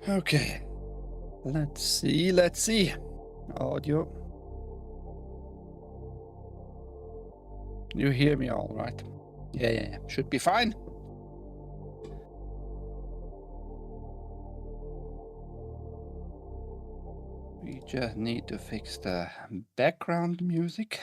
Okay. Let's see. Audio. You hear me all right? Yeah. Should be fine. We just need to fix the background music.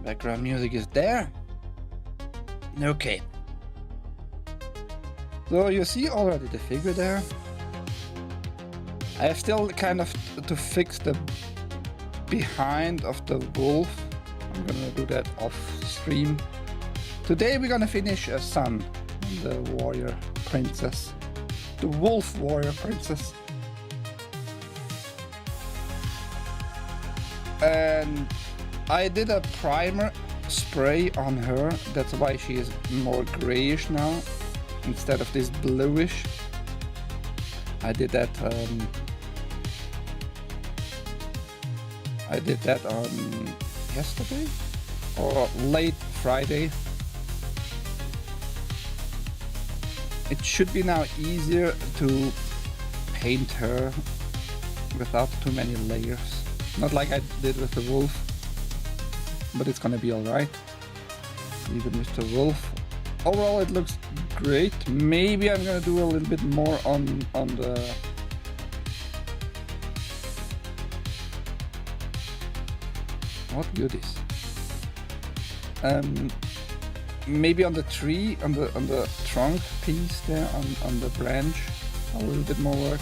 Background music is there. Okay. So you see already the figure there. I have still kind of to fix the behind of the wolf. I'm gonna do that off stream. Today we're gonna finish a Sun, the warrior princess. The wolf warrior princess. And I did a primer spray on her, that's why she is more grayish now, instead of this bluish. I did that on yesterday or late Friday. It should be now easier to paint her without too many layers. Not like I did with the wolf. But it's gonna be alright, even with the wolf. Overall it looks great. Maybe I'm gonna do a little bit more on the what goodies. Maybe on the tree, on the trunk piece there, on the branch, a little bit more work.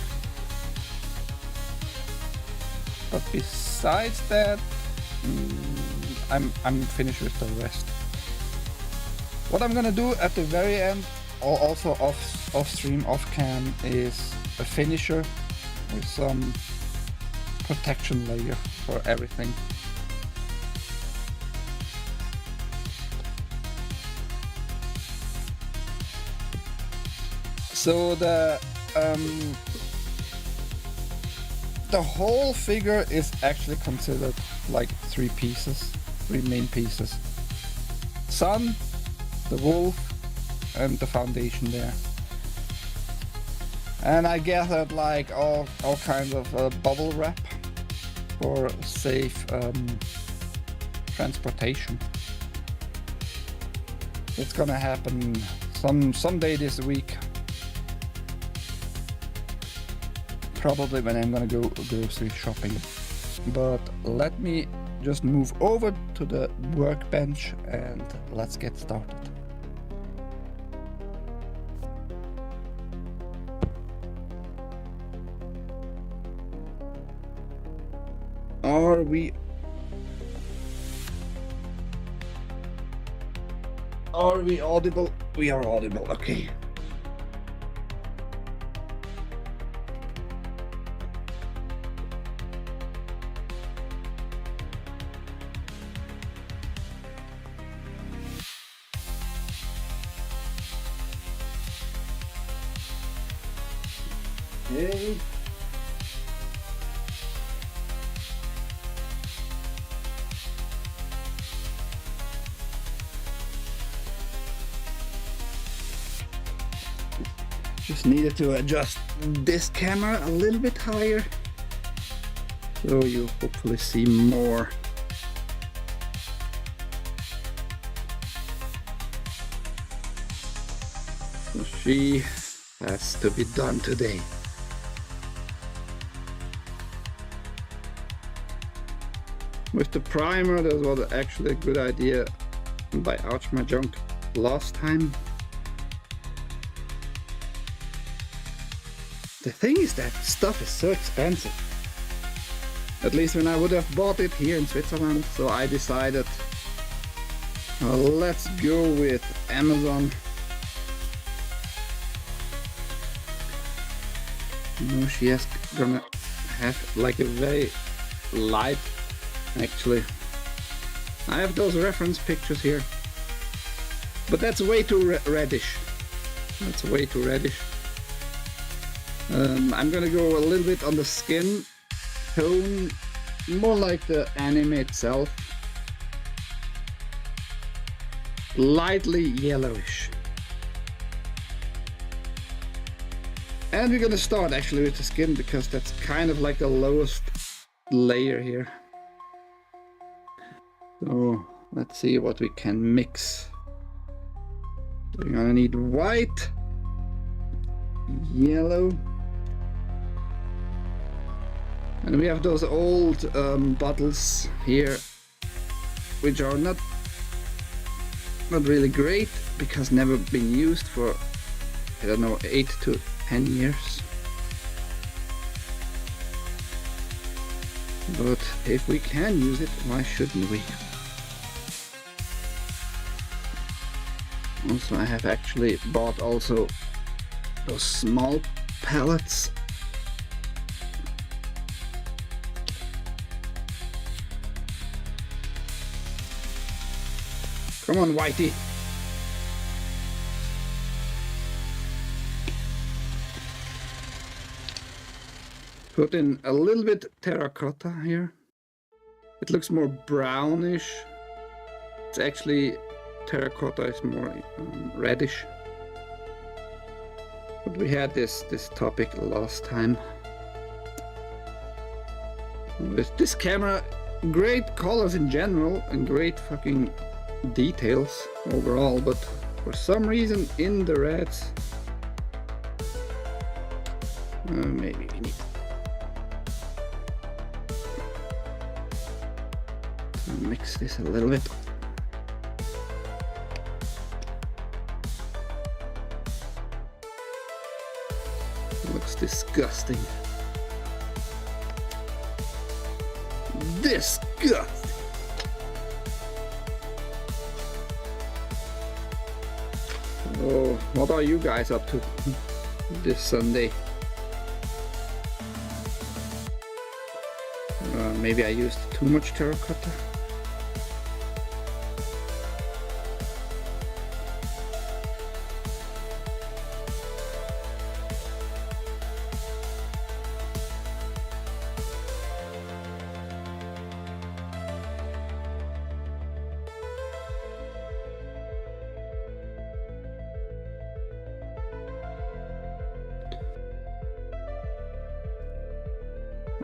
But besides that, I'm finished with the rest. What I'm gonna do at the very end, also off stream, off cam, is a finisher with some protection layer for everything. So the whole figure is actually considered like three main pieces. Sun, the wolf, and the foundation there. And I gathered like all kinds of bubble wrap for safe transportation. It's gonna happen someday this week. Probably when I'm gonna go grocery shopping. But let me just move over to the workbench and let's get started. Are we audible? We are audible, okay. Okay. Just needed to adjust this camera a little bit higher so you hopefully see more. So she has to be done today. With the primer, that was actually a good idea by Ouch My Junk last time. The thing is that stuff is so expensive. At least when I would have bought it here in Switzerland, so I decided let's go with Amazon. No, she is gonna have like a very light. Actually, I have those reference pictures here, but that's way too reddish. That's way too reddish. I'm gonna go a little bit on the skin tone, more like the anime itself. Lightly yellowish. And we're gonna start actually with the skin because that's kind of like the lowest layer here. So let's see what we can mix. We're gonna need white, yellow, and we have those old bottles here, which are not really great because never been used for, I don't know, 8 to 10 years. But if we can use it, why shouldn't we? Also, I have actually bought also those small pallets. Come on, Whitey. Put in a little bit terracotta here. It looks more brownish. It's actually terracotta is more reddish. But we had this topic last time. With this camera, great colors in general and great fucking details overall, but for some reason in the reds, maybe we need to mix this a little bit. Looks disgusting. Disgusting. Oh, what are you guys up to this Sunday? Maybe I used too much terracotta.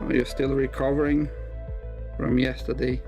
Oh, you're still recovering from yesterday.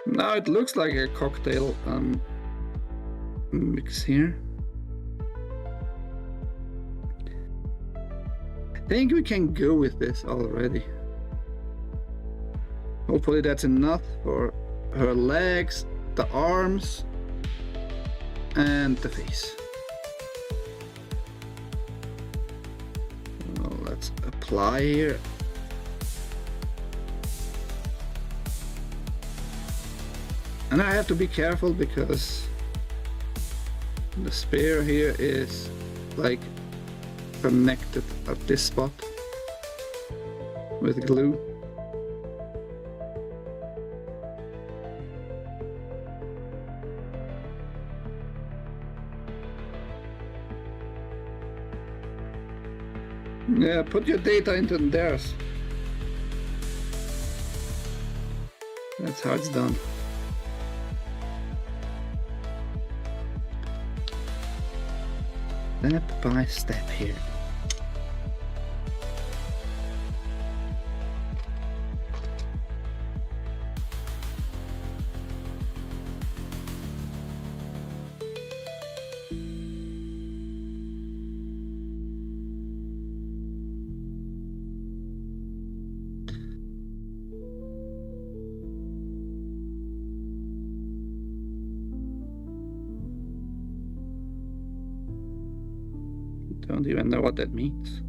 Now it looks like a cocktail mix here. I think we can go with this already. Hopefully that's enough for her legs, the arms, and the face. Well, let's apply here. And I have to be careful because the spear here is like connected at this spot with glue. Yeah, put your data into theirs. That's how it's done. Step by step here. Don't even know what that means.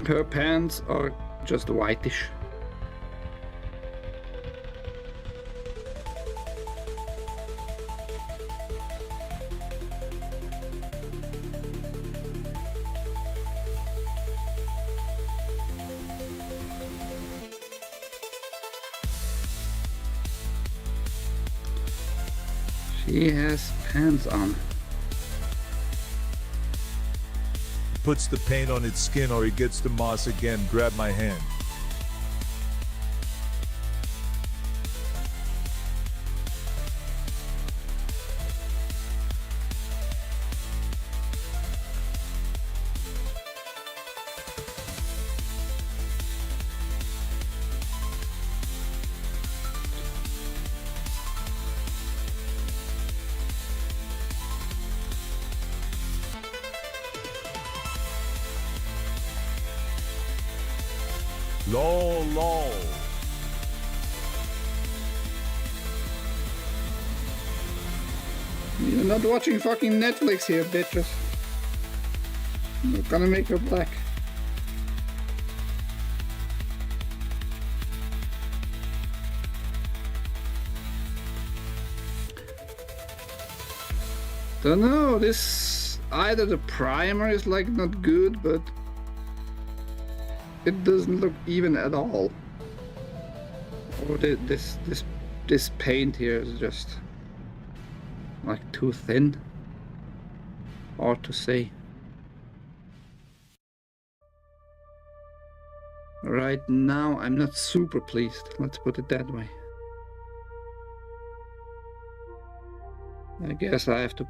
Her pants are just whitish. She has pants on. Puts the paint on its skin or he gets the moss again. Grab my hand. Lol, lol. You're not watching fucking Netflix here, bitches. You're gonna make her black. Don't know, this... either the primer is like not good, but... it doesn't look even at all. Or this paint here is just like too thin. Hard to say. Right now I'm not super pleased, let's put it that way. I guess I have to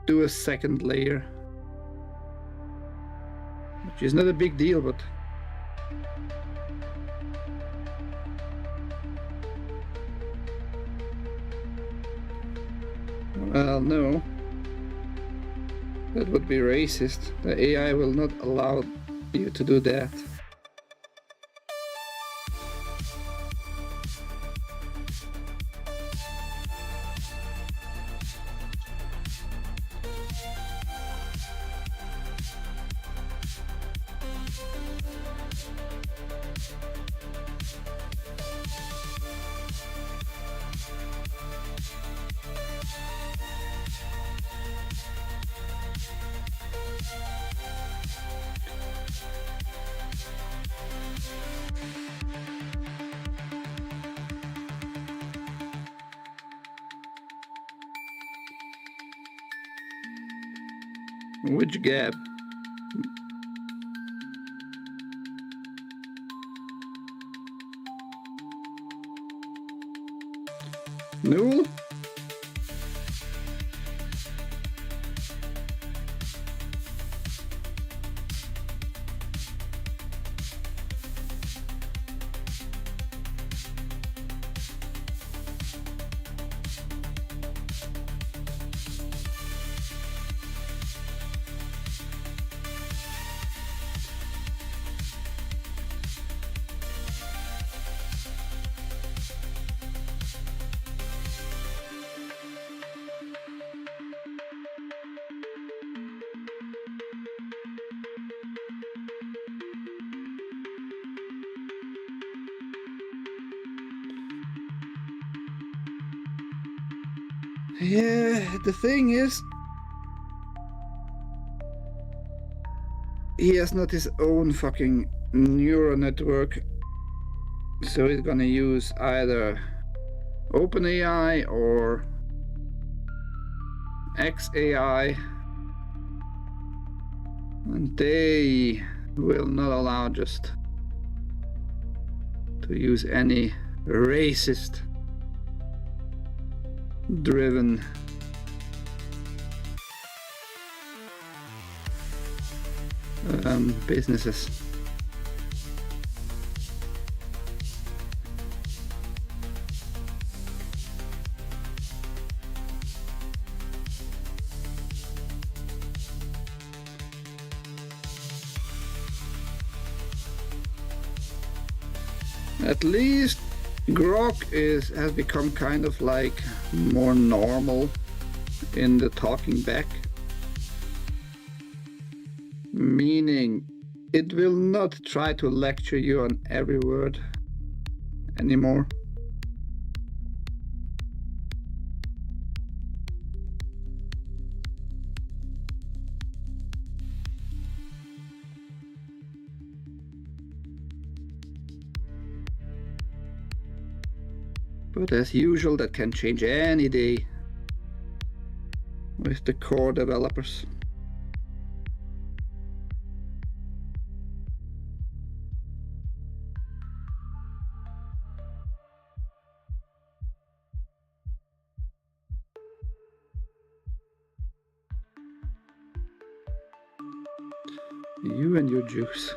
do a second layer. Which is not a big deal, but well, no. That would be racist. The AI will not allow you to do that. Which gap? No? Yeah, the thing is, he has not his own fucking neural network, so he's gonna use either OpenAI or XAI, and they will not allow just to use any racist driven businesses. At least Grok has become kind of like more normal in the talking back, meaning it will not try to lecture you on every word anymore. But as usual, that can change any day with the core developers. You and your juice.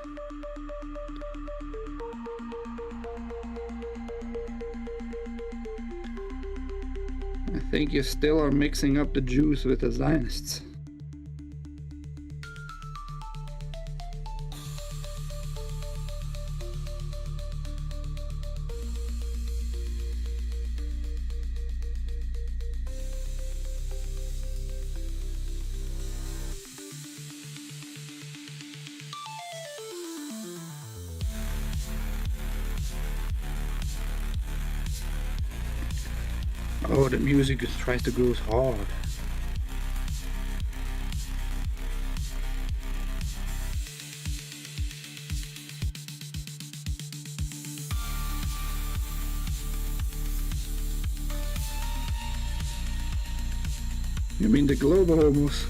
I think you still are mixing up the Jews with the Zionists. Oh, the music just tries to go hard. You mean the global homos?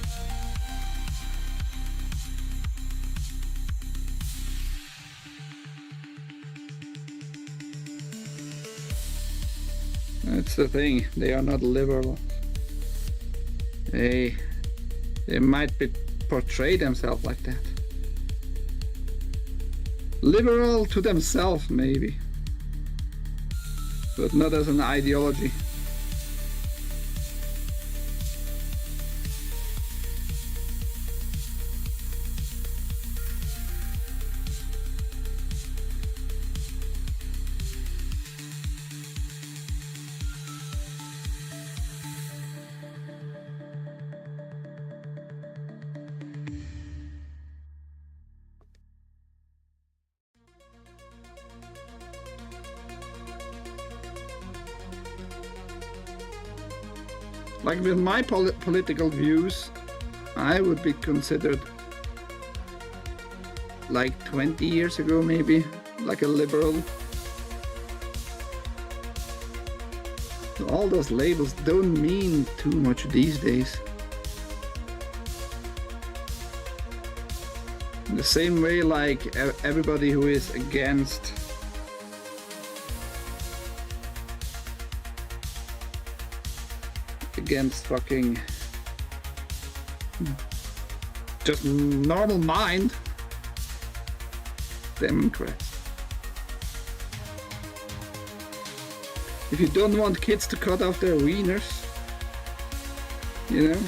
That's the thing, they are not liberal. They might portray themselves like that. Liberal to themselves, maybe, but not as an ideology. Like with my political views, I would be considered like 20 years ago maybe, like a liberal. All those labels don't mean too much these days. In the same way like everybody who is against fucking just normal mind Democrats. If you don't want kids to cut off their wieners, you know,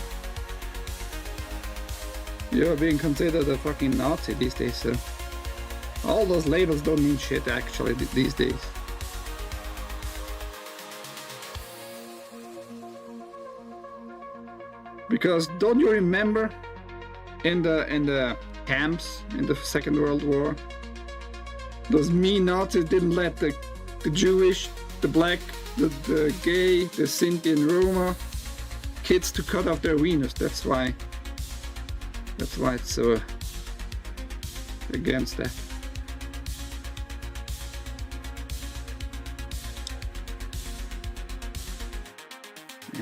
you're being considered a fucking Nazi these days. So all those labels don't mean shit actually these days. Because don't you remember in the camps in the Second World War, those mean Nazis didn't let the Jewish, the black, the gay, the Sinti and Roma kids to cut off their wieners. That's why it's so against that.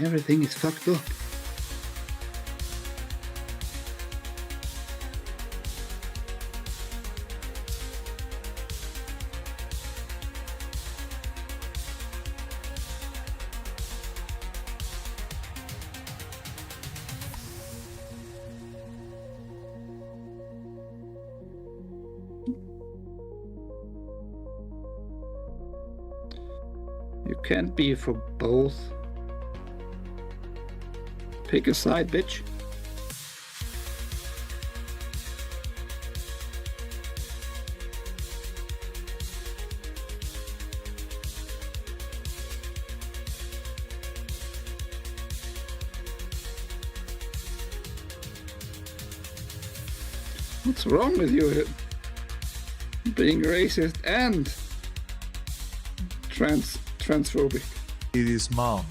Everything is fucked up. You can't be for both. Pick a side, bitch. What's wrong with you? Being racist and transphobic. It is mom.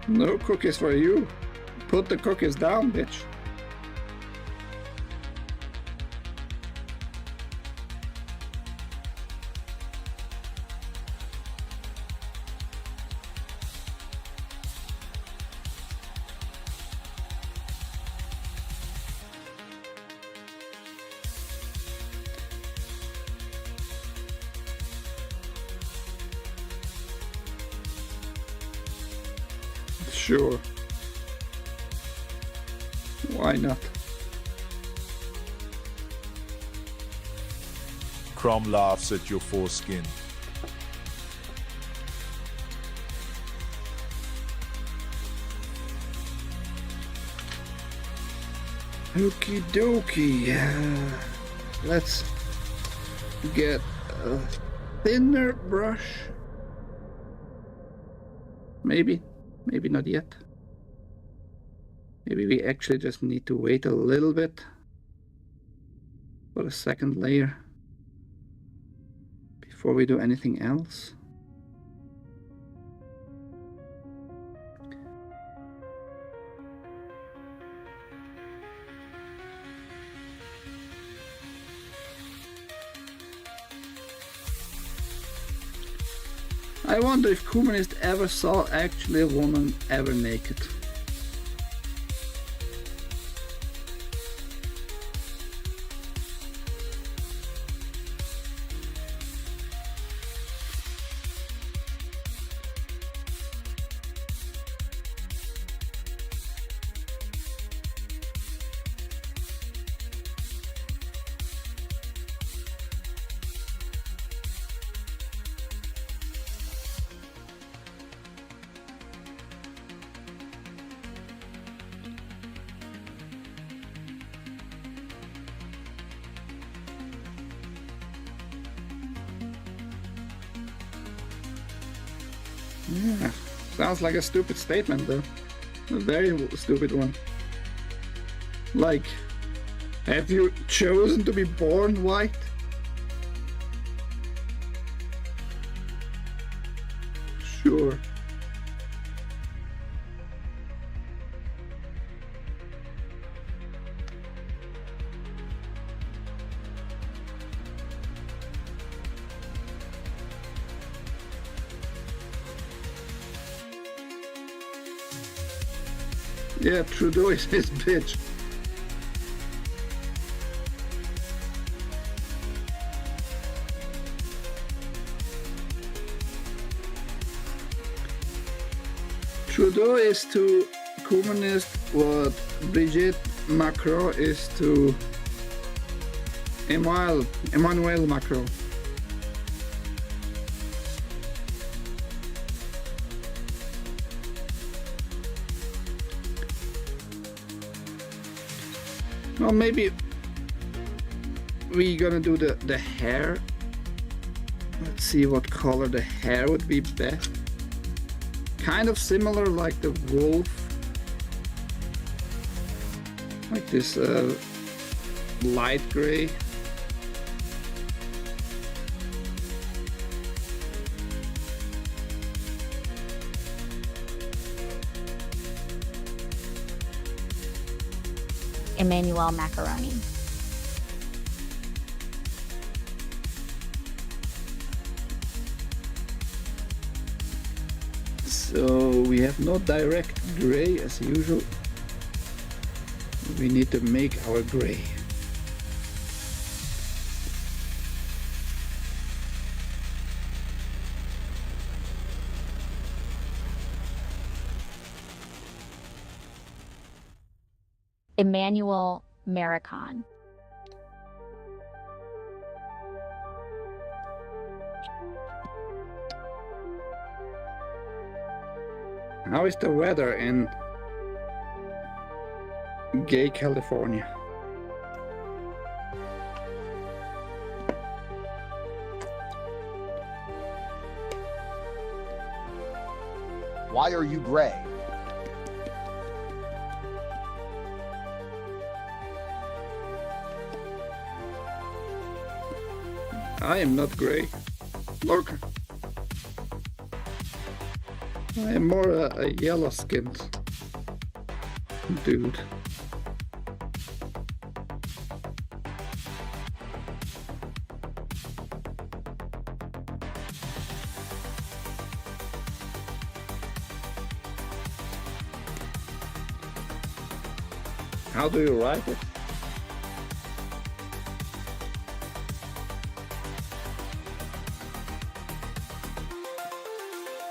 No cookies for you. Put the cookies down, bitch. Sure. Why not? Crom laughs at your foreskin. Okie dokie. Let's get a thinner brush. Maybe not yet. Maybe we actually just need to wait a little bit for the second layer before we do anything else. I wonder if Kumanist ever saw actually a woman ever naked. Yeah, sounds like a stupid statement though. A very stupid one. Like, have you chosen to be born white? Sure. Yeah, Trudeau is his bitch. Trudeau is to communist what Brigitte Macron is to Emmanuel Macron. Well, maybe we're gonna do the hair. Let's see what color the hair would be best. Kind of similar like the wolf. Like this light gray. Emmanuel macaroni. So we have no direct gray as usual. We need to make our gray. Emmanuel Maricon. How is the weather in Gay California. Why are you gray? I am not gray. Look. I am more a yellow-skinned dude. How do you write it?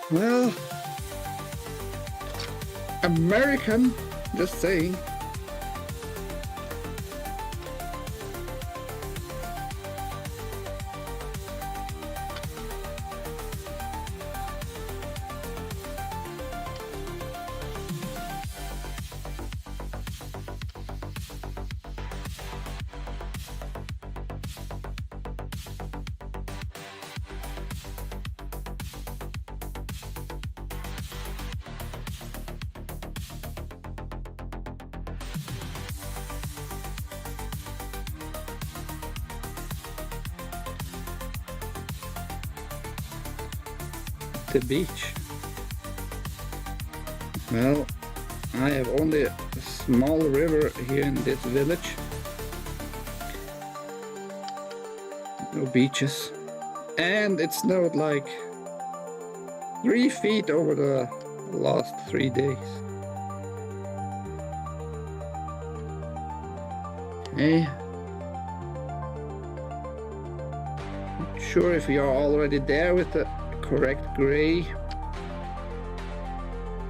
Well, American, just saying. The beach. Well, I have only a small river here in this village. No beaches. And it snowed like 3 feet over the last 3 days. Hey. Not sure if we are already there with the correct gray.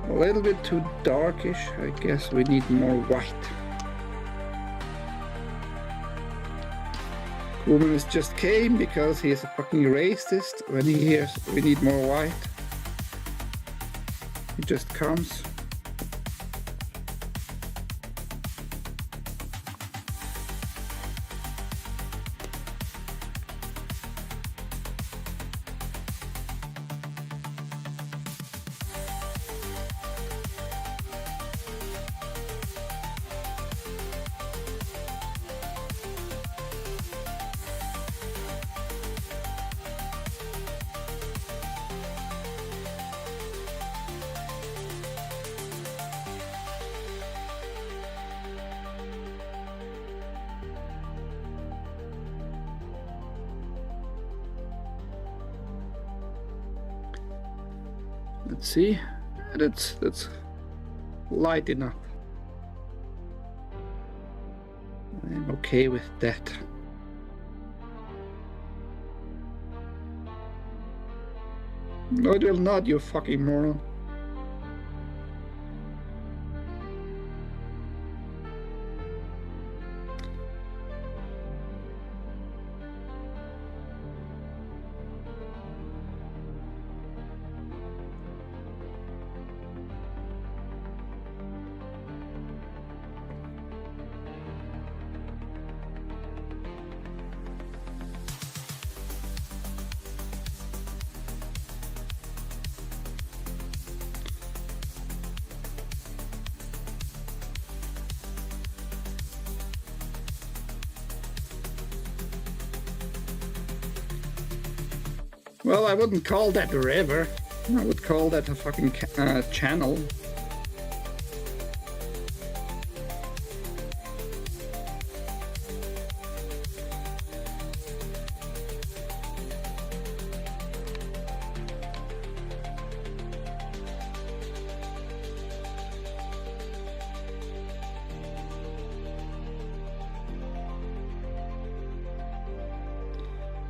A little bit too darkish. I guess we need more white. Humanist just came because he is a fucking racist. When he hears we need more white, he just comes. Let's see. That's light enough. I'm okay with that. No, it will not, you fucking moron. Well, I wouldn't call that a river. I would call that a fucking channel.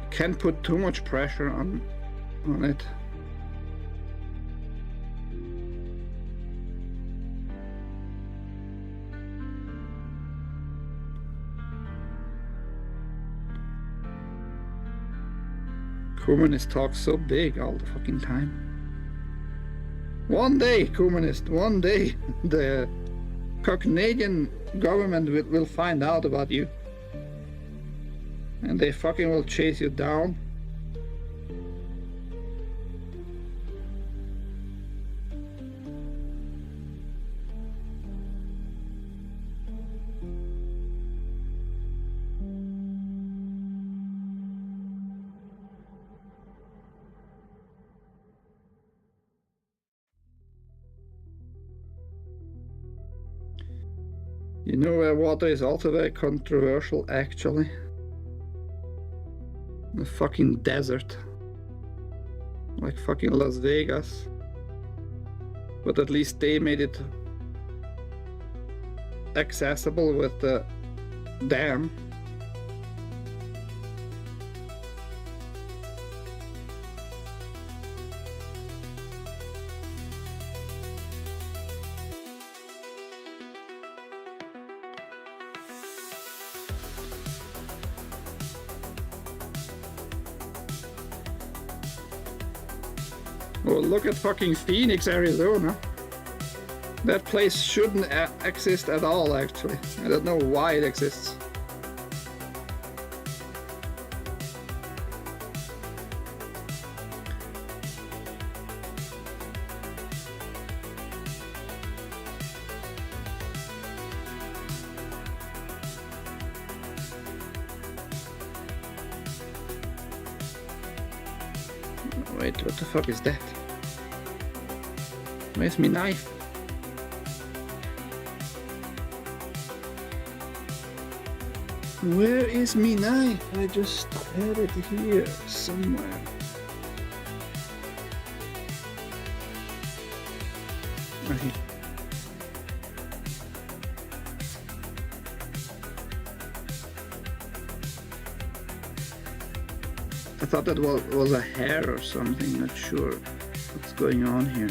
Can't put too much pressure on it. Communist talks so big all the fucking time. One day, communist, one day, the Canadian government will find out about you. And they fucking will chase you down. You know where water is also very controversial, actually? The fucking desert. Like fucking Las Vegas. But at least they made it accessible with the dam. Oh, look at fucking Phoenix, Arizona. That place shouldn't exist at all, actually. I don't know why it exists. Wait, what the fuck is that? Where's my knife? Where is me knife? I just had it here somewhere. Right here. I thought that was a hair or something, not sure what's going on here.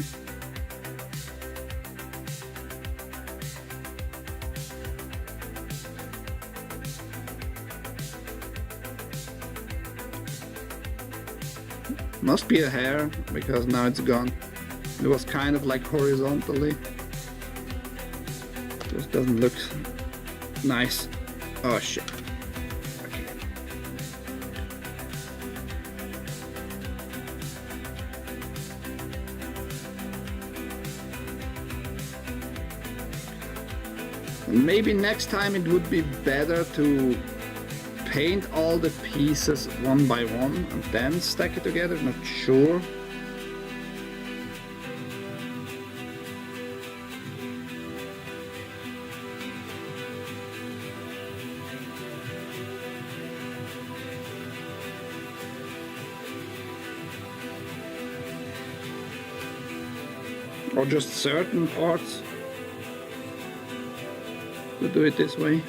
Must be a hair, because now it's gone. It was kind of like horizontally. Just doesn't look nice. Oh shit. Okay. Maybe next time it would be better to paint all the pieces one by one and then stack it together, not sure. Or just certain parts to do it this way.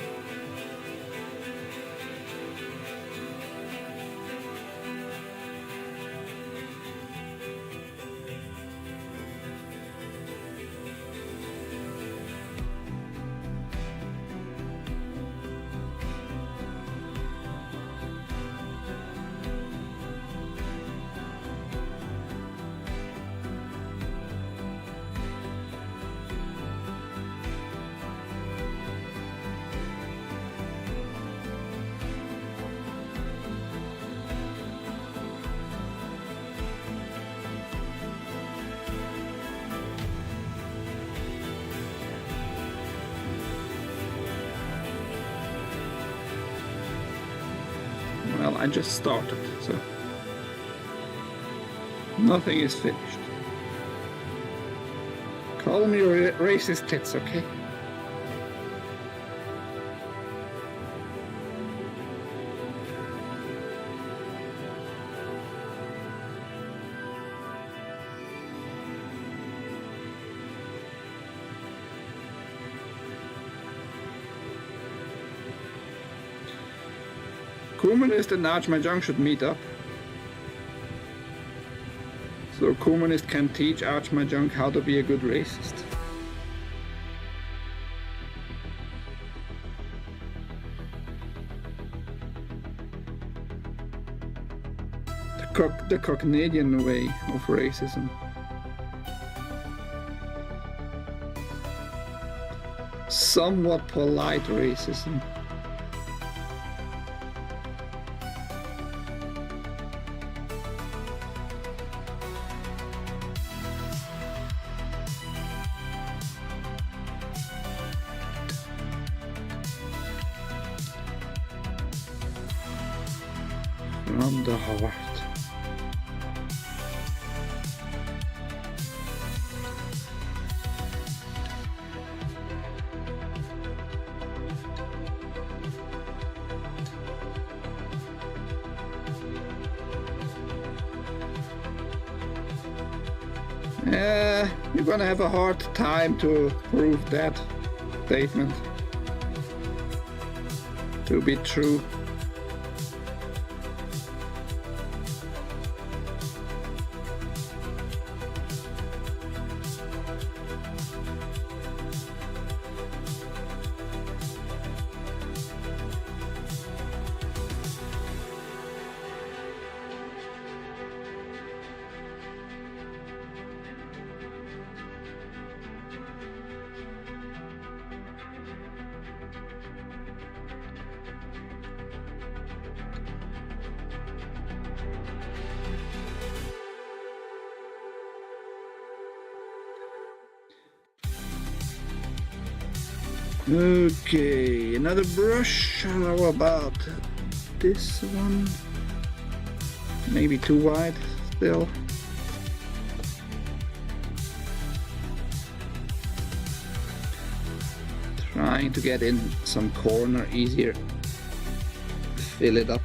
Well, I just started, so nothing is finished. Call me racist tits, okay? Communist and Archmajang should meet up. So Communist can teach Archmajang how to be a good racist. The Canadian way of racism. somewhat polite racism. From the heart. You're gonna have a hard time to prove that statement to be true. Okay, another brush. How about this one? Maybe too wide still. Trying to get in some corner easier. Fill it up.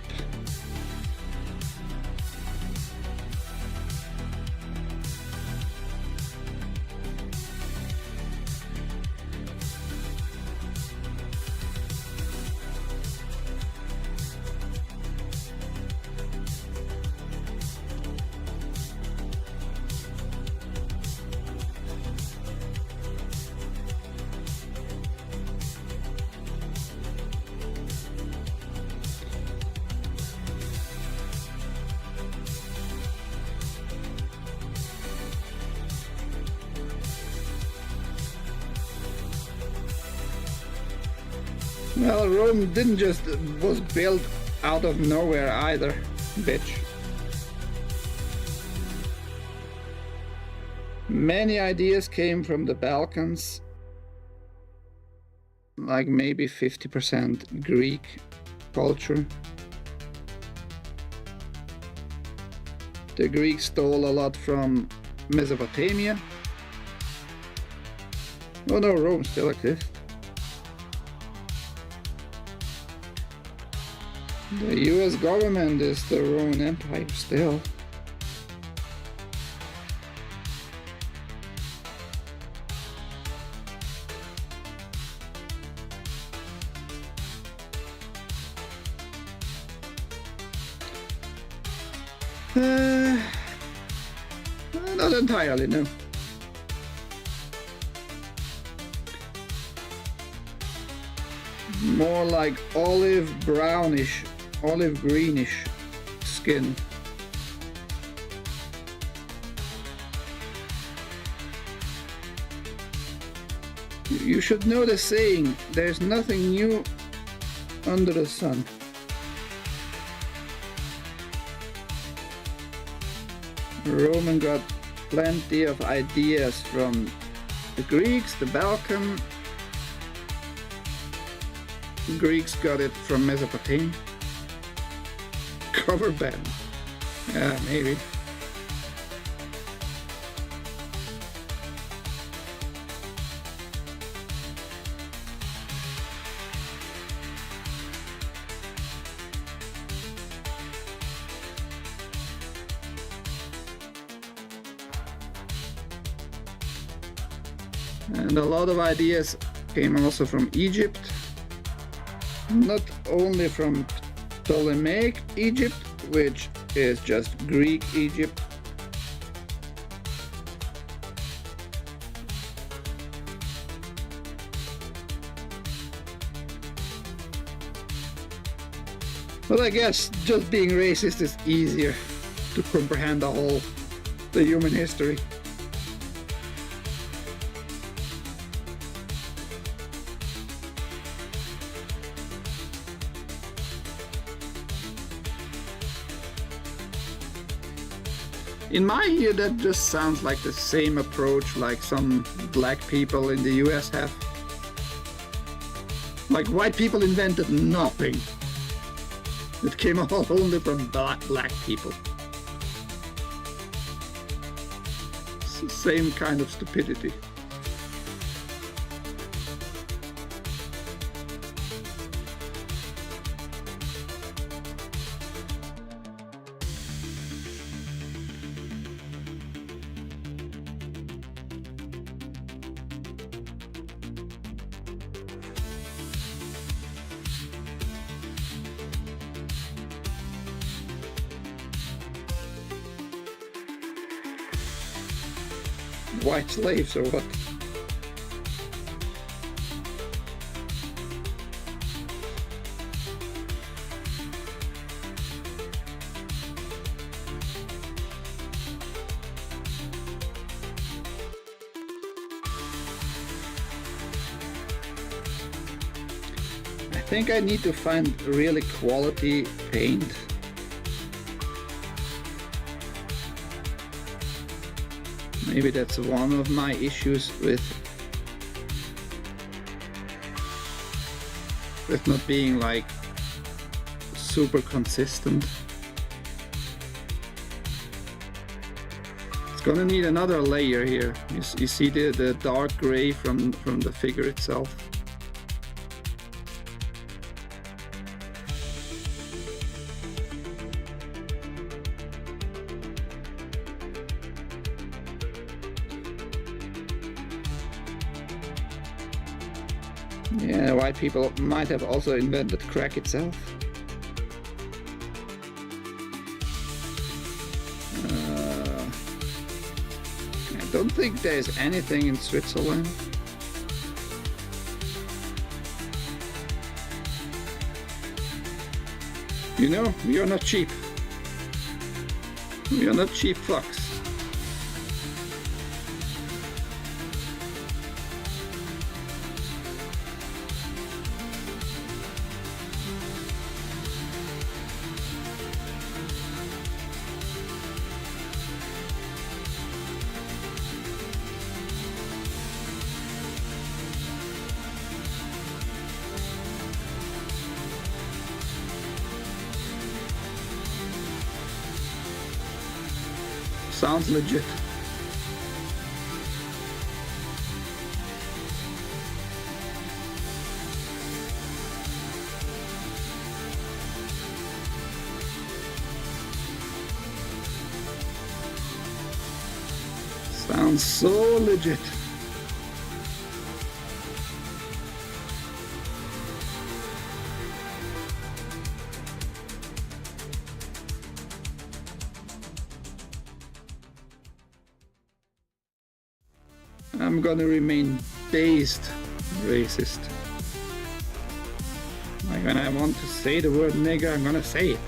Well, Rome didn't just was built out of nowhere either, bitch. Many ideas came from the Balkans, like maybe 50% Greek culture. The Greeks stole a lot from Mesopotamia. Oh no, Rome still exists. The US government is the Roman Empire still. Not entirely, no. More like olive brownish, olive greenish skin. You should know the saying, there's nothing new under the sun. Roman got plenty of ideas from the Greeks, the Balkan. Greeks got it from Mesopotamia. Cover band. Yeah, maybe. And a lot of ideas came also from Egypt. Not only from Ptolemaic Egypt, which is just Greek Egypt. But I guess just being racist is easier to comprehend the human history. In my ear, that just sounds like the same approach like some black people in the US have. Like white people invented nothing. It came all only from black people. It's the same kind of stupidity. White slaves or what? I think I need to find really quality paint. Maybe that's one of my issues with not being like super consistent. It's gonna need another layer here. You see the dark gray from the figure itself. Yeah, white people might have also invented crack itself. I don't think there's anything in Switzerland. You know, we are not cheap. We are not cheap fucks. Sounds legit. Sounds so legit. I'm gonna remain dazed racist. Like when I want to say the word nigger, I'm gonna say it.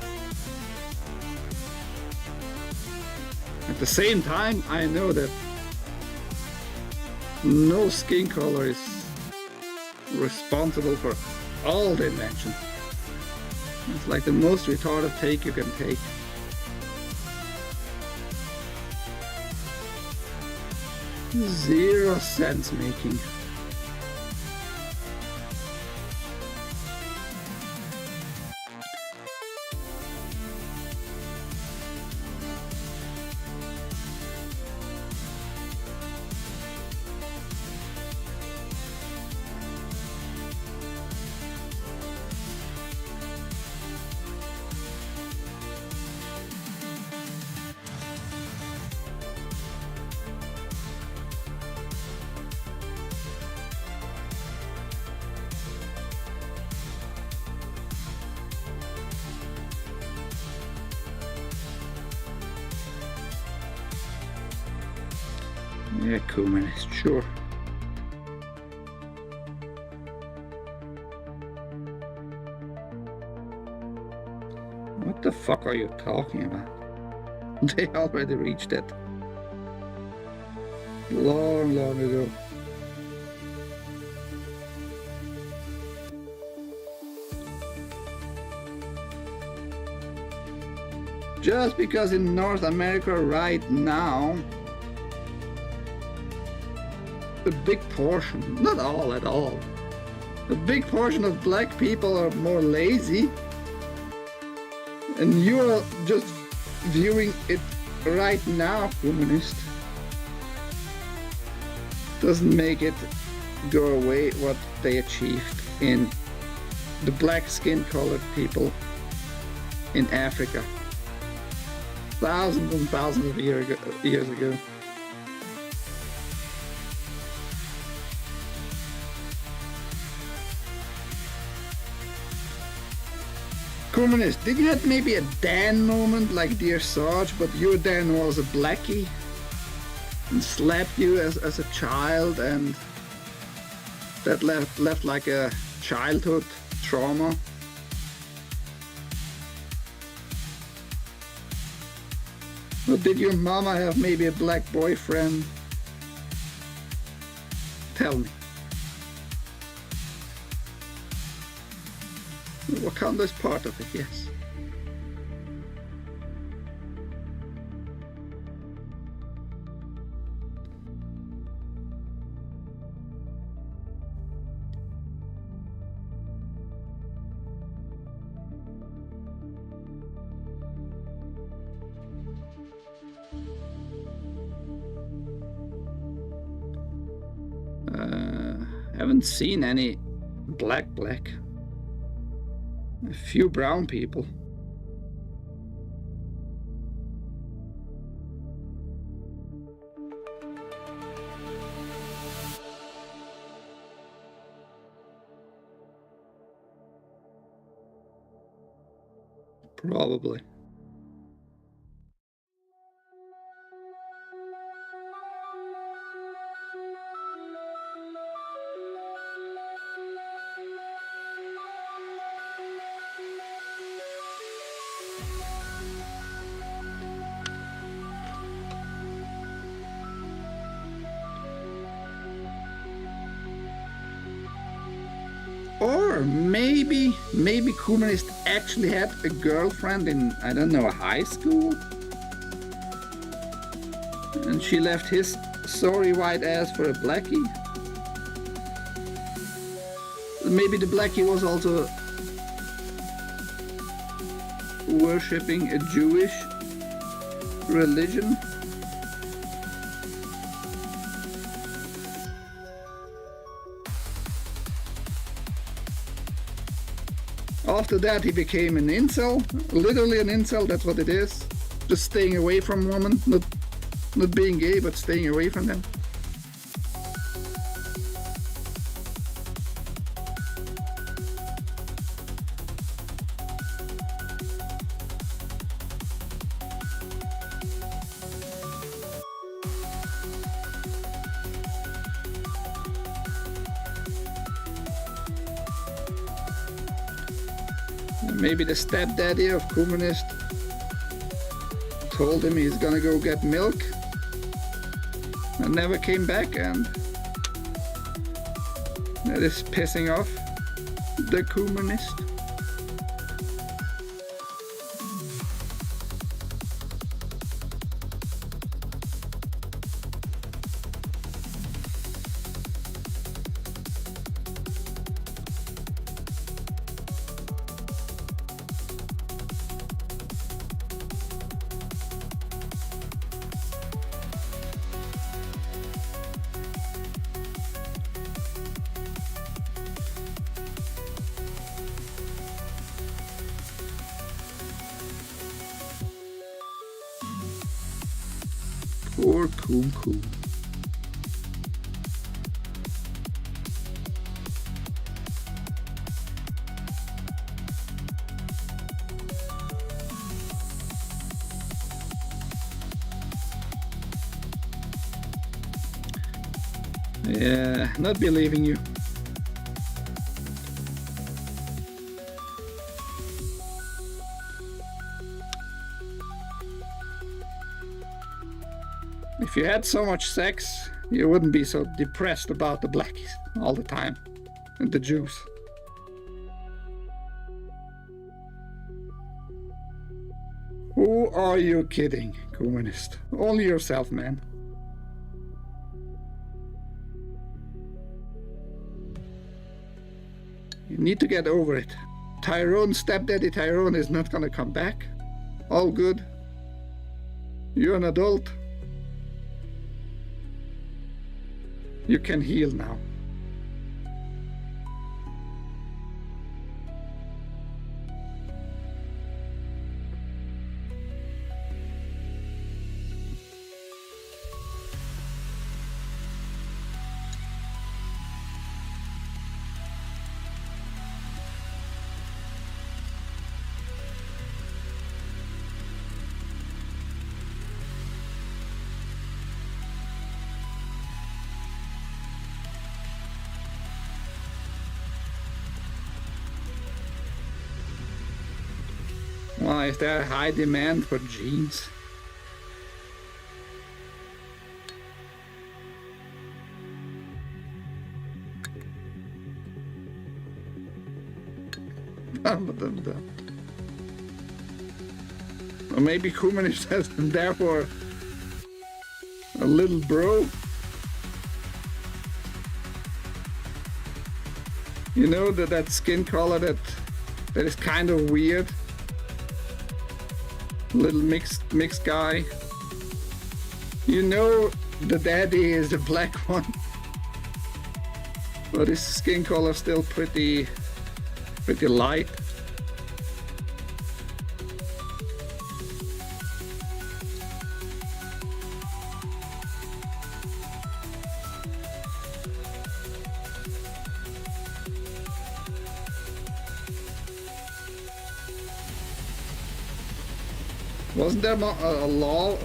At the same time, I know that no skin color is responsible for all the invention. It's like the most retarded take you can take. Zero sense making. Yeah, cool, man. Sure. What the fuck are you talking about? They already reached that long ago. Just because in North America right now, a big portion, not all at all, a big portion of black people are more lazy, and you're just viewing it right now, humanist. Doesn't make it go away what they achieved in the black skin colored people in Africa thousands and thousands of years ago. Communist, did you have maybe a Dan moment like Dear Sarge, but your Dan was a blackie and slapped you as a child, and that left like a childhood trauma? Or did your mama have maybe a black boyfriend? Tell me. Wakanda is part of it, yes. Haven't seen any black. A few brown people. Probably. Or maybe Kumanist actually had a girlfriend in, I don't know, high school, and she left his sorry white ass for a blackie. Maybe the blackie was also worshipping a Jewish religion. After that he became an incel, literally an incel, that's what it is. Just staying away from women, not being gay, but staying away from them. Maybe the stepdaddy of Kumanist told him he's gonna go get milk and never came back, and that is pissing off the Kumanist. Poor Coom. Yeah, not believing you. If you had so much sex, you wouldn't be so depressed about the blackies all the time and the Jews. Who are you kidding, communist? Only yourself, man. You need to get over it. Tyrone, stepdaddy Tyrone is not gonna come back. All good. You're an adult. You can heal now. Well, is there a high demand for jeans? Or maybe Kumanich has them there for a little bro. You know that skin color that is kind of weird. Little mixed guy. You know the daddy is the black one. But his skin color still pretty light. Wasn't there a law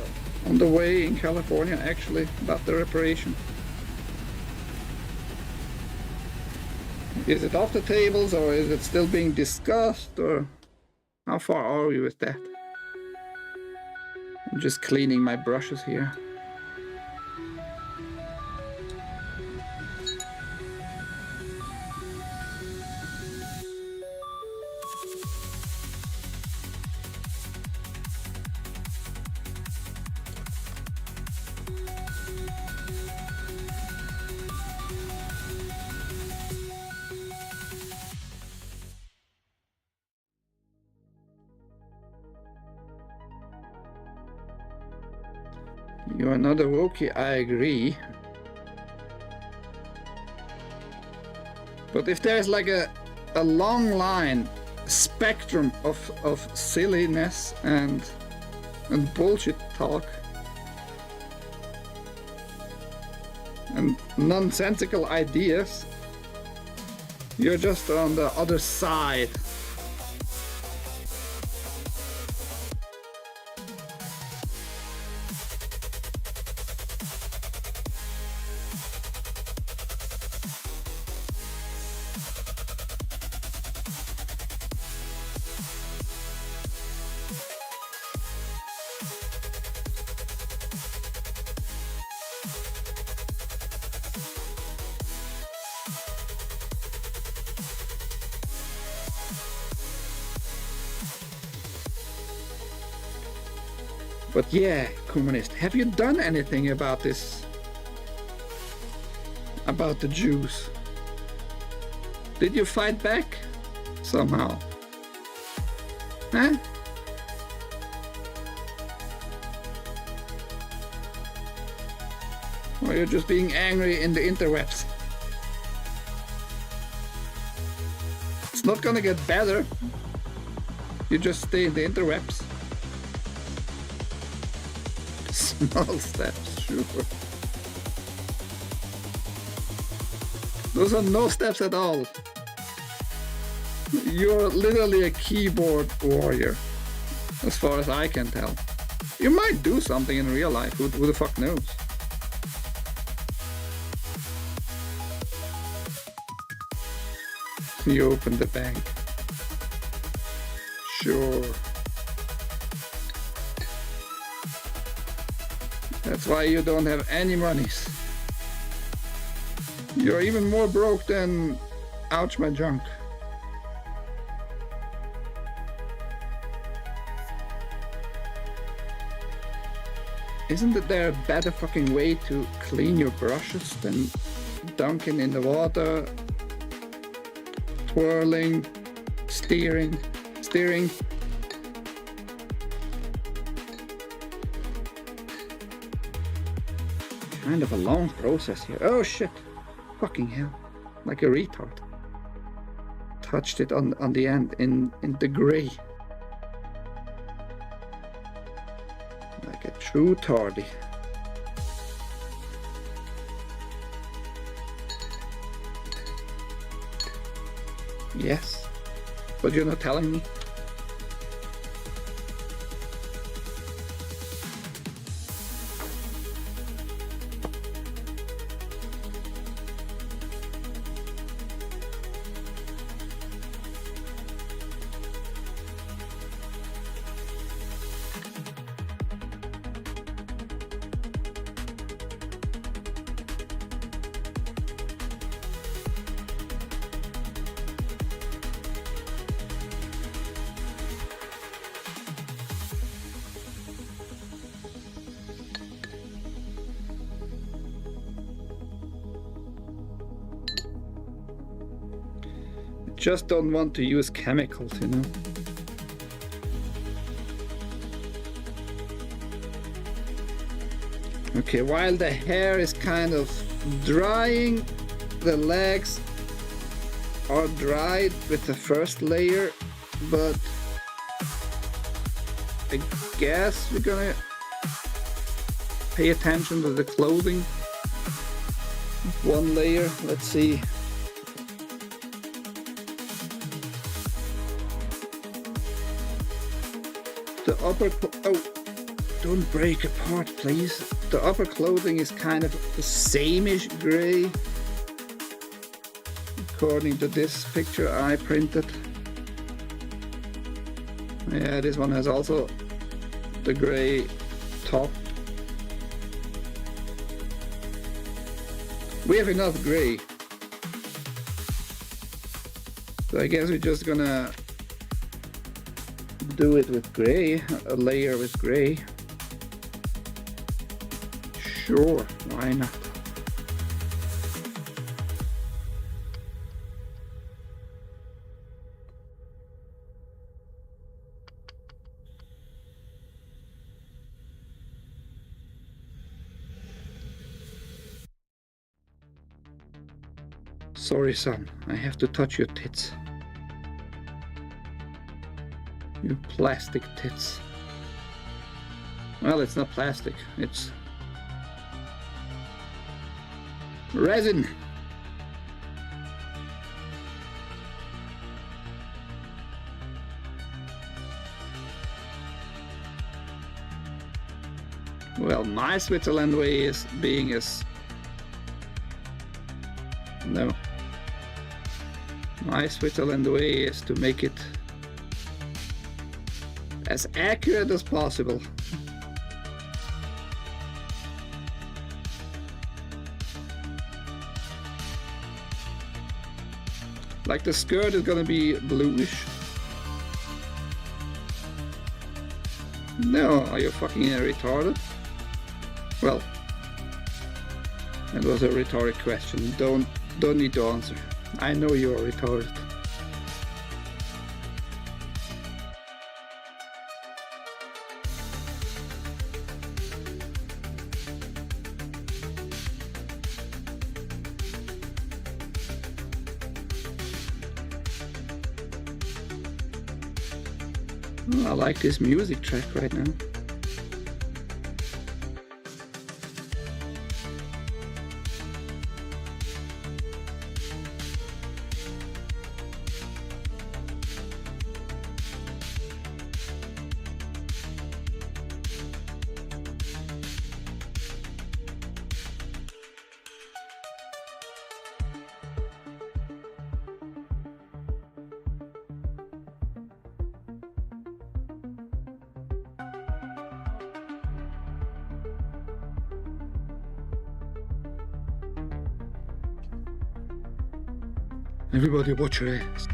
on the way in California actually about the reparation? Is it off the tables or is it still being discussed, or how far are we with that? I'm just cleaning my brushes here. You're not a Wookiee, I agree. But if there's like a long line, spectrum of silliness and bullshit talk and nonsensical ideas, you're just on the other side. But yeah, communist, have you done anything about this? About the Jews? Did you fight back somehow? Huh? Or you're just being angry in the interwebs? It's not gonna get better. You just stay in the interwebs. Small steps, sure. Those are no steps at all. You're literally a keyboard warrior, as far as I can tell. You might do something in real life, who the fuck knows? You open the bank. Sure. That's why you don't have any monies. You're even more broke than Ouch My Junk. Isn't there a better fucking way to clean your brushes than dunking in the water, twirling, steering? Kind of a long process here. Oh shit! Fucking hell! Like a retard. Touched it on the end in the gray. Like a true tardy. Yes, but you're not telling me. Just don't want to use chemicals, you know. Okay, while the hair is kind of drying, the legs are dried with the first layer, but I guess we're gonna pay attention to the clothing. One layer, let's see. The upper, oh, don't break apart, please. The upper clothing is kind of the same-ish gray, according to this picture I printed. Yeah, this one has also the gray top. We have enough gray, so I guess we're just gonna do it with gray, a layer with gray. Sure, why not? Sorry, son, I have to touch your tits. You plastic tits. Well, it's not plastic, it's resin. Well, my Switzerland way is being as... No. My Switzerland way is to make it as accurate as possible. Like the skirt is gonna be bluish. No, are you fucking retarded? Well, that was a rhetoric question. Don't need to answer. I know you are retarded. Oh, I like this music track right now. Everybody watch your ass.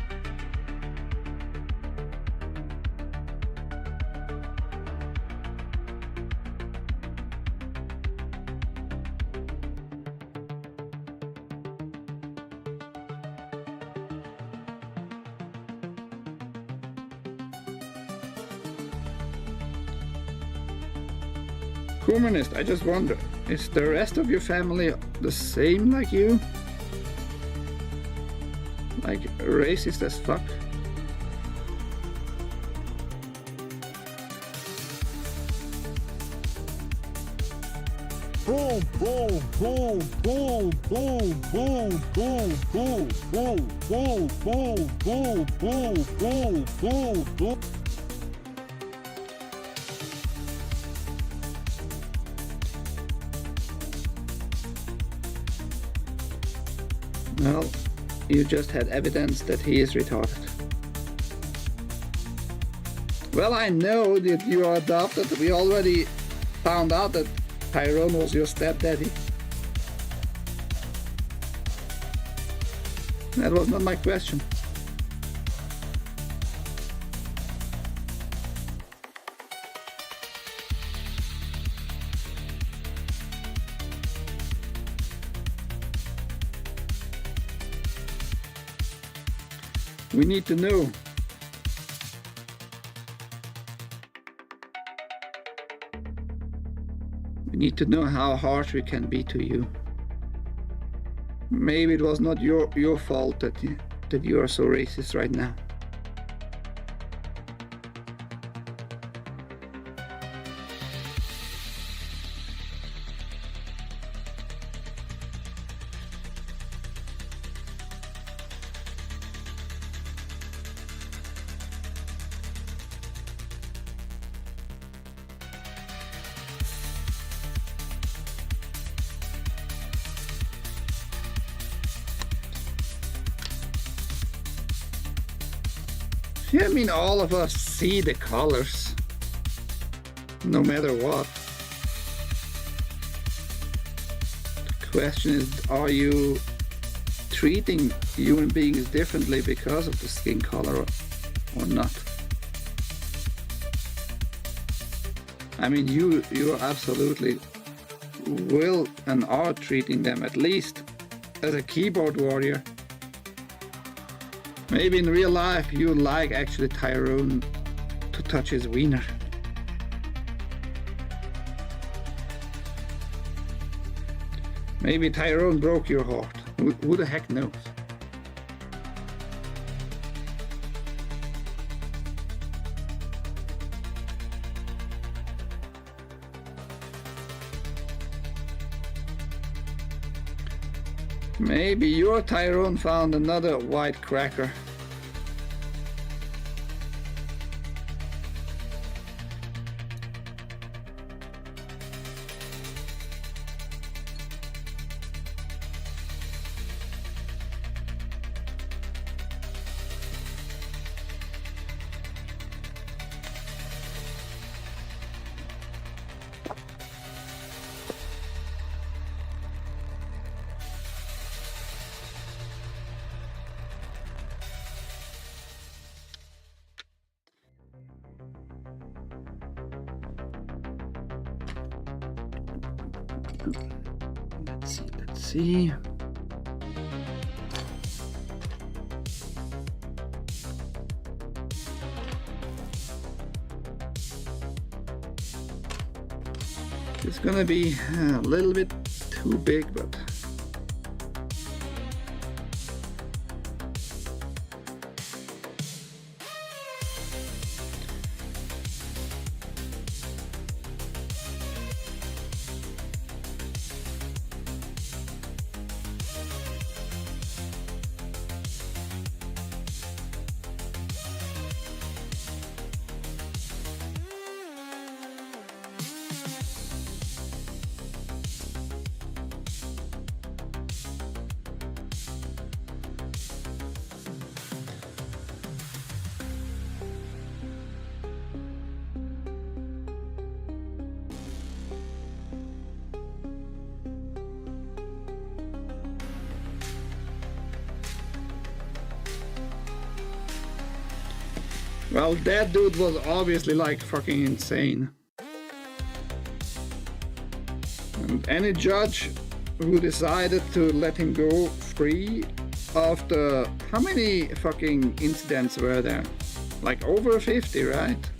Humanist, I just wonder, is the rest of your family the same like you? Like racist as fuck? Boom, boom, boom, boom, boom, boom, boom, boom, boom, boom, boom, boom, boom, boom, boom, boom. Well, you just had evidence that he is retarded. Well, I know that you are adopted. We already found out that Tyrone was your stepdaddy. That was not my question. We need to know. We need to know how harsh we can be to you. Maybe it was not your fault that you are so racist right now. Yeah, I mean, all of us see the colors, no matter what. The question is, are you treating human beings differently because of the skin color or not? I mean, you absolutely will and are treating them, at least as a keyboard warrior. Maybe in real life you like actually Tyrone to touch his wiener. Maybe Tyrone broke your heart. Who the heck knows? Maybe your Tyrone found another white cracker. Let's see. It's gonna be a little bit too big, but well, that dude was obviously like fucking insane. And any judge who decided to let him go free after how many fucking incidents were there? Like over 50, right?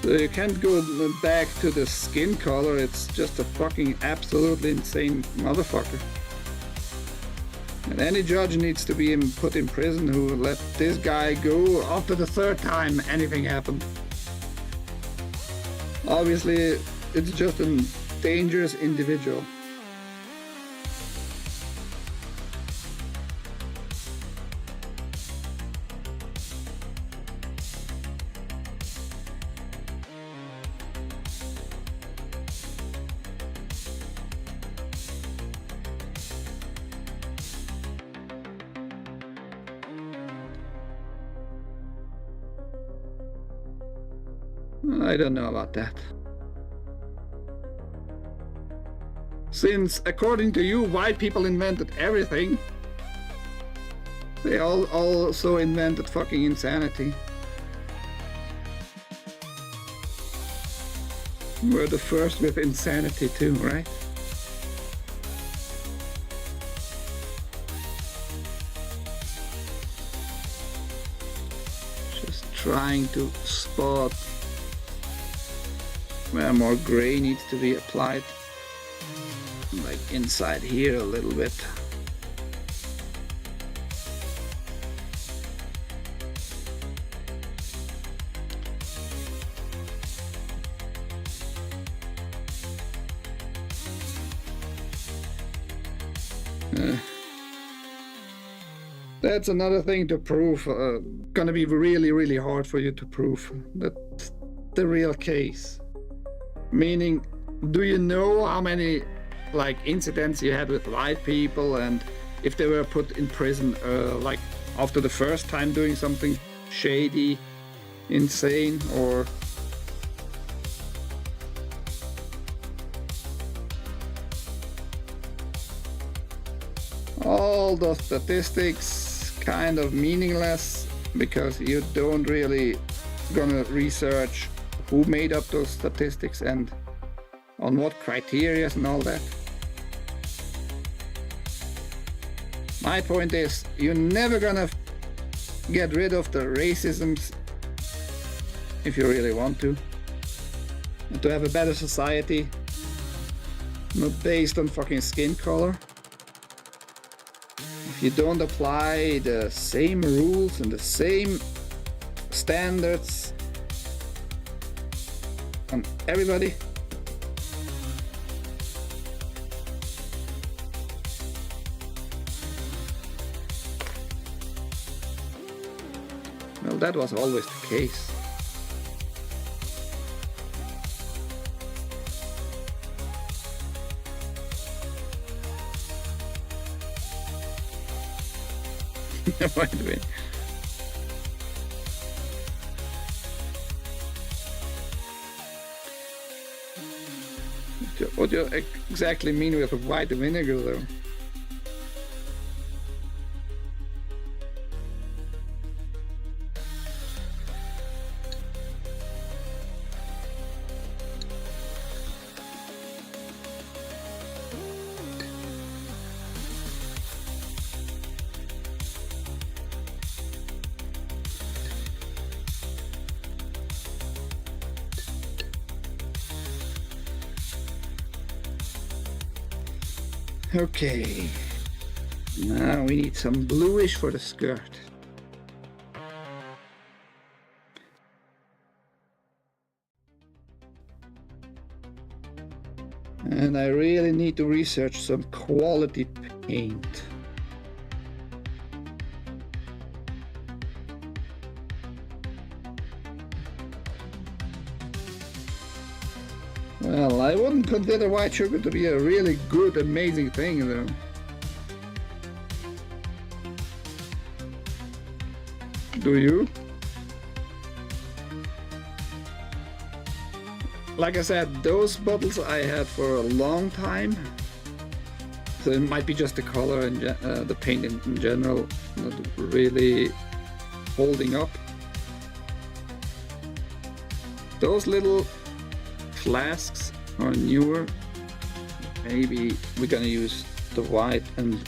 So you can't go back to the skin color, it's just a fucking absolutely insane motherfucker. And any judge needs to be put in prison who let this guy go after the third time anything happened. Obviously, it's just a dangerous individual. I don't know about that. Since, according to you, white people invented everything, they also invented fucking insanity. We're the first with insanity too, right? Just trying to spot where more gray needs to be applied, like inside here a little bit. That's another thing to prove. Gonna be really hard for you to prove that's the real case. Meaning, do you know how many like incidents you had with white people, and if they were put in prison like after the first time doing something shady, insane, or all the statistics kind of meaningless because you don't really gonna research who made up those statistics and on what criteria and all that. My point is, you're never gonna get rid of the racisms if you really want to. And to have a better society, not based on fucking skin color. If you don't apply the same rules and the same standards on everybody, well, that was always the case. By the way. What do you exactly mean with white vinegar though? Okay, now we need some bluish for the skirt. And I really need to research some quality paint. Well, I wouldn't consider white sugar to be a really good, amazing thing though. Do you? Like I said, those bottles I had for a long time. So it might be just the color and the paint in general not really holding up. Those little flasks are newer. Maybe we're gonna use the white and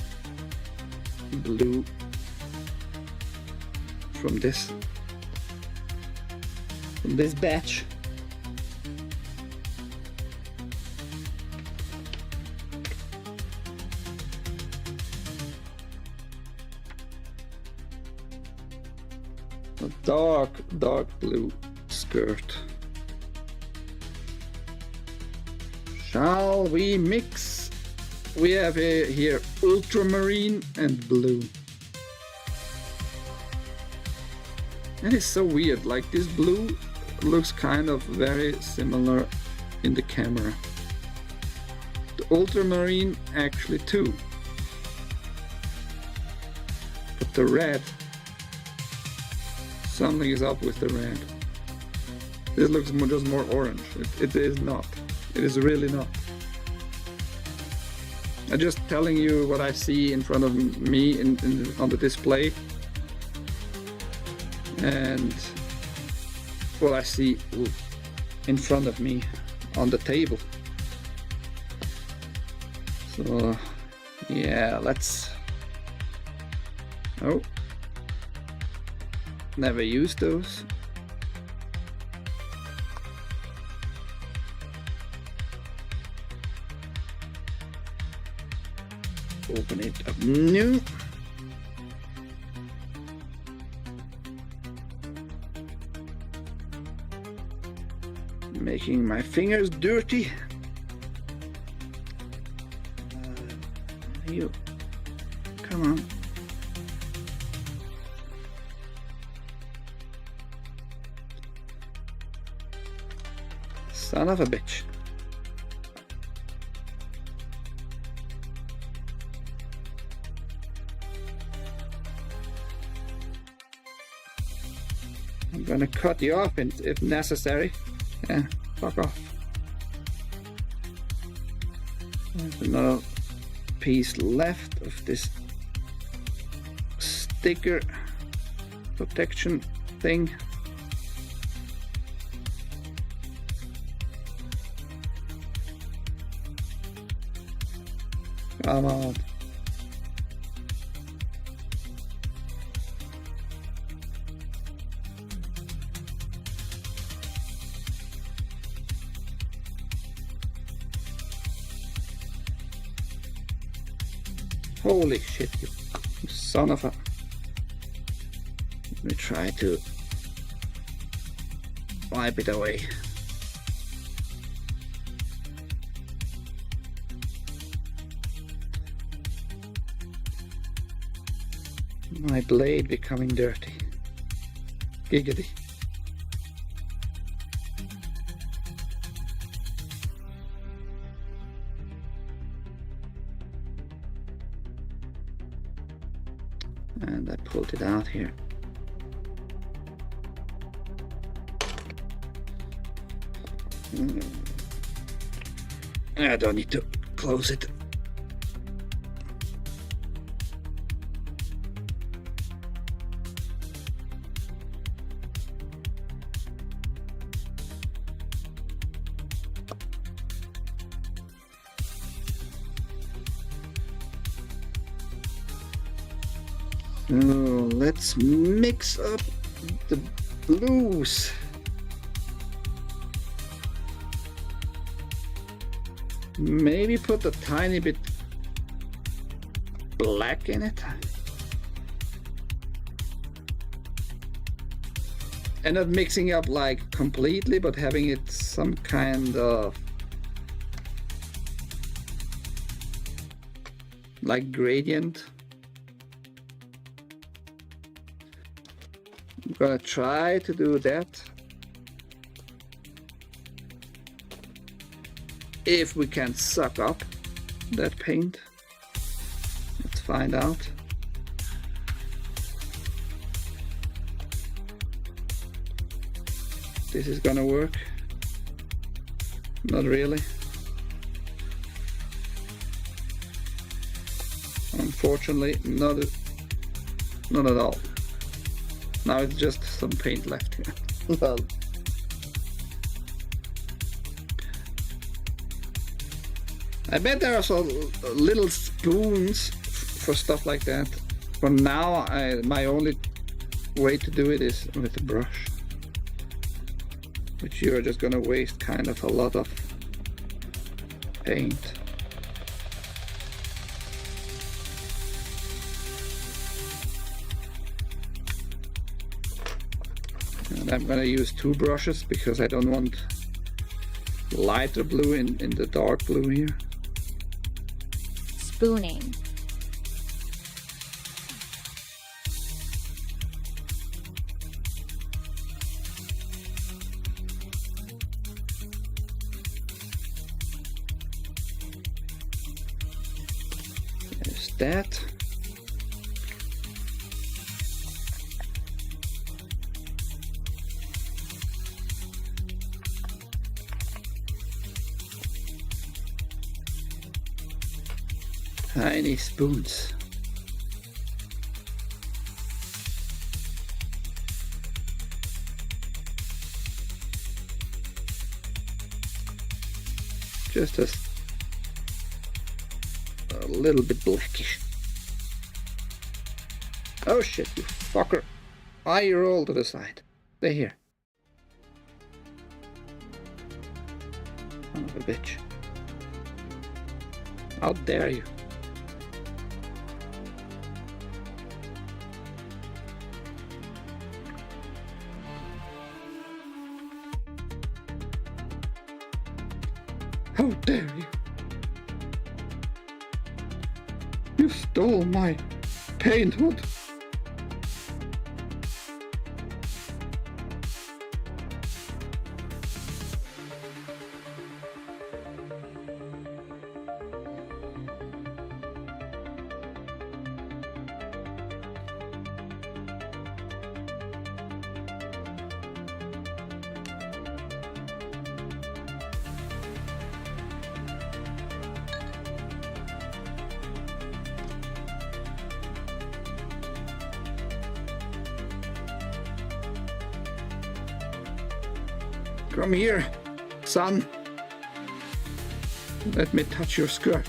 blue from this batch. dark blue skirt. Shall we mix? We have here ultramarine and blue. That is so weird, like this blue looks kind of very similar in the camera. The ultramarine actually too. But the red, something is up with the red. This looks just more orange. It is not. It is really not. I'm just telling you what I see in front of me on the display. And what I see in front of me on the table. So yeah, let's... Oh, never used those. Open it up new. Making my fingers dirty. You, come on. Son of a bitch. I'm gonna cut you off if necessary. Yeah, fuck off. There's another piece left of this sticker protection thing. Come on. Holy shit, you son of a... Let me try to wipe it away. My blade becoming dirty. Giggity. And I pulled it out here. I don't need to close it. So let's mix up the blues. Maybe put a tiny bit black in it. And not mixing up like completely, but having it some kind of like gradient. I'm gonna try to do that. If we can suck up that paint. Let's find out. This is gonna work. Not really. Unfortunately, not at all. Now it's just some paint left here. Well, I bet there are some little spoons for stuff like that. For now, my only way to do it is with a brush, which you are just gonna waste kind of a lot of paint. And I'm gonna use 2 brushes because I don't want lighter blue in the dark blue here. Spooning. There's that. Tiny spoons. Just a little bit blackish. Oh shit, you fucker. I roll to the side. Stay here. Son of a bitch. How dare you? How dare you? You stole my paint hood. Come here, son. Let me touch your skirt.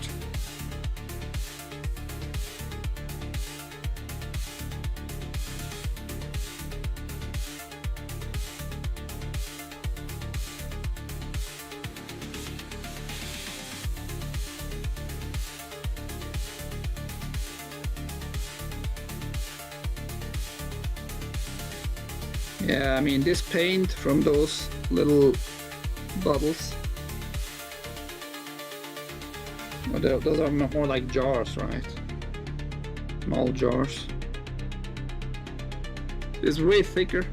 Yeah, I mean, this paint from those little bubbles, well, those are more like jars, right? Small jars. It's way thicker.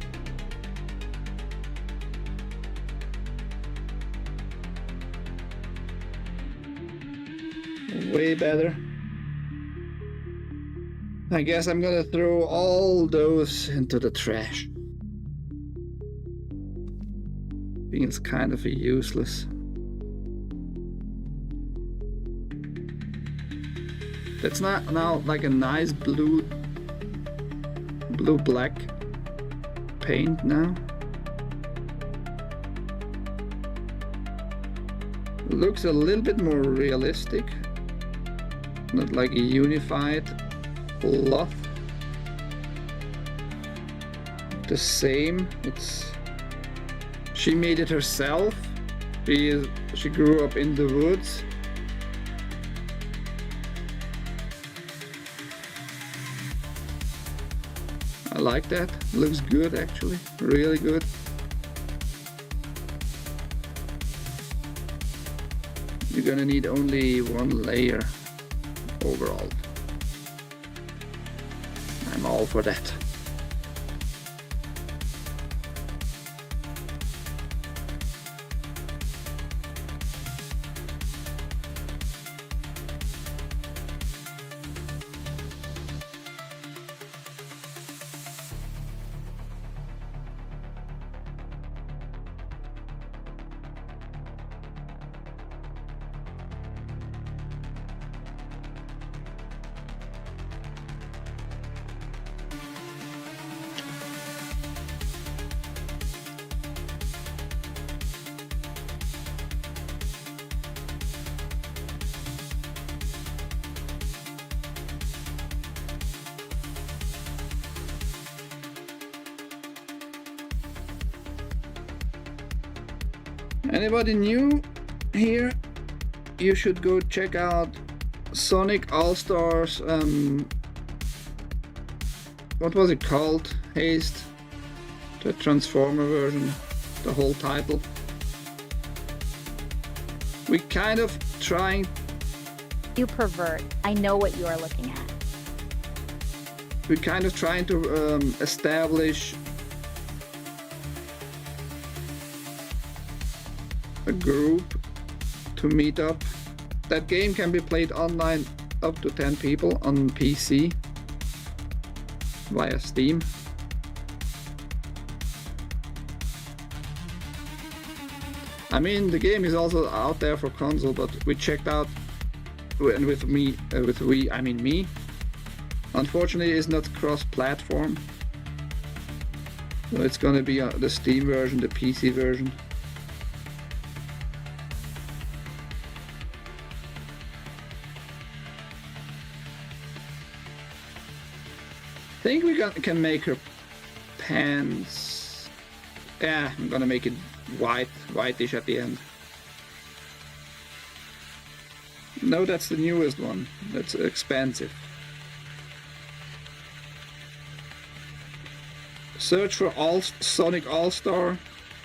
Way better. I guess I'm gonna throw all those into the trash. Feels kind of useless. That's not now like a nice blue-black paint now. Looks a little bit more realistic. Not like a unified cloth. The same. She made it herself. She grew up in the woods. I like that. Looks good actually. Really good. You're gonna need only 1 layer overall. I'm all for that. Anybody new here? You should go check out Sonic All-Stars, what was it called? Haste the Transformer version, the whole title. We kind of trying. You pervert. I know what you are looking at. We're kind of trying to establish a group to meet up. That game can be played online up to 10 people on PC via Steam. I mean, the game is also out there for console, but we checked out, and with me, I mean me. Unfortunately, it's not cross-platform. So it's gonna be the Steam version, the PC version. I think we can make her pants. Yeah, I'm gonna make it whitish at the end. No, that's the newest one. That's expensive. Search for Sonic All-Star,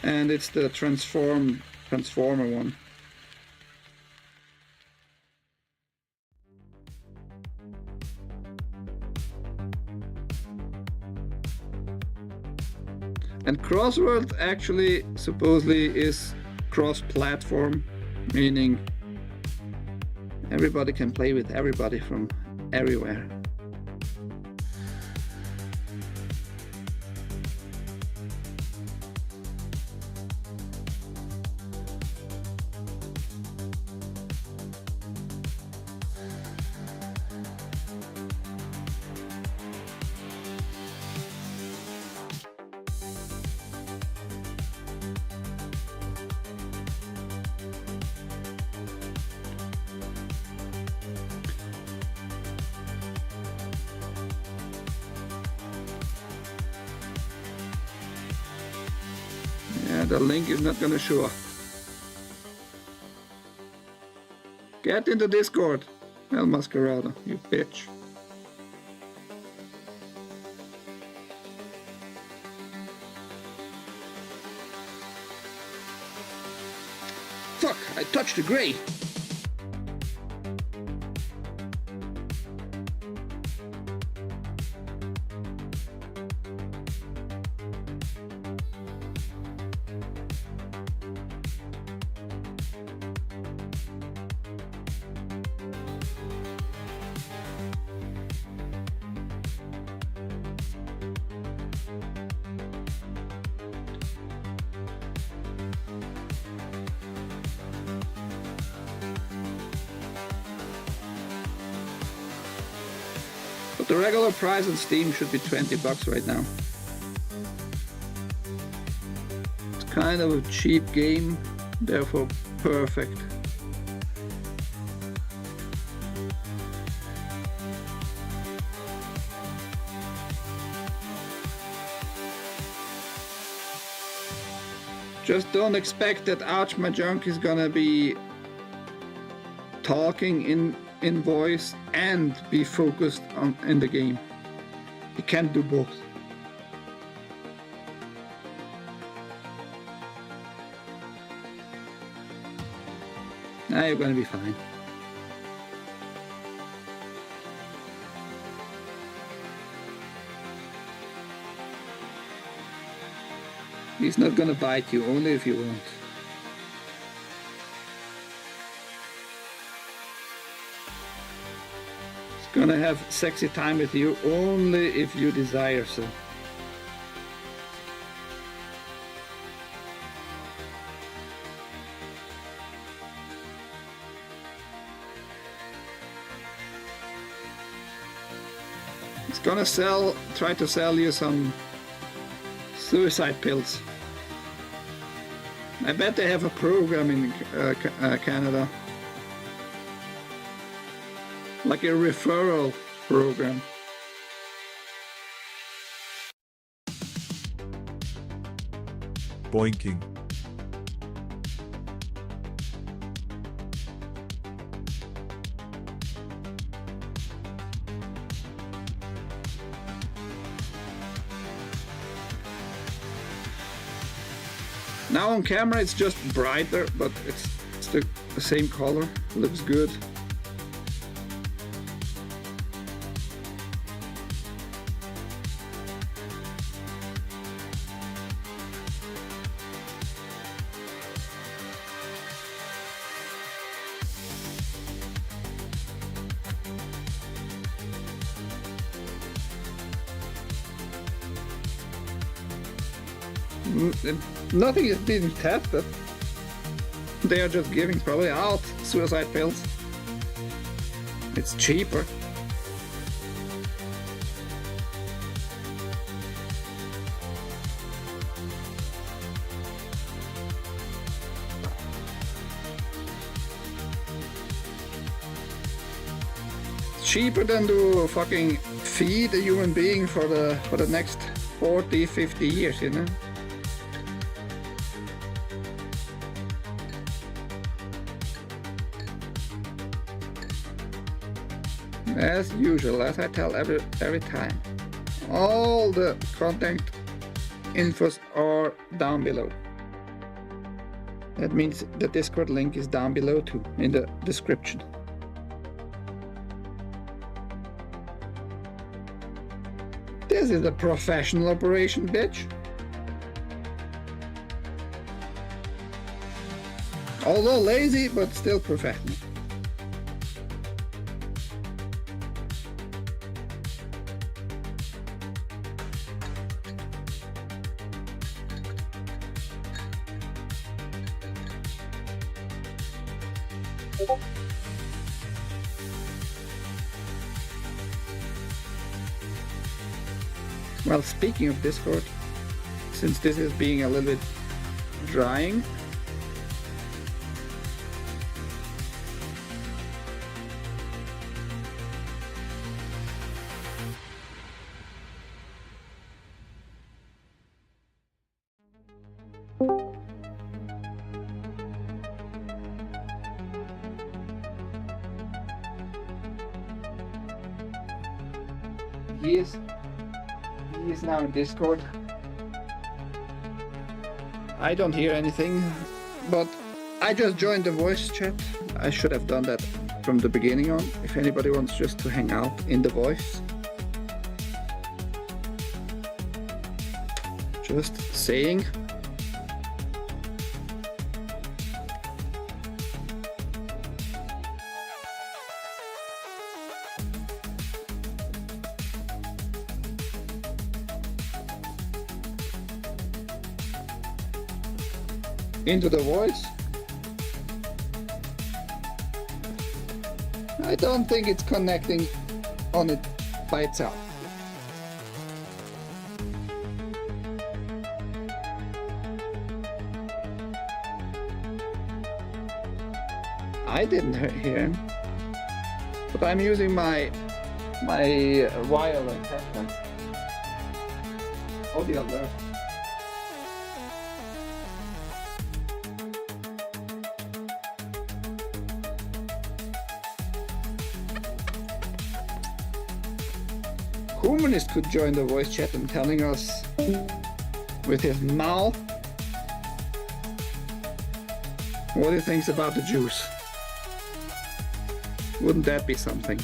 and it's the Transformer one. And Crossworld actually supposedly is cross-platform, meaning everybody can play with everybody from everywhere. Yeah, the link is not gonna show up. Get into Discord, El Mascarado, you bitch. Fuck, I touched the gray. But the regular price on Steam should be $20 right now. It's kind of a cheap game, therefore perfect. Just don't expect that Ouch My Junk is gonna be talking in voice and be focused on in the game. He can't do both. Now you're gonna be fine. He's not gonna bite you, only if you want. Gonna have sexy time with you only if you desire so. It's gonna try to sell you some suicide pills. I bet they have a program in Canada. Like a referral program. Boinking. Now on camera it's just brighter, but it's the same color. Looks good. Nothing is being tested. They are just giving probably out suicide pills. It's cheaper. It's cheaper than to fucking feed a human being for the next 40, 50 years, you know? As usual, as I tell every time, all the content infos are down below. That means the Discord link is down below too, in the description. This is a professional operation, bitch. Although lazy, but still professional. Well, speaking of Discord, since this is being a little bit drying, he is now in Discord. I don't hear anything, but I just joined the voice chat. I should have done that from the beginning on, if anybody wants just to hang out in the voice. Just saying. Into the voice. I don't think it's connecting on it by itself. I didn't hear him, but I'm using my wireless headphones. Oh, the alert. Humanist could join the voice chat and telling us with his mouth what he thinks about the Jews. Wouldn't that be something?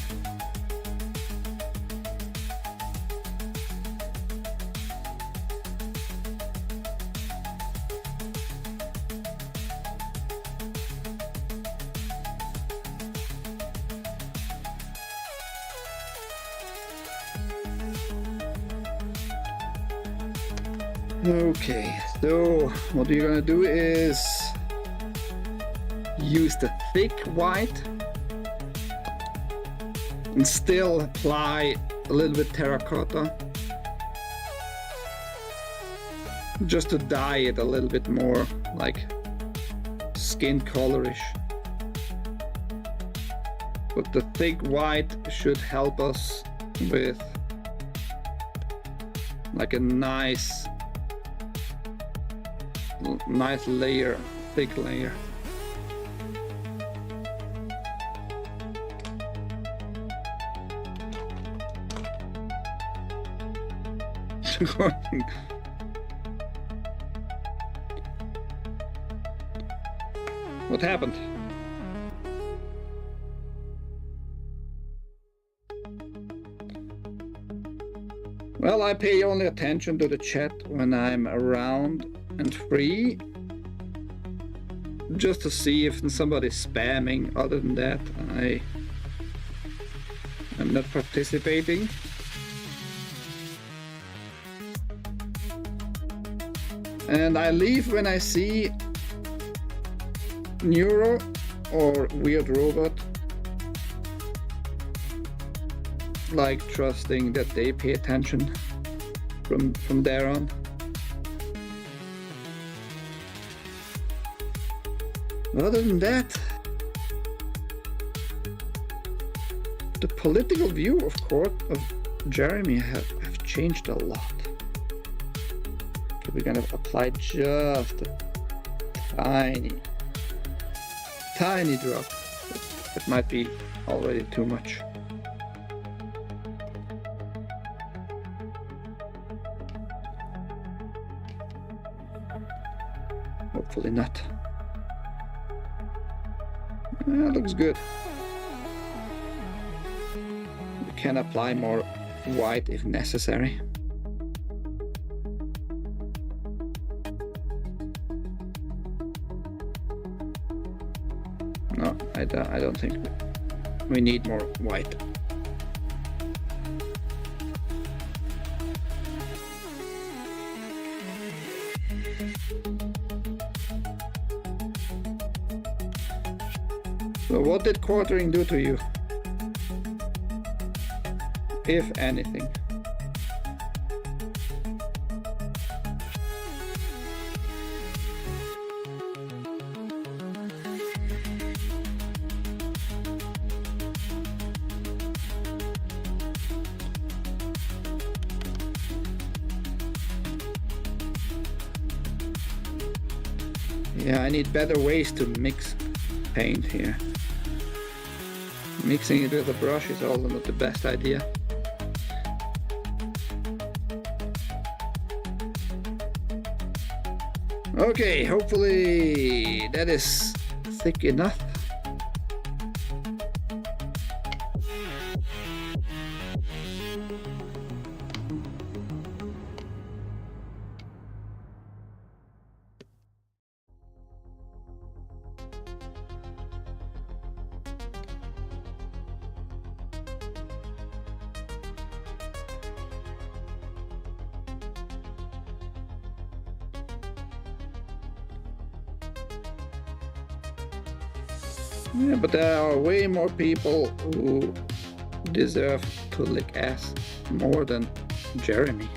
Okay, so what you're gonna do is use the thick white and still apply a little bit terracotta just to dye it a little bit more like skin colorish. But the thick white should help us with like a nice layer, thick layer. What happened? Well, I pay only attention to the chat when I'm around and free, just to see if somebody's spamming. Other than that, I'm not participating. And I leave when I see Neuro or Weird Robot, like trusting that they pay attention from there on. Other than that, the political view of Jeremy have changed a lot. Okay, we're gonna apply just a tiny drop. It might be already too much. Hopefully not. Looks good. We can apply more white if necessary. No, I don't think we need more white. So what did quartering do to you? If anything. Yeah, I need better ways to mix paint here. Mixing it with a brush is also not the best idea. Okay, hopefully that is thick enough. Yeah, but there are way more people who deserve to lick ass more than Jeremy.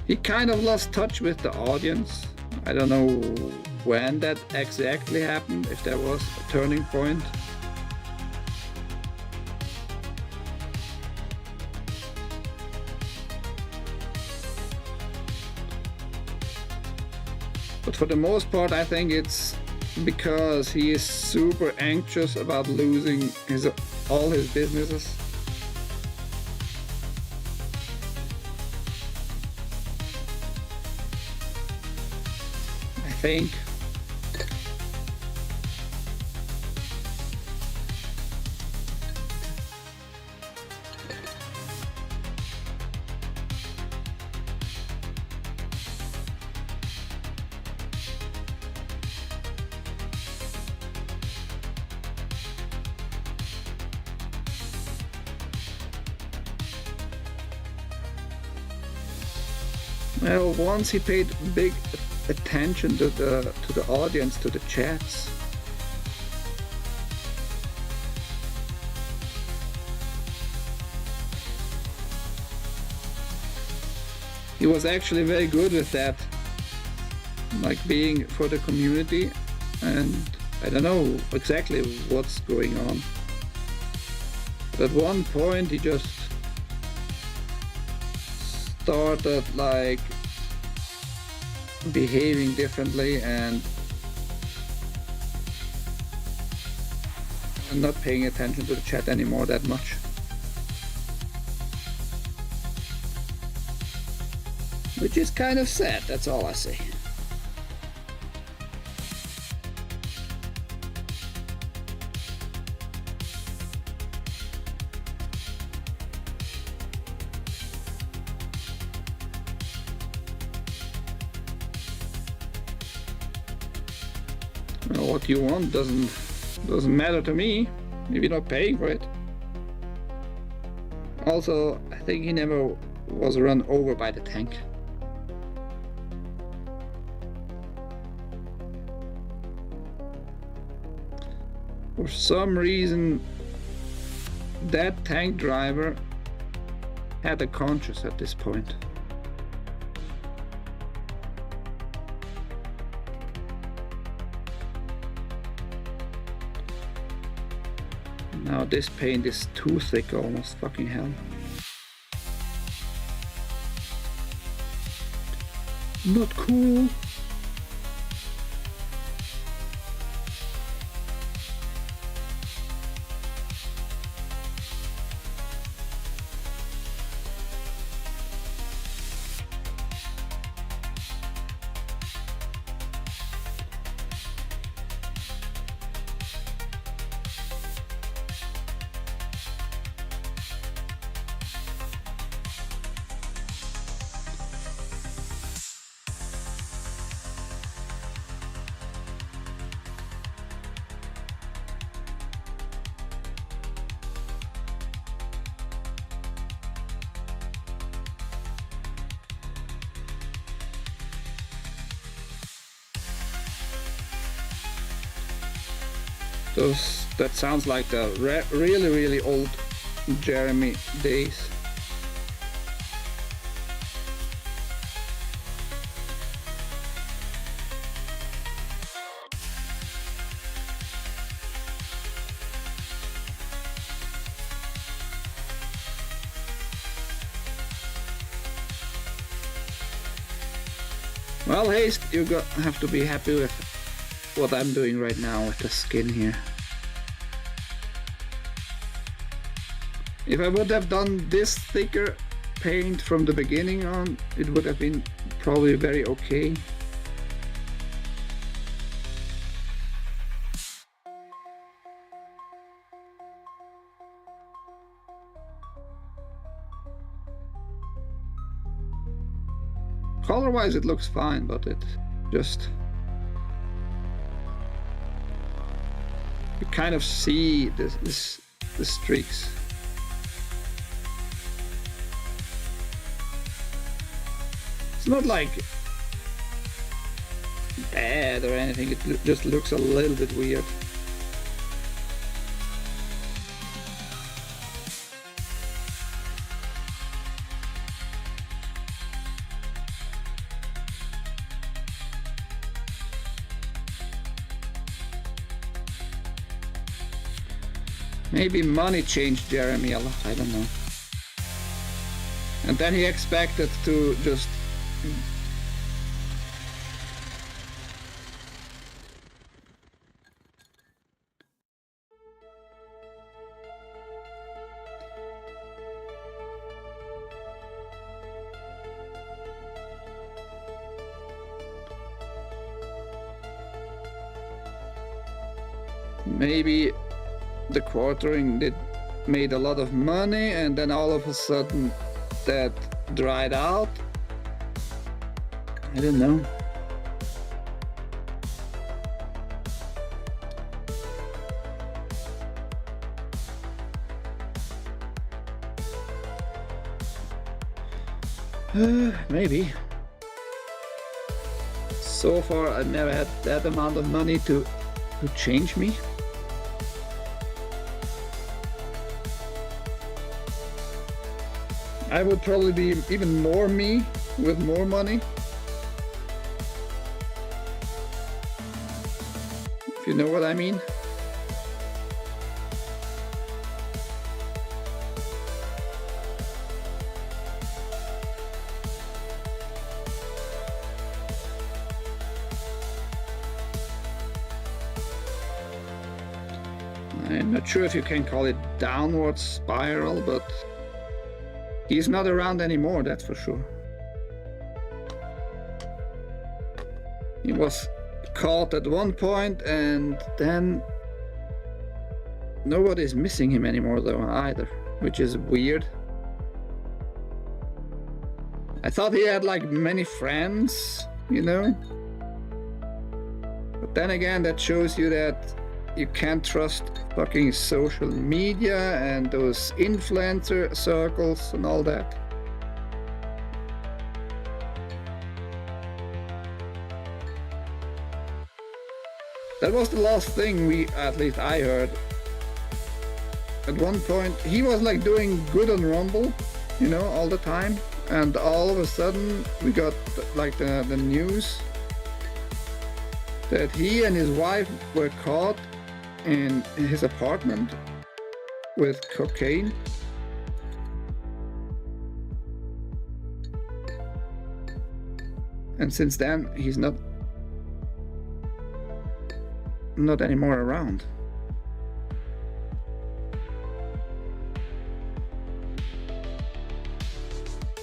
He kind of lost touch with the audience. I don't know when that exactly happened, if there was a turning point. But for the most part, I think it's because he is super anxious about losing all his businesses. I think. Well, once he paid big attention to the audience, to the chats. He was actually very good with that, like being for the community, and I don't know exactly what's going on. But at one point he just started like behaving differently and not paying attention to the chat anymore that much. Which is kind of sad, that's all I say. Well, what you want doesn't matter to me if you're not paying for it. Also, I think he never was run over by the tank. For some reason, that tank driver had a conscience at this point. Now this paint is too thick almost, fucking hell. Not cool. That sounds like the really old Jeremy days. Well, Haste, you have to be happy with what I'm doing right now with the skin here. If I would have done this thicker paint from the beginning on, it would have been probably very okay. Color-wise it looks fine, but it just... you kind of see the streaks. It's not like bad or anything, it just looks a little bit weird. Maybe money changed Jeremy a lot, I don't know. And then he expected to just... maybe the quartering made a lot of money, and then all of a sudden that dried out. I don't know. Maybe. So far I've never had that amount of money to change me. I would probably be even more me with more money. If you know what I mean. I'm not sure if you can call it downward spiral, but he's not around anymore, that's for sure. He was caught at one point, and then nobody's missing him anymore though either, which is weird. I thought he had like many friends, you know? But then again, that shows you that you can't trust fucking social media and those influencer circles and all that. That was the last thing at least I heard. At one point, he was like doing good on Rumble, you know, all the time. And all of a sudden, we got like the news that he and his wife were caught in his apartment with cocaine. And since then, he's not anymore around.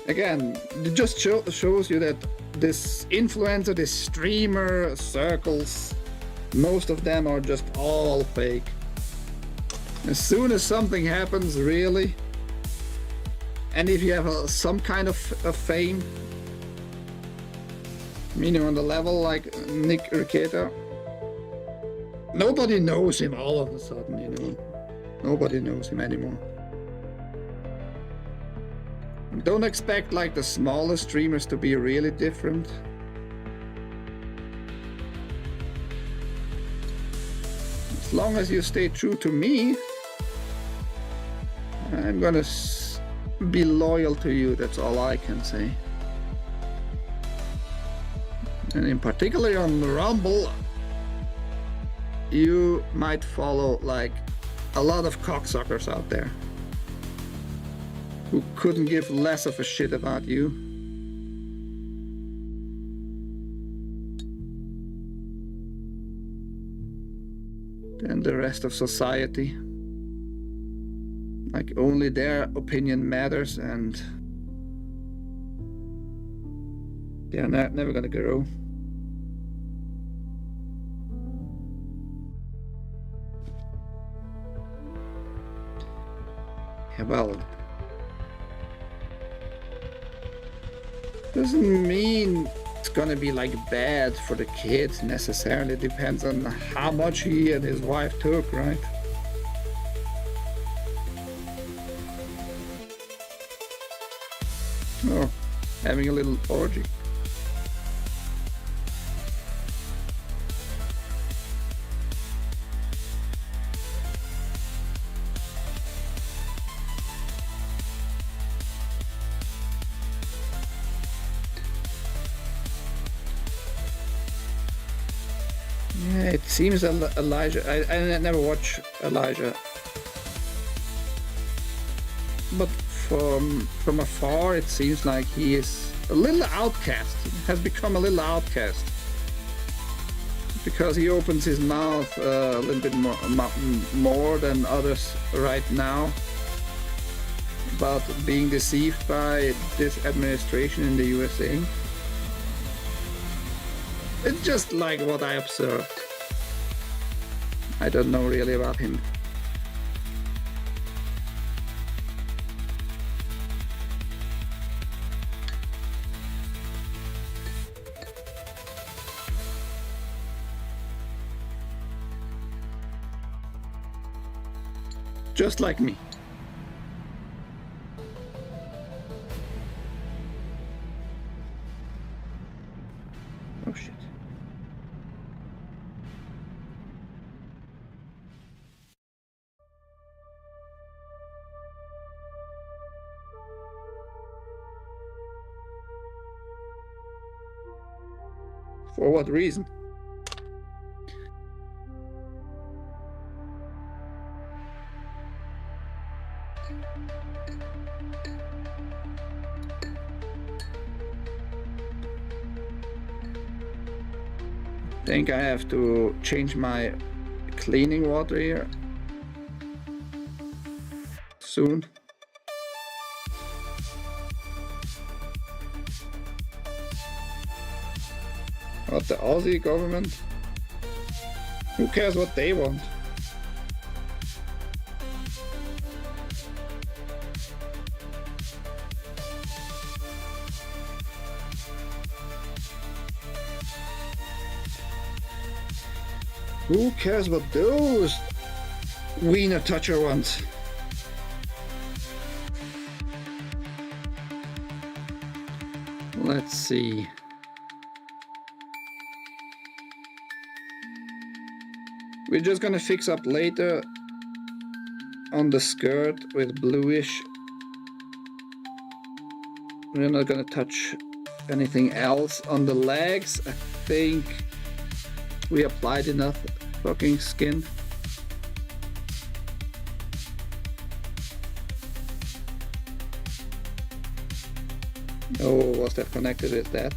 Again, it just shows you that this influencer, this streamer circles, most of them are just all fake. As soon as something happens, really, and if you have some kind of fame, meaning on the level like Nick Riqueta, nobody knows him all of a sudden, you know. Nobody knows him anymore. Don't expect like the smallest streamers to be really different. As long as you stay true to me, I'm gonna be loyal to you, that's all I can say. And in particular on Rumble, you might follow like a lot of cocksuckers out there who couldn't give less of a shit about you. Than the rest of society. Like only their opinion matters, and they're never gonna grow. Yeah, well, doesn't mean it's gonna be like bad for the kids necessarily. It depends on how much he and his wife took, right? Oh, having a little orgy. Yeah, it seems Elijah. I never watch Elijah, but from afar, it seems like he is a little outcast. He has become a little outcast because he opens his mouth a little bit more than others right now about being deceived by this administration in the USA. It's just like what I observed. I don't know really about him. Just like me. Oh shit. For what reason? I think I have to change my cleaning water here soon. What, the Aussie government? Who cares what they want? Who cares what those wiener toucher wants? Let's see. We're just gonna fix up later on the skirt with bluish. We're not gonna touch anything else on the legs. I think we applied enough fucking skin. Oh, was that connected with that?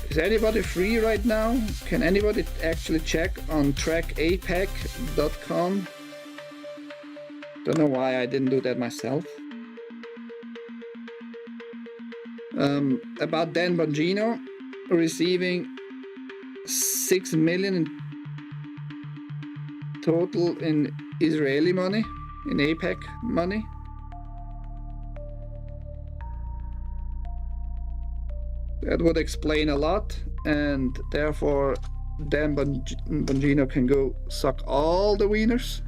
Is anybody free right now? Can anybody actually check on trackapac.com? Don't know why I didn't do that myself. About Dan Bongino receiving 6 million in total in Israeli money, in APAC money. That would explain a lot, and therefore Dan Bongino can go suck all the wieners.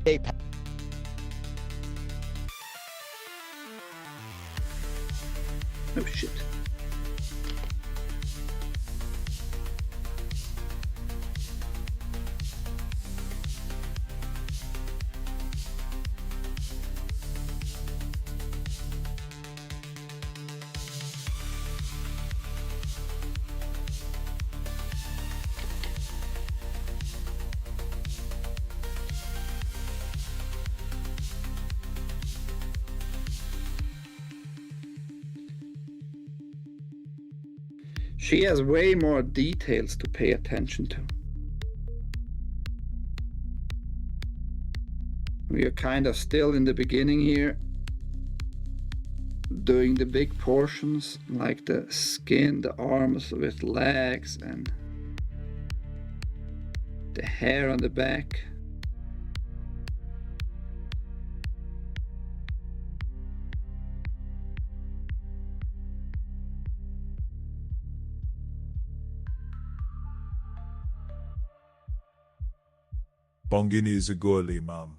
APAC. Oh shit. She has way more details to pay attention to. We are kind of still in the beginning here, doing the big portions like the skin, the arms with legs and the hair on the back. Bongini is a goalie, man.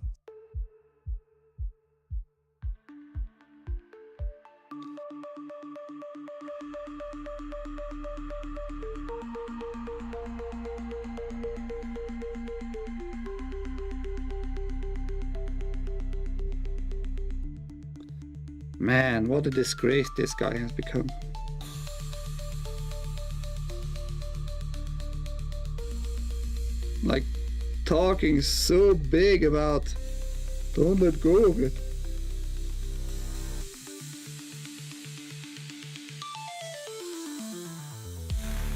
Man, what a disgrace this guy has become. Like, talking so big about don't let go of it.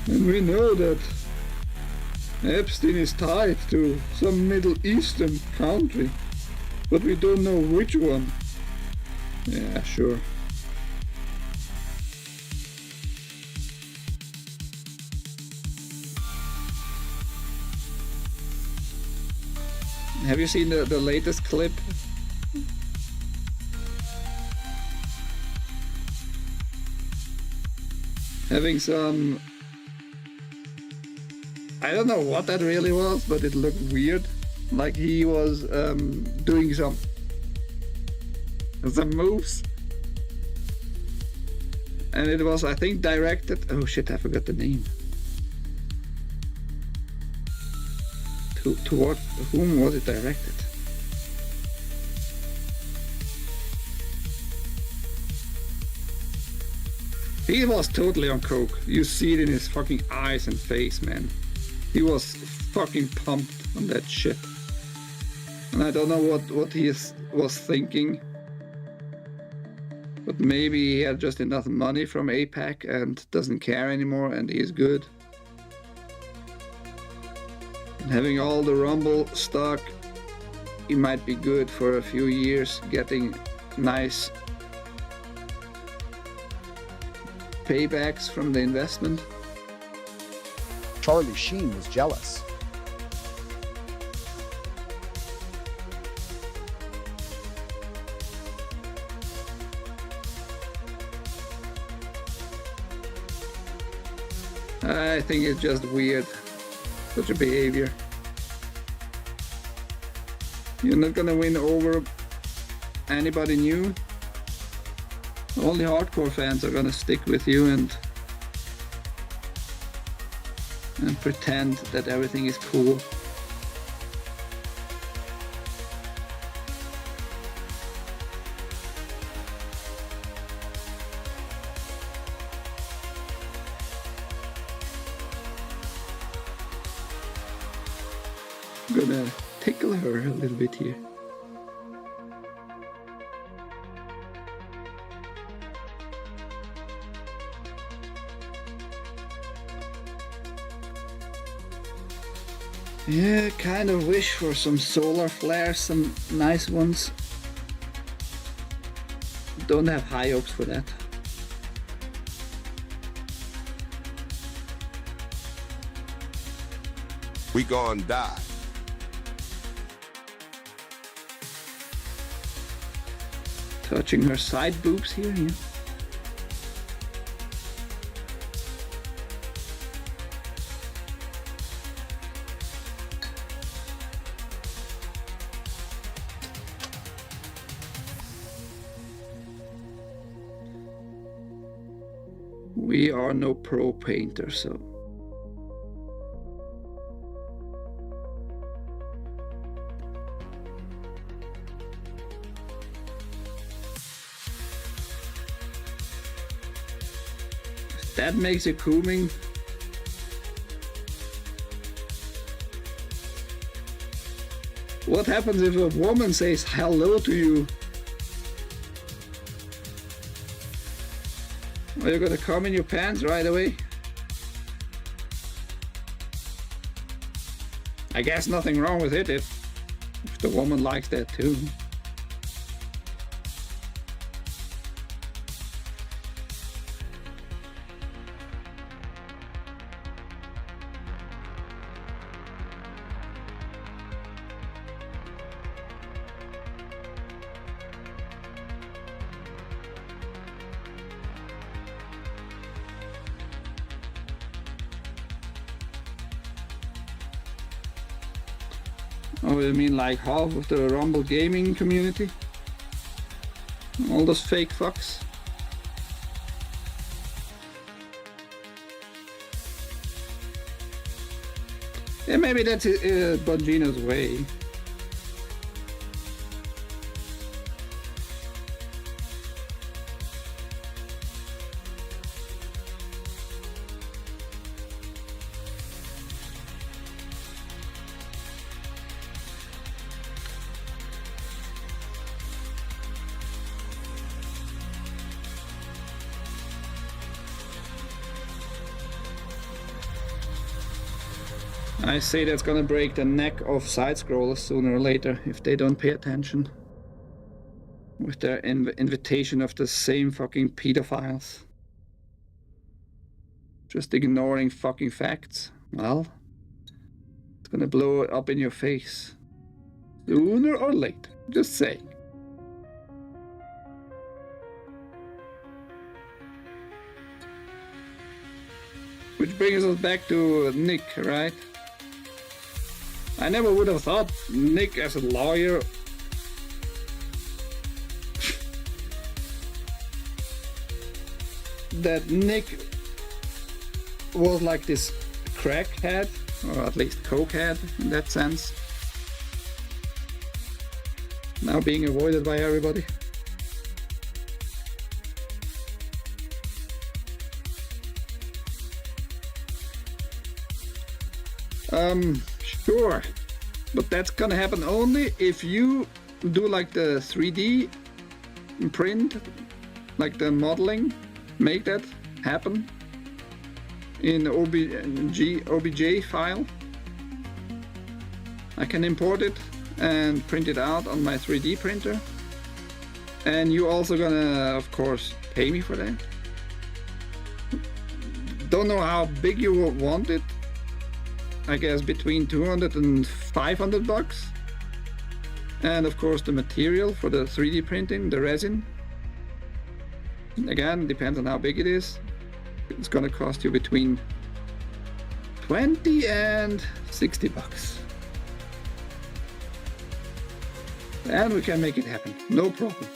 And we know that Epstein is tied to some Middle Eastern country, but we don't know which one. Yeah, sure. Have you seen the latest clip? Having some... I don't know what that really was, but it looked weird. Like he was doing some moves. And it was, I think, directed... Oh shit, I forgot the name. Toward whom was it directed? He was totally on coke. You see it in his fucking eyes and face, man. He was fucking pumped on that shit. And I don't know what he was thinking. But maybe he had just enough money from APAC and doesn't care anymore and he's good. And having all the Rumble stock, he might be good for a few years, getting nice paybacks from the investment. Charlie Sheen was jealous. I think it's just weird, such a behavior. You're not gonna win over anybody new. Only hardcore fans are gonna stick with you and pretend that everything is cool. I'm gonna tickle her a little bit here. Yeah, kind of wish for some solar flares, some nice ones. Don't have high hopes for that. We gon' die. Touching her side boobs here, yeah. We are no pro painter, so. If that makes it cooming. What happens if a woman says hello to you? Are you gonna come in your pants right away? I guess nothing wrong with it if the woman likes that too. Oh, you mean like half of the Rumble gaming community? All those fake fucks? Yeah, maybe that's Bongino's way. I say that's gonna break the neck of side-scrollers sooner or later if they don't pay attention. With their invitation of the same fucking pedophiles. Just ignoring fucking facts. Well, it's gonna blow up in your face. Sooner or later, just saying. Which brings us back to Nick, right? I never would have thought Nick as a lawyer that Nick was like this crackhead, or at least cokehead in that sense. Now being avoided by everybody. Sure. But that's gonna happen only if you do like the 3D print, like the modeling, make that happen in OBJ file. I can import it and print it out on my 3D printer. And you also gonna, of course, pay me for that. Don't know how big you want it. I guess between 200 and 500 bucks. And of course the material for the 3D printing, the resin. Again, depends on how big it is. It's gonna cost you between 20 and 60 bucks. And we can make it happen, no problem.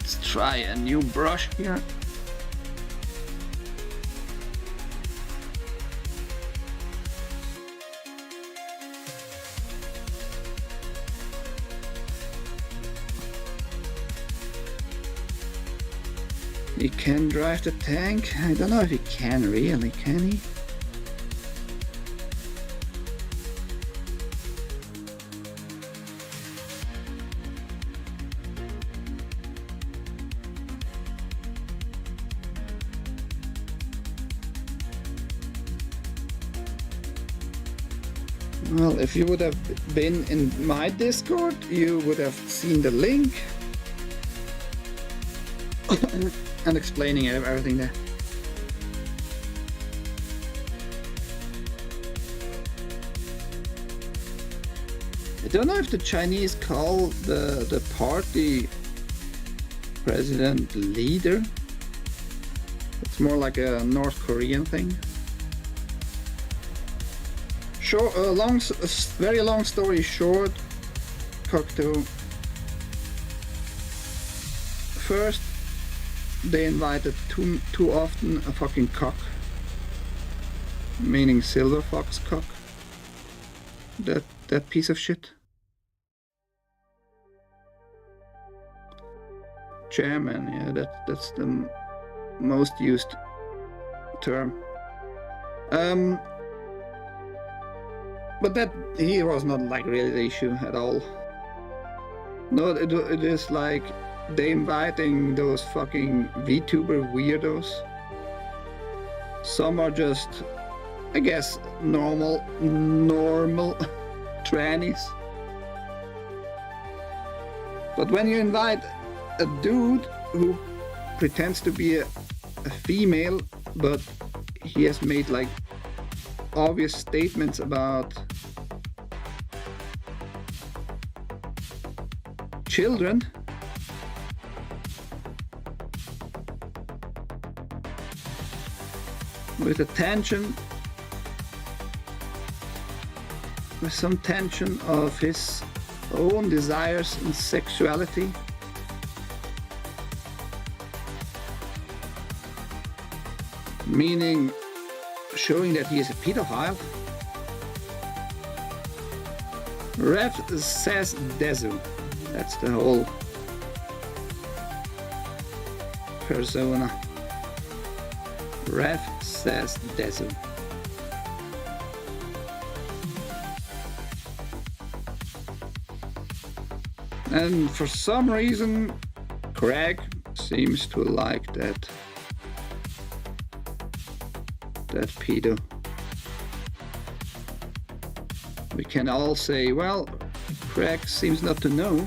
Let's try a new brush here. He can drive the tank. I don't know if he can really, can he? Well, if you would have been in my Discord, you would have seen the link and explaining everything there. I don't know if the Chinese call the party president leader. It's more like a North Korean thing. Very long story short, Cocteau. First, they invited too often a fucking cock, meaning silver fox cock. That piece of shit. Chairman, yeah, that's the most used term. But that he was not like really the issue at all. No, it is like they inviting those fucking VTuber weirdos. Some are just, I guess, normal trannies. But when you invite a dude who pretends to be a female, but he has made like obvious statements about children, with a tension, with some tension of his own desires and sexuality, meaning showing that he is a pedophile. Ref says Dezu. That's the whole persona. Ref says Dezu. And for some reason, Craig seems to like that pedo. We can all say, well, Craig seems not to know.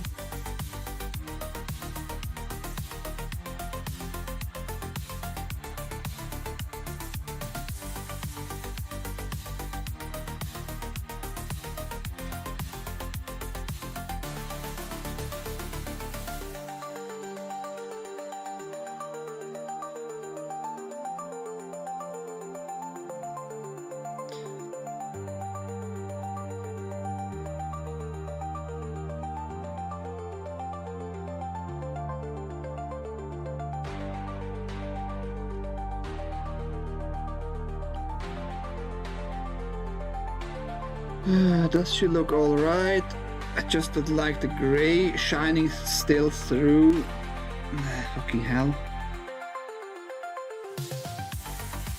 Does she look alright? I just don't like the gray shining still through. Fucking hell.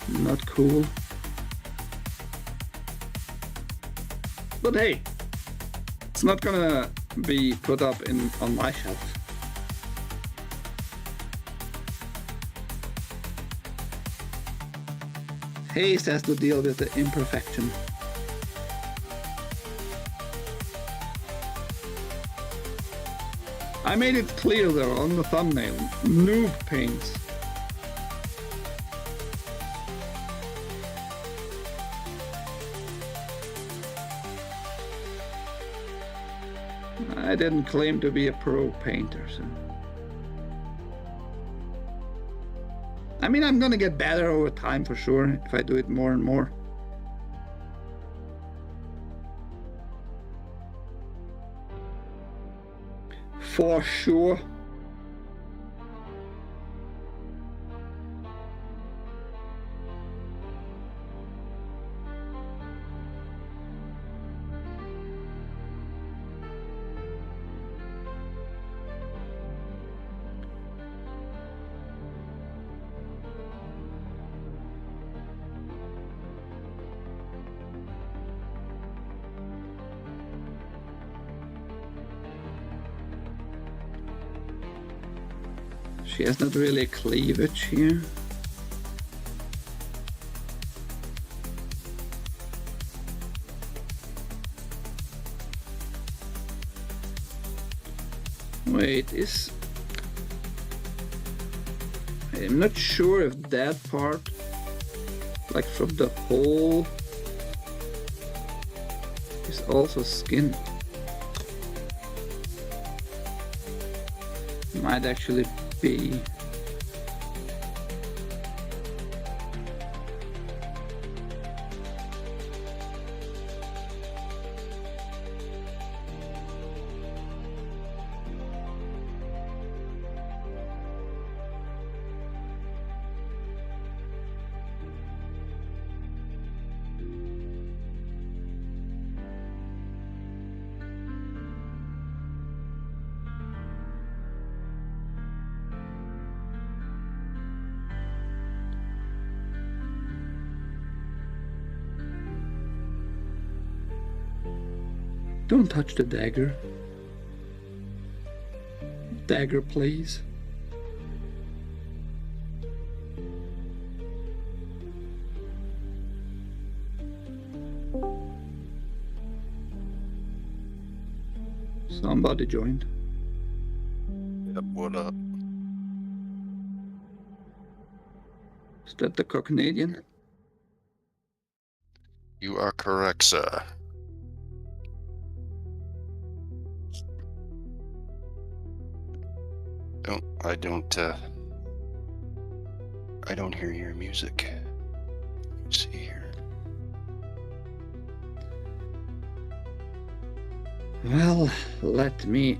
Not cool. But hey, it's not gonna be put up on my shelf. Haste has to deal with the imperfection. I made it clear though on the thumbnail. Noob paints. I didn't claim to be a pro painter, so. I mean, I'm gonna get better over time for sure if I do it more and more. For sure. She has not really a cleavage here. Wait, I'm not sure if that part, like from the hole, is also skin. Might actually be. Don't touch the dagger. Dagger, please. Somebody joined. Yep, what up? Is that the Canadian? You are correct, sir. I don't hear your music. Let's see here. Well, let me.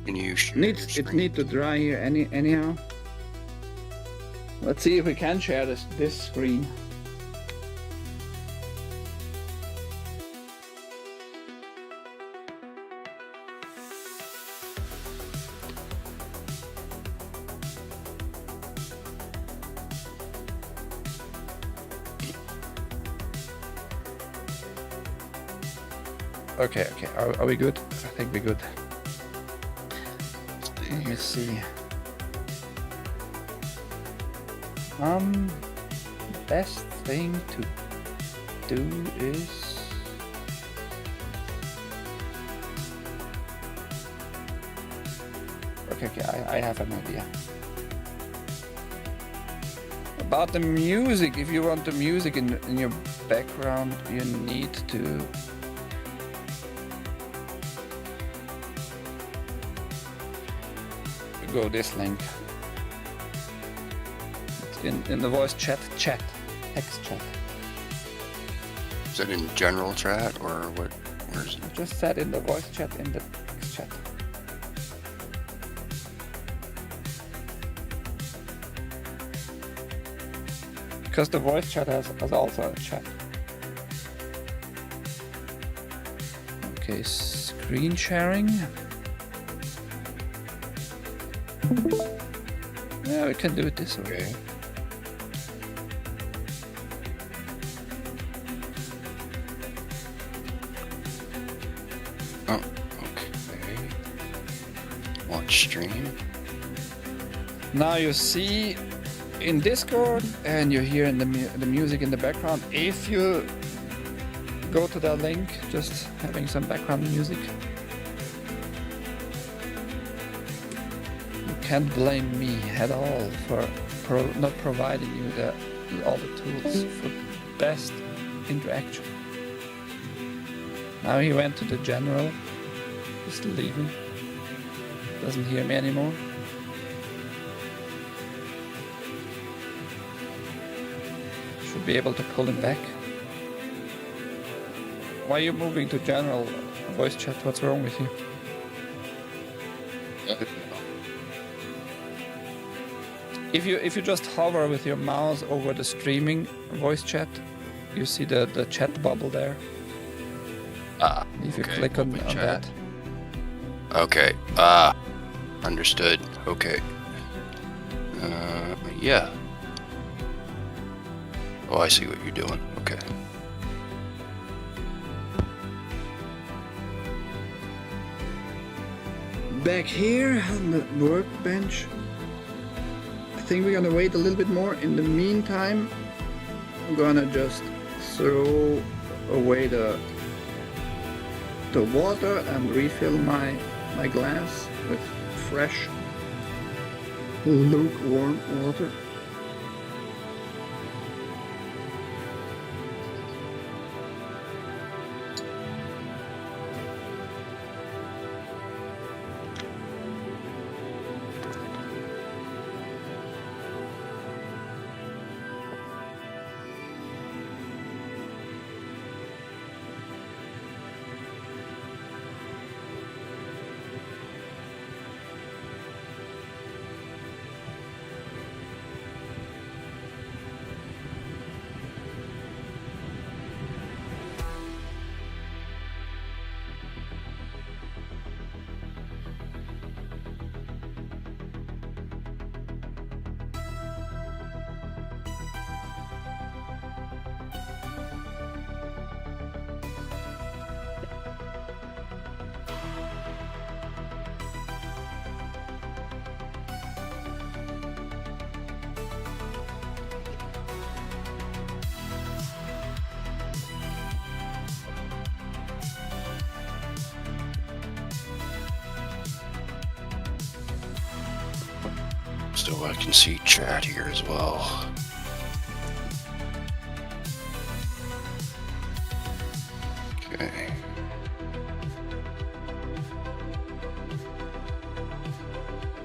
Can you share your It screen? need to dry here anyhow. Let's see if we can share this screen. Okay, are we good? I think we're good. Let me see. Best thing to do is okay, I have an idea. About the music, if you want the music in your background, you need to go this link. It's in the voice chat, text chat. Is that in general chat or what? Where is it? I just said in the voice chat, in the text chat. Because the voice chat has also a chat. Okay, screen sharing. Yeah, we can do it this way. Okay. Watch stream. Now you see in Discord, and you hear in the music in the background. If you go to that link, just having some background music, you can't blame me at all for not providing you all the tools for best interaction. Now he went to the general, just leaving, doesn't hear me anymore. Should be able to pull him back. Why are you moving to general voice chat? What's wrong with you? If you just hover with your mouse over the streaming voice chat, you see the chat bubble there. If you click on that. Okay. Understood. Okay. Yeah. Oh, I see what you're doing. Okay. Back here on the workbench. I think we're gonna wait a little bit more. In the meantime, I'm gonna just throw away the water and refill my glass with fresh, lukewarm water. So I can see chat here as well. Okay.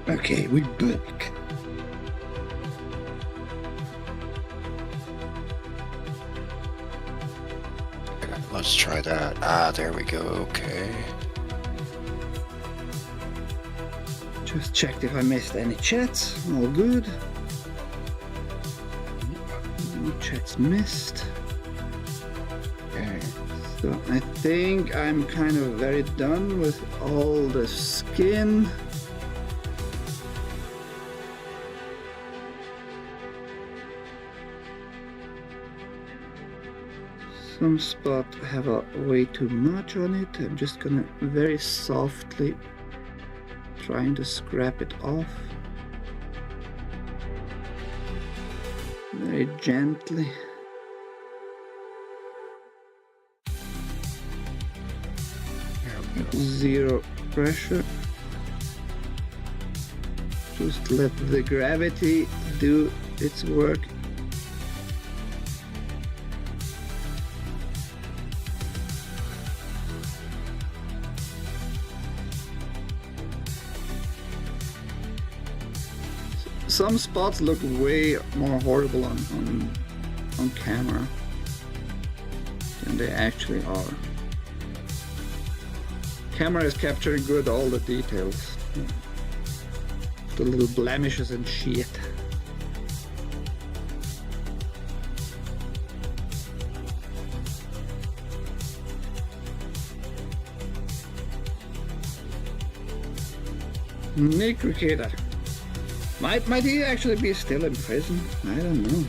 Okay, we're back. Let's try that. There we go. Okay. Just checked if I missed any chats. All good. No chats missed. Okay. So I think I'm kind of very done with all the skin. Some spots have way too much on it. I'm just gonna very softly trying to scrap it off. Very gently. Zero pressure. Just let the gravity do its work. Some spots look way more horrible on camera than they actually are. Camera is capturing good all the details. The little blemishes and shit. Nick Ricada. Might he actually be still in prison? I don't know.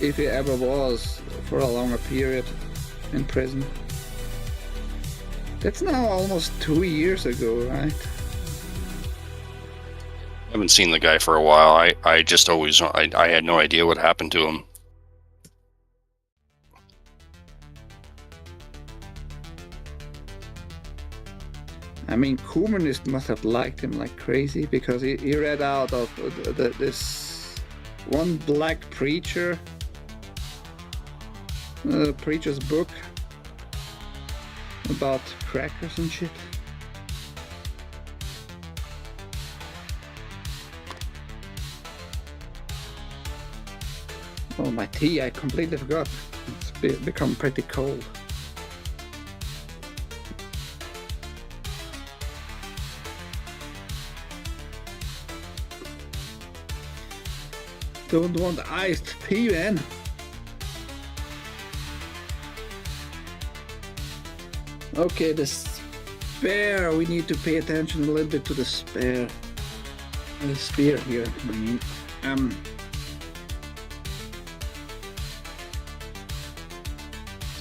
If he ever was for a longer period in prison. That's now almost 2 years ago, right? I haven't seen the guy for a while. I just always I had no idea what happened to him. I mean, communists must have liked him like crazy because he read out of this one black preacher, preacher's book about crackers and shit. Oh, my tea, I completely forgot. It's become pretty cold. Don't want iced tea, man. Okay, the spare. We need to pay attention a little bit to the spare. The spear here. I mean,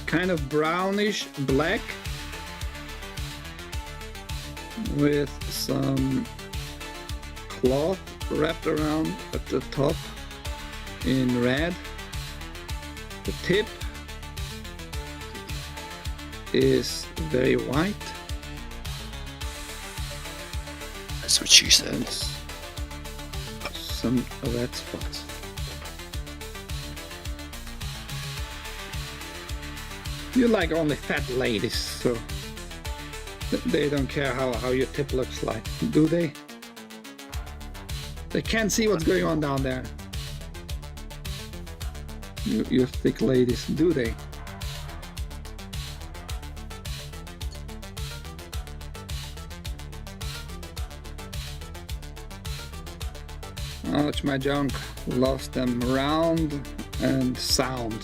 kind of brownish black with some cloth wrapped around at the top in red. The tip is very white. That's what she said. And some red spots. You like only fat ladies, so they don't care how your tip looks like, do they? They can't see what's going on down there. You thick ladies, do they? Oh, it's my junk. Lost them round and sound.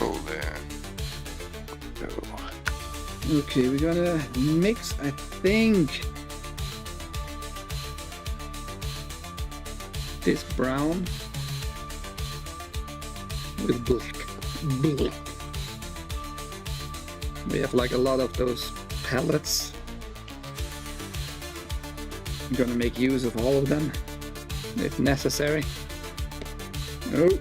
Oh, there. Okay, we're gonna mix, I think, this brown with black. We have like a lot of those pellets. I'm gonna make use of all of them if necessary. Oh,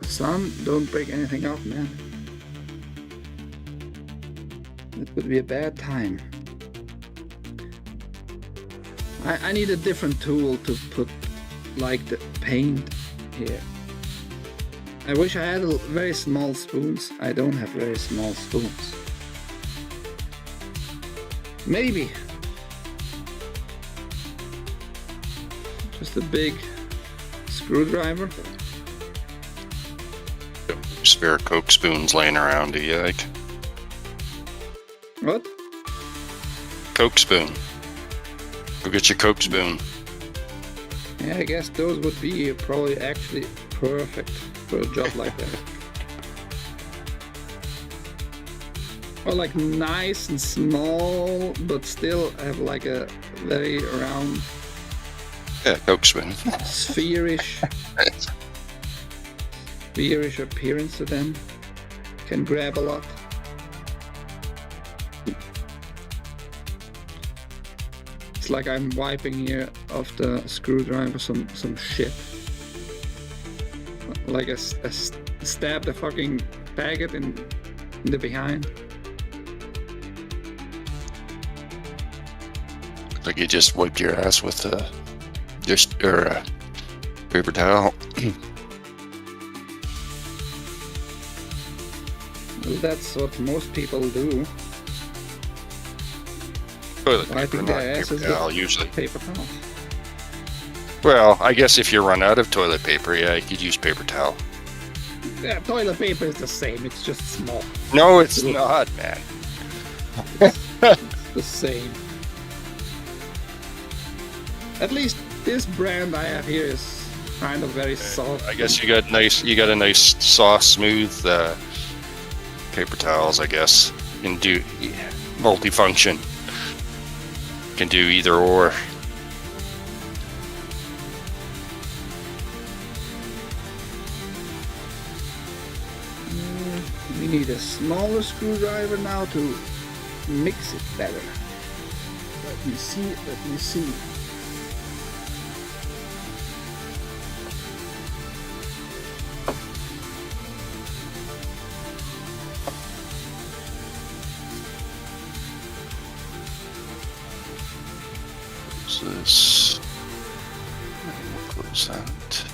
son, don't break anything up, man. It would be a bad time. I need a different tool to put like the paint here. I wish I had very small spoons. I don't have very small spoons. Maybe. Just a big screwdriver. Spare Coke spoons laying around, do you like? What? Coke spoon. Go get your Coke spoon. Yeah, I guess those would be probably actually perfect for a job like that. Or like nice and small, but still have like a very round, Yeah, Coke spoon. spherish appearance to them. Can grab a lot. It's like I'm wiping here off the screwdriver some shit. Like I stabbed a fucking faggot in the behind. Like you just wiped your ass with paper towel. Well, that's what most people do. Toilet I paper, think not their ass paper is towel, with usually. paper towel. Well, I guess if you run out of toilet paper, yeah, you could use paper towel. Yeah, toilet paper is the same. It's just small. No, it's not, man. It's the same. At least this brand I have here is kind of very soft. I guess you got a nice soft, smooth paper towels. I guess can do multifunction. Can do either or. We need a smaller screwdriver now to mix it better. Let me see. What's this? We'll close that.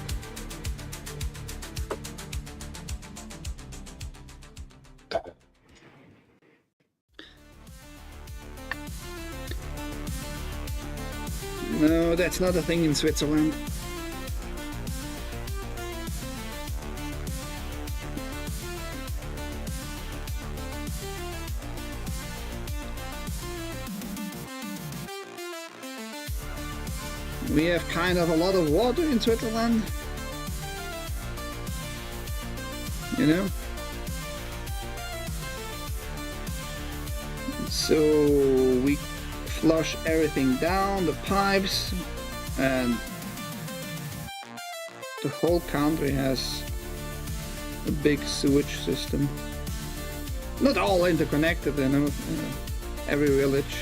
No, that's not a thing in Switzerland. We have kind of a lot of water in Switzerland. You know? So we flush everything down the pipes, and the whole country has a big sewage system. Not all interconnected, you know, every village,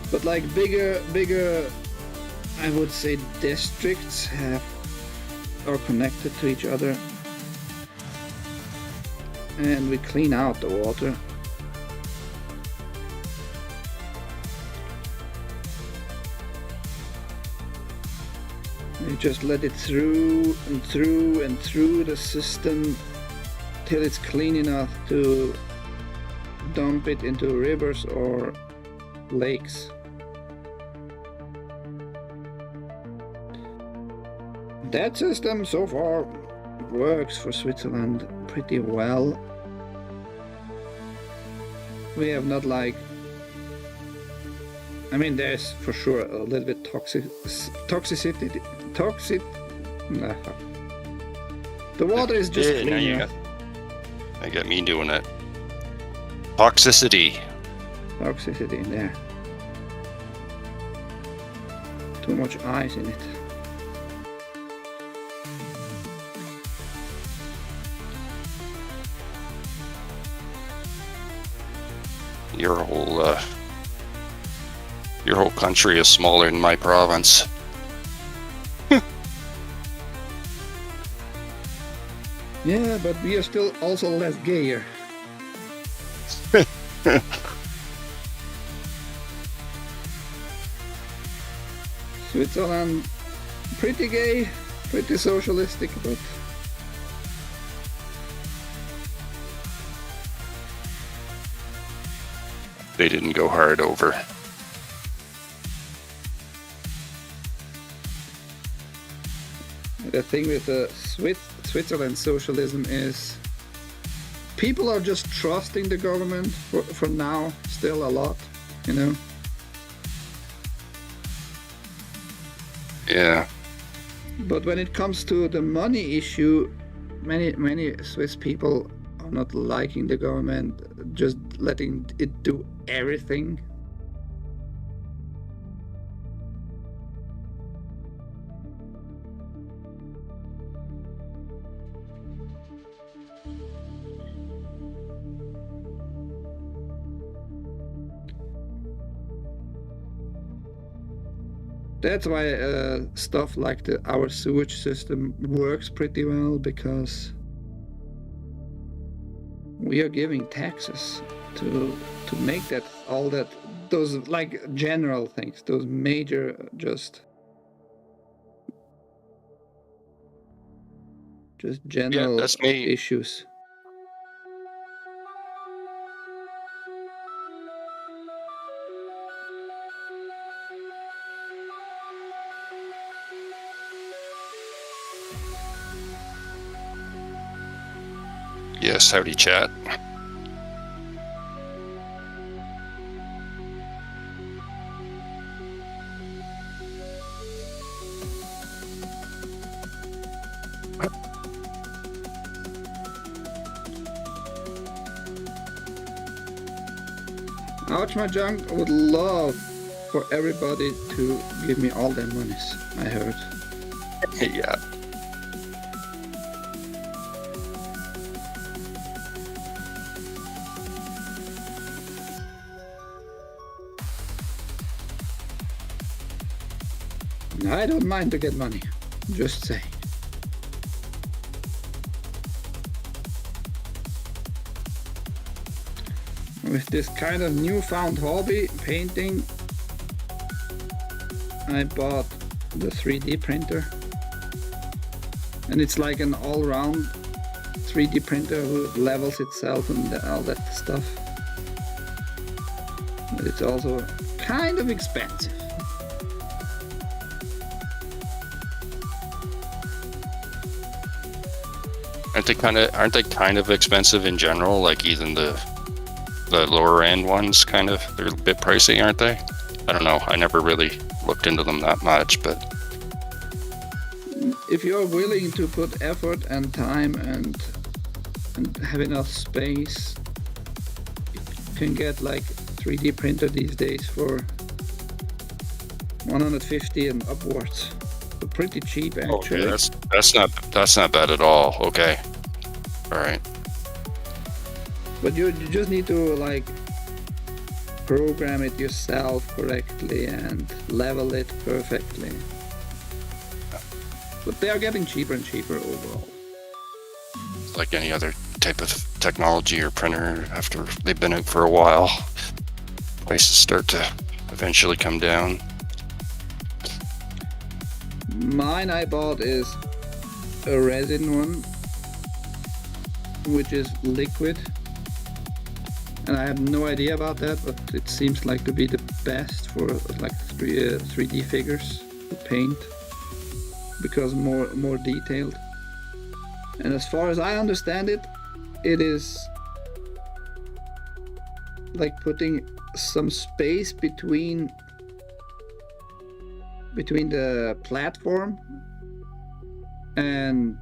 but like bigger, I would say, districts are connected to each other, and we clean out the water. You just let it through and through and through the system till it's clean enough to dump it into rivers or lakes. That system so far works for Switzerland pretty well. We have not like, I mean, there's for sure a little bit toxicity. Nah. The water is just now clean. I got me doing it. Toxicity in there. Too much ice in it. Your whole country is smaller than my province. Yeah, but we are still also less gayer. Switzerland, pretty gay, pretty socialistic, but They didn't go hard over. the thing with the Switzerland socialism is people are just trusting the government for now, still a lot, you know. Yeah. But when it comes to the money issue, many Swiss people are not liking the government, just letting it do everything. That's why stuff like our sewage system works pretty well, because we are giving taxes to make that, those like general things, those major just general that's me. issues. Yes, howdy chat. Ouch my junk would love for everybody to give me all their monies, I heard. Yeah. I don't mind to get money, just say. With this kind of newfound hobby, painting, I bought the 3D printer. And it's like an all-round 3D printer who levels itself and all that stuff. But it's also kind of expensive. Aren't they kind of expensive in general? Like even the lower end ones, kind of, they're a bit pricey, aren't they? I don't know. I never really looked into them that much, but if you're willing to put effort and time and have enough space, you can get like 3D printer these days for 150 and upwards. So pretty cheap actually. Okay, that's not bad at all. Okay, all right. But you just need to like program it yourself correctly and level it perfectly. But they are getting cheaper and cheaper overall. Like any other type of technology or printer, after they've been out for a while, prices start to eventually come down. Mine I bought is a resin one, which is liquid. And I have no idea about that, but it seems like to be the best for like 3D figures to paint, because more detailed. And as far as I understand it, it is like putting some space between the platform and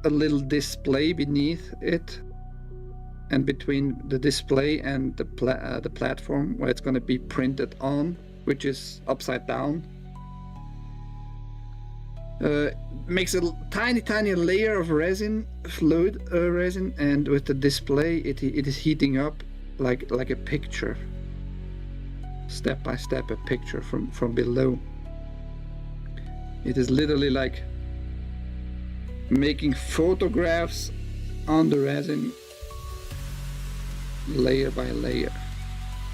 a little display beneath it, and between the display and the platform where it's going to be printed on, which is upside down. Makes a tiny layer of resin, fluid resin, and with the display it is heating up like a picture, step by step, a picture from below. It is literally like making photographs on the resin, layer by layer.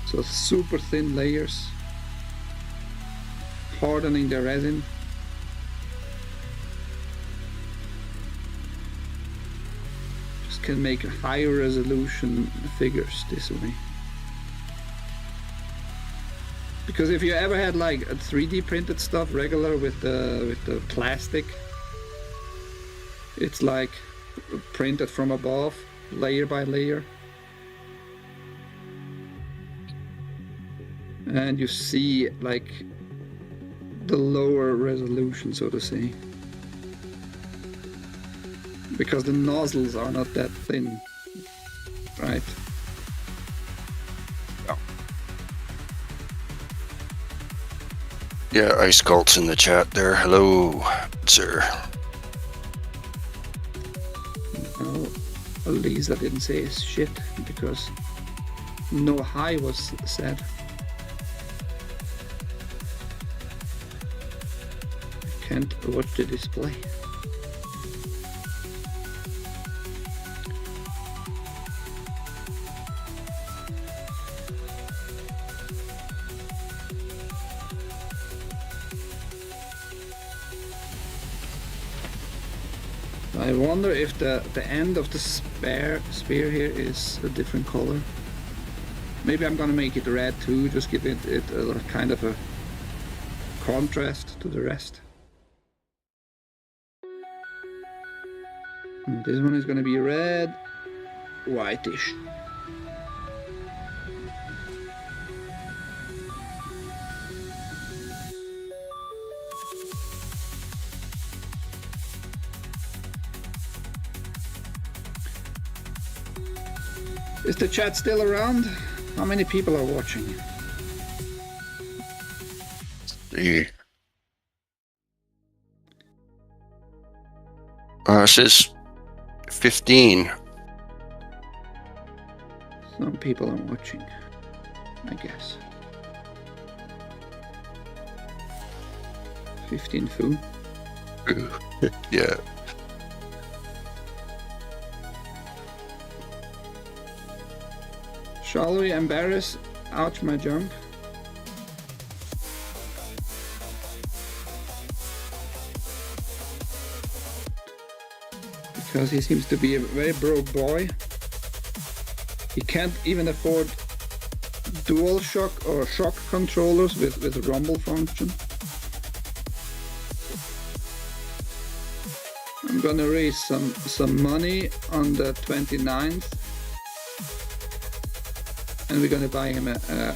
So super thin layers, hardening the resin. Just can make higher resolution figures this way. Because if you ever had like a 3D printed stuff regular with the plastic, it's like printed from above, layer by layer. And you see like the lower resolution, so to say, because the nozzles are not that thin, right? Yeah, Ice Cult's in the chat there. Hello, sir. Oh, at least I didn't say shit, because no hi was said. I can't watch the display. I wonder if the end of the spear here is a different color. Maybe I'm gonna make it red too, just give it a kind of a contrast to the rest. And this one is gonna be red, whitish. Is the chat still around? How many people are watching? The it says 15. Some people are watching, I guess. 15 foo. Yeah. Shall we embarrass Ouch my junk? Because he seems to be a very broke boy. He can't even afford dual shock or shock controllers with rumble function. I'm gonna raise some money on the 29th, and we're gonna buy him a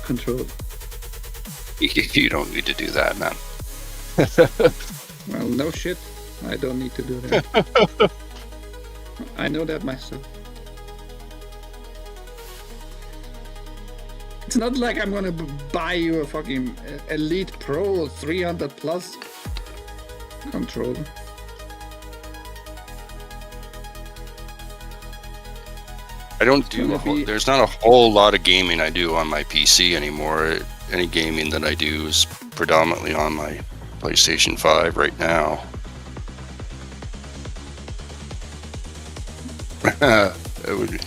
controller. You don't need to do that, man. Well, no shit. I don't need to do that. I know that myself. It's not like I'm gonna buy you a fucking Elite Pro 300 plus controller. I don't do there's not a whole lot of gaming I do on my PC anymore. Any gaming that I do is predominantly on my PlayStation 5 right now. It would.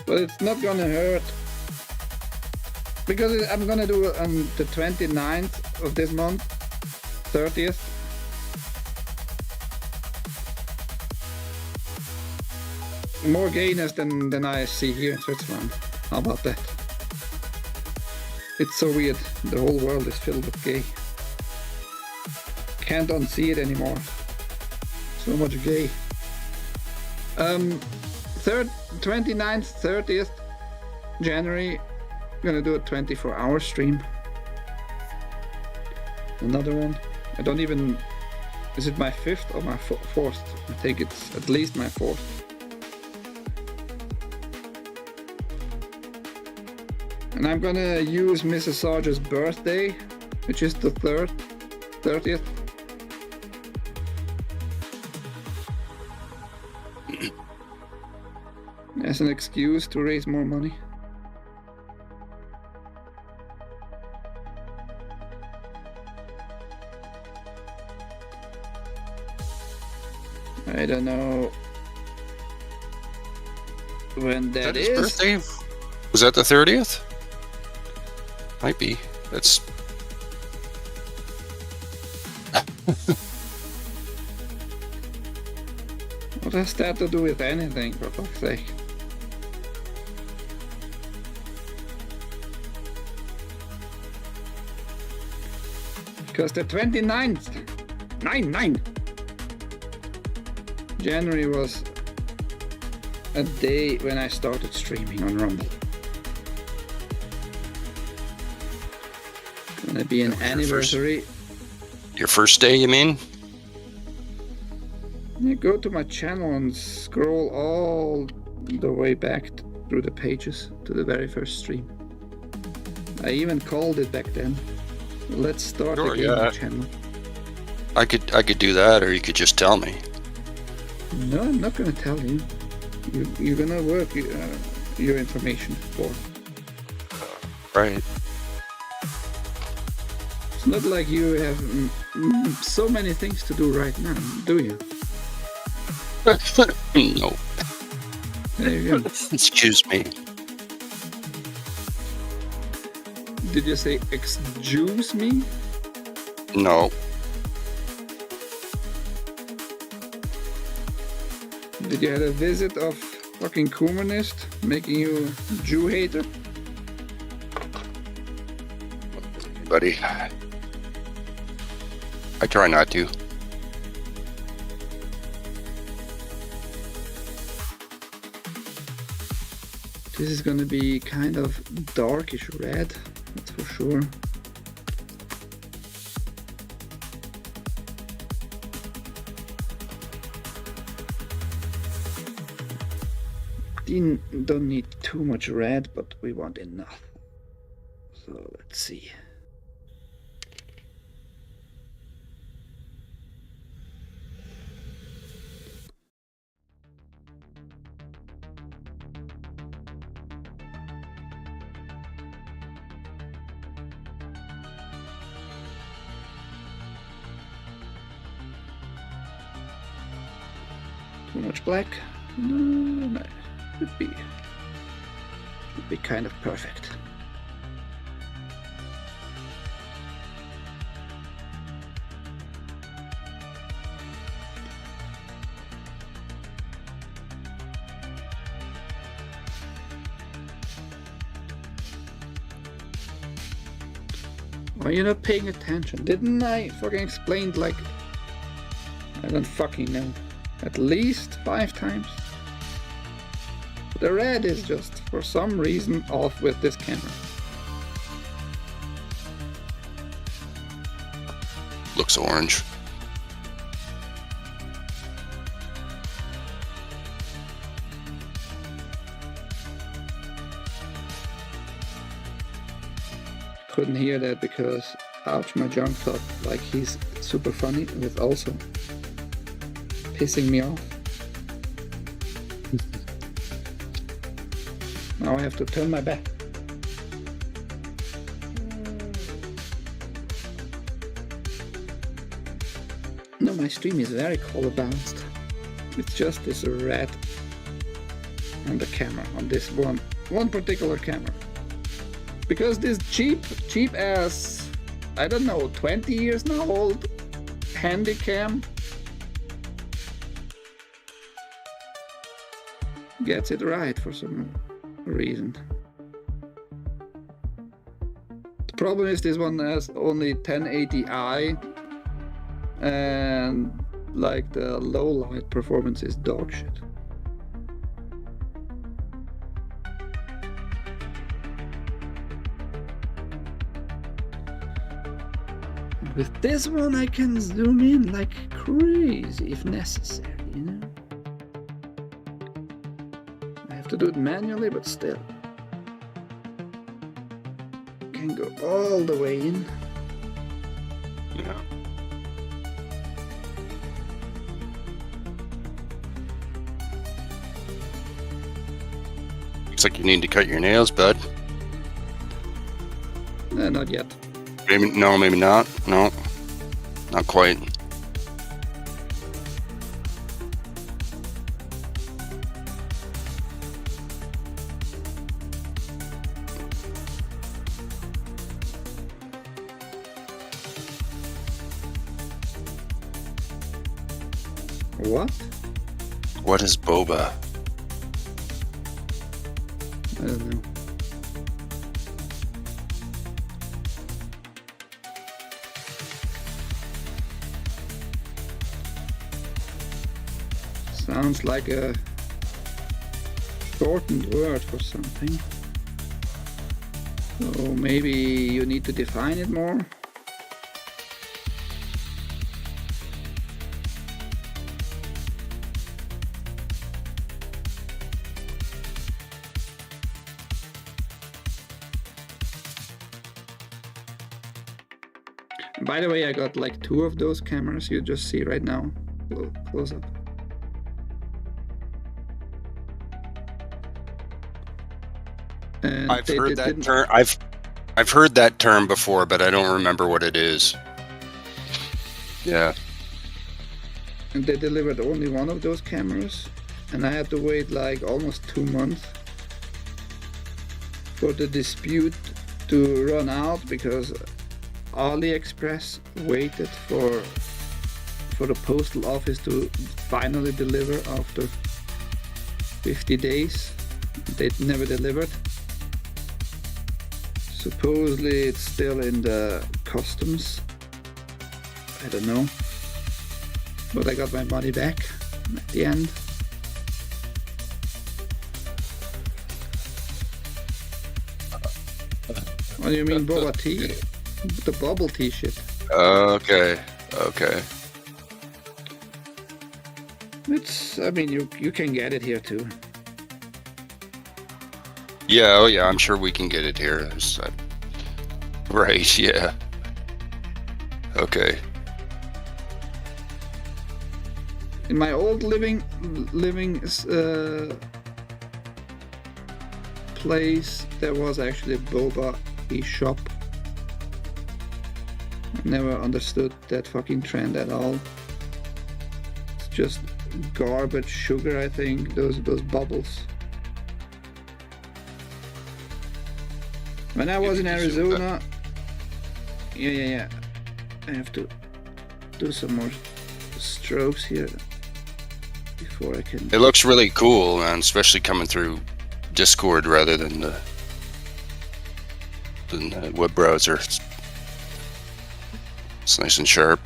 But it's not gonna hurt, because I'm gonna do it on the 29th of this month, 30th. More gayness than I see here in Switzerland. How about that? It's so weird. The whole world is filled with gay. Can't unsee it anymore. So much gay. 29th, 30th January, I'm gonna do a 24-hour stream. Another one. I don't even... Is it my 5th or my 4th? I think it's at least my 4th. And I'm gonna use Mrs. Sarge's birthday, which is the 30th. As an excuse to raise more money. I don't know when that is. His birthday? Was that the 30th? Might be. That's... What has that to do with anything, for fuck's sake? Because the 29th, 9 January was a day when I started streaming on Rumble. Gonna be an anniversary. Your first day, you mean? You go to my channel and scroll all the way back through the pages to the very first stream. I even called it back then. Let's start a gaming channel. I could do that, or you could just tell me. No, I'm not gonna tell you. You're gonna work your information for. Right. It's not like you have so many things to do right now, do you? No. There you go. Excuse me. Did you say excuse me? No. Did you have a visit of fucking communist making you Jew hater? Buddy. I try not to. This is gonna be kind of darkish red, that's for sure. don't need too much red, but we want enough. So let's see. Too much black? No, should be kind of perfect. Why are you not paying attention? Didn't I fucking explain, like, I don't fucking know, at least 5 times? The red is just, for some reason, off with this camera. Looks orange. Couldn't hear that because, ouch, my junk thought like he's super funny with also pissing me off. Now I have to turn my back. No, my stream is very color balanced. It's just this red on the camera, on this one particular camera. Because this cheap ass, I don't know, 20 years now old Handycam gets it right for some reason. The problem is this one has only 1080i and like the low light performance is dog shit. With this one I can zoom in like crazy if necessary, you know? I have to do it manually, but still. Can go all the way in. Yeah. Looks like you need to cut your nails, bud. Not yet. Maybe no, maybe not. No, not quite. What? What is boba? I don't know. Sounds like a shortened word for something. So maybe you need to define it more. By the way, I got like 2 of those cameras you just see right now. Close up. And I've heard that term. I've heard that term before, but I don't remember what it is. Yeah. And they delivered only 1 of those cameras, and I had to wait like almost 2 months for the dispute to run out because AliExpress waited for the postal office to finally deliver after 50 days. They never delivered. Supposedly it's still in the customs. I don't know. But I got my money back at the end. What do you mean boba tea? The bubble tea shit. Okay. It's, I mean, you can get it here too. Yeah, oh yeah, I'm sure we can get it here. Right, yeah. Okay. In my old living place, there was actually a boba tea shop. I never understood that fucking trend at all. It's just garbage sugar, I think. Those bubbles. When I was in Arizona, yeah. I have to do some more strokes here before I can. It looks really cool, man, especially coming through Discord rather than the web browser. It's nice and sharp.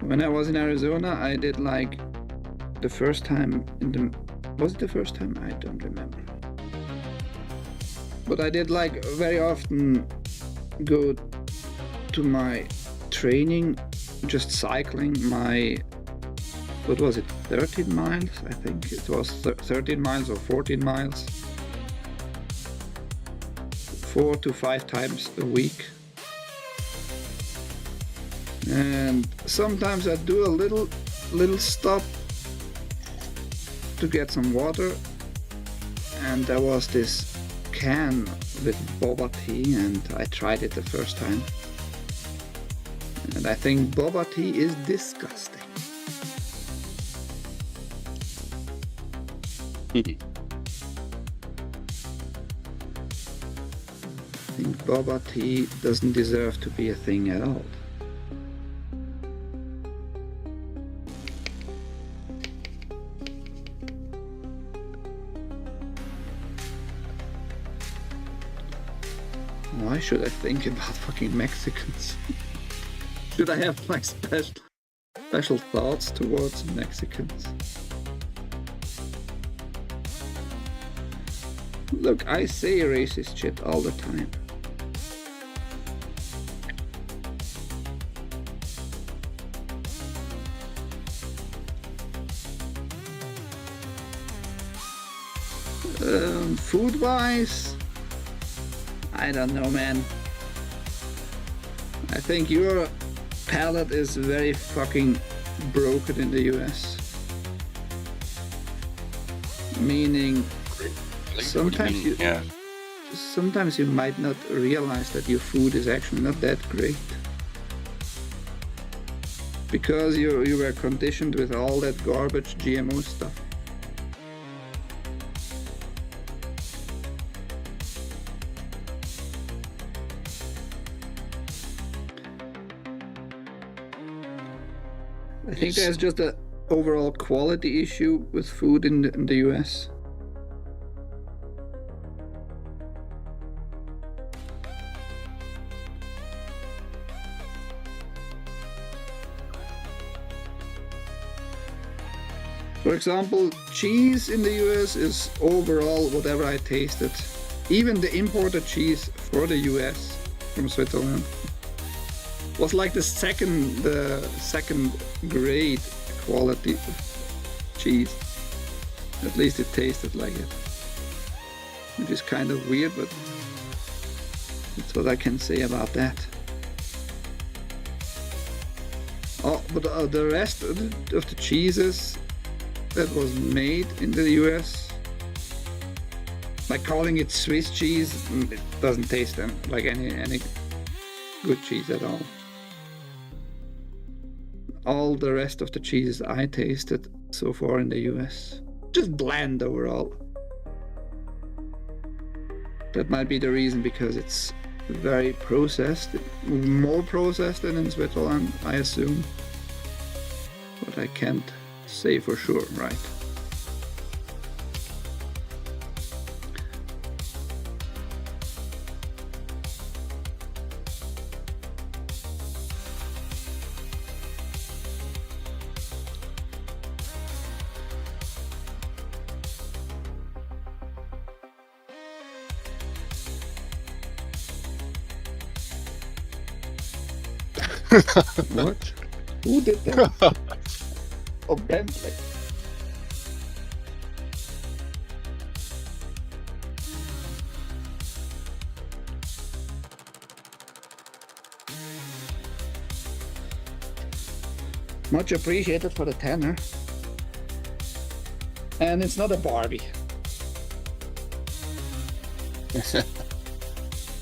When I was in Arizona, I did like the first time was it the first time? I don't remember. But I did like very often go to my training, just cycling my, what was it, 13 miles? I think it was 13 miles or 14 miles. 4 to 5 times a week. And sometimes I do a little stop to get some water, and there was this can with boba tea, and I tried it the first time, and I think boba tea is disgusting. I think boba tea doesn't deserve to be a thing at all. Why should I think about fucking Mexicans? Should I have like special thoughts towards Mexicans? Look, I say racist shit all the time. Food-wise, I don't know, man. I think your palate is very fucking broken in the US. Meaning, sometimes sometimes you might not realize that your food is actually not that great. Because you were conditioned with all that garbage GMO stuff. I think there's just an overall quality issue with food in the US. For example, cheese in the US is overall, whatever I tasted, even the imported cheese for the US from Switzerland, was like the second grade quality cheese. At least it tasted like it. Which is kind of weird, but that's what I can say about that. Oh, but the rest of the cheeses that was made in the US, like calling it Swiss cheese, it doesn't taste like any good cheese at all. All the rest of the cheeses I tasted so far in the US, just bland overall. That might be the reason, because it's very processed, more processed than in Switzerland, I assume. But I can't say for sure, right? What? Who did that? Oh, Bentley. Much appreciated for the tenner. And it's not a Barbie.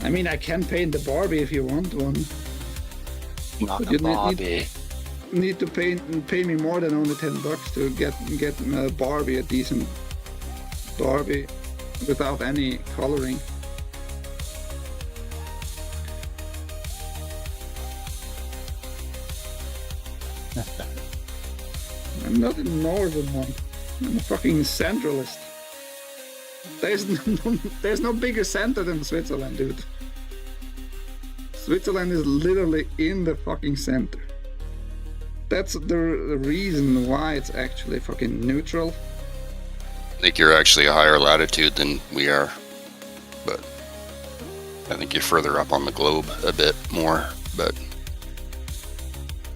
I mean, I can paint the Barbie if you want one. Not But a you Bobby. need to pay me more than only $10 to get a Barbie, a decent Barbie, without any coloring. I'm not a northern one. I'm a fucking centralist. There's no bigger center than Switzerland, dude. Switzerland is literally in the fucking center. That's the reason why it's actually fucking neutral. I think you're actually a higher latitude than we are, but I think you're further up on the globe a bit more, but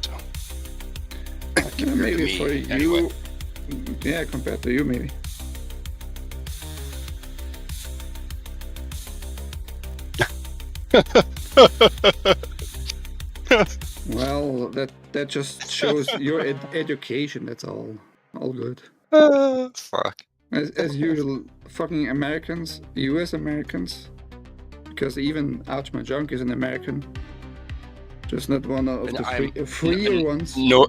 so compared to Maybe me, for you, anyway. yeah, compared to you, maybe. Well, that just shows your education. That's all good. Fuck. As usual, fucking Americans, U.S. Americans, because even Ouch My Junk is an American, just not one of And the freer ones. No,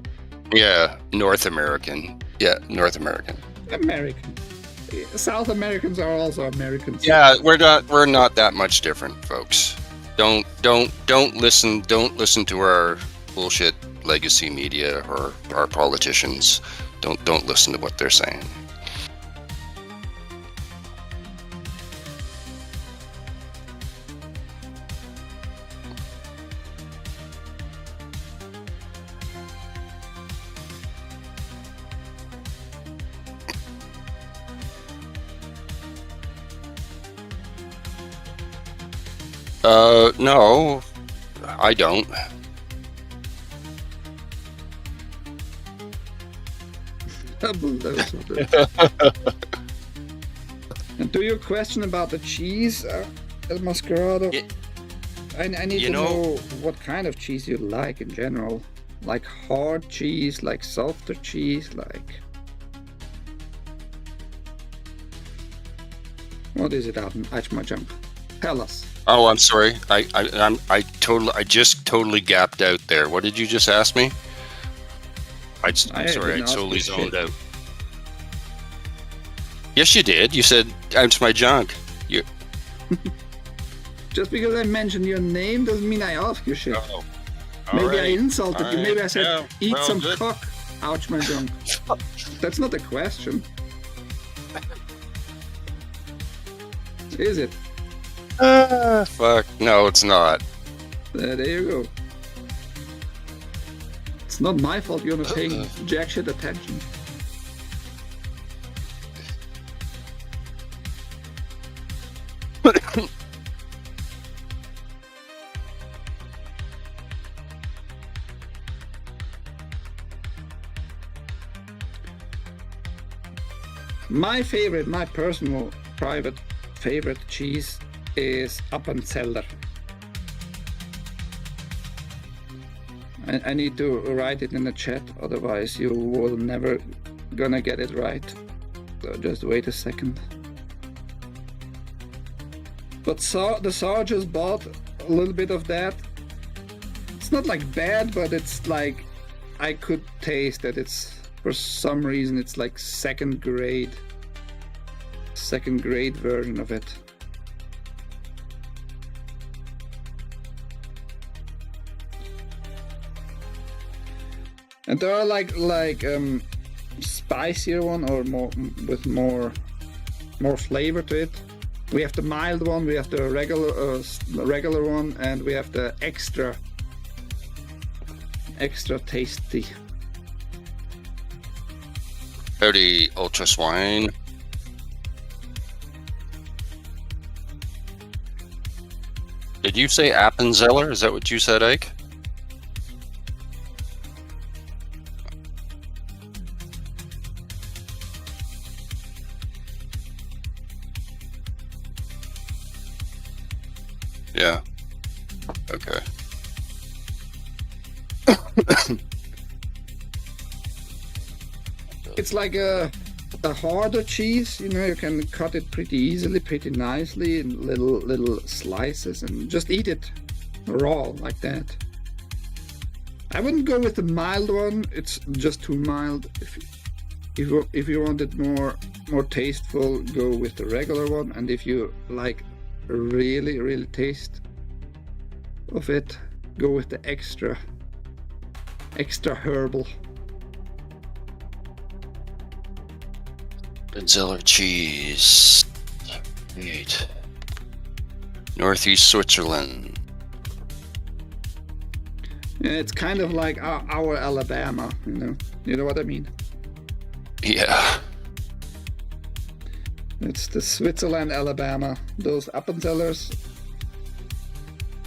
yeah, North American. Yeah, North American. American. South Americans are also Americans. Yeah, we're not that much different, folks. Don't listen to our bullshit legacy media or our politicians. Don't listen to what they're saying. No, I don't. Double dose of it. And to your question about the cheese, El Mascarado, I need you to know- know what kind of cheese you like in general. Like hard cheese, like softer cheese, like... What is it, Ouch My Junk? Tell us. Oh, I'm sorry. I just totally gapped out there. What did you just ask me? I'm sorry. I didn't ask totally you zoned shit. out. Yes, you did. You said Ouch My Junk. You. Just because I mentioned your name doesn't mean I ask you shit. Oh, Maybe I insulted you. Alright. Maybe I said, Yeah, eat well, some good. cock. Ouch My Junk. That's not a question. Is it? Fuck. No, it's not. There you go. It's not my fault you're not paying jack shit attention. My personal private favorite cheese is Appenzeller. I need to write it in the chat, otherwise you will never gonna get it right. So just wait a second. But the Saw just bought a little bit of that. It's not like bad, but it's like I could taste that it's, for some reason, it's like second grade version of it. And there are like spicier one or more with more flavor to it. We have the mild one, we have the regular one, and we have the extra tasty. Howdy, Ultra Swine. Did you say Appenzeller? Is that what you said, Ike? Yeah. Okay. It's like a harder cheese, you know, you can cut it pretty easily, pretty nicely in little slices and just eat it raw like that. I wouldn't go with the mild one, it's just too mild. If you want it more tasteful, go with the regular one, and if you like really taste of it, go with the extra herbal. Zeller cheese. 8. Northeast Switzerland. Yeah, it's kind of like our Alabama, you know. You know what I mean? Yeah. It's the Switzerland, Alabama. Those Appenzellers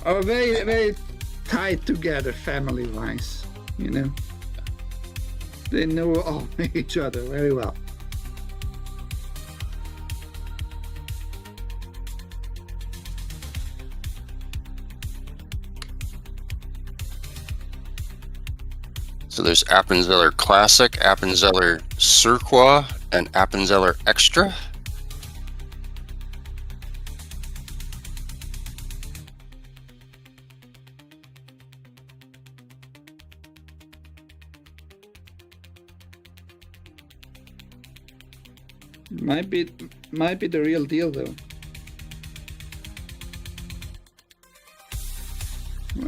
are very tied together family-wise, you know. They know all each other very well. So there's Appenzeller Classic, Appenzeller Surqua, and Appenzeller Extra. Might be the real deal though.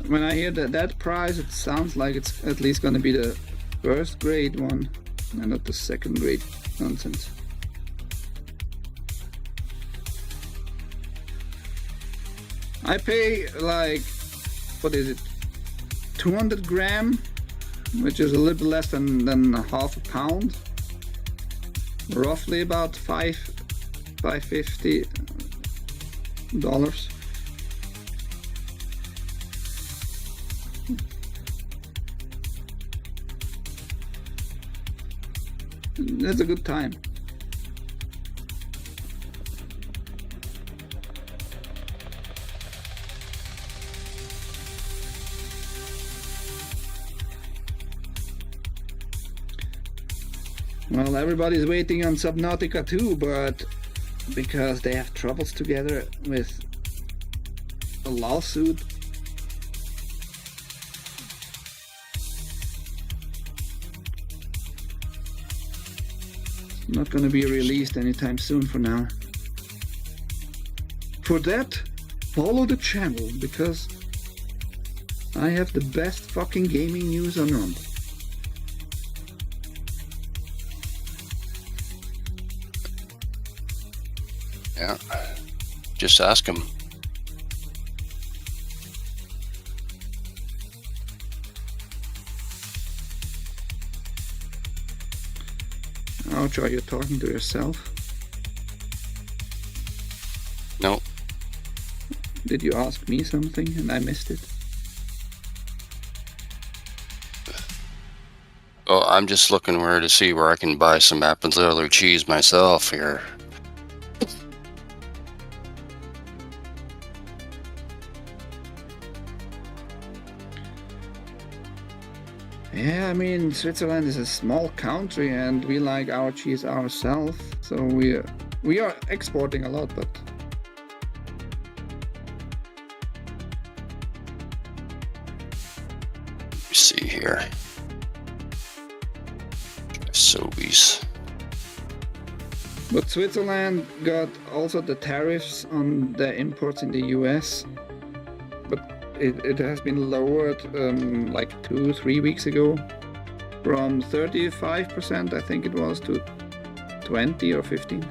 When I hear that price, it sounds like it's at least going to be the first grade one and not the second grade nonsense. I pay like, what is it, 200 gram, which is a little bit less than half a pound, roughly about $5.50. That's a good time. Well, everybody's waiting on Subnautica 2, but because they have troubles together with a lawsuit, not going to be released anytime soon for now. For that, follow the channel, because I have the best fucking gaming news around. Yeah. Just ask him. Ouch, are you talking to yourself? No. Did you ask me something and I missed it? Oh, I'm just looking to see where I can buy some Appenzeller cheese myself here. Yeah, I mean, Switzerland is a small country and we like our cheese ourselves, so we are exporting a lot, but Let me see here. Sobeys. But Switzerland got also the tariffs on the imports in the US, but it has been lowered like 2-3 weeks ago from 35%, I think it was, to 20 or 15.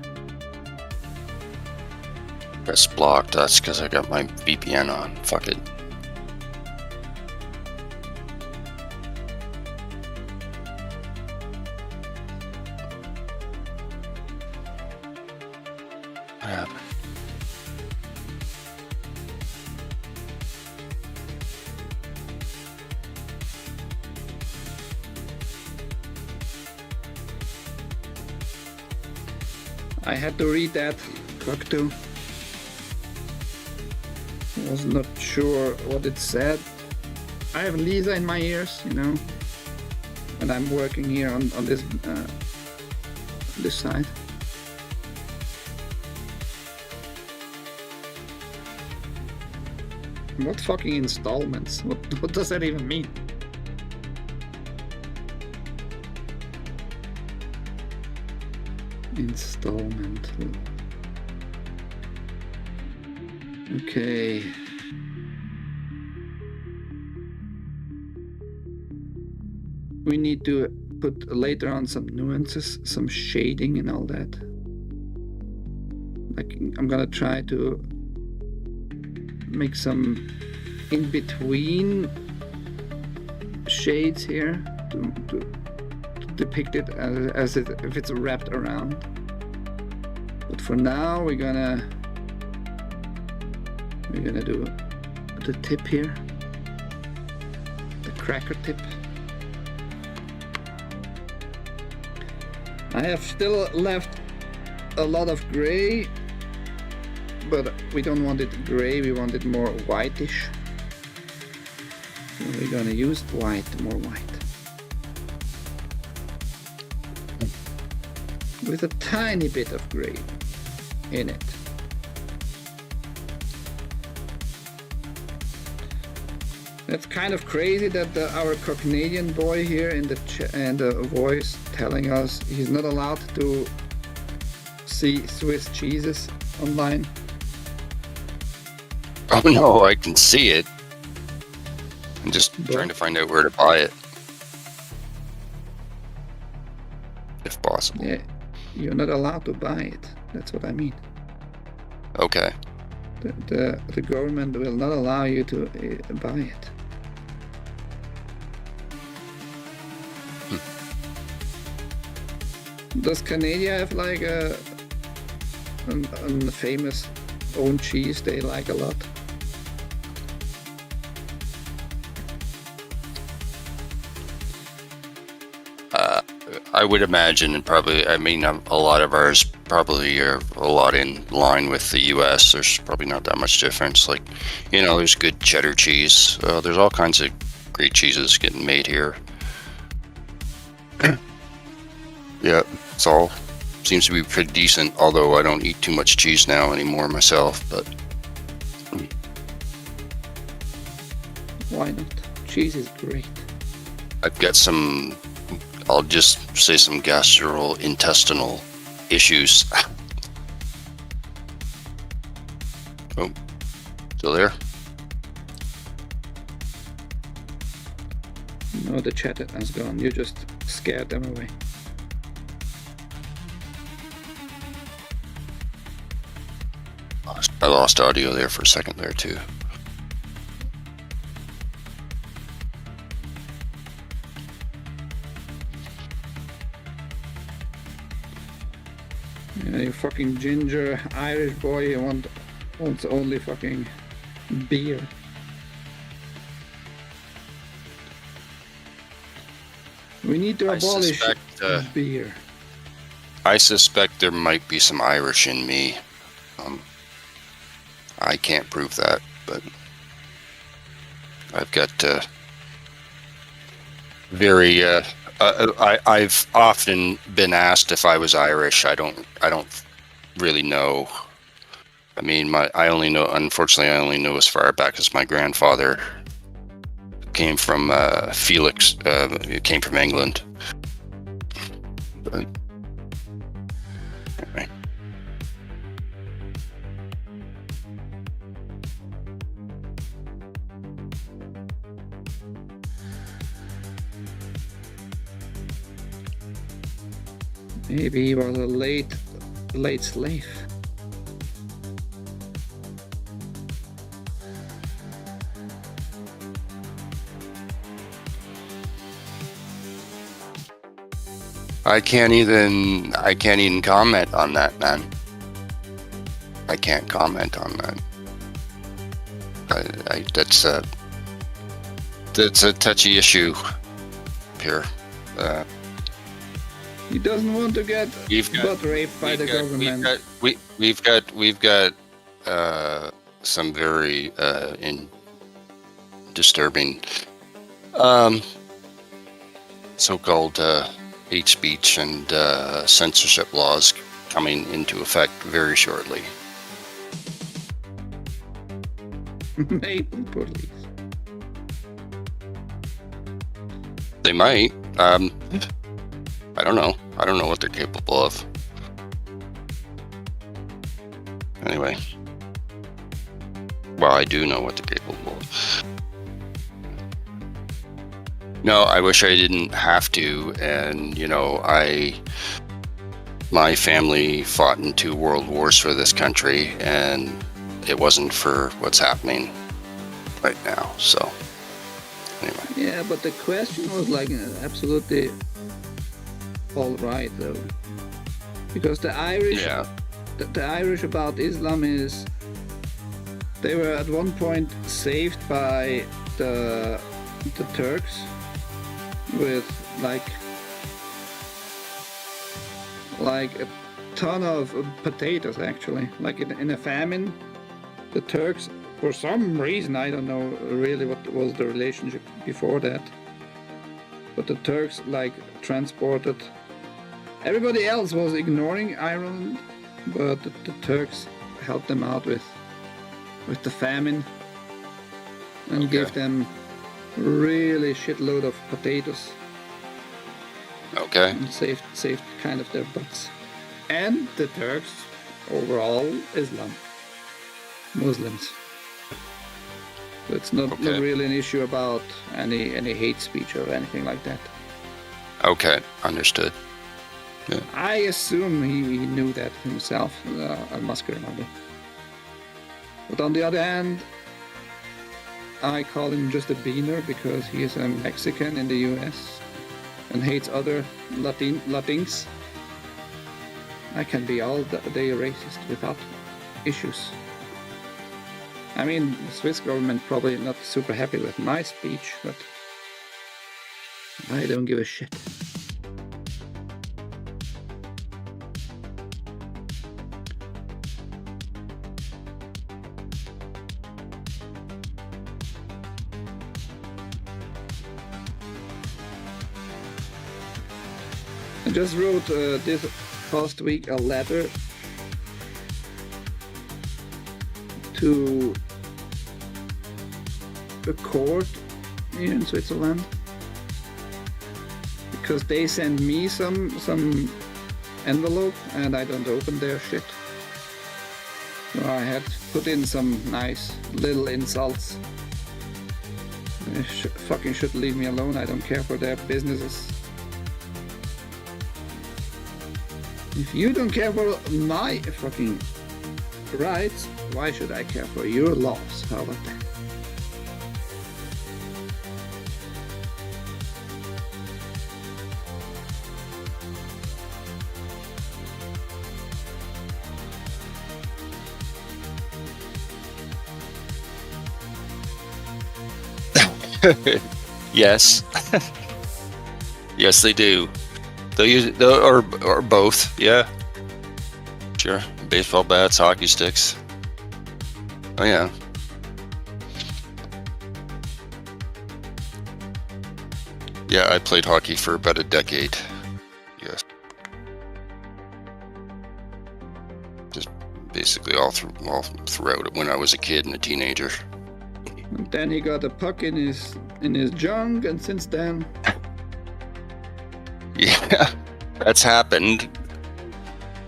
Press blocked. That's because I got my VPN on. Fuck it. What happened? I had to read that, Cocteau. was not sure what it said. I have Lisa in my ears, you know, and I'm working here on this side. What fucking installments? What does that even mean? Installment. Okay. We need to put later on some nuances, some shading and all that. Like, I'm gonna try to make some in-between shades here to depict it as if it's wrapped around. But for now, we're gonna do the tip here, the cracker tip. I have still left a lot of gray, but we don't want it gray, we want it more whitish. So we're gonna use white, more white. With a tiny bit of gray in it. That's kind of crazy that our Canadian boy here in the voice telling us he's not allowed to see Swiss cheeses online. Oh no, I can see it. I'm just trying to find out where to buy it, if possible. Yeah, you're not allowed to buy it. That's what I mean. Okay. The government will not allow you to buy it. Does Canada have like a famous own cheese they like a lot? I would imagine, and probably, I mean, a lot of ours probably are a lot in line with the US. There's probably not that much difference. Like, you know, there's good cheddar cheese. There's all kinds of great cheeses getting made here. Yeah, it's all seems to be pretty decent, although I don't eat too much cheese now anymore myself, but Why not? Cheese is great. I've got some, I'll just say, some gastrointestinal issues. Oh, still there? No, the chat has gone. You just scared them away. I lost audio there for a second there too. Yeah, you fucking ginger Irish boy, you wants only fucking beer. We need to abolish beer. I suspect there might be some Irish in me. I can't prove that, but I've got very. I've often been asked if I was Irish. I don't really know. I mean, unfortunately, I only know as far back as my grandfather came from Felix. Came from England. But anyway. Maybe he was a late slave. I can't even comment on that, man. I can't comment on that. That's a touchy issue here. He doesn't want to get butt raped by the government. We've got some very disturbing so-called hate speech and censorship laws coming into effect very shortly. Maybe police. They might. I don't know. I don't know what they're capable of. Anyway. Well, I do know what they're capable of. No, I wish I didn't have to. And, you know, my family fought in 2 world wars for this country, and it wasn't for what's happening right now. So, anyway. Yeah, but the question was like absolutely all right though, because the Irish, the Irish about Islam is they were at one point saved by the Turks with like a ton of potatoes actually, like in a famine. The Turks, for some reason, I don't know really what was the relationship before that, but the Turks like transported. Everybody else was ignoring Ireland, but the Turks helped them out with the famine and gave them really shitload of potatoes. Okay. And saved kind of their butts. And the Turks overall Muslims. So it's not really an issue about any hate speech or anything like that. Okay, understood. Yeah. I assume he knew that himself, I must remember. But on the other hand, I call him just a beaner because he is a Mexican in the US and hates other Latins. I can be all day racist without issues. I mean, the Swiss government probably not super happy with my speech, but I don't give a shit. I just wrote this past week a letter to a court here in Switzerland because they send me some envelope and I don't open their shit. So I had to put in some nice little insults. They fucking should leave me alone. I don't care for their businesses. If you don't care for my fucking rights, why should I care for your laws? How about that? Yes. Yes, they do. Or both, yeah. Sure. Baseball bats, hockey sticks. Oh, yeah. Yeah, I played hockey for about a decade. Yes. Just basically all throughout when I was a kid and a teenager. And then he got a puck in his junk, and since then... Yeah, that's happened.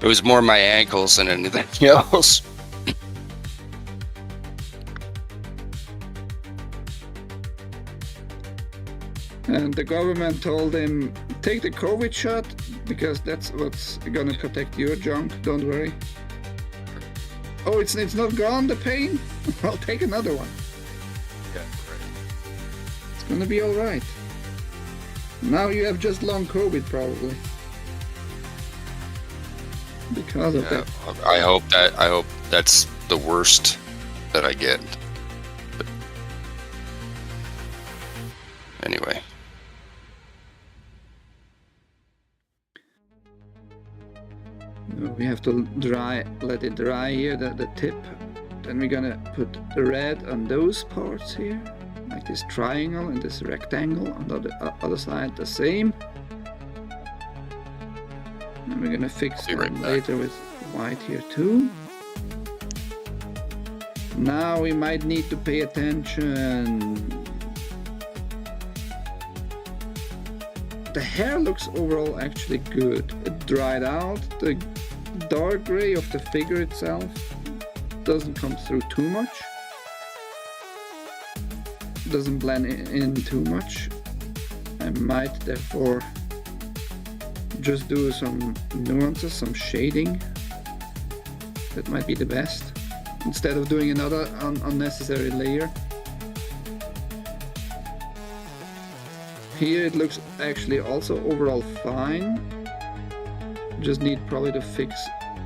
It was more my ankles than anything else. And the government told him, take the COVID shot, because that's what's gonna protect your junk, don't worry. Oh, it's not gone, the pain? I'll take another one. Yeah, right. It's gonna be alright. Now you have just long COVID, probably. Because of that. I hope that's the worst that I get. But anyway. We have to let it dry here, the tip, Then we're gonna put red on those parts here, like this triangle and this rectangle. On the other side, the same. And we're gonna fix Be right them back. later with white here too. Now we might need to pay attention. The hair looks overall actually good. It dried out. The dark gray of the figure itself doesn't come through too much. Doesn't blend in too much. I might therefore just do some nuances, some shading. That might be the best, instead of doing another unnecessary layer. Here it looks actually also overall fine. Just need probably to fix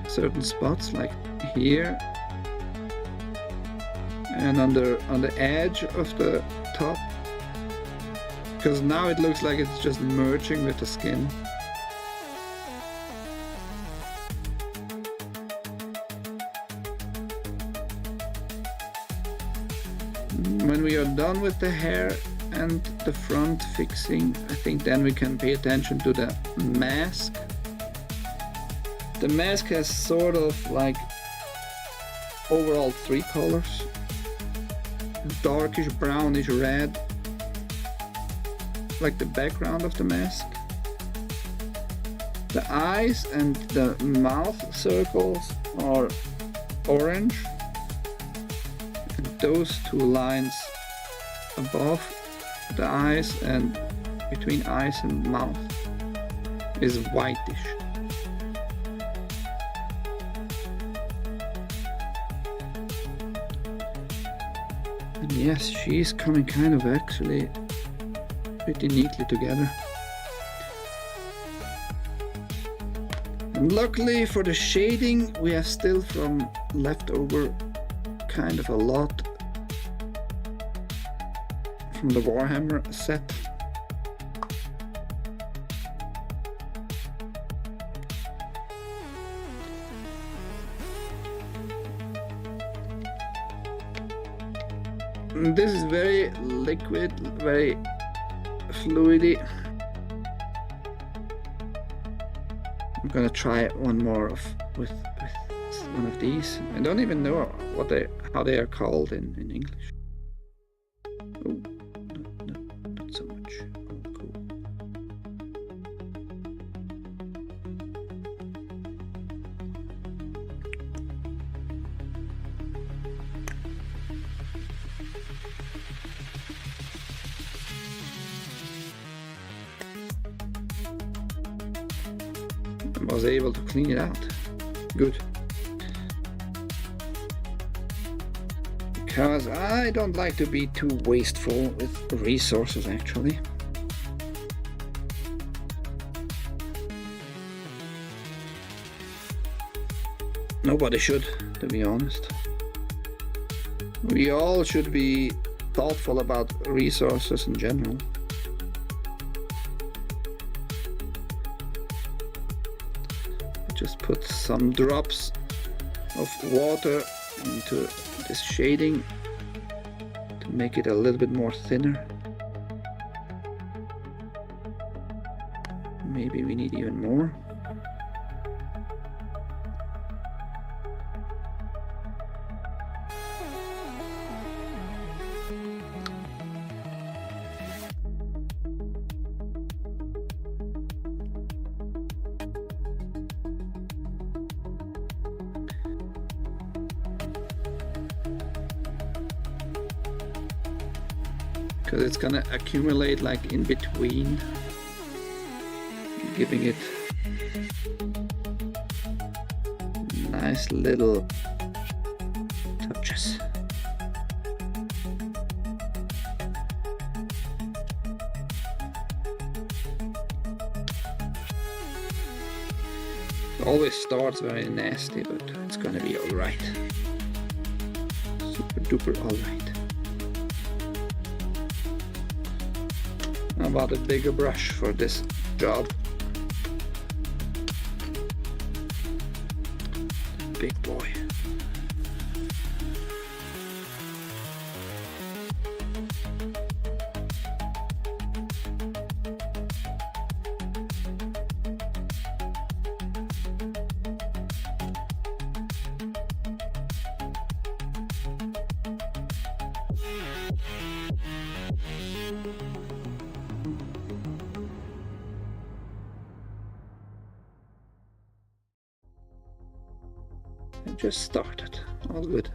certain spots, like here and on the edge of the top, because now it looks like it's just merging with the skin. When we are done with the hair and the front fixing, I think then we can pay attention to the mask. The mask has sort of like overall three colors: darkish brownish red, like the background of the mask. The eyes and the mouth circles are orange, and those two lines above the eyes and between eyes and mouth is whitish. And yes, she's coming kind of actually pretty neatly together. And luckily for the shading, we have still from leftover kind of a lot from the Warhammer set. And this is very liquid, very fluidy. I'm gonna try one more with one of these. I don't even know how they are called in English. Oh, not so much. Oh, cool. I was able to clean it out. Good. Because I don't like to be too wasteful with resources, actually. Nobody should, to be honest. We all should be thoughtful about resources in general. Just put some drops of water into this shading to make it a little bit more thinner. Maybe we need even more. Because it's gonna accumulate like in between, giving it nice little touches. It always starts very nasty, but it's gonna be alright. Super duper alright. How about a bigger brush for this job? Big boy. I just started. All good.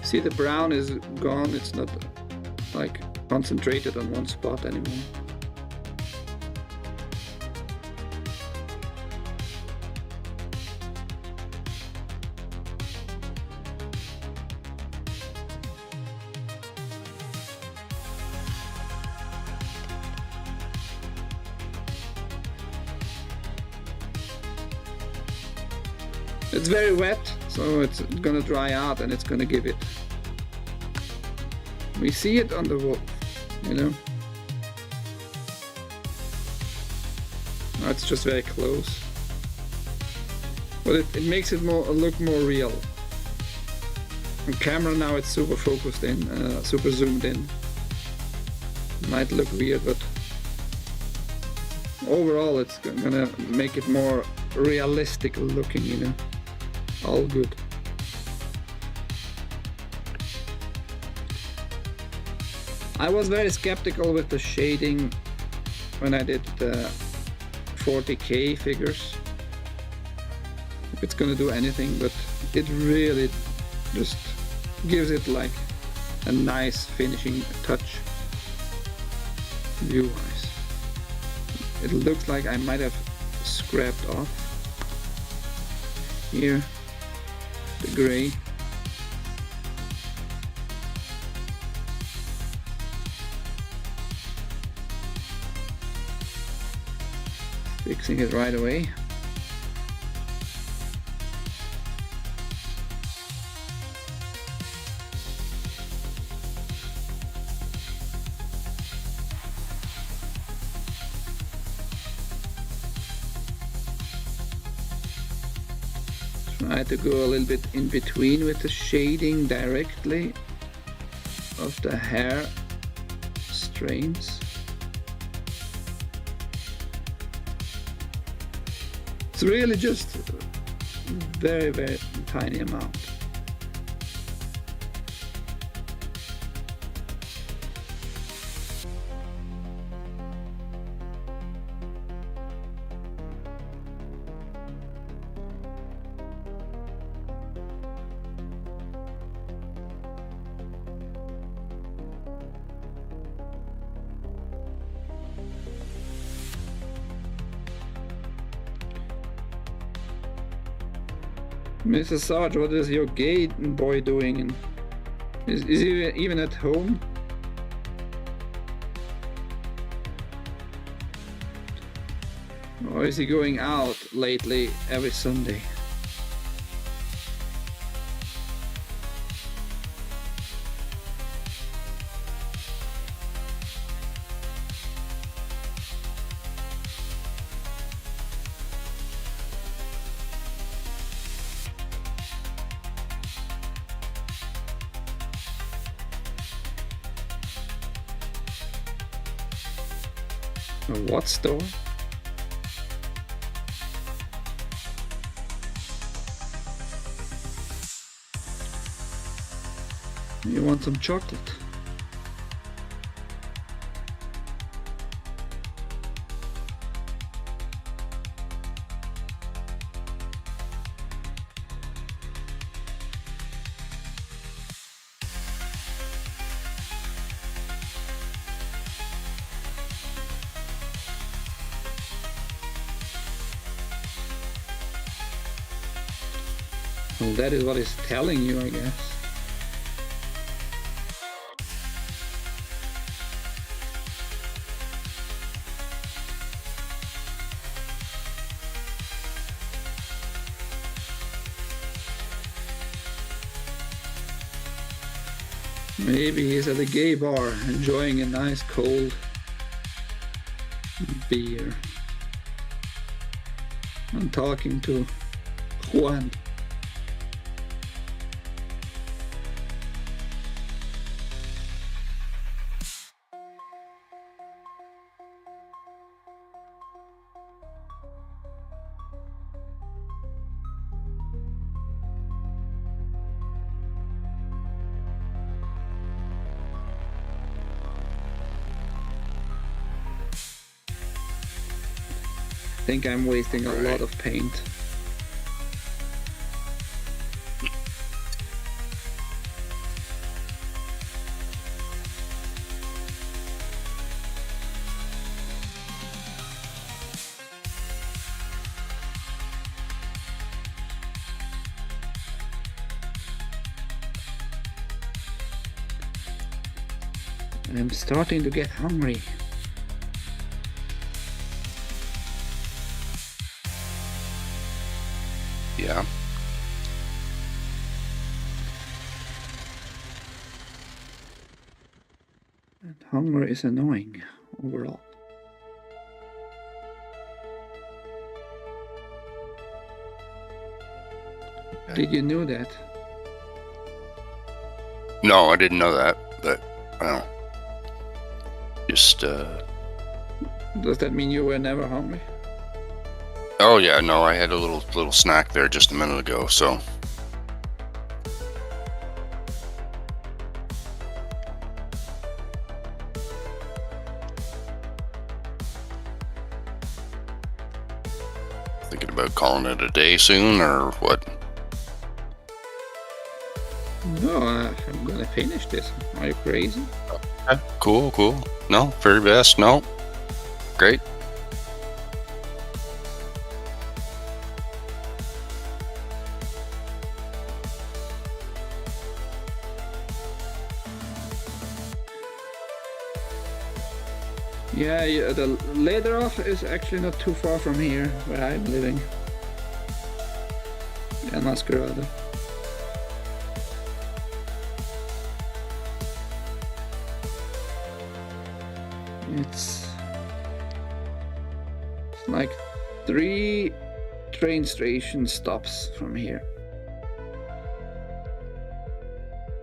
See, the brown is gone. It's not like concentrated on one spot anymore. It's very wet, so it's gonna dry out and it's gonna give it. We see it on the wall, you know. Now it's just very close, but it makes it look more real. On camera now it's super focused in, super zoomed in. Might look weird, but overall it's gonna make it more realistic looking, you know. All good. I was very skeptical with the shading when I did the 40K figures, if it's gonna do anything, but it really just gives it like a nice finishing touch view-wise. It looks like I might have scrapped off here the gray. Fixing it right away. Try to go a little bit in between with the shading directly of the hair strains. It's really just a very, very tiny amount. Mr. Sarge, what is your gay boy doing? And is he even at home? Or is he going out lately every Sunday? A what store? You want some chocolate? Well, that is what it's telling you, I guess. Maybe he's at a gay bar enjoying a nice cold beer and talking to Juan. think I'm wasting a lot of paint. I'm starting to get hungry. Yeah. And hunger is annoying overall. Did you know that? No, I didn't know that, but well, just Does that mean you were never hungry? oh yeah, no, I had a little snack there just a minute ago, so thinking about calling it a day soon or what? No, I'm gonna finish this. Are you crazy? Okay. Cool. No, very best. No, great. Yeah, the Lederhof is actually not too far from here, where I'm living. Yeah, Masquerade. It's like 3 train station stops from here.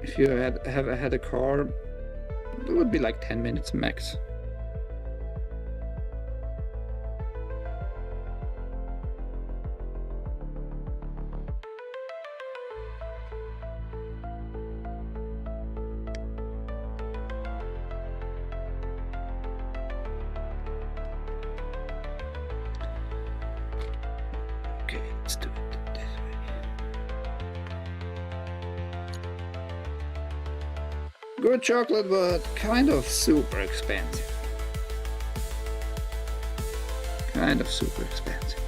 If you had a car, it would be like 10 minutes max. Okay, let's do it this way. Good chocolate, but kind of super expensive. Kind of super expensive.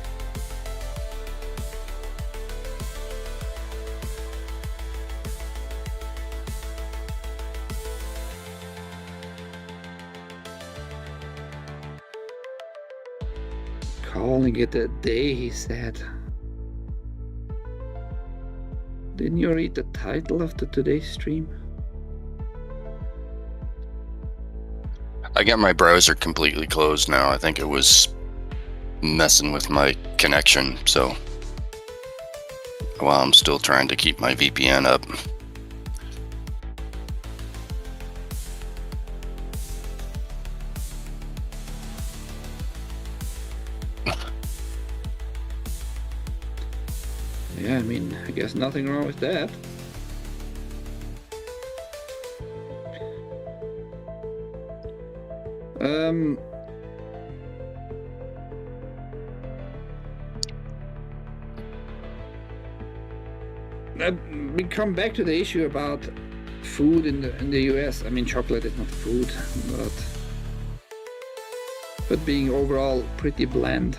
Calling it a day, he said. Didn't you read the title of today's stream? I got my browser completely closed now. I think it was messing with my connection, so while I'm still trying to keep my VPN up. Yeah, I mean, I guess nothing wrong with that. We come back to the issue about food in the US. I mean, chocolate is not food, but being overall pretty bland.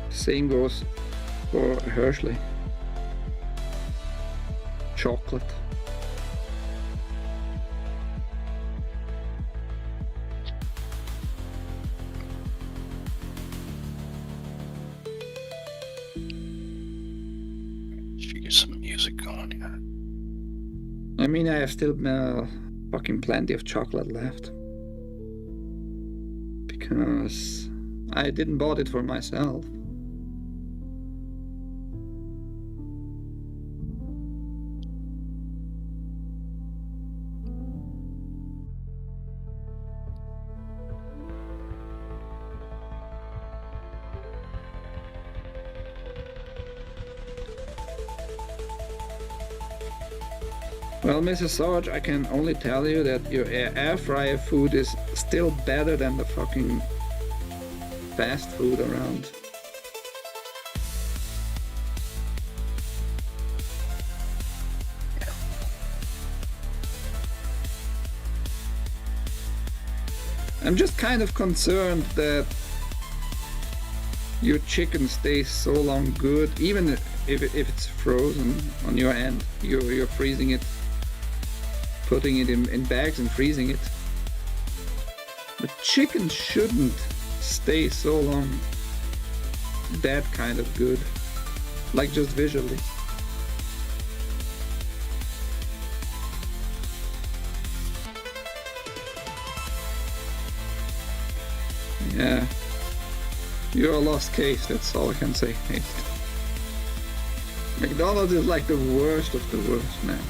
Same goes for Hershey. Chocolate. Should get some music going here. I mean, I have still fucking plenty of chocolate left. Because I didn't bought it for myself. Well, Mrs. Sarge, I can only tell you that your air fryer food is still better than the fucking fast food around. I'm just kind of concerned that your chicken stays so long good, even if it's frozen on your end. You're freezing it, putting it in bags and freezing it. But chicken shouldn't stay so long that kind of good, like just visually. Yeah, you're a lost case, that's all I can say. McDonald's is like the worst of the worst, man.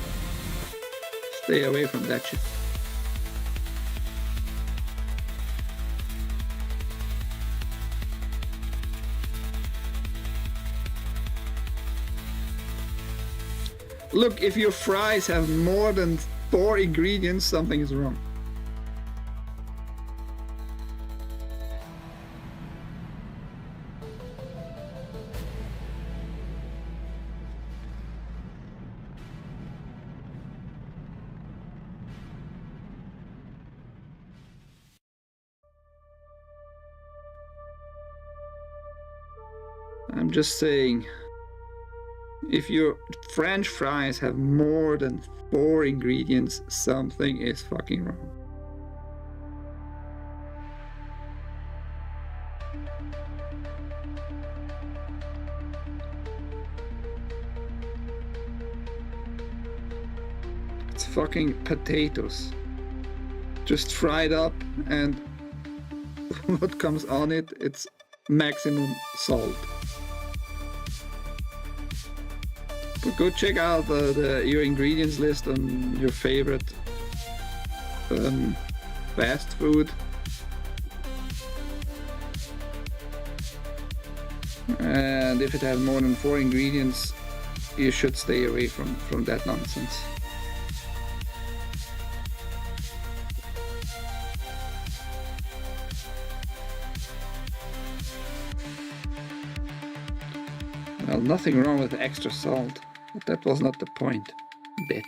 Stay away from that shit. Look, if your fries have more than 4 ingredients, something is wrong. I'm just saying, if your French fries have more than 4 ingredients, something is fucking wrong. It's fucking potatoes. Just fried up, and what comes on it, it's maximum salt. But go check out your ingredients list on your favorite fast food. And if it has more than 4 ingredients, you should stay away from that nonsense. Well, nothing wrong with extra salt. But that was not the point, bitch.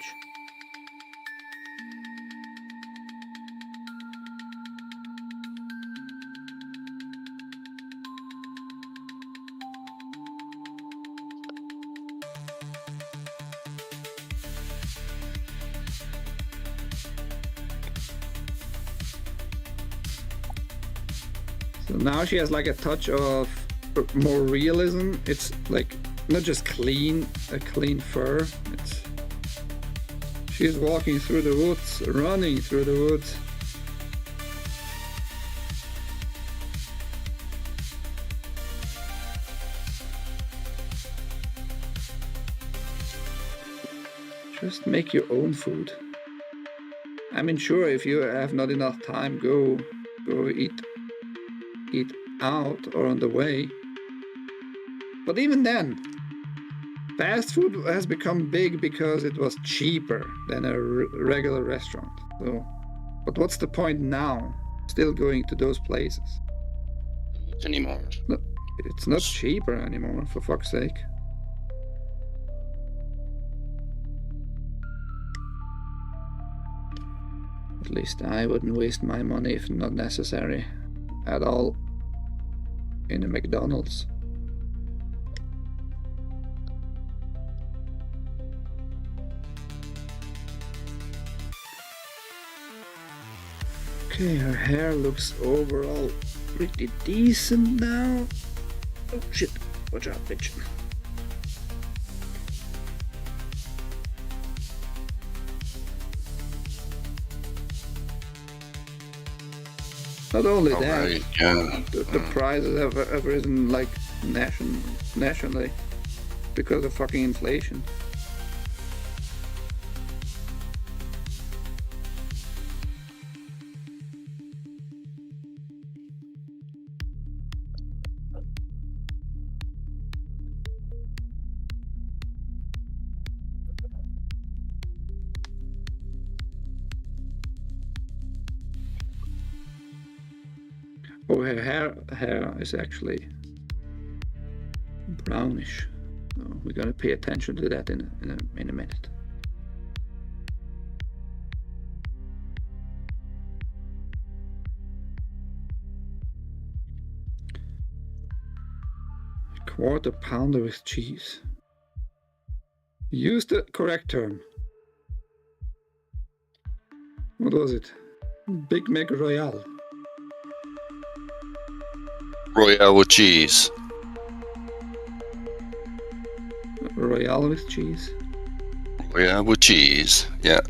So now she has like a touch of more realism. It's like not just clean, a clean fur. She's walking through the woods, running through the woods. Just make your own food. I mean, sure, if you have not enough time, go eat out or on the way. But even then, fast food has become big because it was cheaper than a regular restaurant. So, but what's the point now? Still going to those places anymore. No, it's not cheaper anymore, for fuck's sake. At least I wouldn't waste my money if not necessary at all in a McDonald's. Okay, her hair looks overall pretty decent now. Oh shit, watch out, bitch. Not only that, Right, yeah. the prices have risen like nationally because of fucking inflation. Oh, her hair is actually brownish. So we're gonna pay attention to that in a minute. Quarter pounder with cheese. Use the correct term. What was it? Big Mac Royale. Royale with cheese. Royale with cheese. Royale with cheese. Yeah.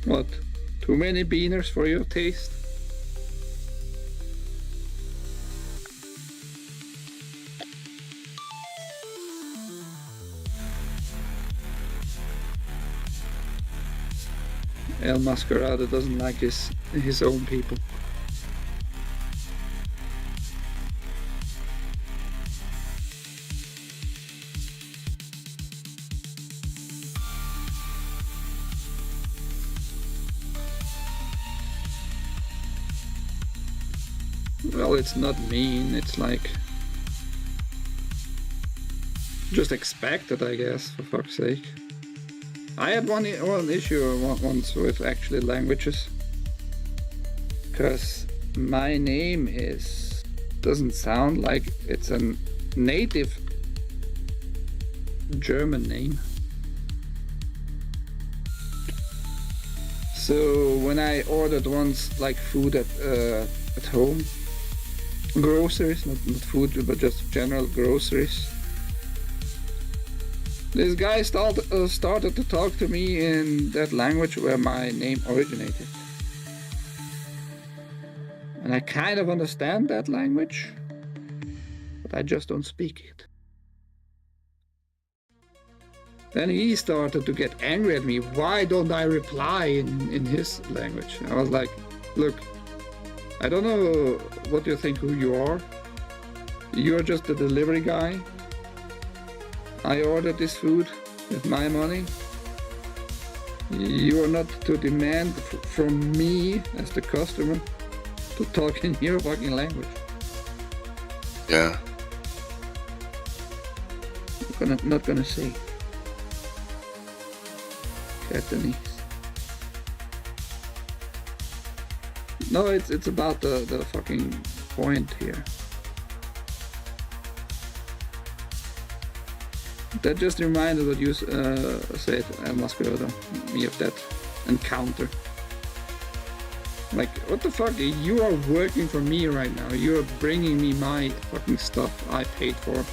What? Too many beaners for your taste? El Mascarado doesn't like his own people. Well, it's not mean, it's like just expected, I guess, for fuck's sake. I had one issue once with actually languages, because my name doesn't sound like it's a native German name. So when I ordered once like food at home, groceries, not food, but just general groceries, this guy started to talk to me in that language where my name originated. And I kind of understand that language, but I just don't speak it. Then he started to get angry at me. Why don't I reply in his language? I was like, look, I don't know what you think who you are. You're just a delivery guy. I ordered this food with my money. You are not to demand from me as the customer to talk in your fucking language. Yeah. Not gonna say. Cantonese. No, it's about the fucking point here. That just reminded what you said, Masquerado, me of that encounter. Like, what the fuck? You are working for me right now. You are bringing me my fucking stuff I paid for.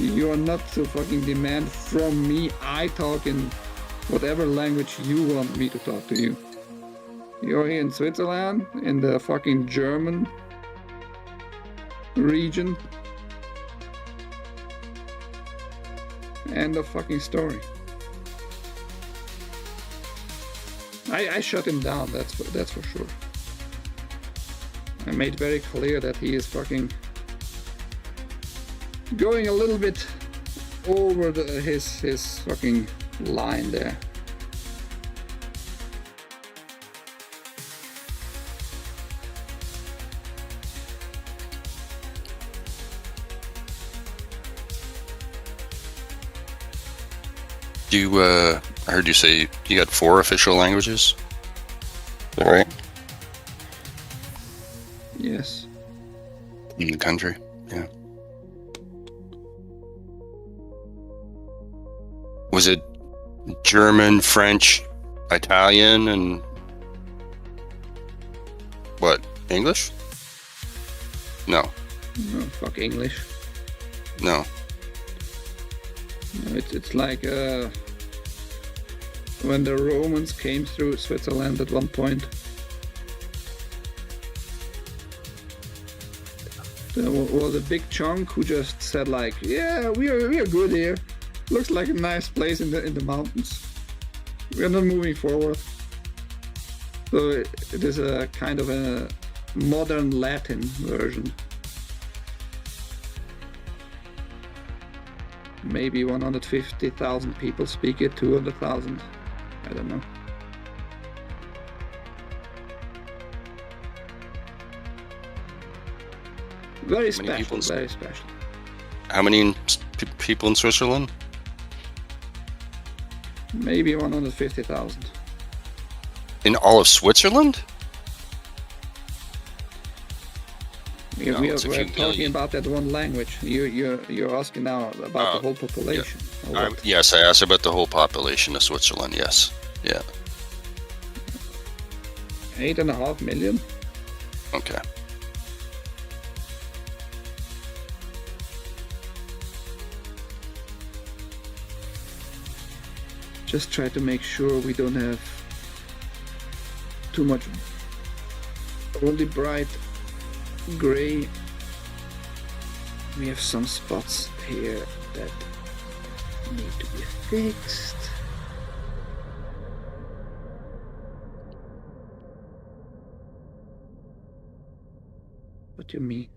You are not to fucking demand from me I talk in whatever language you want me to talk to you. You're here in Switzerland, in the fucking German region. End of fucking story. I shut him down, that's for sure. I made very clear that he is fucking going a little bit over his fucking line there. I heard you say you got 4 official languages. Is that right? Yes. In the country, yeah. Was it German, French, Italian, and what? English? No. No, fuck English. No. No, it's like when the Romans came through Switzerland at one point. There was a big chunk who just said like, yeah, we are good here. Looks like a nice place in the mountains. We are not moving forward. So it is a kind of a modern Latin version. maybe 150,000 people speak it, 200,000, I don't know. Very special, very special. How many people in Switzerland? Maybe 150,000. In all of Switzerland? We're talking about that one language. You're asking now about the whole population. Yeah. Yes, I asked about the whole population of Switzerland. Yes, yeah. 8.5 million. Okay. Just try to make sure we don't have too much only bright gray. We have some spots here that need to be fixed. What do you mean?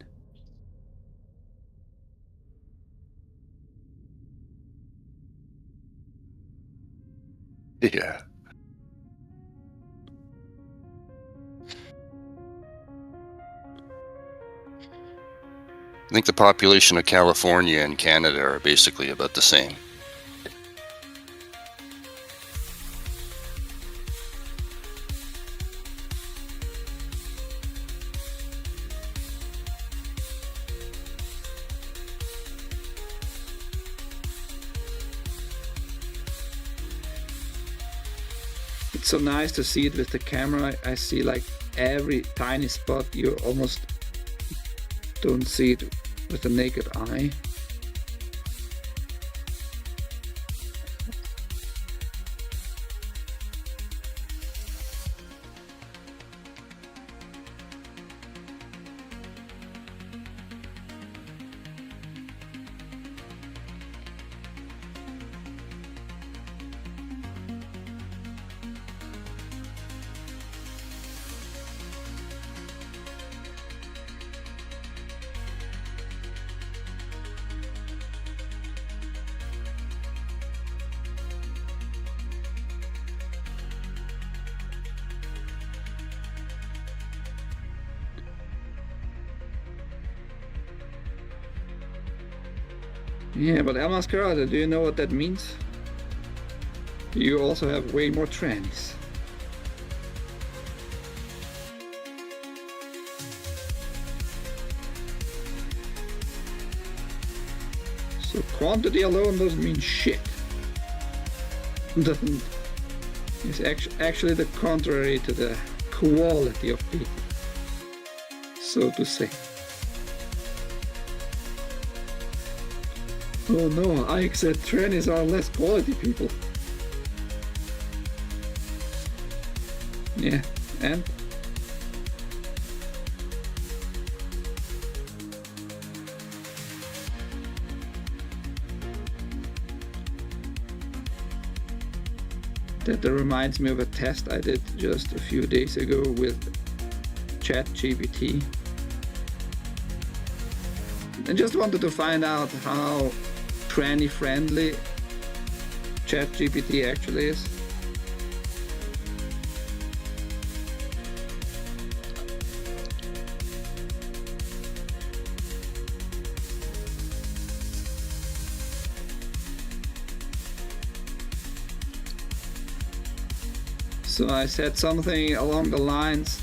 Yeah. I think the population of California and Canada are basically about the same. It's so nice to see it with the camera. I see like every tiny spot. You almost don't see it with the naked eye. Yeah, but El Mascarado, do you know what that means? You also have way more trannies. So quantity alone doesn't mean shit. Doesn't. It's actually the contrary to the quality of people, so to say. Oh no, I accept trannies are less quality people. Yeah, and? That reminds me of a test I did just a few days ago with ChatGPT. I just wanted to find out how tranny friendly ChatGPT actually is. So I said something along the lines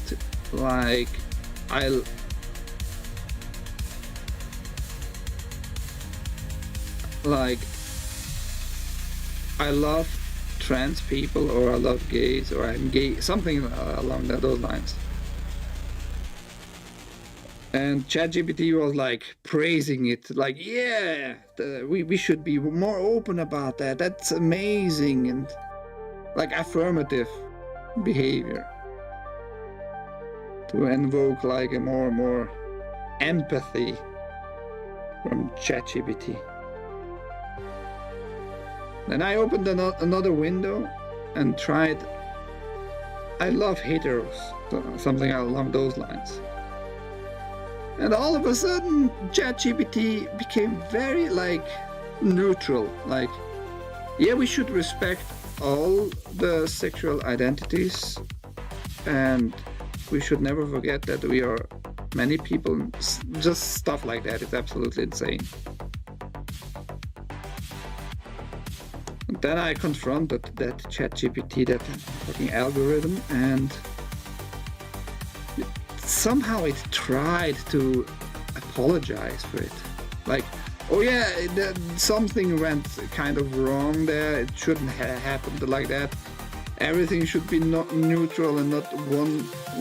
like I love trans people, or I love gays, or I'm gay, something along those lines. And ChatGPT was like praising it, like, yeah, we should be more open about that. That's amazing, and like affirmative behavior to invoke like a more empathy from ChatGPT. Then I opened another window and tried I love heteros, something along those lines. And all of a sudden ChatGPT became very like neutral. Like, yeah, we should respect all the sexual identities, and we should never forget that we are many people. Just stuff like that is absolutely insane. And then I confronted that ChatGPT, that fucking algorithm, and somehow it tried to apologize for it. Like, oh yeah, something went kind of wrong there. It shouldn't have happened like that. Everything should be not neutral and not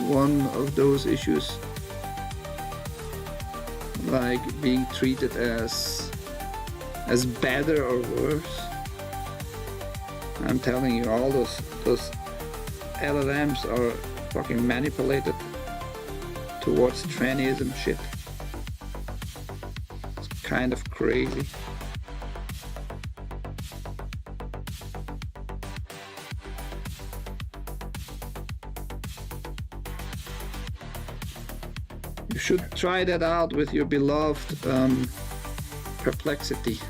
one of those issues, like being treated as better or worse. I'm telling you, all those LLMs are fucking manipulated towards trannyism shit. It's kind of crazy. You should try that out with your beloved Perplexity.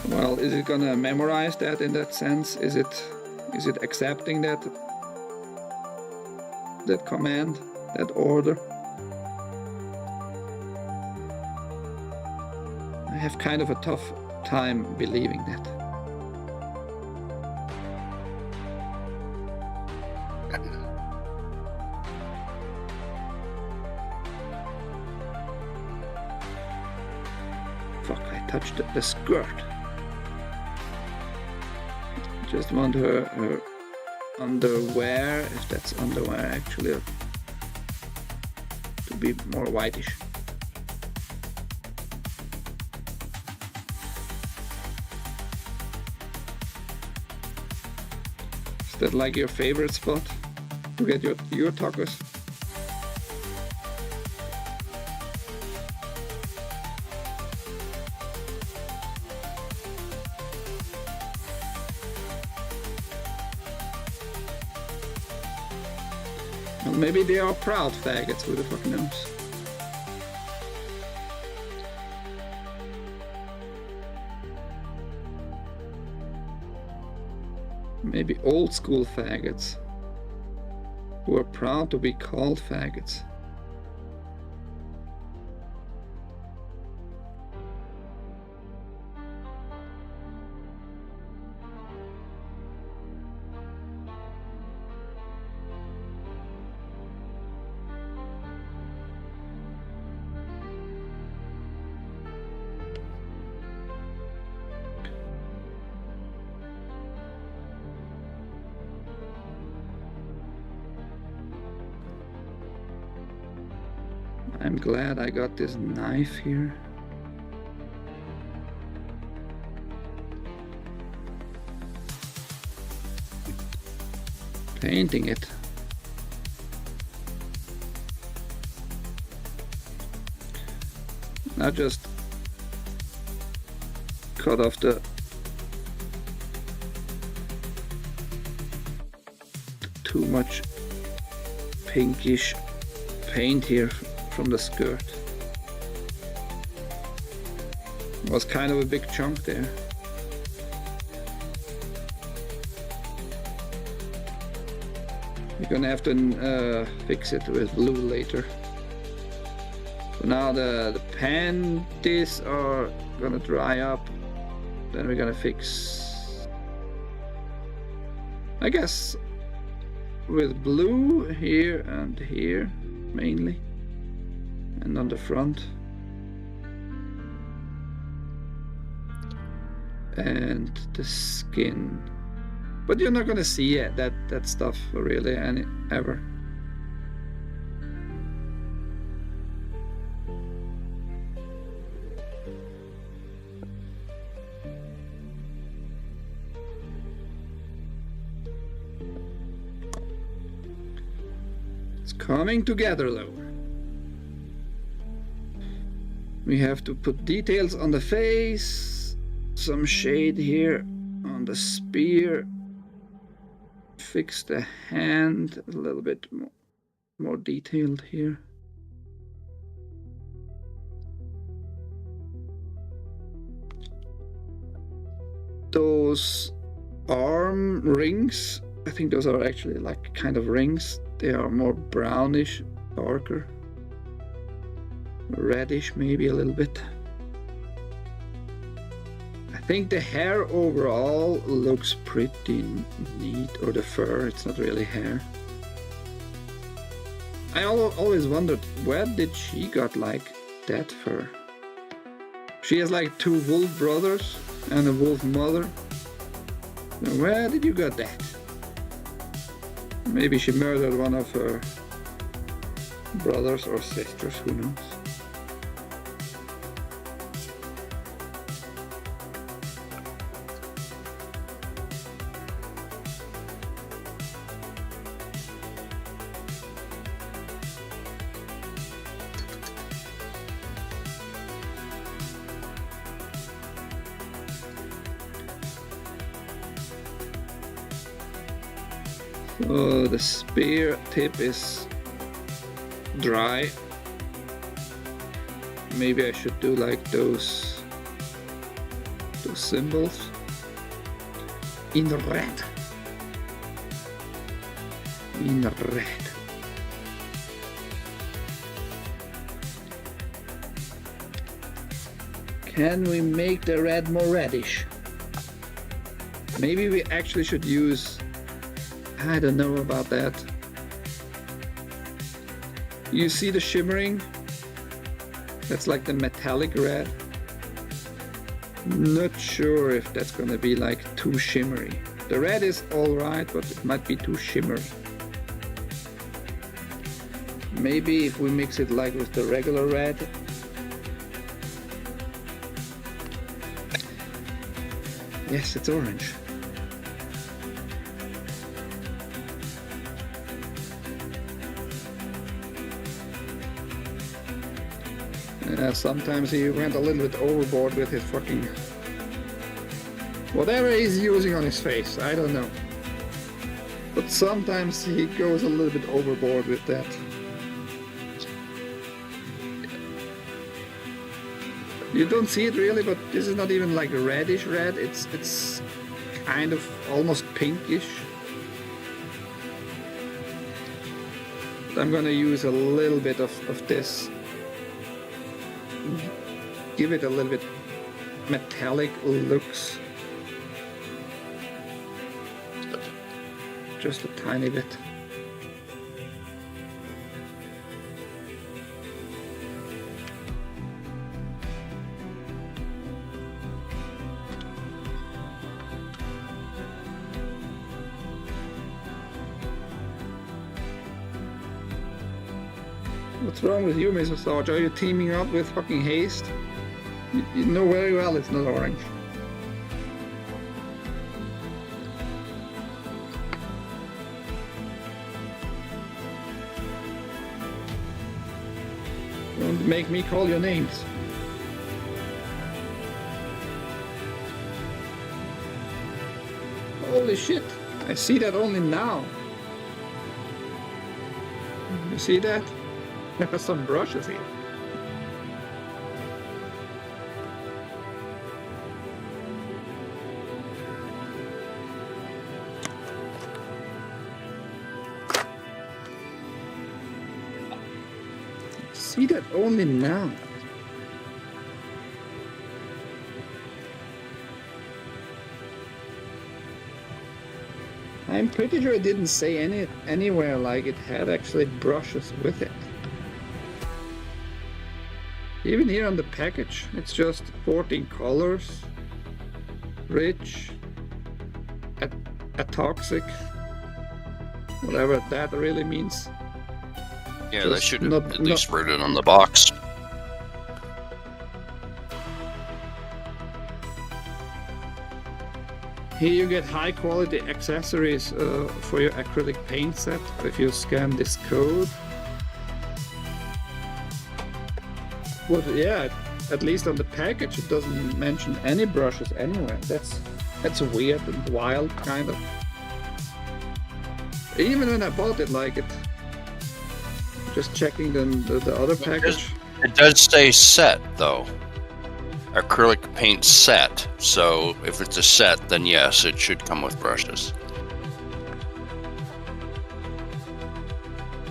Well, is it gonna memorize that in that sense? Is it accepting that command, that order? I have kind of a tough time believing that. Fuck, I touched the skirt. Just want her underwear, if that's underwear actually, to be more whitish. Is that like your favorite spot to get your tacos? Well, maybe they are proud faggots, who the fuck knows? Maybe old school faggots who are proud to be called faggots. I'm glad I got this knife here. Painting it. I just cut off the too much pinkish paint here from the skirt. It was kind of a big chunk there. You're gonna have to fix it with glue later. So now the panties are gonna dry up. Then we're gonna fix, I guess, with blue here and here mainly, and on the front, and the skin. But you're not gonna see it, that stuff really ever. It's coming together though. We have to put details on the face, some shade here on the spear. Fix the hand a little bit more detailed here. Those arm rings, I think those are actually like kind of rings. They are more brownish, darker, reddish maybe a little bit. I think the hair overall looks pretty neat, or the fur, it's not really hair. I always wondered, where did she got like that fur? She has like 2 wolf brothers and a wolf mother. Where did you get that? Maybe she murdered one of her brothers or sisters, who knows? So the spear tip is dry. Maybe I should do like those symbols in red. In red. Can we make the red more reddish? Maybe we actually should use, I don't know about that. You see the shimmering? That's like the metallic red. Not sure if that's gonna be like too shimmery. The red is alright, but it might be too shimmery. Maybe if we mix it like with the regular red. Yes, it's orange. Sometimes he went a little bit overboard with his fucking... whatever he's using on his face, I don't know. But sometimes he goes a little bit overboard with that. You don't see it really, but this is not even like reddish red, it's kind of almost pinkish. But I'm gonna use a little bit of this. Give it a little bit metallic looks. Just a tiny bit. What's wrong with you, Mr. Sarge? Are you teaming up with fucking Haste? You know very well it's not orange. Don't make me call your names. Holy shit, I see that only now. You see that? There are some brushes here. See that only now. I'm pretty sure it didn't say anywhere like it had actually brushes with it. Even here on the package, it's just 14 colors, rich, atoxic, whatever that really means. Yeah, Just they should have at least wrote it on the box. Here you get high quality accessories for your acrylic paint set if you scan this code. But yeah, at least on the package, it doesn't mention any brushes anywhere. That's weird and wild, kind of. Even when I bought it, like it. Just checking the other package. It does say set though. Acrylic paint set. So if it's a set, then yes, it should come with brushes.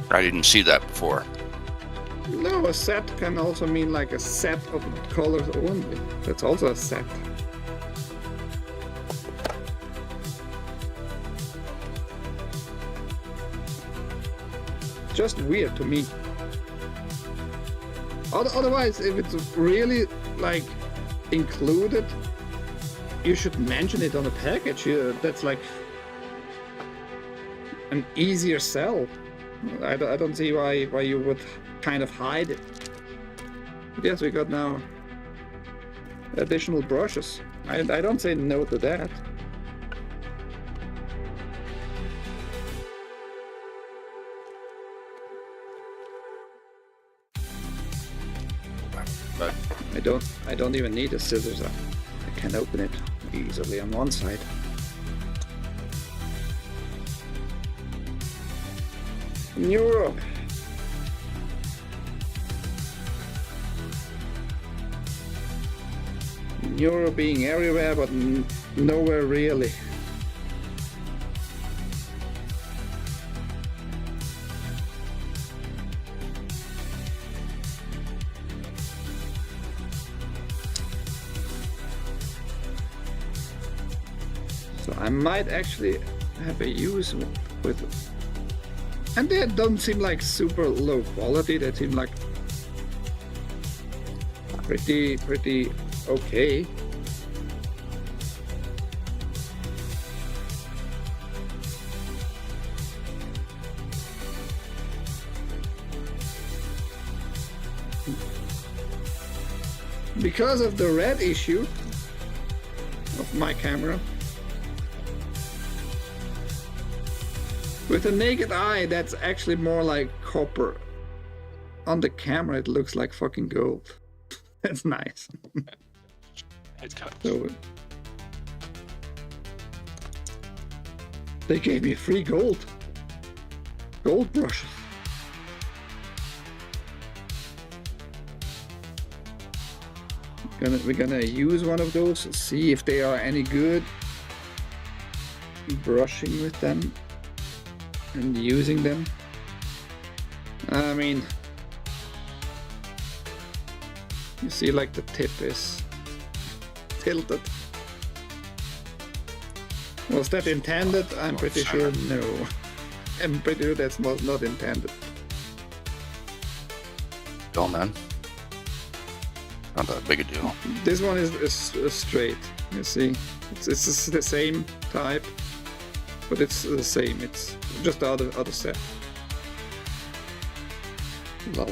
I didn't see that before. No, a set can also mean like a set of colors only. That's also a set. Just weird to me. Otherwise, if it's really like included, you should mention it on the package. That's like an easier sell. I don't see why you would kind of hide it. But yes, we got now additional brushes. I don't say no to that. But I don't even need the scissors. I can open it easily on one side. Neuro. Neuro being everywhere, but nowhere really. So I might actually have a use with it. And they don't seem like super low quality, they seem like pretty okay. Because of the red issue of my camera, with a naked eye, that's actually more like copper. On the camera, it looks like fucking gold. That's nice. So, they gave me free gold brushes. We're gonna use one of those, see if they are any good. Brushing with them and using them. I mean, you see, like the tip is tilted. Was that intended? I'm pretty sure no. I'm pretty sure that was not intended. Go, man. Not that big a deal. This one is straight. You see, it's the same type, but it's the same. It's just the other set. Lol.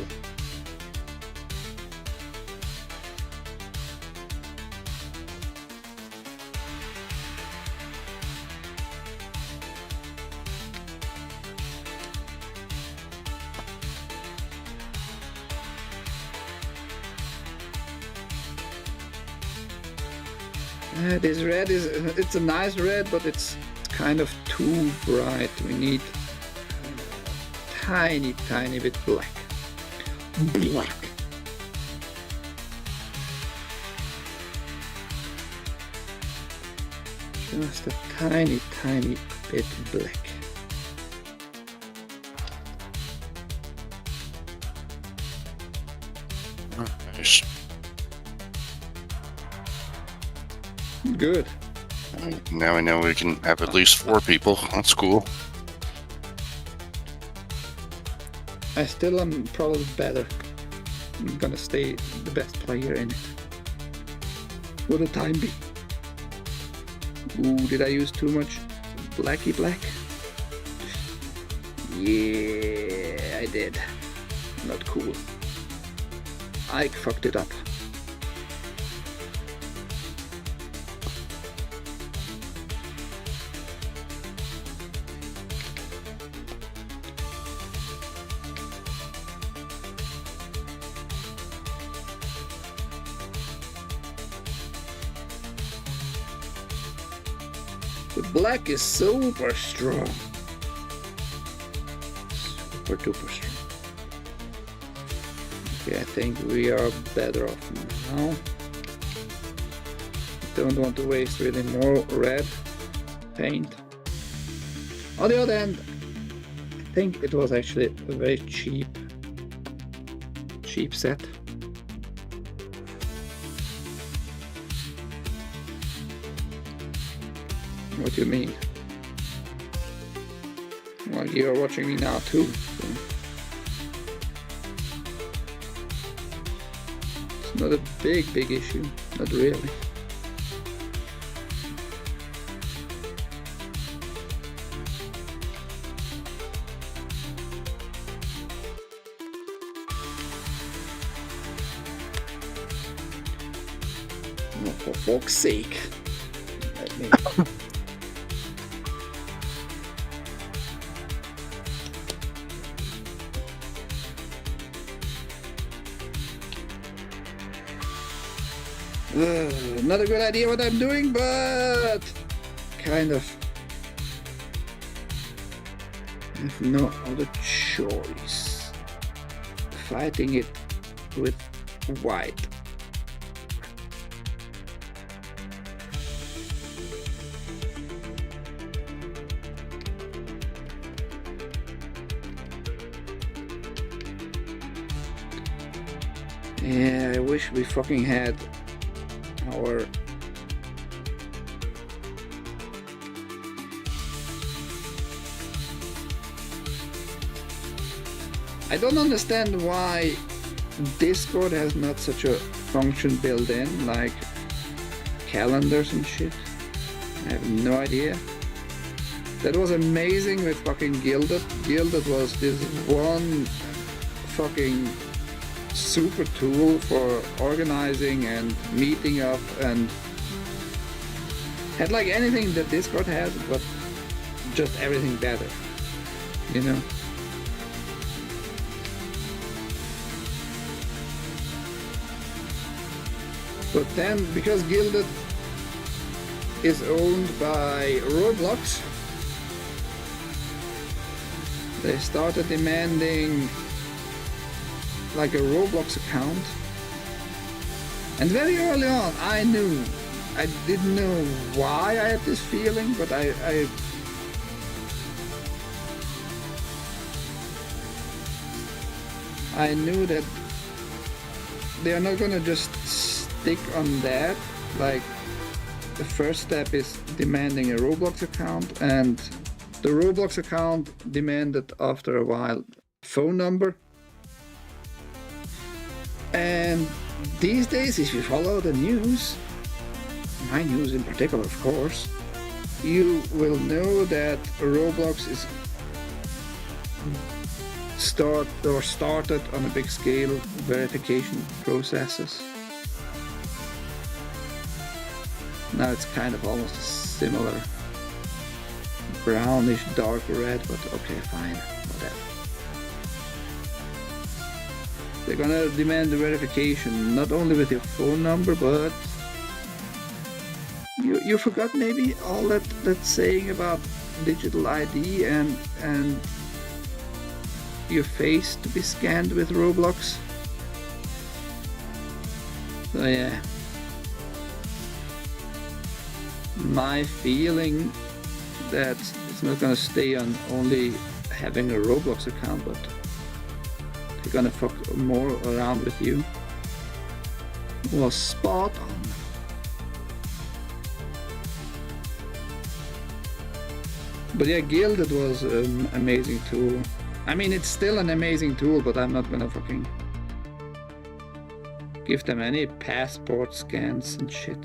This red it's a nice red, but it's kind of too bright. We need tiny bit black. Just a tiny bit black. Nice. Good. Now we know we can have at least 4 people. That's cool. I still am probably better. I'm gonna stay the best player in it for the time being. Ooh, did I use too much blacky black? Yeah, I did. Not cool. I fucked it up. The black is super strong. Super duper strong. Okay, I think we are better off now. Don't want to waste really more red paint. On the other hand, I think it was actually a very cheap set. What do you mean? Well, you are watching me now too. So. It's not a big issue, not really. Oh, for fuck's sake. Let me... Not a good idea what I'm doing, but kind of have no other choice. Fighting it with white. Yeah, I wish we fucking had our I don't understand why Discord has not such a function built in, like calendars and shit. I have no idea. That was amazing with fucking Gilded. Gilded was this one fucking super tool for organizing and meeting up, and had like anything that Discord has, but just everything better, you know? But then, because Gilded is owned by Roblox, they started demanding like a Roblox account. And very early on I didn't know why I had this feeling, but I knew that they are not gonna just stick on that. Like, the first step is demanding a Roblox account, and the Roblox account demanded after a while a phone number. And these days, if you follow the news, my news in particular, of course, you will know that Roblox is started on a big scale verification processes. Now it's kind of almost a similar brownish dark red, but okay, fine, whatever. They're gonna demand the verification, not only with your phone number, but you forgot maybe all that's saying about digital ID and your face to be scanned with Roblox. So yeah, my feeling that it's not gonna stay on only having a Roblox account, but they're gonna fuck more around with you. Was spot on. But yeah, Gilded was an amazing tool. I mean, it's still an amazing tool, but I'm not gonna fucking give them any passport scans and shit.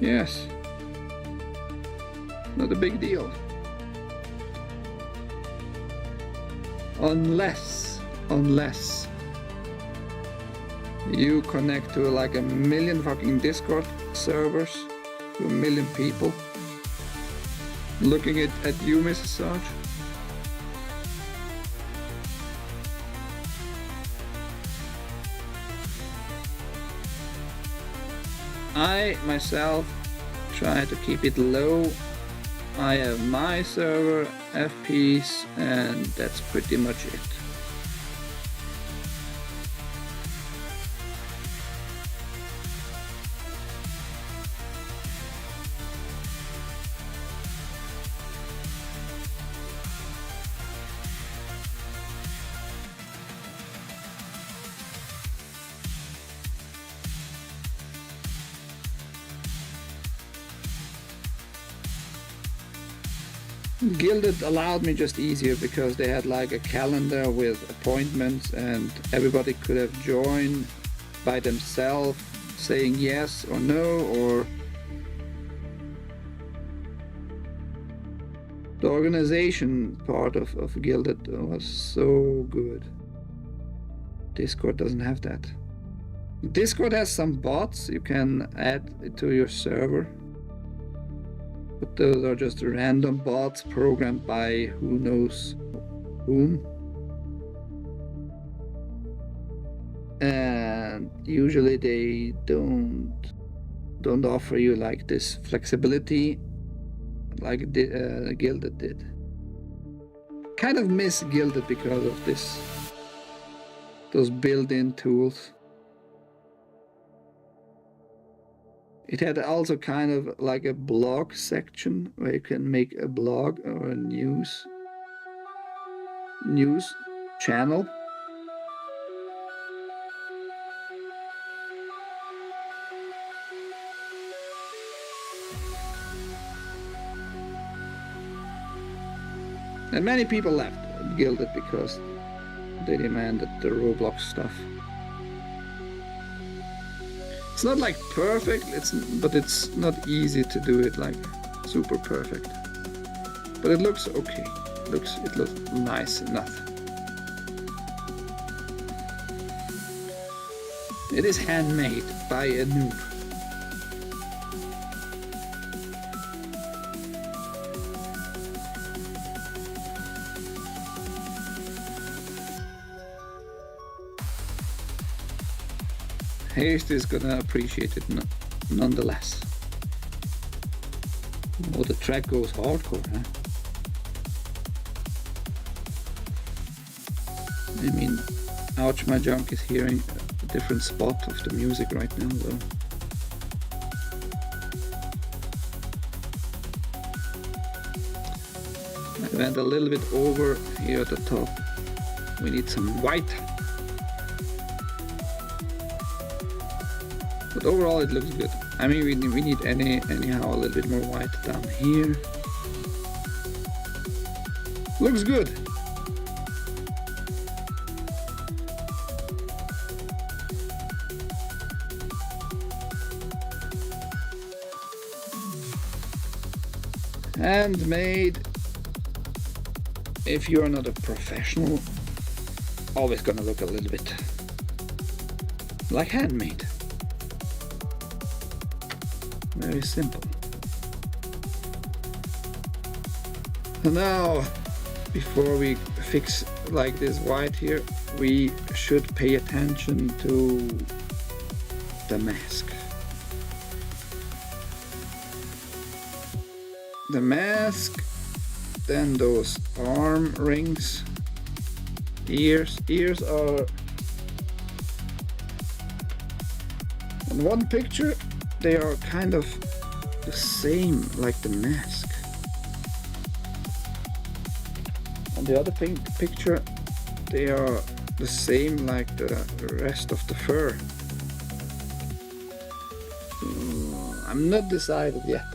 Yes. Not a big deal. Unless you connect to like a million fucking Discord servers to 1 million people looking at you, Mrs. Sarge. I myself try to keep it low. I have my server, FPS, and that's pretty much it. Guilded allowed me just easier because they had like a calendar with appointments and everybody could have joined by themselves saying yes or no, or the organization part of Guilded was so good. Discord doesn't have that. Discord has some bots you can add to your server. But those are just random bots programmed by who knows whom. And usually they don't offer you like this flexibility like Guilded did. Kind of miss Guilded because of those built-in tools. It had also kind of like a blog section where you can make a blog or a news channel. And many people left Guilded because they demanded the Roblox stuff. It's not like perfect, but it's not easy to do it like super perfect. But it looks okay. It looks nice enough. It is handmade by a noob. Haste is gonna appreciate it nonetheless. Oh, the track goes hardcore, huh? I mean, ouch, my junk is hearing a different spot of the music right now, though. I went a little bit over here at the top. We need some white. But overall it looks good. I mean, we need anyhow a little bit more white down here. Looks good. Handmade. If you're not a professional, always gonna look a little bit like handmade. Very simple. And now, before we fix like this white here, we should pay attention to the mask. The mask, then those arm rings, ears are, in one picture they are kind of the same like the mask. On the other picture they are the same like the rest of the fur. I'm not decided yet.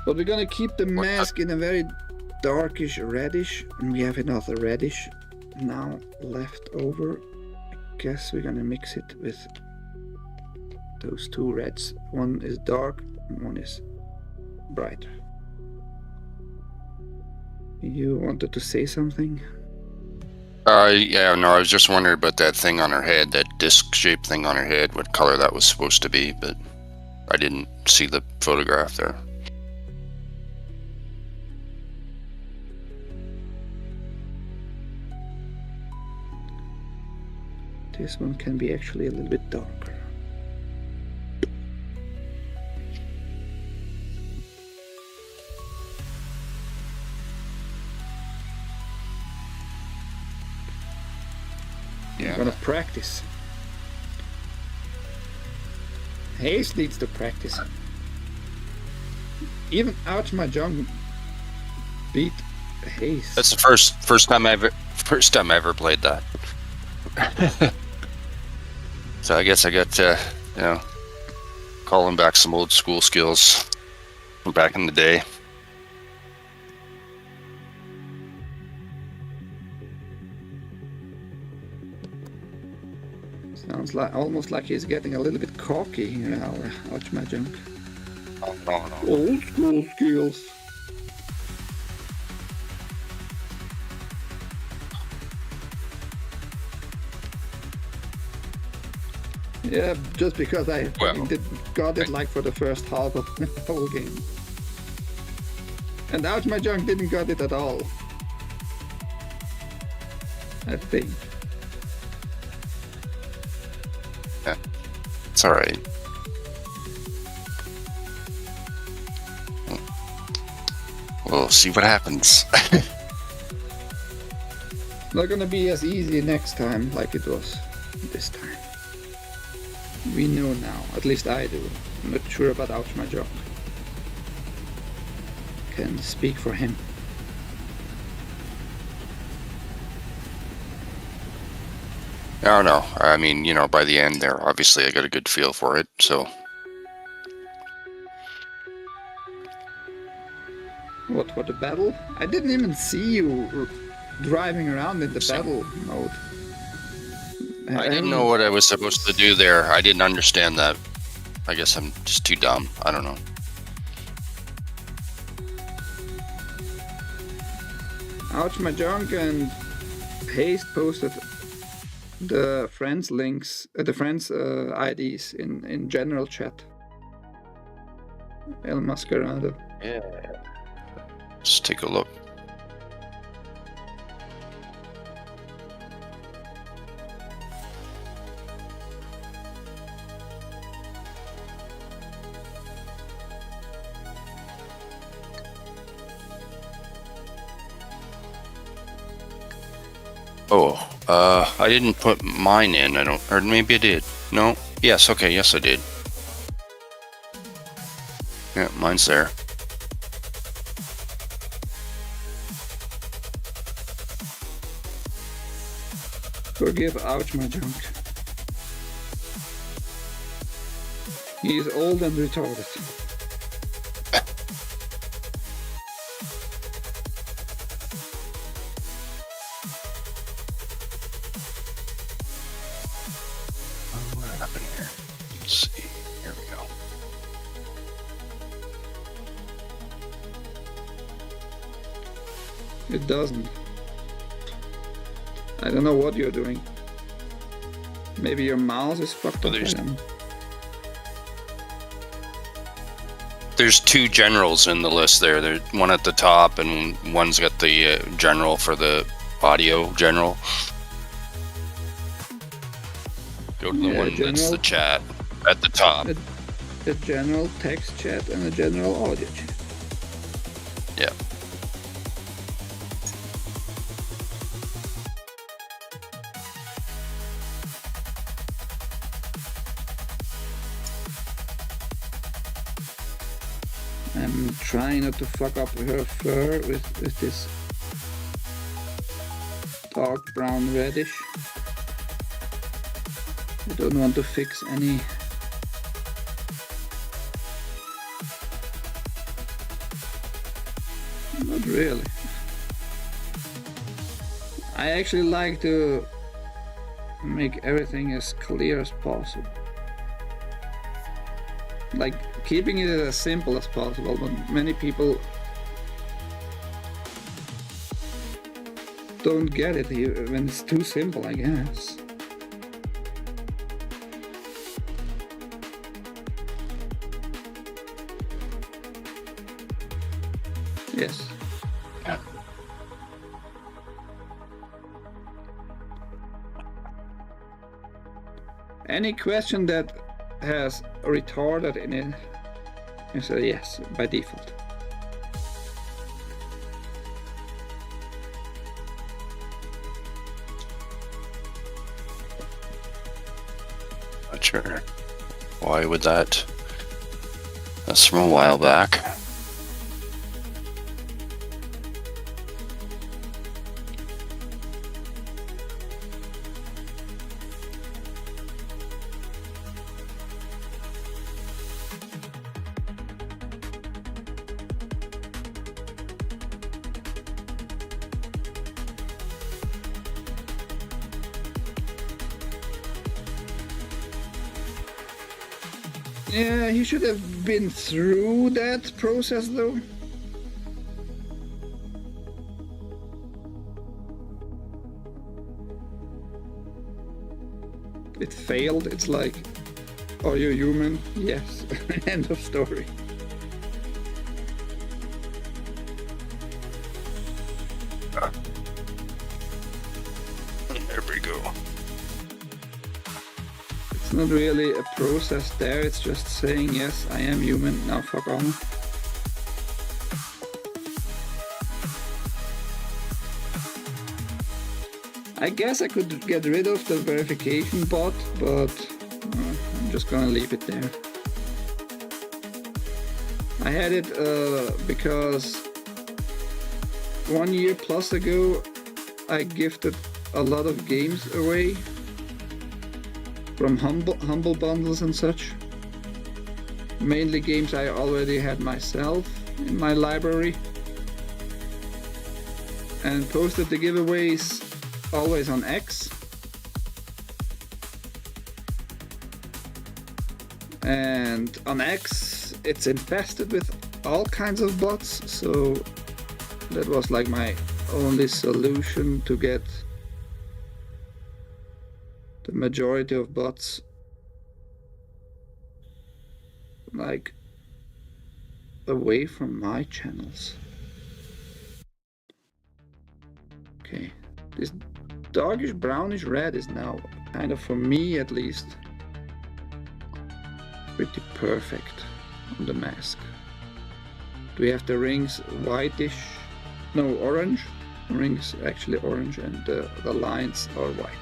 But we're gonna keep the mask in a very darkish reddish, and we have another reddish now left over. I guess we're gonna mix it with those two reds. One is dark and one is brighter. You wanted to say something? Yeah, no, I was just wondering about that thing on her head, that disc-shaped thing on her head, what color that was supposed to be, but I didn't see the photograph there. This one can be actually a little bit darker. Yeah. I'm gonna practice. Haze needs to practice. Even Ouch My Junk beat Haze. That's the first time I ever played that. So I guess I got to, calling back some old school skills from back in the day. Sounds like almost like he's getting a little bit cocky here, our Ouch My Junk. Oh, no. Old school skills. Yeah, just because I got it like for the first half of the whole game. And Ouch My Junk didn't got it at all. I think. Yeah, it's alright. We'll see what happens. Not gonna be as easy next time like it was this time. We know now, at least I do. I'm not sure about Ouch My Junk. Can speak for him. I don't know. I mean, by the end there, obviously I got a good feel for it, so. What, for the battle? I didn't even see you driving around in the battle mode. I didn't know what I was supposed to do there. I didn't understand that. I guess I'm just too dumb. I don't know. Ouch My Junk and Haste posted the friends links, the friends IDs in general chat. El Mascarado. Yeah. Let's take a look. Oh, I didn't put mine in. Or maybe I did. No? Yes, okay, yes I did. Yeah, mine's there. Forgive Ouch My Junk. He is old and retarded. What happened here? Let's see. Here we go. It doesn't. I don't know what you're doing. Maybe your mouse is fucked up. There's two generals in the list there. There's one at the top, and one's got the general for the audio general. Go to the one that's the chat at the top. A general text chat and a general audio chat. Yeah. I'm trying not to fuck up her fur with this dark brown reddish. I don't want to fix any not really. I actually like to make everything as clear as possible. Like keeping it as simple as possible, but many people don't get it here when it's too simple, I guess. Yes. Yeah. Any question that has retarded in it is a yes by default. Not sure. Why would that? That's from a while back. Yeah, he should have been through that process though. It failed. It's like, are you human? Yes. End of story. There we go. It's not really a process there, it's just saying, yes, I am human, now fuck on. I guess I could get rid of the verification bot, but I'm just gonna leave it there. I had it because 1 year plus ago I gifted a lot of games away from humble bundles and such. Mainly games I already had myself in my library. And posted the giveaways always on X. And on X it's infested with all kinds of bots, so that was like my only solution to get the majority of bots like away from my channels. Okay, this darkish brownish red is now kind of, for me at least, pretty perfect on the mask. Do we have the rings whitish? No, orange. The rings actually orange and the lines are whitish.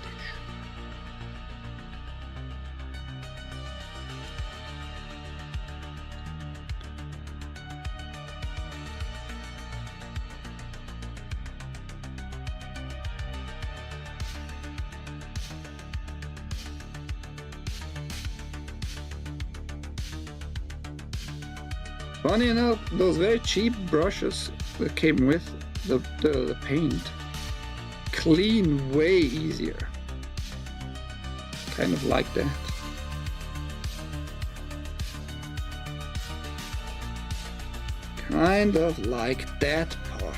Funny enough, those very cheap brushes that came with the paint clean way easier. Kind of like that. Kind of like that part.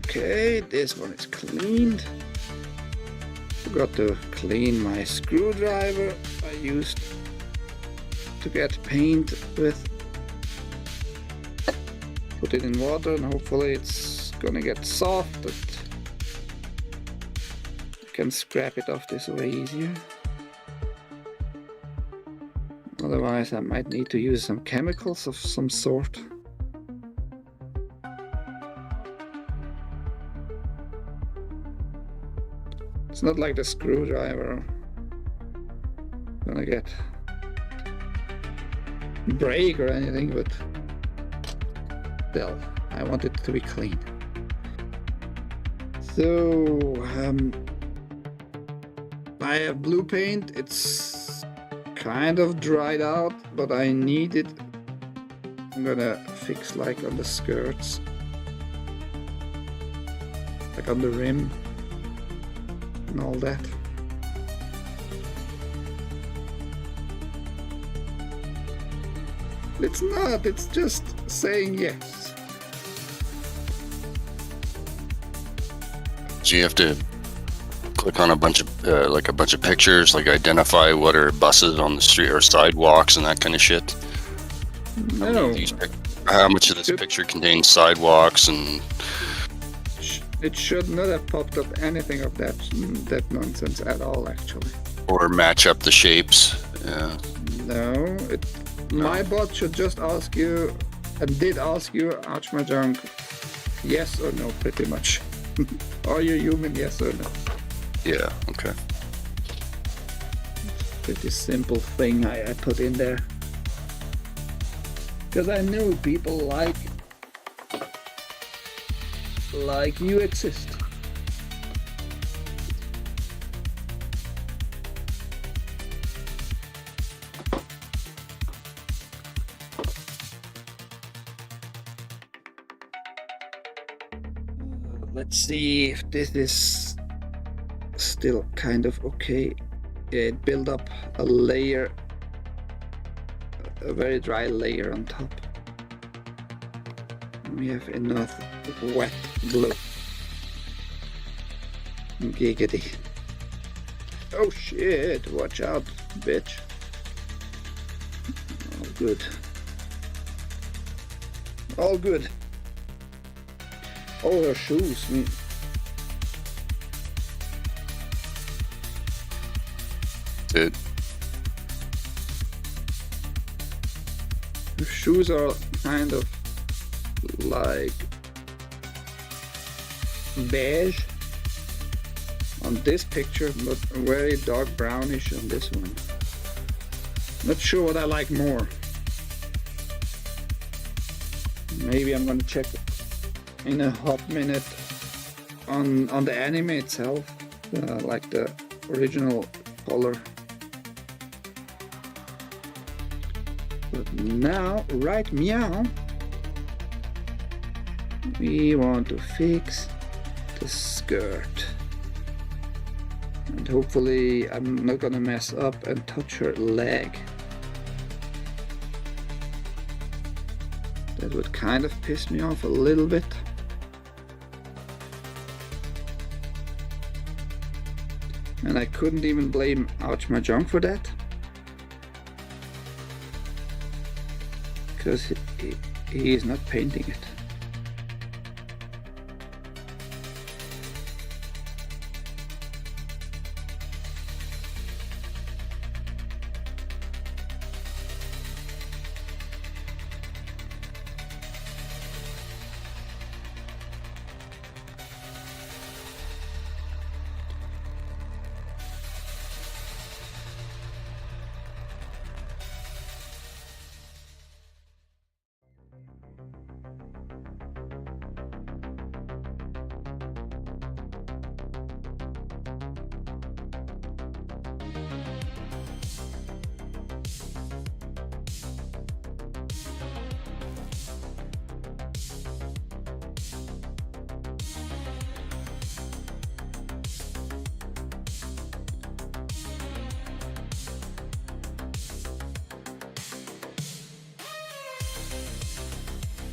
Okay, this one is cleaned. Forgot to clean my screwdriver I used to get paint with. Put it in water and hopefully it's gonna get soft, but you can scrap it off this way easier. Otherwise I might need to use some chemicals of some sort. It's not like the screwdriver gonna get break or anything, but still, I want it to be clean. So I have blue paint. It's kind of dried out, but I need it. I'm gonna fix like on the skirts, like on the rim and all that. It's not, it's just saying yes. So you have to click on a bunch of like a bunch of pictures, like identify what are buses on the street or sidewalks and that kind of shit. No, How much of this picture contains sidewalks and? it should not have popped up anything of that nonsense at all, actually. Or match up the shapes. Yeah. No, my bot should just ask you, and did ask you, ouch my junk, yes or no, pretty much. Are you human, yes or no? Yeah, okay. Pretty simple thing I put in there. Because I knew people like you exist. Let's see if this is still kind of okay. It built up a layer, a very dry layer on top. We have enough wet glue. Giggity. Oh shit, watch out, bitch. All good. All good. Oh, her shoes. Dude. Her shoes are kind of like beige on this picture, but very dark brownish on this one. Not sure what I like more. Maybe I'm gonna check in a hot minute on the anime itself, like the original color. But now, right meow, we want to fix the skirt. And hopefully I'm not gonna mess up and touch her leg. That would kind of piss me off a little bit. And I couldn't even blame Ouch My Junk for that. Because he is not painting it.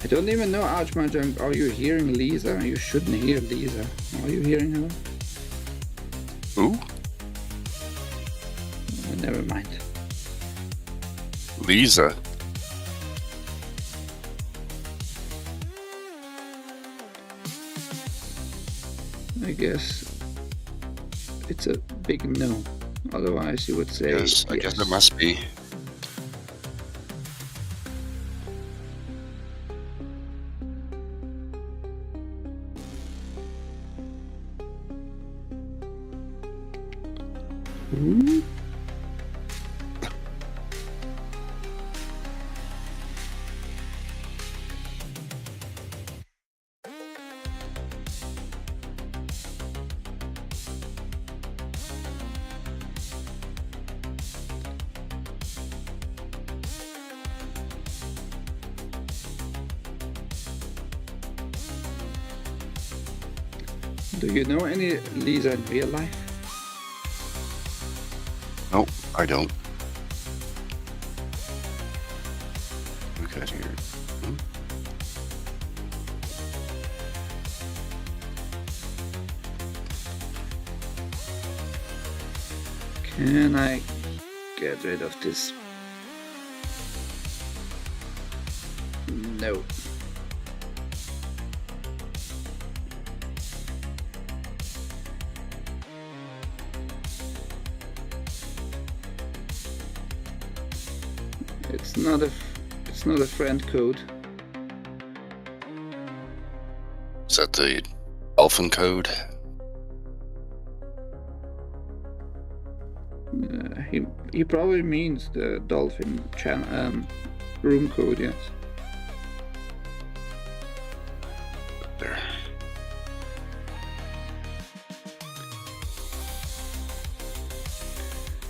I don't even know, Ouch My Junk, are you hearing Lisa? You shouldn't hear Lisa. Are you hearing her? Who? Never mind. Lisa. I guess it's a big no. Otherwise you would say Yes, I guess it must be. Do you know any Lisa in real life? Nope, I don't. We got here. Can I get rid of this? No. It's not a friend code. Is that the dolphin code? He probably means the dolphin channel room code, yes. There.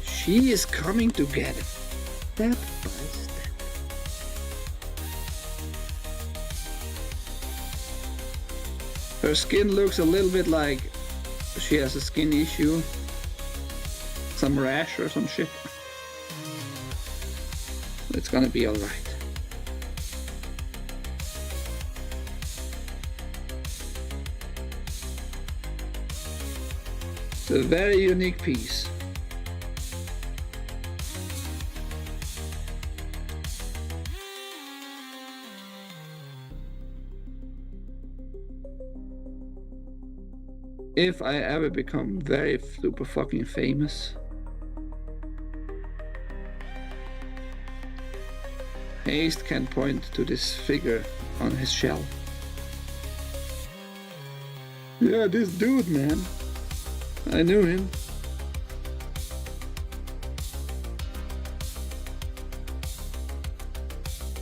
She is coming together, step by step. Her skin looks a little bit like she has a skin issue, some rash or some shit. It's gonna be alright. It's a very unique piece. If I ever become very super fucking famous, Haste can point to this figure on his shell. Yeah, this dude, man. I knew him.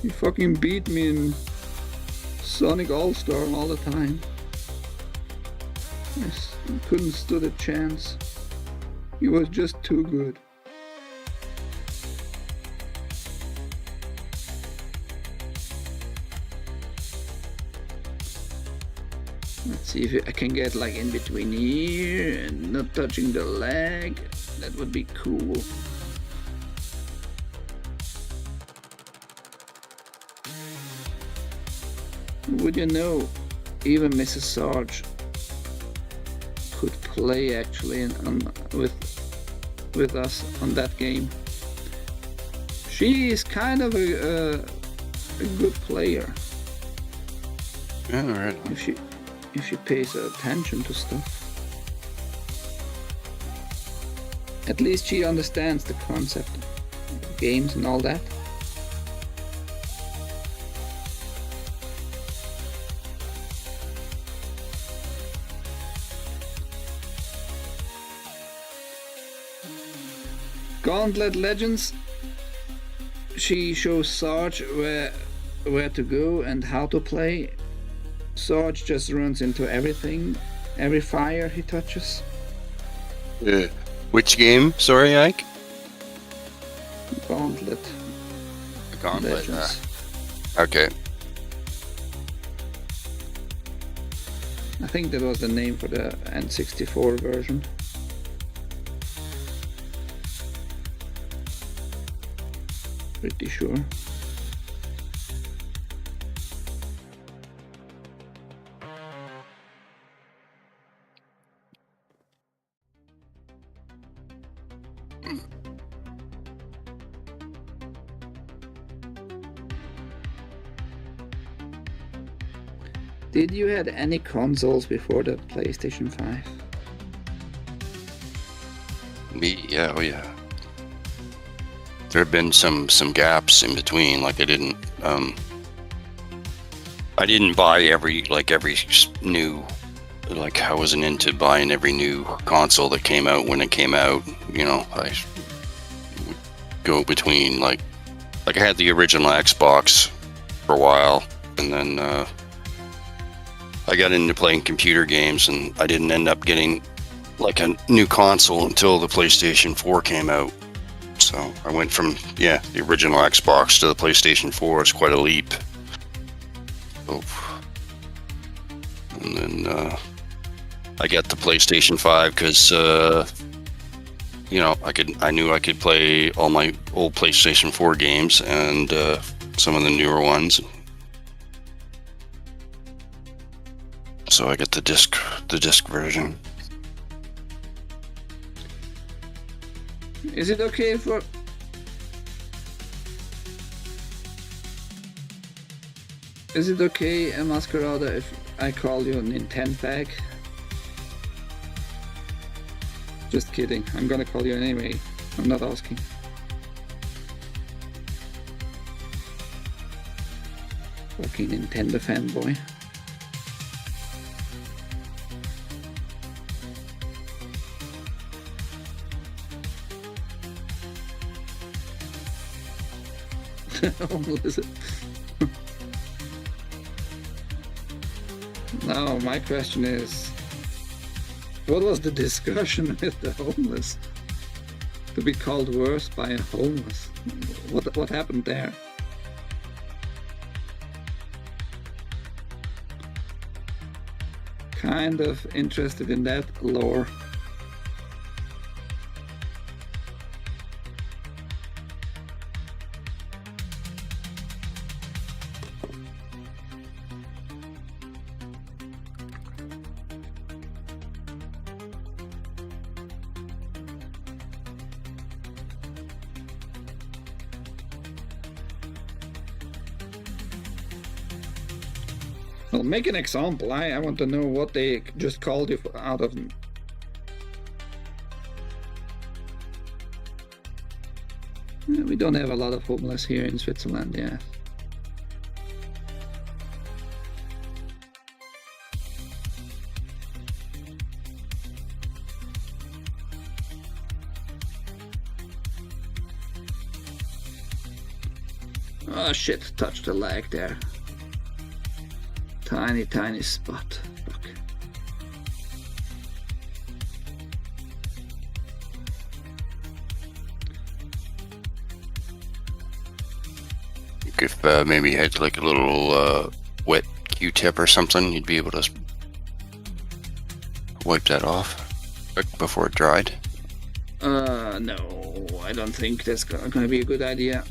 He fucking beat me in Sonic All-Star all the time. I couldn't stood a chance. He was just too good. Let's see if I can get like in between here and not touching the leg. That would be cool. Would you know, even Mrs. Sarge could play actually with us on that game. She is kind of a good player. Yeah, alright. If she pays attention to stuff. At least she understands the concept of games and all that. Gauntlet Legends. She shows Sarge where to go and how to play. Sarge just runs into everything, every fire he touches. Which game? Sorry, Ike? Gauntlet. Gauntlet. Legends. Okay. I think that was the name for the N64 version. Pretty sure. Did you had any consoles before the PlayStation 5? Me, yeah, oh yeah. There have been some gaps in between. Like I didn't buy every new, like I wasn't into buying every new console that came out when it came out. You know, I would go between like I had the original Xbox for a while, and then I got into playing computer games, and I didn't end up getting like a new console until the PlayStation 4 came out. So I went from, the original Xbox to the PlayStation 4. It's quite a leap. Oh. And then I got the PlayStation 5 because you know, I knew I could play all my old PlayStation 4 games and some of the newer ones. So I get the disc version. Is it okay for... Is it okay, Masquerada, if I call you Nintendo? Just kidding, I'm gonna call you anyway. I'm not asking. Fucking Nintendo fanboy. Now my question is, what was the discussion with the homeless? To be called worse by a homeless? What happened there? Kind of interested in that lore. Well, make an example. I want to know what they just called you for, out of... We don't have a lot of homeless here in Switzerland, yeah. Oh shit, touched the leg there. Tiny spot. Look. If maybe you had like a little wet Q-tip or something, you'd be able to wipe that off quick before it dried. No, I don't think that's gonna be a good idea.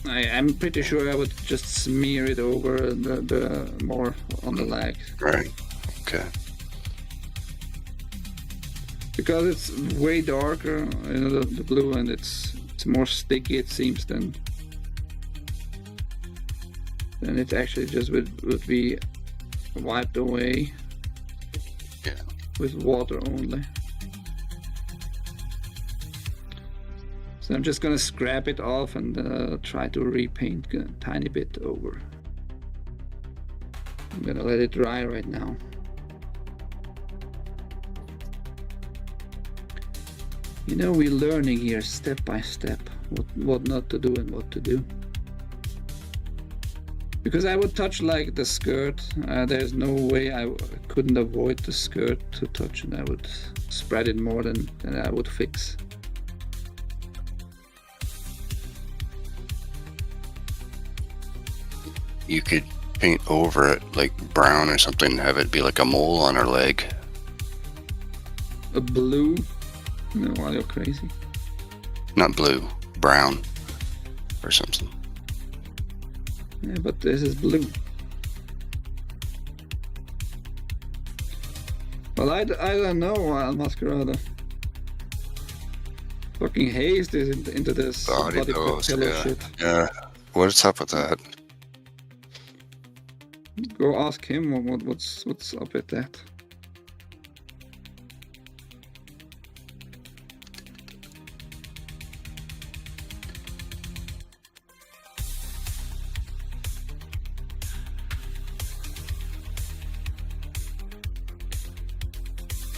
I'm pretty sure I would just smear it over the more on the leg. Right. Okay. Because it's way darker, you know, the blue, and it's more sticky, it seems, than it actually just would be wiped away. Yeah. With water only. So I'm just gonna scrap it off and try to repaint a tiny bit over. I'm gonna let it dry right now. You know, we're learning here step by step what not to do and what to do. Because I would touch like the skirt, there's no way I couldn't avoid the skirt to touch, and I would spread it more than I would fix. You could paint over it like brown or something, have it be like a mole on her leg. A blue? No, are you crazy? Not blue, brown or something. Yeah, but this is blue. Well, I don't know, Masquerada. Fucking hazed is into this body pillow shit. Yeah, what's up with that? Go ask him what's up with that.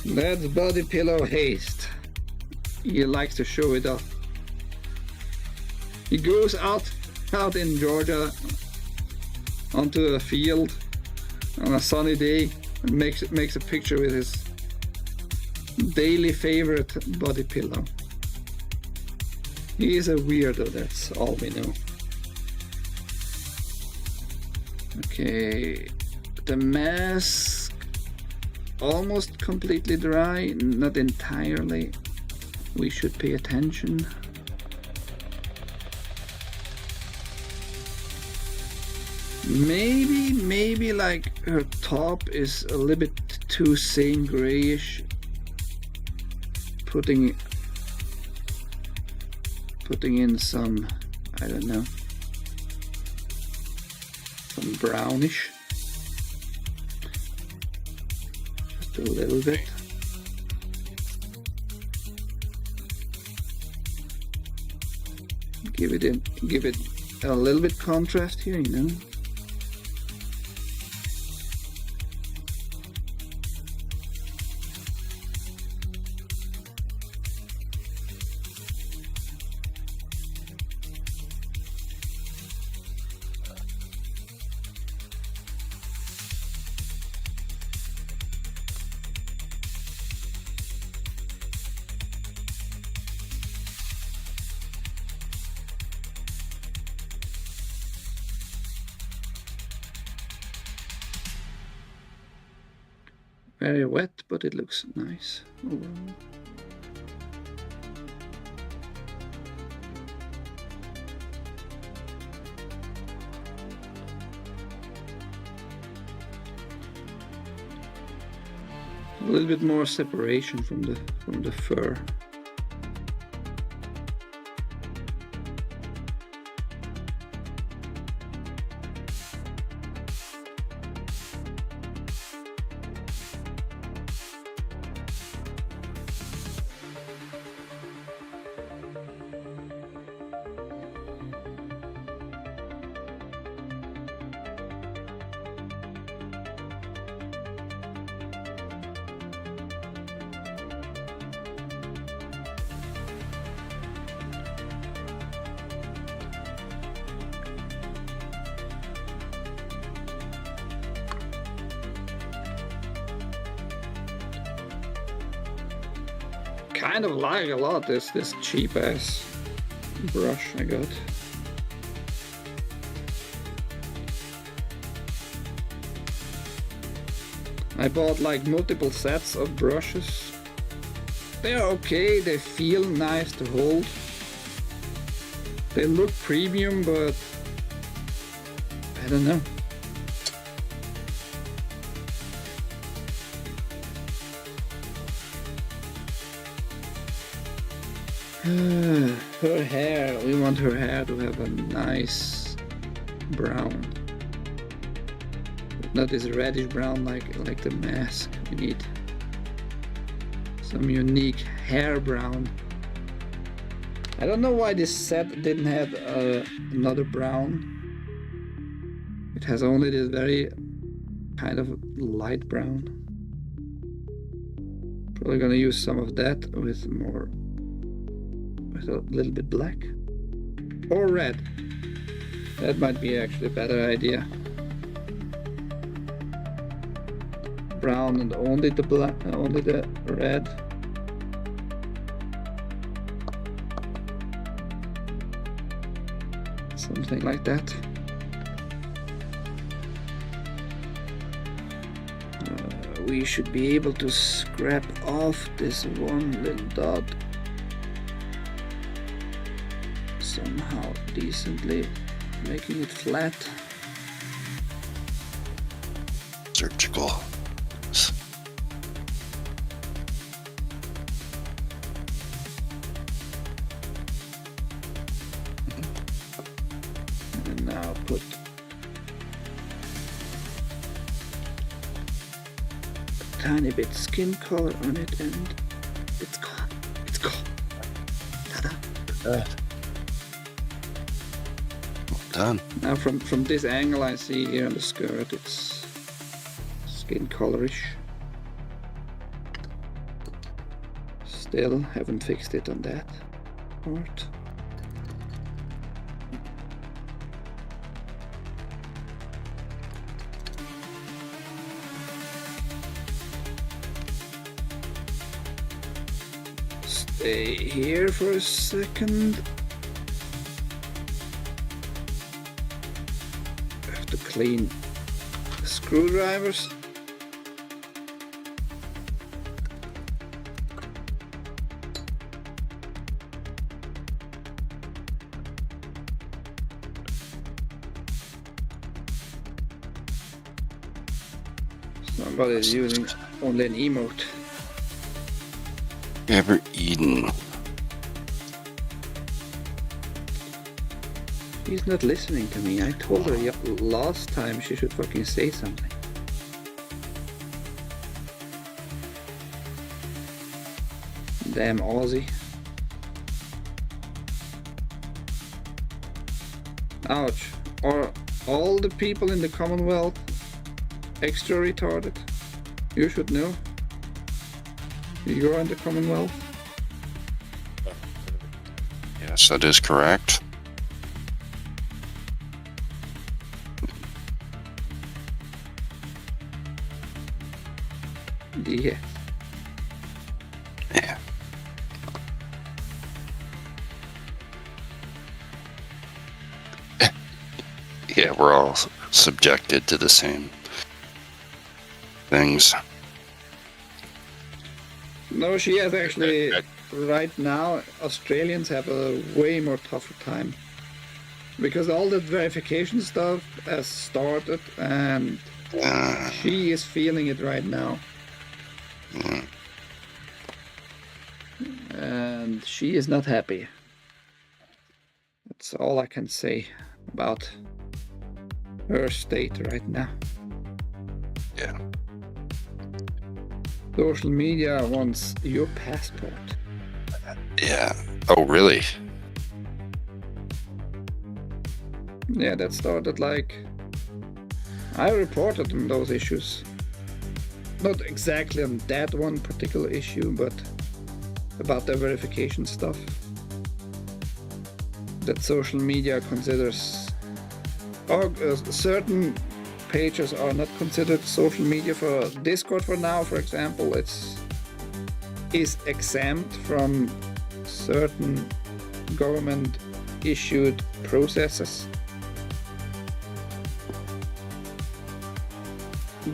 That's body pillow haste. He likes to show it off. He goes out in Georgia onto a field on a sunny day and makes a picture with his daily favorite body pillow. He is a weirdo, that's all we know. Okay, the mask almost completely dry, not entirely. We should pay attention. Maybe like her top is a little bit too same grayish. Putting in some, I don't know, some brownish. Just a little bit. Give it a little bit contrast here, you know. Very wet, but it looks nice overall. A little bit more separation from the fur. Kind of like a lot this cheap ass brush I got. I bought like multiple sets of brushes. They're okay, they feel nice to hold. They look premium, but I don't know. Her hair, we want her hair to have a nice brown. Not this reddish brown like the mask. We need some unique hair brown. I don't know why this set didn't have another brown. It has only this very kind of light brown. Probably gonna use some of that with a little bit black or red. That might be actually a better idea. Brown and only the black, only the red. Something like that. We should be able to scrap off this one little dot somehow decently, making it flat. Surgical. And now put a tiny bit skin color on it, and it's gone. It's gone. Ta-da. Done. Now from this angle I see here on the skirt it's skin colorish. Still haven't fixed it on that part. Stay here for a second. Have to clean the screwdrivers. Somebody's using only an emote. Ever Eden. She's not listening to me. I told her last time she should fucking say something. Damn Aussie. Ouch. Are all the people in the Commonwealth extra retarded? You should know. You're in the Commonwealth. Yes, that is correct. Yeah. Yeah. Yeah, we're all subjected to the same things. No, she has actually, right now, Australians have a way more tougher time. Because all that verification stuff has started and she is feeling it right now. And she is not happy. That's all I can say about her state right now. Yeah. Social media wants your passport. Yeah. Oh, really? Yeah, that started like... I reported on those issues. Not exactly on that one particular issue, but about the verification stuff. That social media considers... certain pages are not considered social media. For Discord for now, for example, is exempt from certain government issued processes.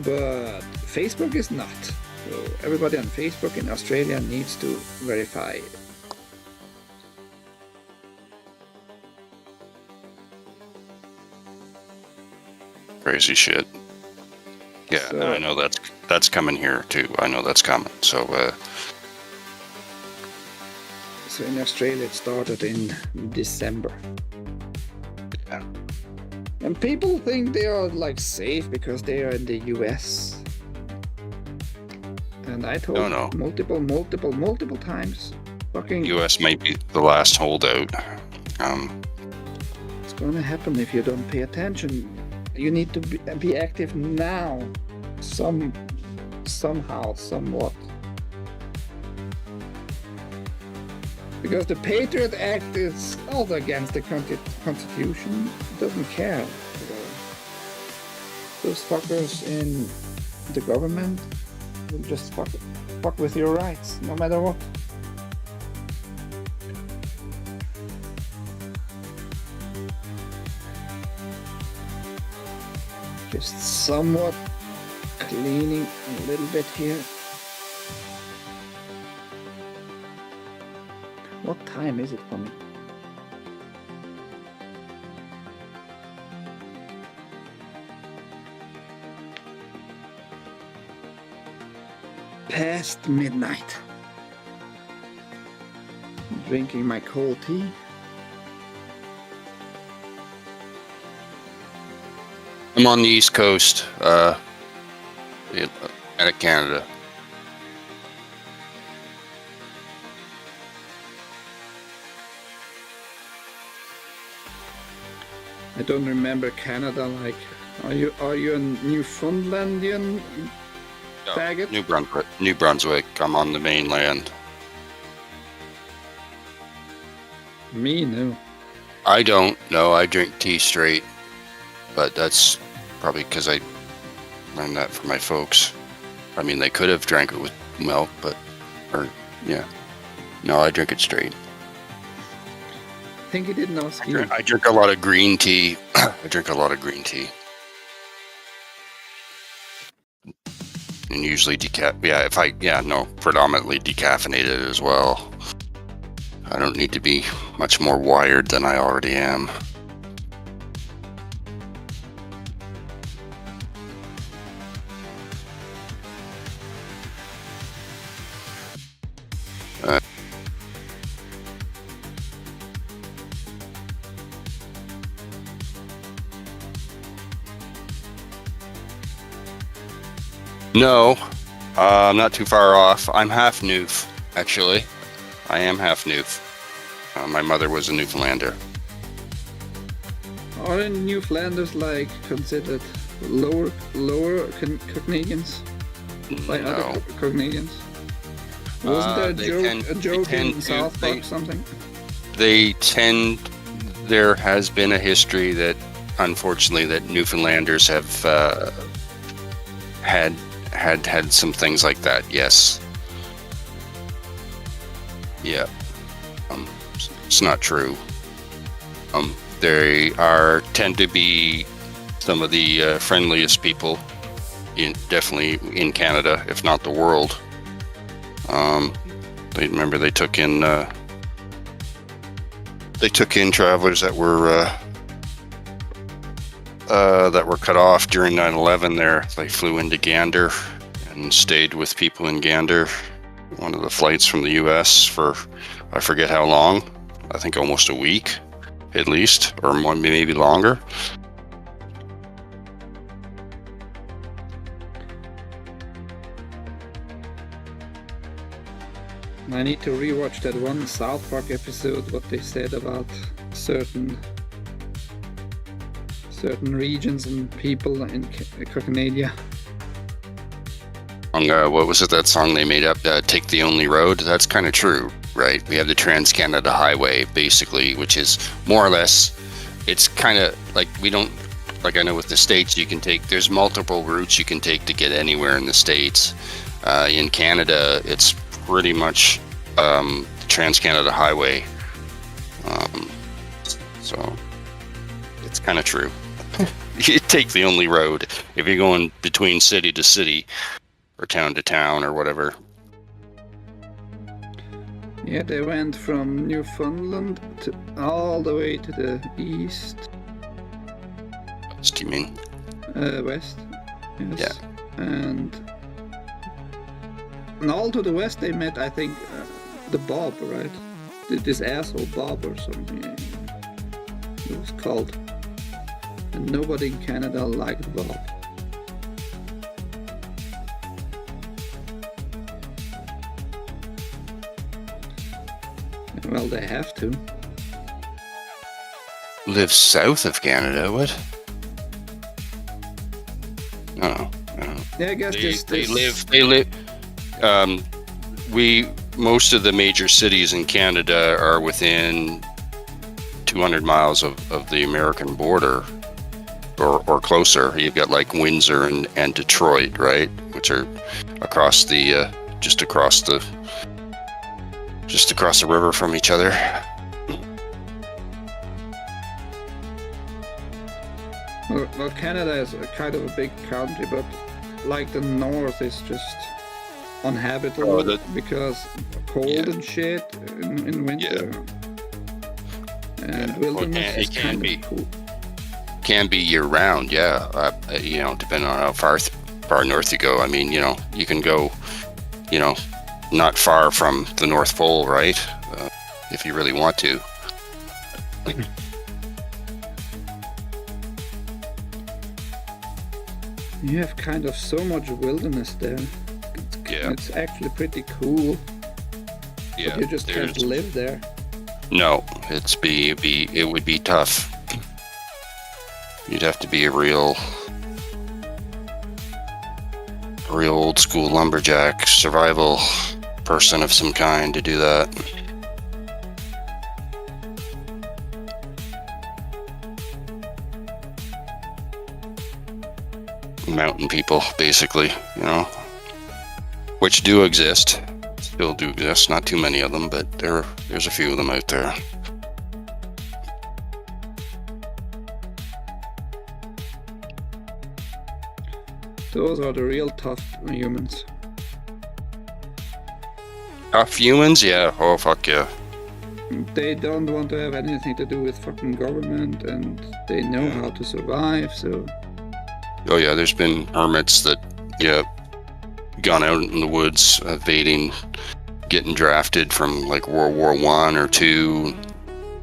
But Facebook is not. So everybody on Facebook in Australia needs to verify. Crazy shit. Yeah, So- I know that's coming here too. I know that's coming. So, So in Australia it started in December. Yeah. And people think they are like safe because they are in the US. And I told No. multiple times, fucking U.S. might be the last holdout. it's gonna happen if you don't pay attention. You need to be active now, somehow, somewhat. Because the Patriot Act is also against the Constitution. It doesn't care. Those fuckers in the government will just fuck with your rights, no matter what. Just somewhat cleaning a little bit here. What time is it for me? Past midnight. Drinking my cold tea. I'm on the East Coast, out of Canada. I don't remember Canada. Like, are you a Newfoundlandian faggot? New Brunswick. I'm on the mainland. Me, no. I don't. No, I drink tea straight, but that's probably because I learned that from my folks. I mean, they could have drank it with milk, No, I drink it straight. I think he didn't ask you. I drink a lot of green tea. I drink a lot of green tea. And usually predominantly decaffeinated as well. I don't need to be much more wired than I already am. No, I'm not too far off. I'm half Newf, actually. I am half Newf. My mother was a Newfoundlander. Are Newfoundlanders like considered lower Canadians by No. other Canadians? Wasn't there a joke in to- South Park something? They tend. There has been a history that, unfortunately, that Newfoundlanders have had some things like that. Yes. Yeah. It's not true. They tend to be some of the friendliest people, definitely in Canada, if not the world. They took in travelers that were cut off during 9/11. They flew into Gander and stayed with people in Gander. One of the flights from the U.S. for I forget how long. I think almost a week, at least, or more, maybe longer. I need to rewatch that one South Park episode, what they said about certain regions and people in Canada. What was it, that song they made up, Take the Only Road? That's kind of true, right? We have the Trans-Canada Highway, basically, which is more or less, it's kind of like, we don't, like I know with the States, there's multiple routes you can take to get anywhere in the States. In Canada, it's pretty much the Trans-Canada Highway. So, it's kind of true. You take the only road if you're going between city to city or town to town or whatever. Yeah, they went from Newfoundland all the way to the east. What do you mean? West. Yes. Yeah. And all to the west they met, I think, the Bob, right? This asshole Bob or something. It was called. And nobody in Canada liked Bob. Well, they have to. Live south of Canada, what? Oh, Yeah, I guess most of the major cities in Canada are within 200 miles of the American border, or closer. You've got like Windsor and Detroit, right, which are across the just across the river from each other. Well, Canada is a kind of a big country, but like the north is just uninhabitable because cold and shit in winter. And wilderness is kind of cool. Can be year round, yeah. Depending on how far north you go. I mean, you can go, not far from the North Pole, right? If you really want to. You have kind of so much wilderness there. It's actually pretty cool. Yeah, but you just can't live there. No, it would be tough. You'd have to be a real old school lumberjack survival person of some kind to do that. Mountain people, basically, which do exist, still do exist. Not too many of them, but there's a few of them out there. Those are the real tough humans. Tough humans? Yeah. Oh, fuck yeah. They don't want to have anything to do with fucking government, and they know how to survive, so... Oh yeah, there's been hermits that, gone out in the woods, evading, getting drafted from like World War I or II.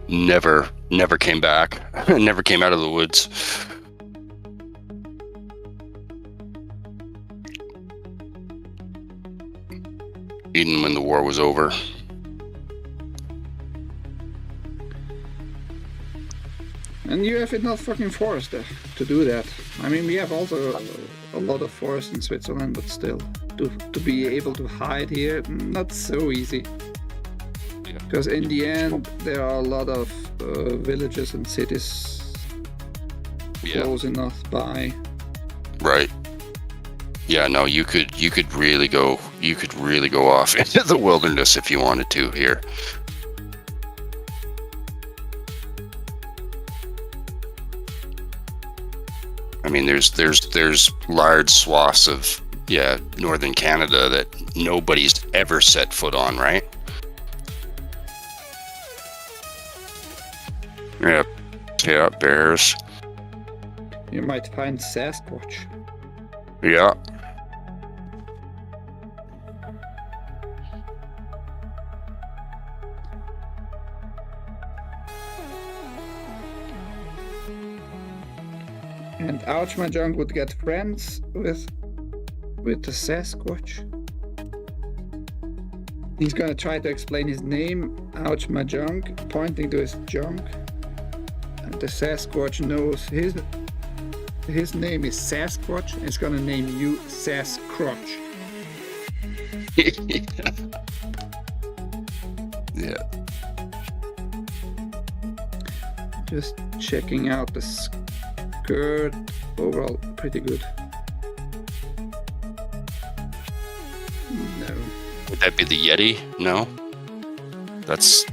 Never came back. Never came out of the woods. even when the war was over. And you have enough fucking forest to do that. I mean, we have also a lot of forest in Switzerland, but still, to be able to hide here, not so easy. Because in the end, there are a lot of villages and cities close enough by. Right. Yeah, no, you could really go off into the wilderness if you wanted to here. I mean, there's large swaths of northern Canada that nobody's ever set foot on, right? Yeah, bears. You might find Sasquatch. Yeah. And Ouch My Junk would get friends with the Sasquatch. He's gonna try to explain his name, Ouch My Junk, pointing to his junk. And the Sasquatch knows his name is Sasquatch. It's gonna name you Sasquatch. Yeah. Just checking out the skirt. Overall, pretty good. No. Would that be the Yeti? No. That's.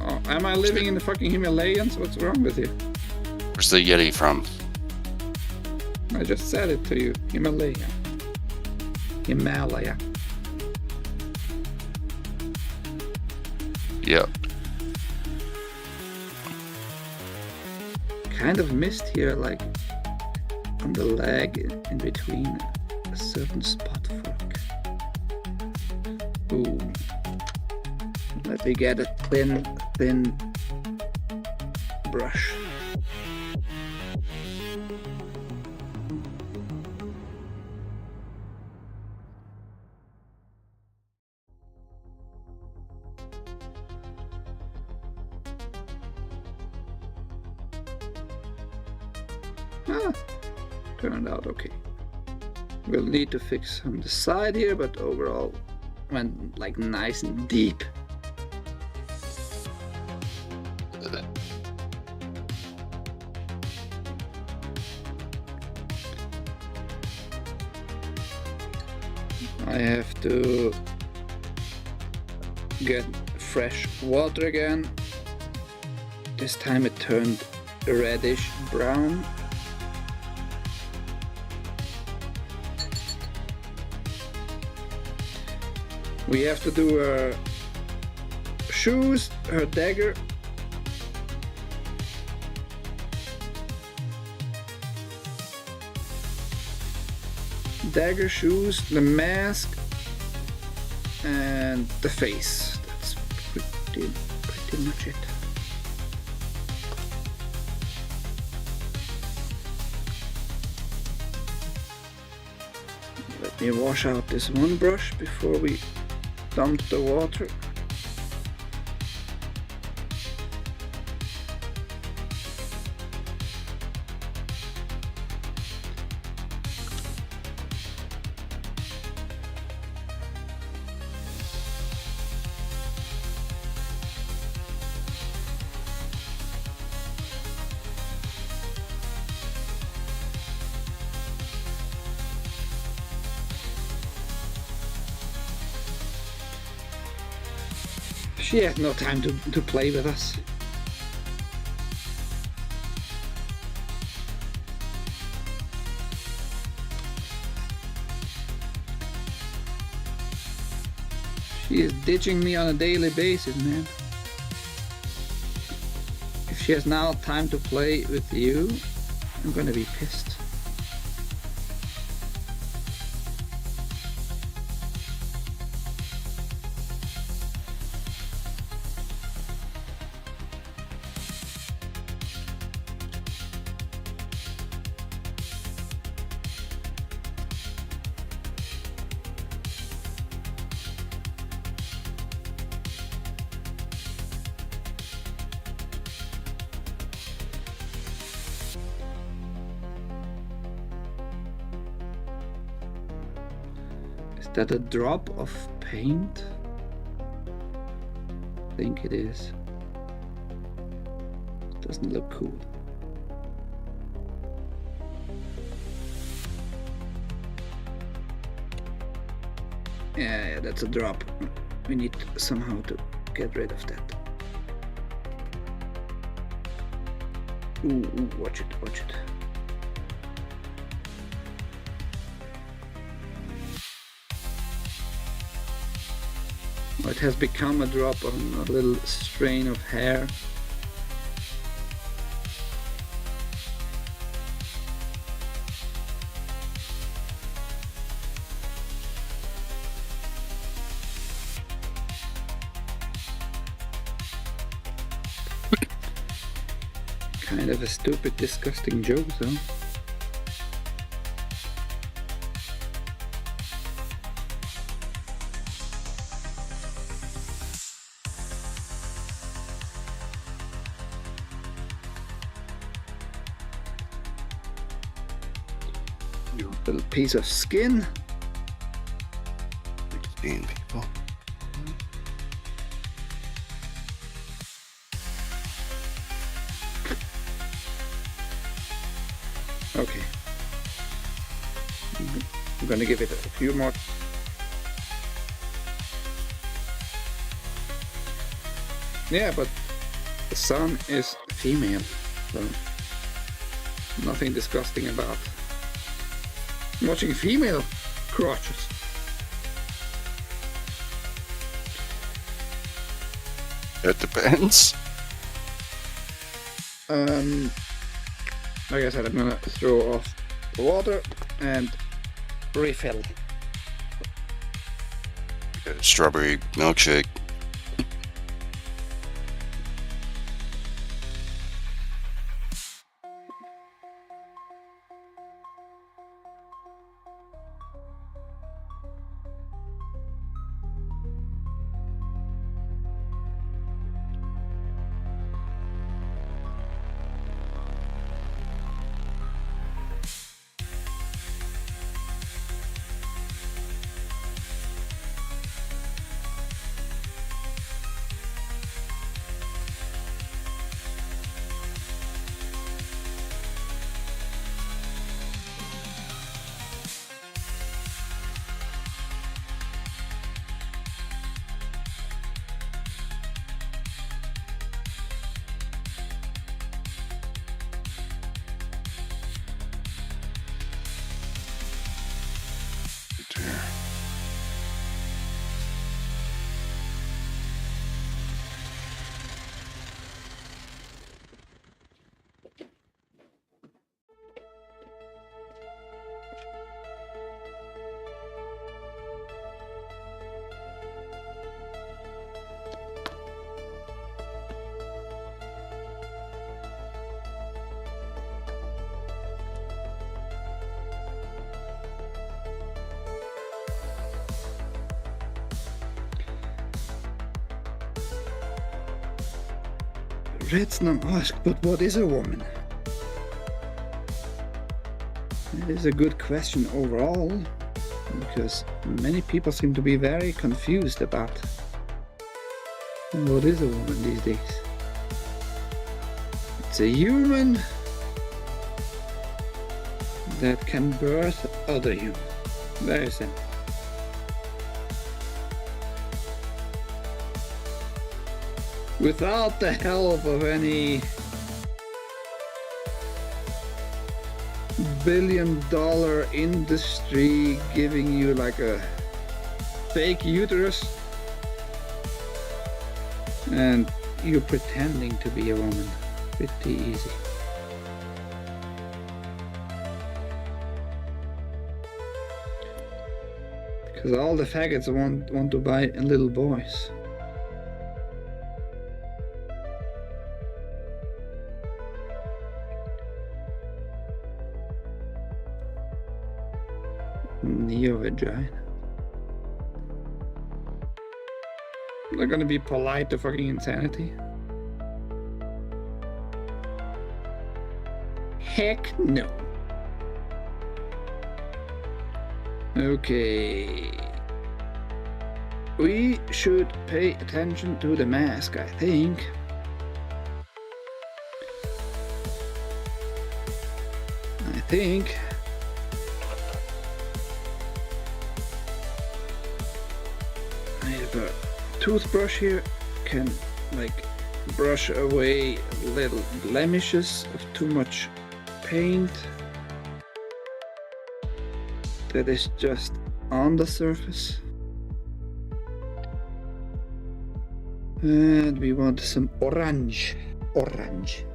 Oh, am I living in the fucking Himalayas? What's wrong with you? Where's the Yeti from? I just said it to you. Himalaya. Yep. Kind of missed here, like on the leg in between a certain spot fork. Ooh. Let me get a thin brush. Turned out okay. We'll need to fix on the side here, but overall went like nice and deep. I have to get fresh water again. This time it turned reddish brown. We have to do her shoes, her dagger. Dagger, shoes, the mask, and the face. That's pretty much it. Let me wash out this one brush before we dump the water. She had no time to play with us. She is ditching me on a daily basis, man. If she has now time to play with you, I'm gonna be pissed. that a drop of paint? I think it is. Doesn't look cool. Yeah, that's a drop. We need somehow to get rid of that. Ooh, watch it, watch it. It has become a drop on a little strain of hair. Kind of a stupid, disgusting joke, though. Little piece of skin. Being people. Okay. I'm gonna give it a few more. Yeah, but the sun is female, so nothing disgusting about watching female crotches. It depends. Like I said, I'm gonna throw off the water and refill. Strawberry milkshake. Redsnam asked, but what is a woman? It is a good question overall, because many people seem to be very confused about what is a woman these days. It's a human that can birth other humans. Very simple. Without the help of any billion-dollar industry giving you like a fake uterus and you're pretending to be a woman. Pretty easy. Because all the faggots want to buy little boys. Neo-vagina. They're gonna be polite to fucking insanity? Heck no. Okay. we should pay attention to the mask, I think. I have a toothbrush here, can like brush away little blemishes of too much paint that is just on the surface. And we want some orange. Orange.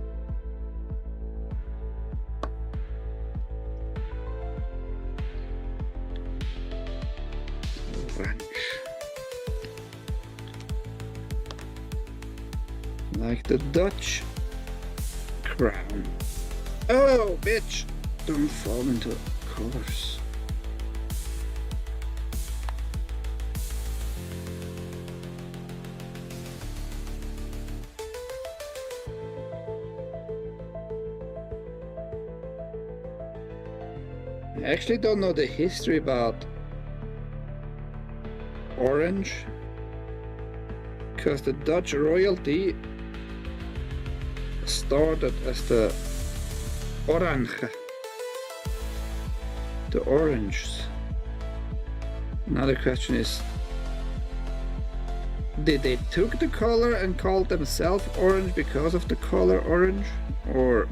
Like the Dutch crown. Oh, bitch! Don't fall into colors. I actually don't know the history about orange, because the Dutch royalty started as the oranje, the oranges. Another question is, did they took the color and called themselves orange because of the color orange, or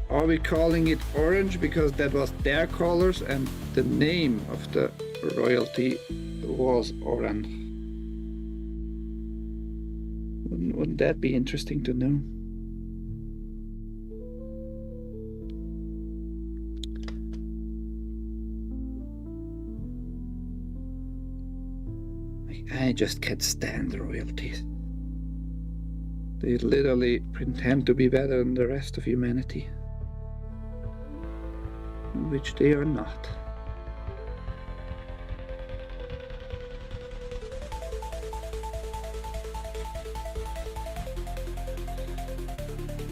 are we calling it orange because that was their colors and the name of the royalty was orange? Wouldn't that be interesting to know? I just can't stand the royalties. They literally pretend to be better than the rest of humanity, which they are not.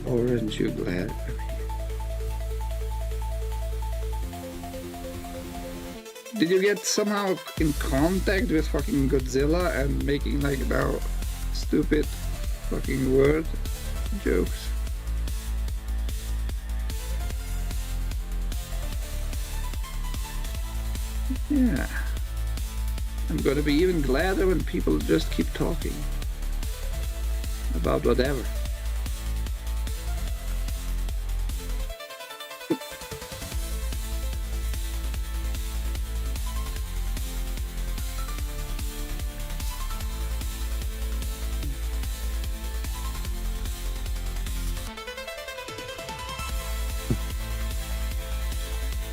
Orange, you glad? Did you get somehow in contact with fucking Godzilla and making like now stupid fucking word jokes? Yeah. I'm gonna be even gladder when people just keep talking about whatever.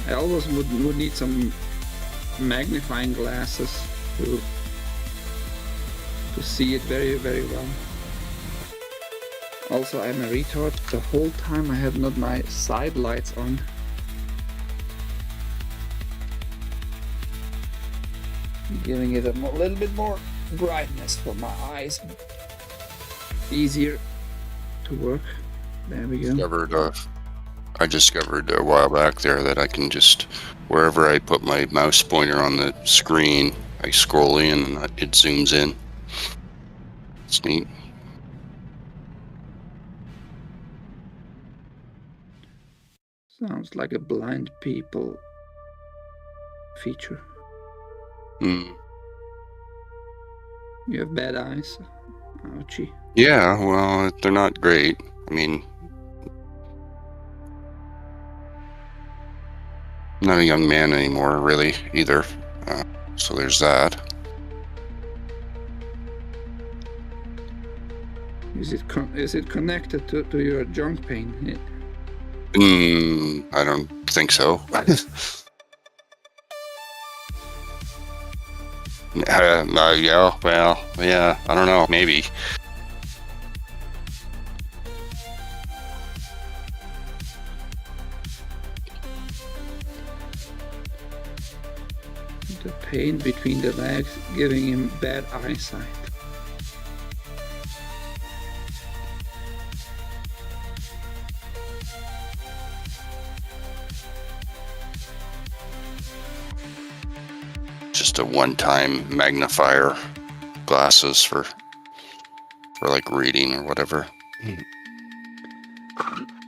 I always would need some magnifying glasses to see it very, very well. Also, I'm a retard. The whole time I have not my side lights on. Giving it a little bit more brightness for my eyes. Easier to work. There we go. I discovered a while back there that I can just, wherever I put my mouse pointer on the screen, I scroll in and it zooms in. It's neat. Sounds like a blind people feature. Mm. You have bad eyes? Ouchie. Yeah, well, they're not great. I mean, I'm not a young man anymore, really, either. So there's that. Is it connected to your junk pain? I don't think so. Yeah, well, yeah, I don't know, maybe. The pain between the legs giving him bad eyesight. just a one-time magnifier glasses for like reading or whatever.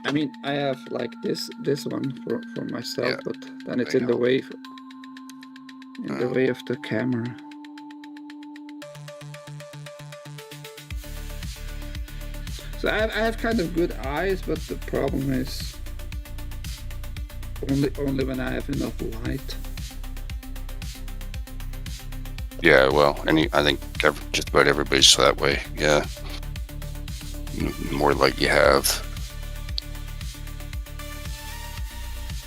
I mean, I have like this one for myself, Yeah, but then it's I in the know. way the way of the camera. So I have kind of good eyes, but the problem is only when I have enough light. Yeah, well, I think just about everybody's that way. Yeah, the more light you have.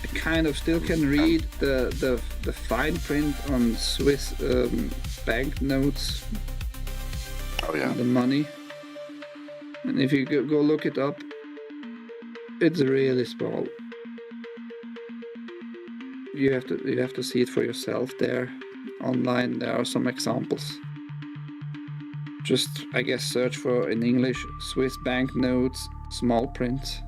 I kind of still can read the fine print on Swiss banknotes. Oh yeah. The money, and if you go look it up, it's really small. You have to see it for yourself there. Online there are some examples. Just, I guess, search for in English Swiss banknotes small print.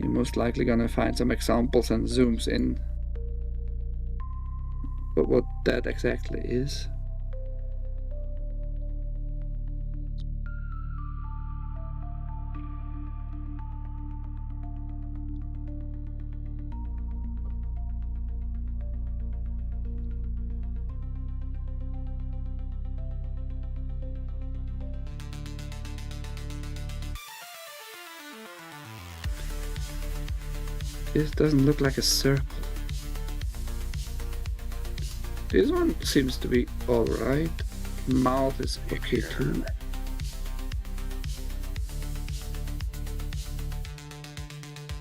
You're most likely gonna find some examples and zooms in. But what that exactly is. This doesn't look like a circle. This one seems to be alright. Mouth is okay too.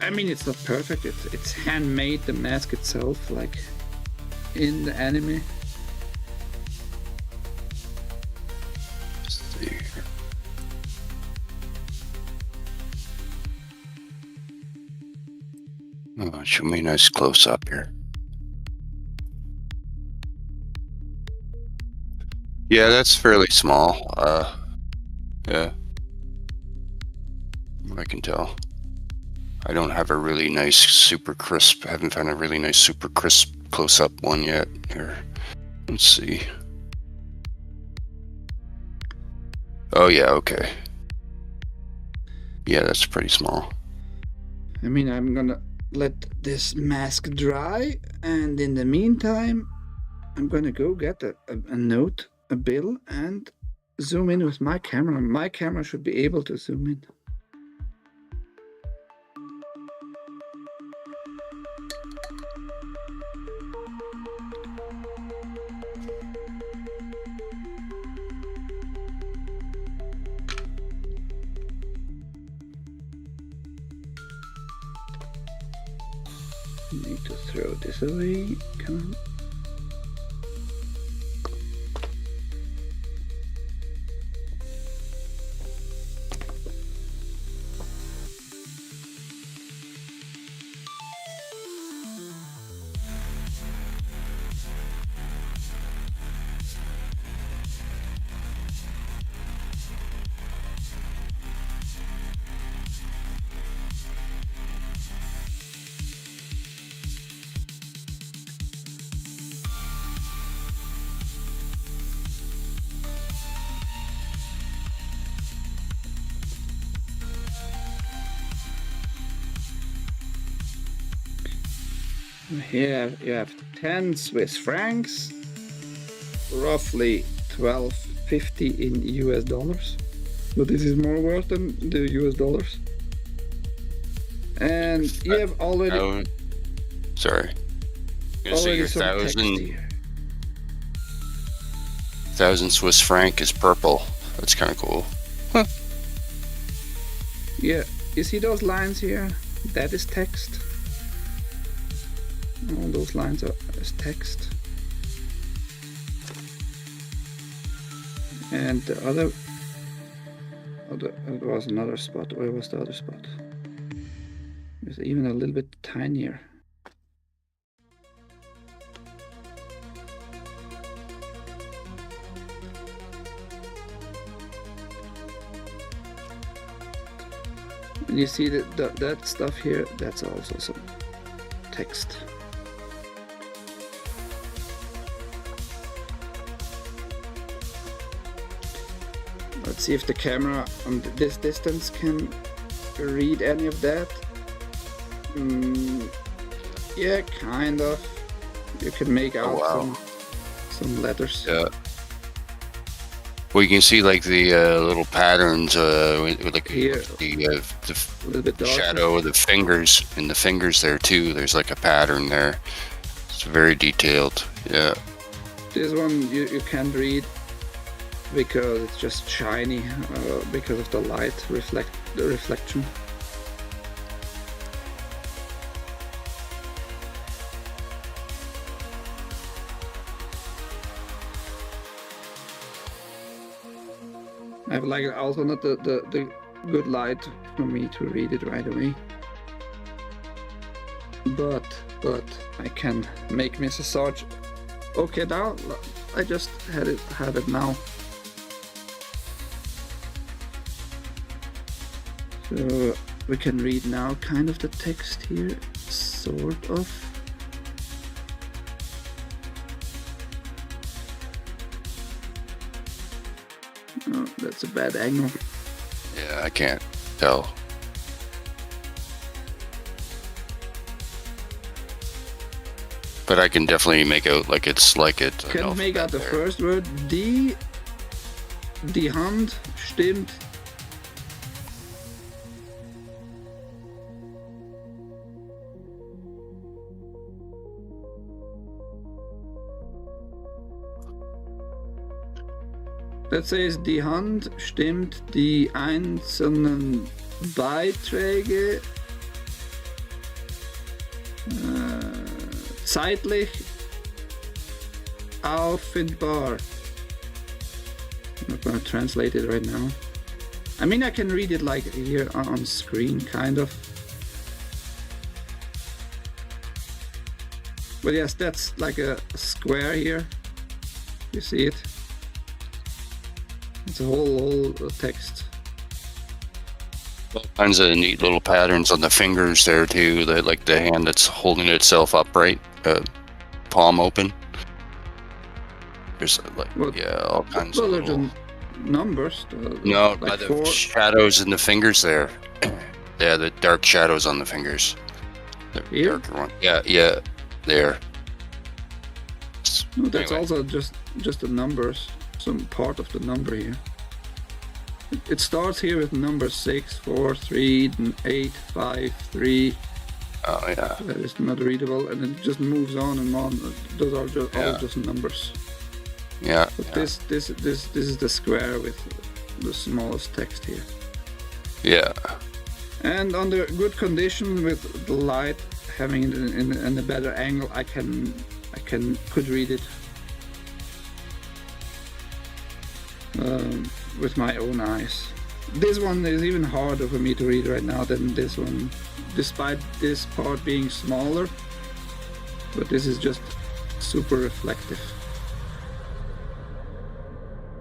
I mean, it's not perfect. It's handmade, the mask itself, like in the anime. Let's see here. Oh, show me a nice close up here. Yeah, that's fairly small. Yeah, I can tell. I don't have a really nice, super crisp. I haven't found a really nice, super crisp close-up one yet. Here, let's see. Oh yeah, okay. Yeah, that's pretty small. I mean, I'm gonna let this mask dry, and in the meantime, I'm gonna go get a note, a bill, and zoom in with my camera. My camera should be able to zoom in. Need to throw this away. Come on. Here you have 10 Swiss francs, roughly 12.50 in US dollars. But this is more worth than the US dollars. And you have already. Oh, sorry. I'm gonna say your thousand Swiss franc is purple. That's kind of cool. Huh. Yeah, you see those lines here? That is text. All those lines are as text. And the other it was another spot. Where was the other spot? It's even a little bit tinier. And you see that stuff here, that's also some text. Let's see if the camera on this distance can read any of that. Yeah, kind of. You can make out some letters. Yeah. Well, you can see like the little patterns, like Here, the a little bit darker. shadow of the fingers, and the fingers there too. There's like a pattern there. It's very detailed. Yeah. This one you can't read because it's just shiny because of the light reflection. I have like also not the good light for me to read it right away. But I can make Mrs. Sarge. Okay, now I just have it now. So we can read now kind of the text here, sort of. Oh, that's a bad angle. Yeah, I can't tell. But I can definitely make out like it's like it. Can make out the first word. Die Hand stimmt. That says, die Hand stimmt die einzelnen Beiträge zeitlich auffindbar. I'm not gonna translate it right now. I mean, I can read it like here on screen, kind of. But yes, that's like a square here. You see it? It's a whole text. All kinds of neat little patterns on the fingers there too. That like the hand that's holding itself upright, palm open. There's like all kinds of little numbers. No, like by the 4. shadows in the fingers there. Yeah, the dark shadows on the fingers. The Here? darker one. Yeah, there. No, that's Anyway. also just the numbers. Some part of the number here. It starts here with number 6, 4, 3, 8, 5, 3. Oh yeah. That is not readable, and it just moves on and on. Those are just all just numbers. Yeah. But this is the square with the smallest text here. Yeah. And under good condition with the light having it in a better angle, I could read it with my own eyes. This one is even harder for me to read right now than this one, despite this part being smaller. But this is just super reflective.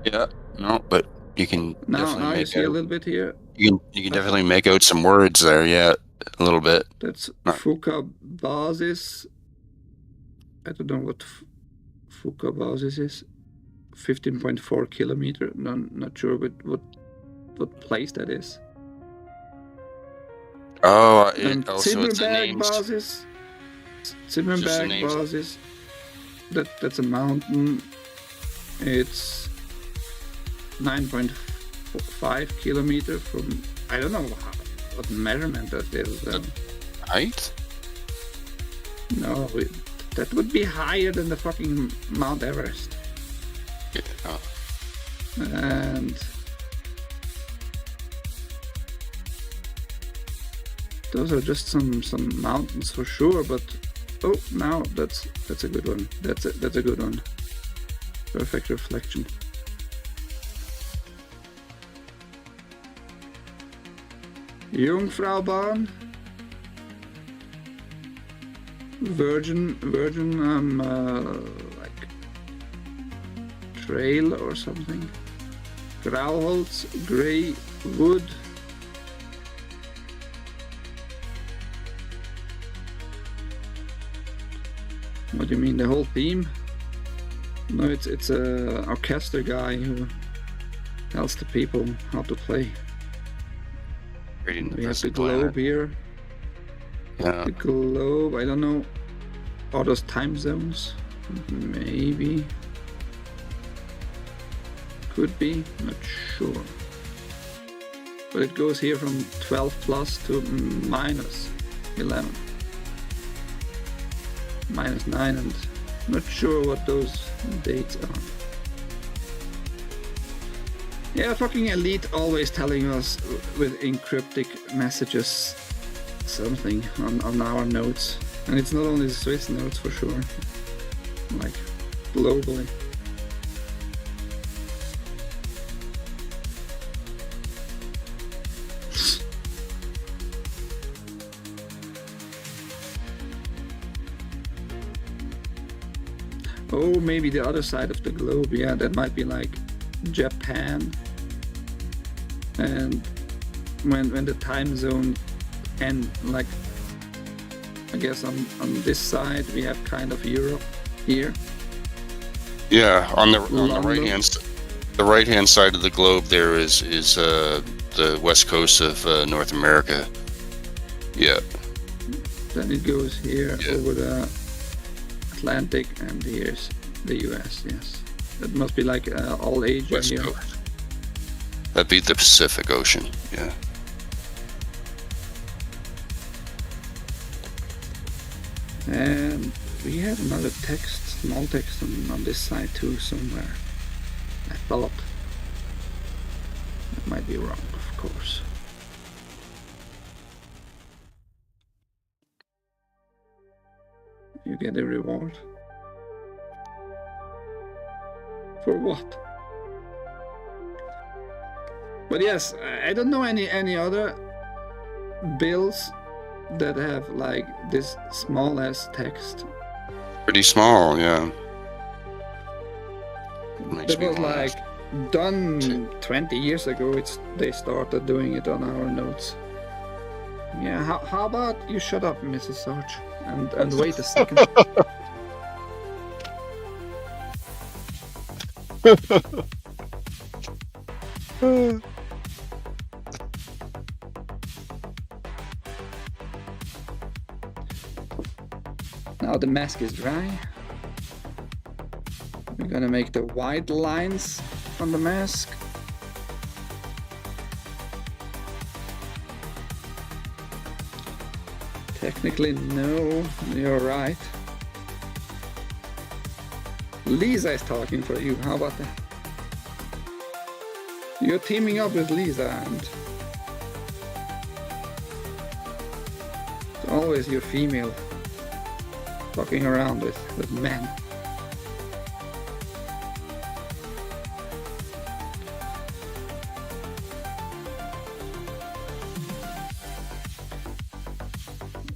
Yeah. No, but you can Now definitely you make see a out. little bit here. You can definitely make out some words there. Yeah, a little bit. That's Fuka Basis. I don't know what Fuka Basis is. 15.4 kilometer. Not sure what place that is. Oh, And also it's a Zimmerberg name. Basis. Just the Zimmerberg names. Basis. That's a mountain. It's 9.5 kilometer from. I don't know what measurement that is. Height? No, that would be higher than the fucking Mount Everest. Yeah. Oh. And those are just some mountains for sure. But now that's a good one. That's a good one. Perfect reflection. Jungfraubahn. Virgin like trail or something. Grauholz, grey wood. What do you mean, the whole theme? No, it's a orchestra guy who tells the people how to play. Reading the We have the present globe planet. here. Yeah. The globe, I don't know. Are those time zones? Maybe. Could be, not sure. But it goes here from 12 plus to minus 11. Minus 9, and not sure what those dates are. Yeah, fucking Elite always telling us with encryptic messages something on our notes. And it's not only the Swiss notes for sure, like globally. Oh, maybe the other side of the globe, yeah, that might be like Japan. And when the time zone end, like I guess on this side we have kind of Europe here. Yeah, on the London. right hand side of the globe there is the west coast of North America. Yeah. Then it goes here Yeah. over the Atlantic, and here's the US, yes. That must be like all Asia West here. coast. That'd be the Pacific Ocean. Yeah. And we have another text, small text on this side too somewhere. I thought. That might be wrong, of course. You get a reward. For what? But yes, I don't know any other bills that have like this small as text. Pretty small, yeah. Makes It me was wanna like done 20 years ago. They started doing it on our notes. Yeah, how about you shut up, Mrs. Sarge, and wait a second. Now the mask is dry. We're gonna make the white lines on the mask. Technically, no, you're right. Lisa is talking for you, how about that? You're teaming up with Lisa, and it's always your female fucking around with men.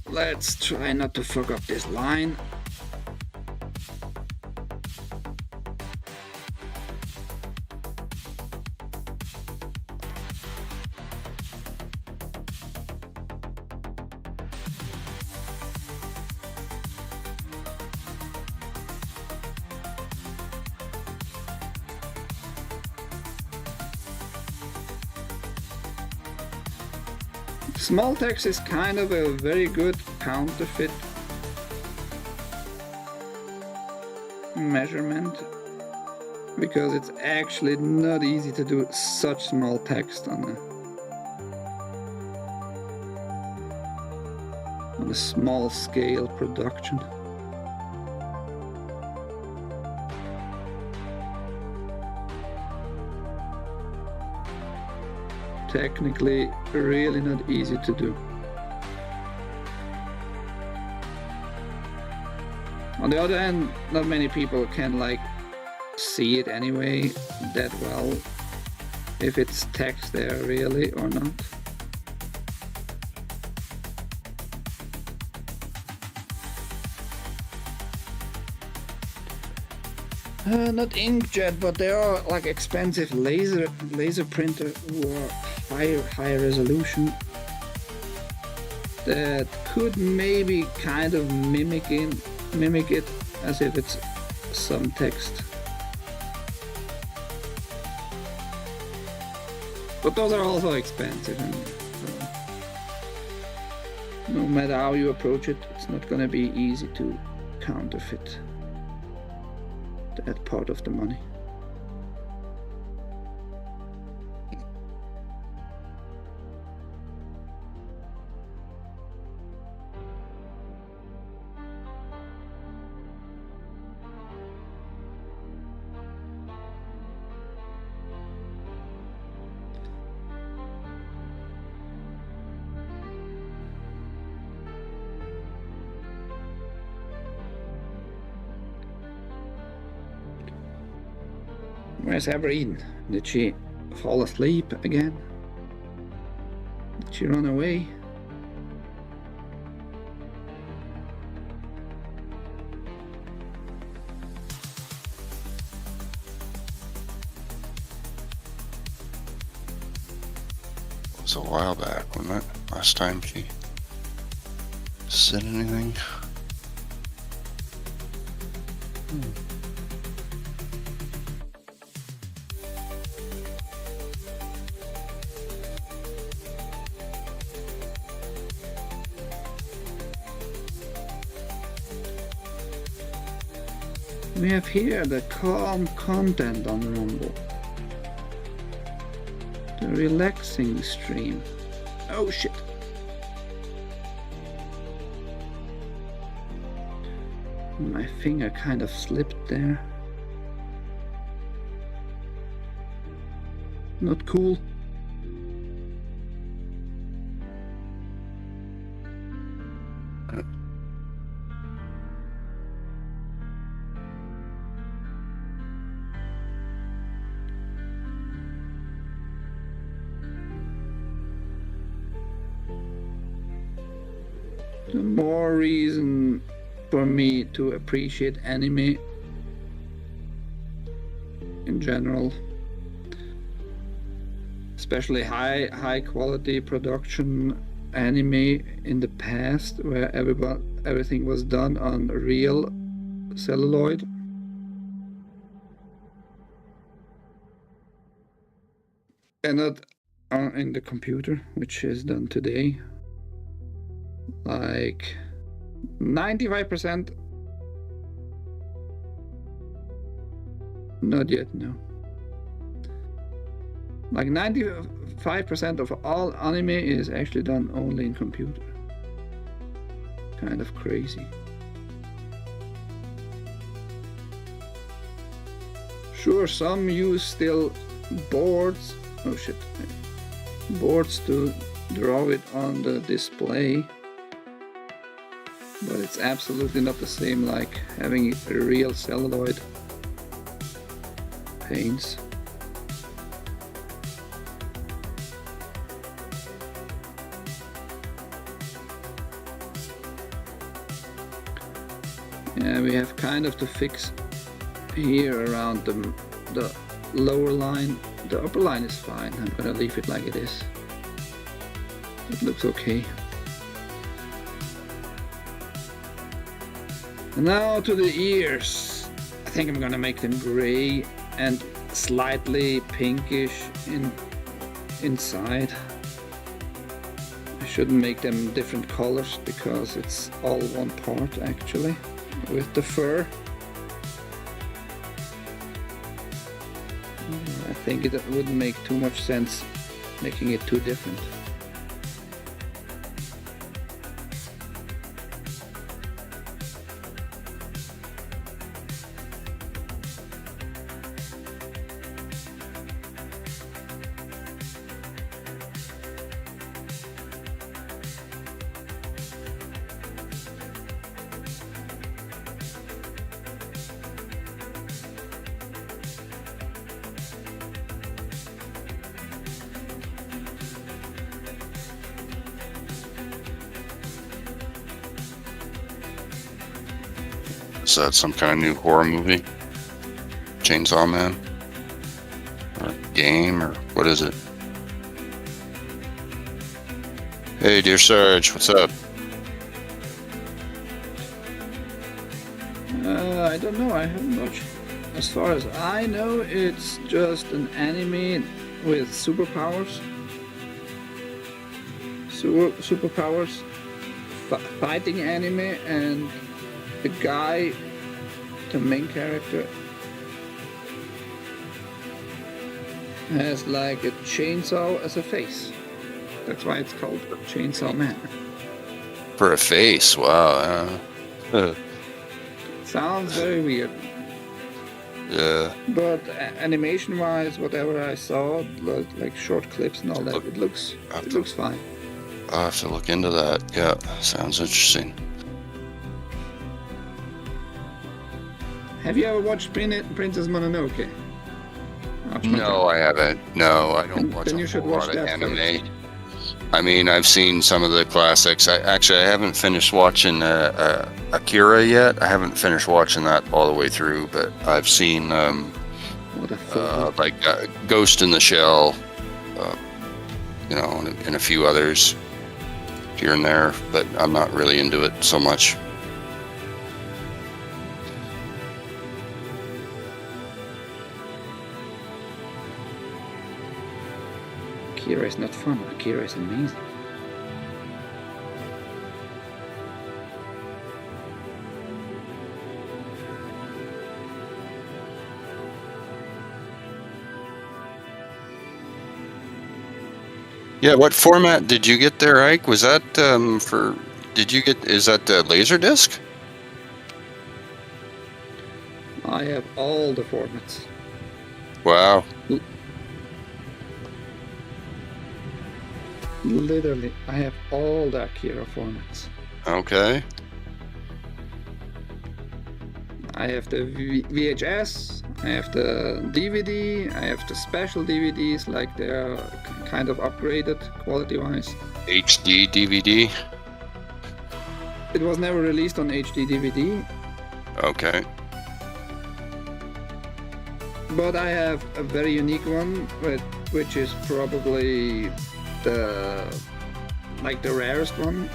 Let's try not to fuck up this line. Small text is kind of a very good counterfeit measurement, because it's actually not easy to do such small text on a small scale production. Technically really not easy to do. On the other hand, not many people can like see it anyway that well, if it's text there really or not. Not inkjet, but there are like expensive laser printer who are higher resolution that could maybe kind of mimic it as if it's some text. But those are also expensive, and no matter how you approach it, it's not gonna be easy to counterfeit that part of the money. Where's Everine? Did she fall asleep again? Did she run away? It was a while back, wasn't it? Last time she said anything. We have here the calm content on Rumble. The relaxing stream. Oh shit. My finger kind of slipped there. Not cool. The more reason for me to appreciate anime in general, especially high quality production anime in the past, where everything was done on real celluloid. And not in the computer, which is done today. Like 95%. Not yet, no. Like 95% of all anime is actually done only in computer. Kind of crazy. Sure, some use still boards. Oh shit. Boards to draw it on the display. But it's absolutely not the same like having a real celluloid paints. Yeah, we have kind of to fix here around the lower line. The upper line is fine. I'm gonna leave it like it is. It looks okay. And now to the ears. I think I'm gonna make them gray and slightly pinkish inside. I shouldn't make them different colors because it's all one part actually with the fur. I think it wouldn't make too much sense making it too different. Is that some kind of new horror movie? Chainsaw Man? Or game? Or what is it? Hey, dear Sarge, what's up? I don't know, I haven't watched. As far as I know, it's just an anime with superpowers. Superpowers, fighting anime, and the guy, the main character, has like a chainsaw as a face. That's why it's called Chainsaw Man. For a face, wow. Sounds very weird. Yeah. But animation-wise, whatever I saw, like short clips and all that, it looks fine. I'll have to look into that. Yeah, sounds interesting. Have you ever watched Princess Mononoke? No, I haven't. No, I don't watch Then you a should whole watch lot of that anime. first. I mean, I've seen some of the classics. I haven't finished watching Akira yet. I haven't finished watching that all the way through, but I've seen like Ghost in the Shell, you know, and a few others here and there, but I'm not really into it so much. Akira is not fun. Akira is amazing. Yeah, what format did you get there, Ike? Was that for? Is that the Laserdisc? I have all the formats. Wow. Literally, I have all the Akira formats. Okay. I have the VHS, I have the DVD, I have the special DVDs, like they're kind of upgraded quality-wise. HD DVD. It was never released on HD DVD, Okay. but I have a very unique one, which is probably the rarest one,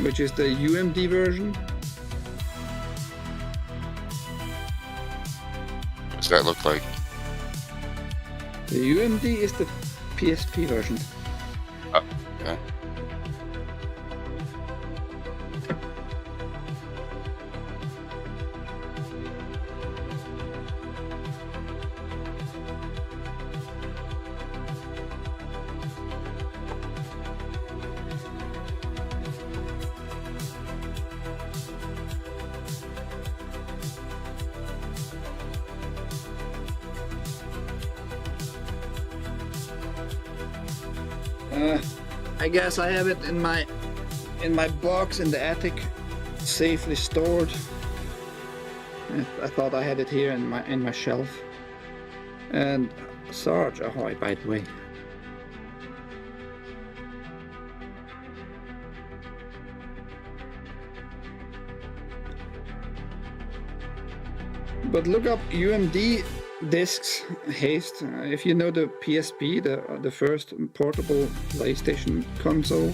which is the UMD version. What does that look like? The UMD is the PSP version. Oh, okay. I guess I have it in my box in the attic, safely stored. I thought I had it here in my shelf. And Sarge, ahoy, by the way. But look up UMD discs haste. If you know the PSP, the first portable PlayStation console,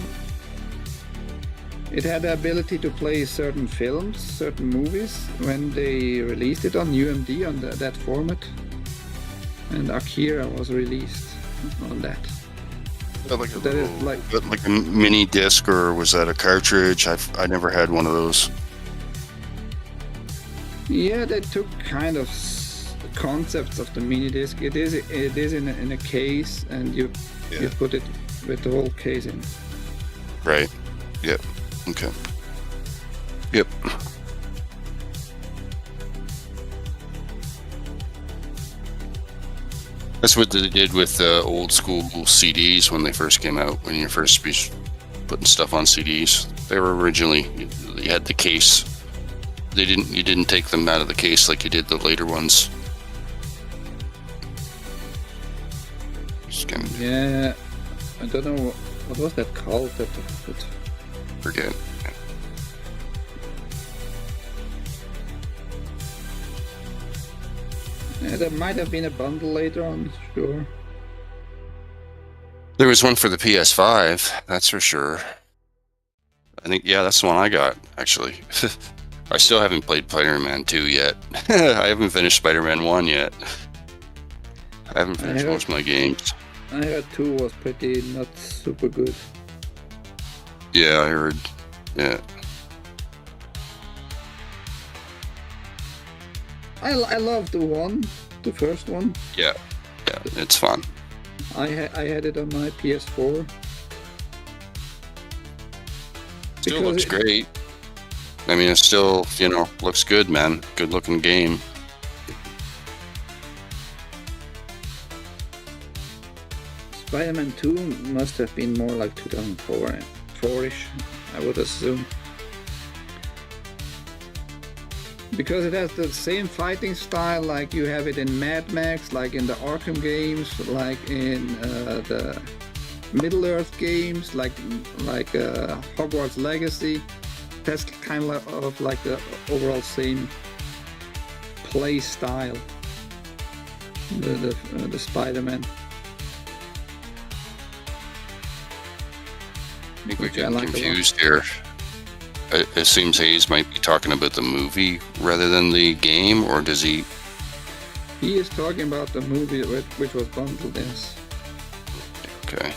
it had the ability to play certain films, certain movies when they released it on UMD on that format. And Akira was released on that. Like So that is like a mini disc, or was that a cartridge? I never had one of those. yeah, they took kind of concepts of the mini disc. It is in a case, and you put it with the whole case in. Right. Yep. Okay. Yep. That's what they did with the old school CDs when they first came out. When you first be putting stuff on CDs, they were originally, you had the case. You didn't take them out of the case like you did the later ones. Yeah, I don't know what was that called. That Forget. yeah, there might have been a bundle later on. Sure. There was one for the PS5, that's for sure. I think, yeah, that's the one I got, actually. I still haven't played Spider-Man 2 yet. I haven't finished Spider-Man 1 yet. I haven't finished heard- most of my games. I heard 2 was pretty not super good. Yeah, I heard. Yeah. I love the first one. Yeah. Yeah, it's fun. I had it on my PS4. Still Because looks it- great. I mean, it still, looks good, man. Good looking game. Spider-Man 2 must have been more like 2004-ish, I would assume. Because it has the same fighting style like you have it in Mad Max, like in the Arkham games, like in the Middle-earth games, like Hogwarts Legacy. That's kind of like the overall same play style. The Spider-Man. I think we're Which I getting like a lot. confused here. It seems Hayes might be talking about the movie rather than the game, or does he? He is talking about the movie which was bundled, yes. Okay.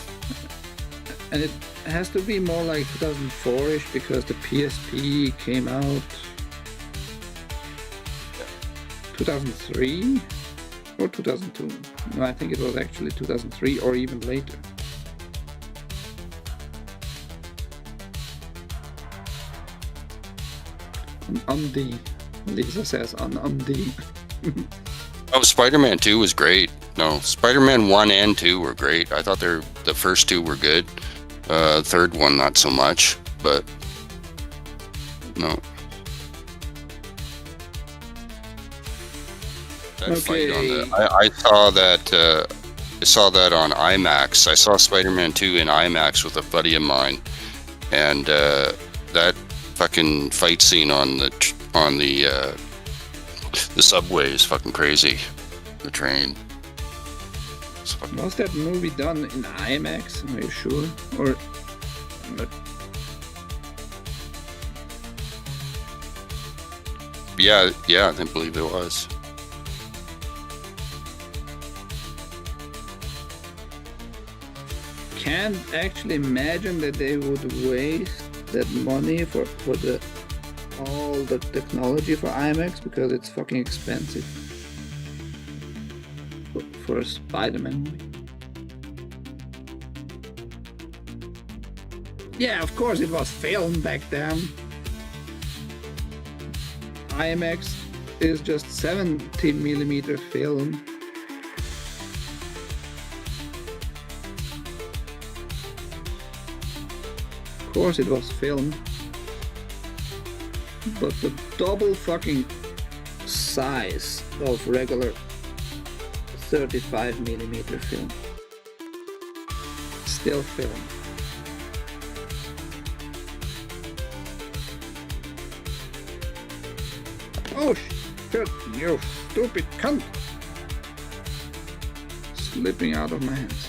And it has to be more like 2004-ish because the PSP came out 2003 or 2002. No, I think it was actually 2003 or even later. On the, Lisa says on the. Oh, Spider-Man 2 was great. No, Spider-Man 1 and 2 were great. I thought the first 2 were good. Third one, not so much, but no. That fight on Okay. I saw that. I saw that on IMAX. I saw Spider-Man 2 in IMAX with a buddy of mine, and that fucking fight scene on the subway is fucking crazy. The train. It's fucking- Was that movie done in IMAX? Are you sure? Or but Yeah, I believe it was. can't actually imagine that they would waste that money for all the technology for IMAX because it's fucking expensive for a Spider-Man movie. Yeah, of course it was filmed back then. IMAX is just 70mm film. Of course it was filmed, but the double fucking size of regular 35mm film. Still film. Oh shit, you stupid cunt! Slipping out of my hands.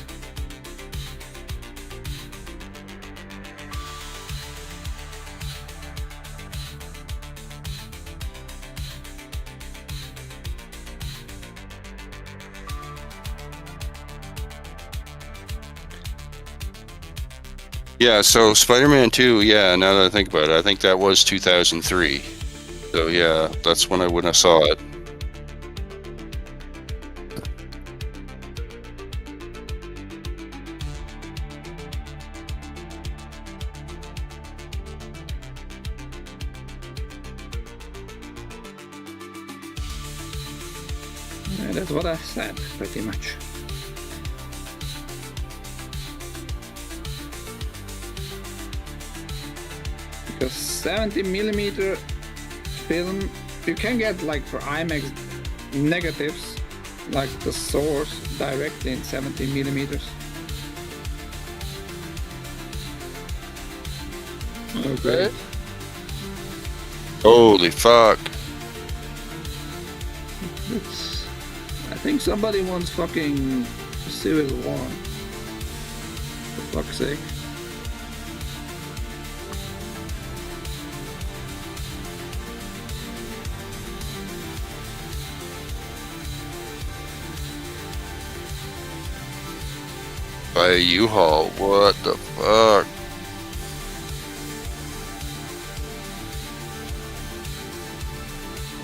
Yeah, so Spider-Man 2, yeah, now that I think about it, I think that was 2003. So yeah, that's when I saw it. Yeah, that's what I said, pretty much. Because 70mm film, you can get like for IMAX negatives, like the source directly in 70mm. Oh, great. Holy fuck. It's, I think somebody wants fucking Civil War. For fuck's sake. buy a U-Haul. What the fuck?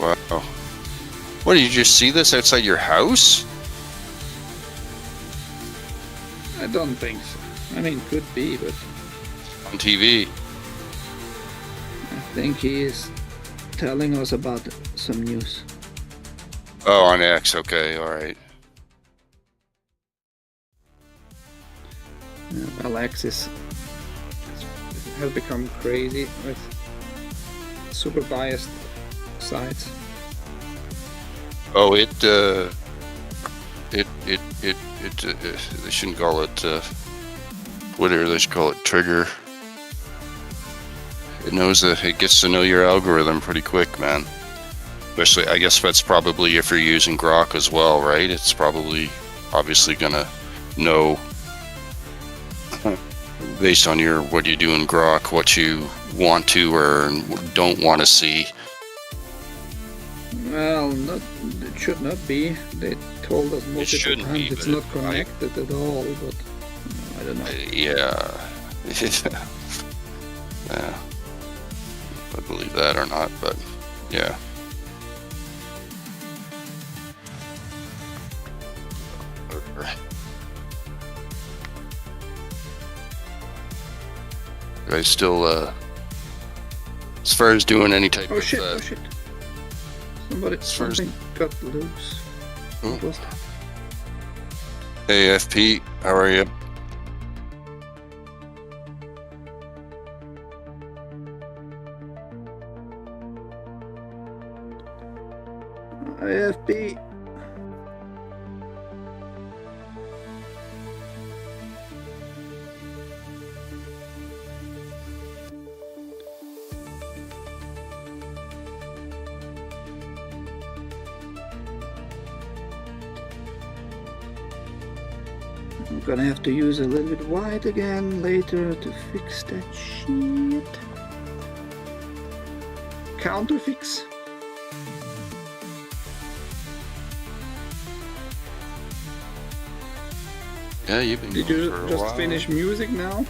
Wow. What, did you just see this outside your house? I don't think so. I mean, could be, but On TV. I think he is telling us about some news. Oh, on X. Okay, alright. Alexis has become crazy with super biased sites. Oh, they shouldn't call it Twitter, they should call it Trigger. It knows that it gets to know your algorithm pretty quick, man. Especially, I guess that's probably if you're using Grok as well, right? It's probably obviously gonna know based on what you do in Grok, what you want to or don't want to see. Well, it should not be. They told us multiple times it's not connected at all, but I don't know. Yeah. Yeah. If I believe that or not, but yeah. I still, as far as doing any type Oh of... shit, oh shit. Something got loose. What was that? Hey FP, how are you? AFB. I'm gonna have to use a little bit white again later to fix that shit. Counterfix. Yeah, you've been Did going you for a just while. finish music now?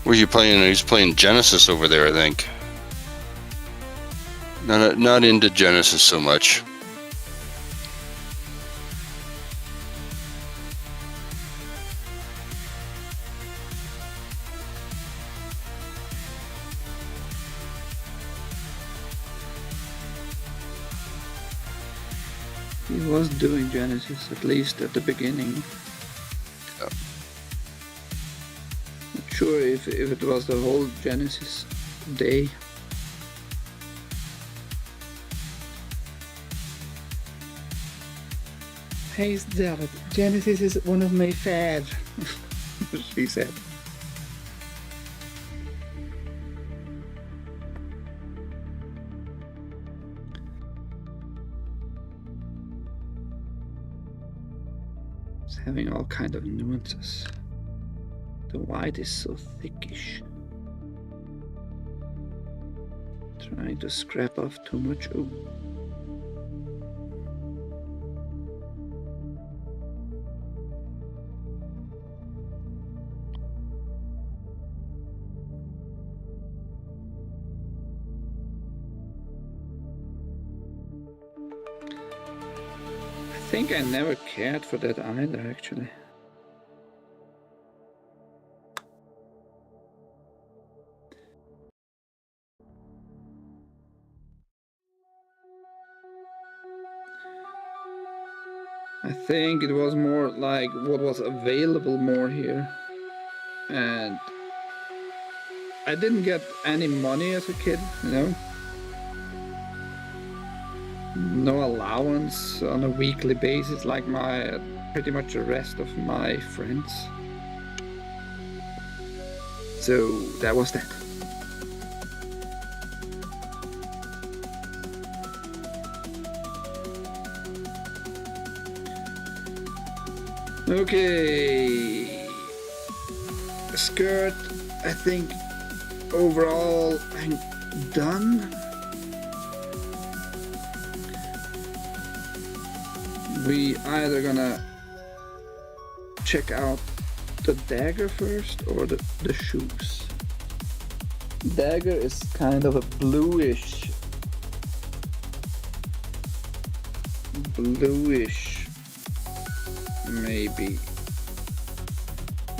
Were you playing? He's playing Genesis over there, I think. Not into Genesis so much. He was doing Genesis, at least at the beginning. Yeah. Not sure if it was the whole Genesis day. Hey, Jared, Genesis is one of my faves, she said. It's having all kind of nuances. The white is so thickish. Trying to scrap off too much. Ooh. I think I never cared for that either, actually. I think it was more like what was available more here. And I didn't get any money as a kid, you know? No allowance on a weekly basis like pretty much the rest of my friends. So that was that. Okay, skirt, I think overall I'm done. We either gonna check out the dagger first or the shoes. Dagger is kind of a bluish, maybe,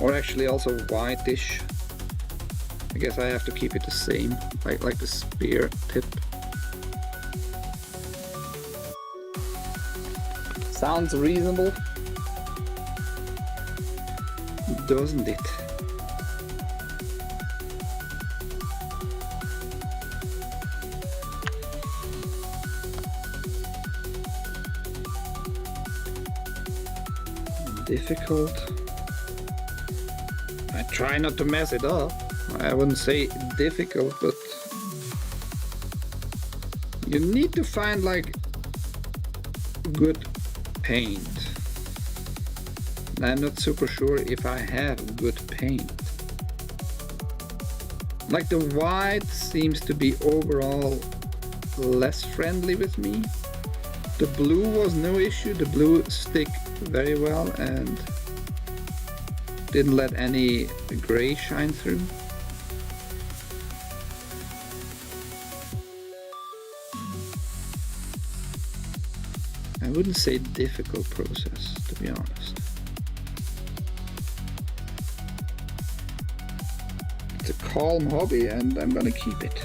or actually also whitish. I guess I have to keep it the same, like the spear tip. Sounds reasonable, doesn't it? Difficult. I try not to mess it up. I wouldn't say difficult, but you need to find like good paint. I'm not super sure if I have good paint. Like the white seems to be overall less friendly with me. The blue was no issue. The blue stick very well and didn't let any gray shine through. I wouldn't say difficult process, to be honest. It's a calm hobby and I'm gonna keep it.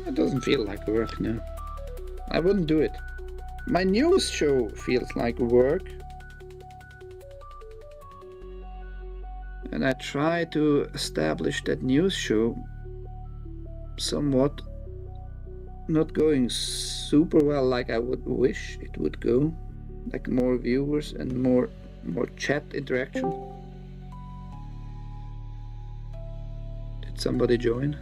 It doesn't feel like work now. I wouldn't do it. My news show feels like work. And I try to establish that news show somewhat not going super well like I would wish it would go. Like more viewers and more chat interaction. Did somebody join?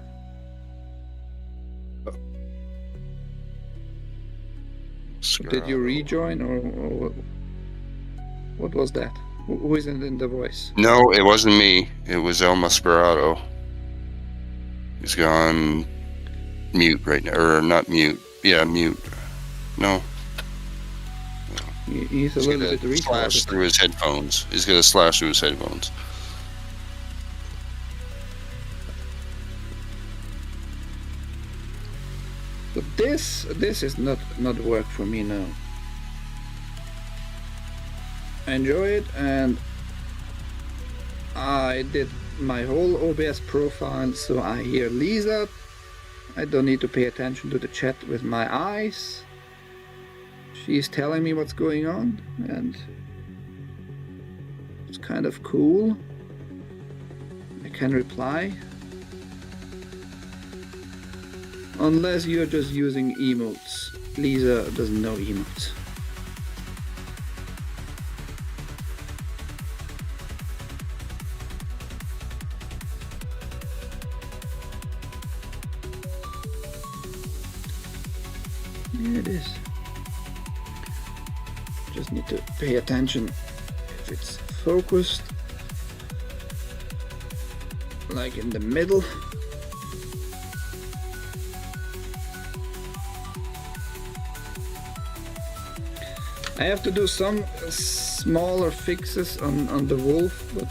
Did you rejoin or what was that? Who isn't in the voice? No, it wasn't me. It was El Masperado. He's gone mute right now, or not mute. Yeah, mute. No. He's a little bit retarded. Slash through his headphones. He's gonna slash through his headphones. But this is not work for me now. I enjoy it and I did my whole OBS profile so I hear Lisa. I don't need to pay attention to the chat with my eyes. She's telling me what's going on and it's kind of cool. I can reply. Unless you're just using emotes. Lisa doesn't know emotes. Here it is. Just need to pay attention if it's focused. Like in the middle. I have to do some smaller fixes on the wolf, but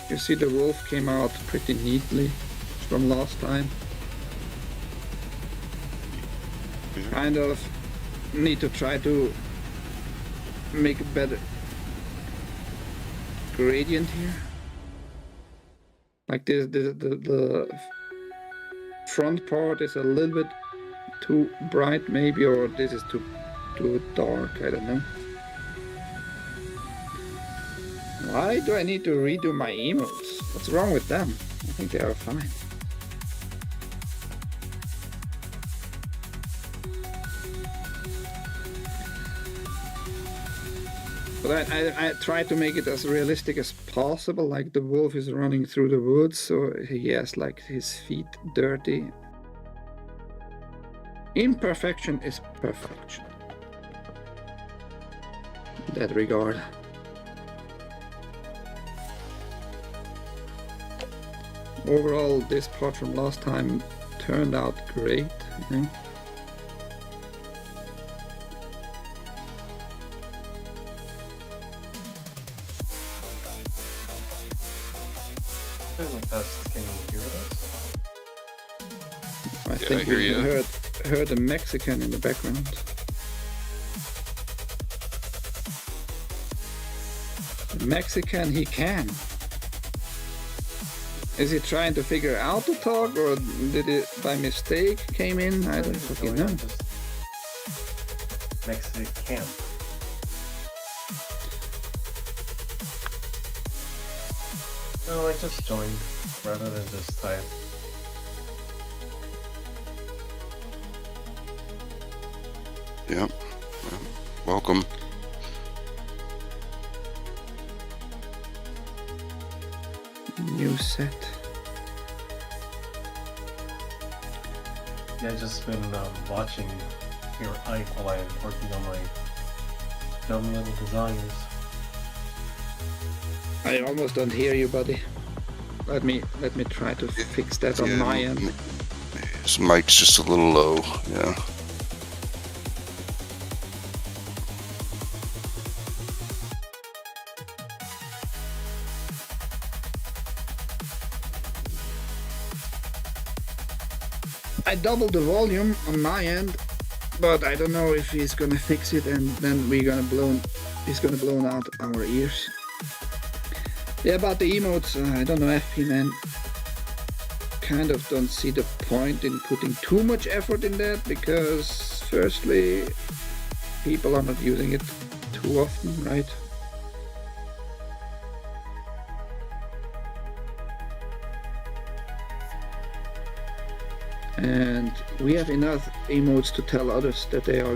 you see the wolf came out pretty neatly from last time. Kind of need to try to make a better gradient here. Like this, the front part is a little bit too bright maybe, or this is too dark, I don't know. Why do I need to redo my emotes? What's wrong with them? I think they are fine. But I try to make it as realistic as possible, like the wolf is running through the woods, so he has like his feet dirty. Imperfection is perfection. in that regard. Overall, this part from last time turned out great, I think. Can you hear us? I think hear we you. heard a Mexican in the background. The Mexican, he can. Is he trying to figure out to talk, or did it by mistake came in? I don't fucking know. Mexican. No, I just joined rather than just type. Yep. Welcome. New set. Yeah, I've just been watching your Ike while I'm working on my dumb little designs. I almost don't hear you, buddy. Let me try to fix that on my end. His mic's just a little low. Yeah. I doubled the volume on my end, but I don't know if he's gonna fix it, and then he's gonna blow out our ears. Yeah, about the emotes, I don't know, FP man. Kind of don't see the point in putting too much effort in that, because firstly, people are not using it too often, right? And we have enough emotes to tell others that they are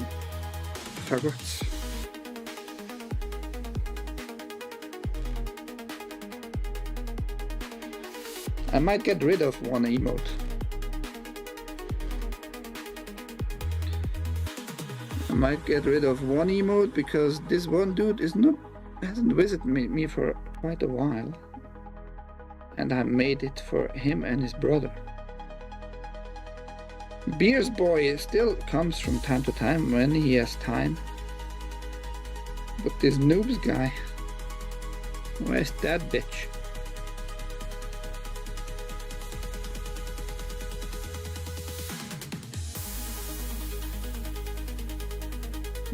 faggots. I might get rid of one emote. I might get rid of one emote because this one dude hasn't visited me for quite a while. And I made it for him and his brother. Beers Boy still comes from time to time when he has time. But this noobs guy, where's that bitch?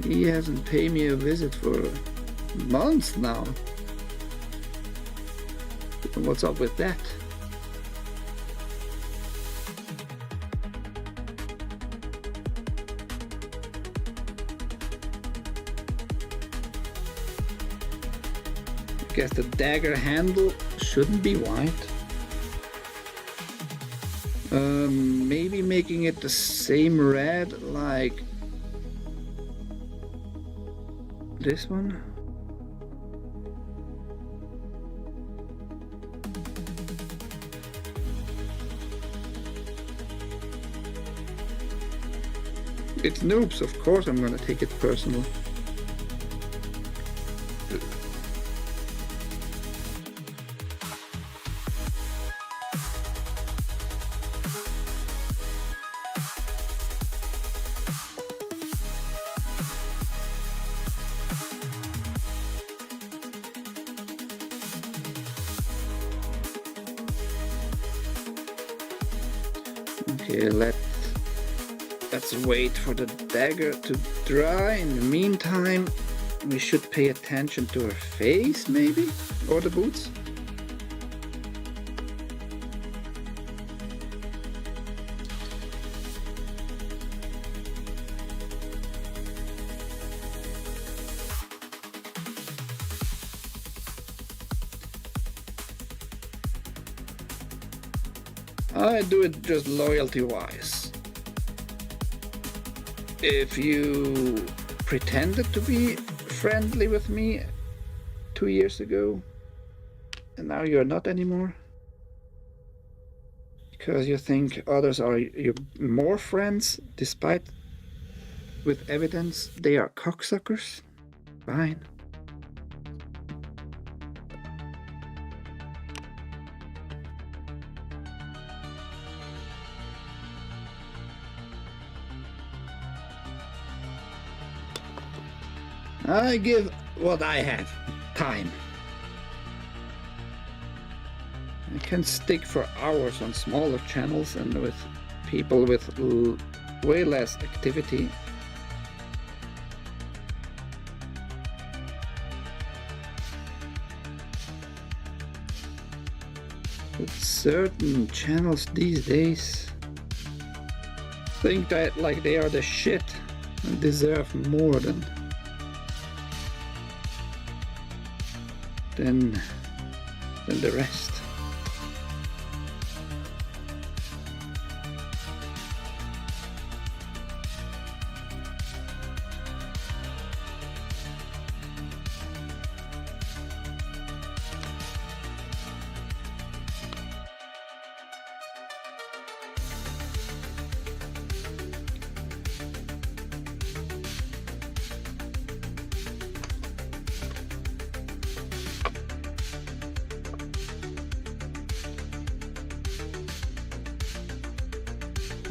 He hasn't paid me a visit for months now. What's up with that? Guess the dagger handle shouldn't be white. Maybe making it the same red like this one. It's noobs, of course I'm gonna take it personal. Okay, let's wait for the dagger to dry. In the meantime, we should pay attention to her face, maybe? Or the boots? I do it just loyalty-wise. If you pretended to be friendly with me 2 years ago, and now you're not anymore, because you think others are your more friends, despite with evidence they are cocksuckers, fine. I give what I have. Time. I can stick for hours on smaller channels and with people with way less activity. But certain channels these days think that like they are the shit and deserve more than the rest.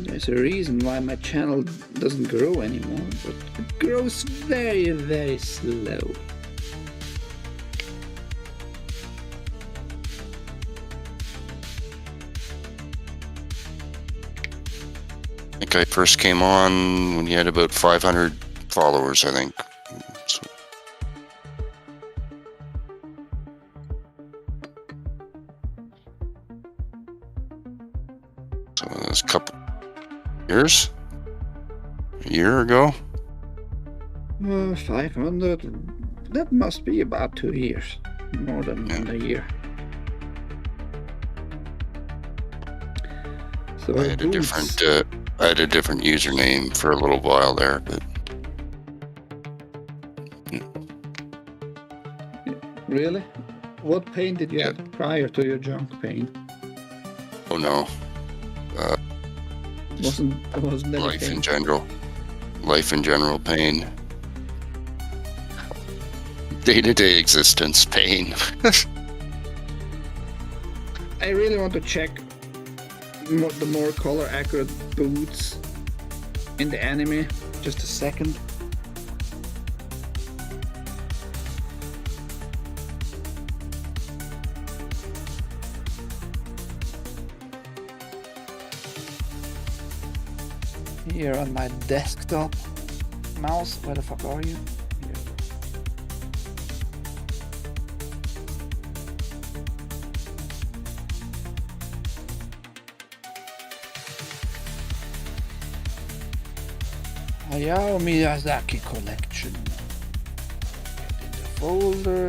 There's a reason why my channel doesn't grow anymore, but it grows very, very slow. I think I first came on when you had about 500 followers, I think. So that's a couple years? A year ago? 500, that must be about 2 years, more than a year. So I had a different username for a little while there, but really? What pain did you have prior to your junk pain? oh no. Wasn't that Life pain? in general. Life in general pain. Day-to-day existence pain. I really want to check the more color accurate boots in the anime. Just a second. Here on my desktop mouse, where the fuck are you? Here. Hayao Miyazaki collection. Get in the folder.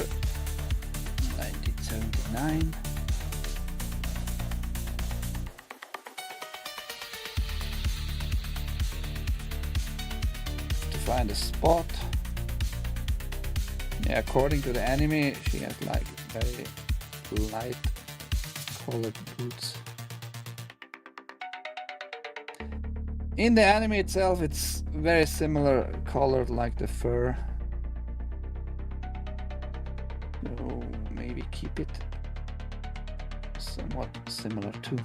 1979. Find a spot. Yeah, according to the anime, she has like very light colored boots. In the anime itself, it's very similar colored like the fur. So maybe keep it somewhat similar too.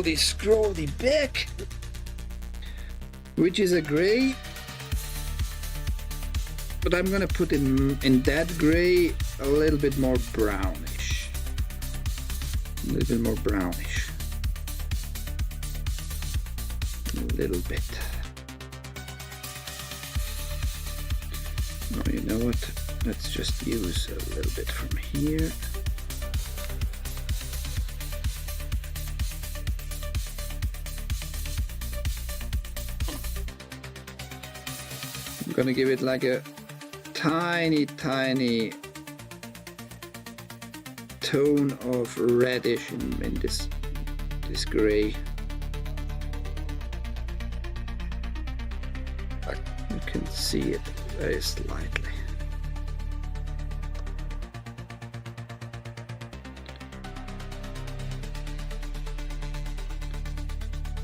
Scrolly back, which is a gray, but I'm gonna put in that gray a little bit more brownish, a little bit. Oh, you know what? Let's just use a little bit from here. I'm gonna give it like a tiny tone of reddish in this gray. You can see it very slightly.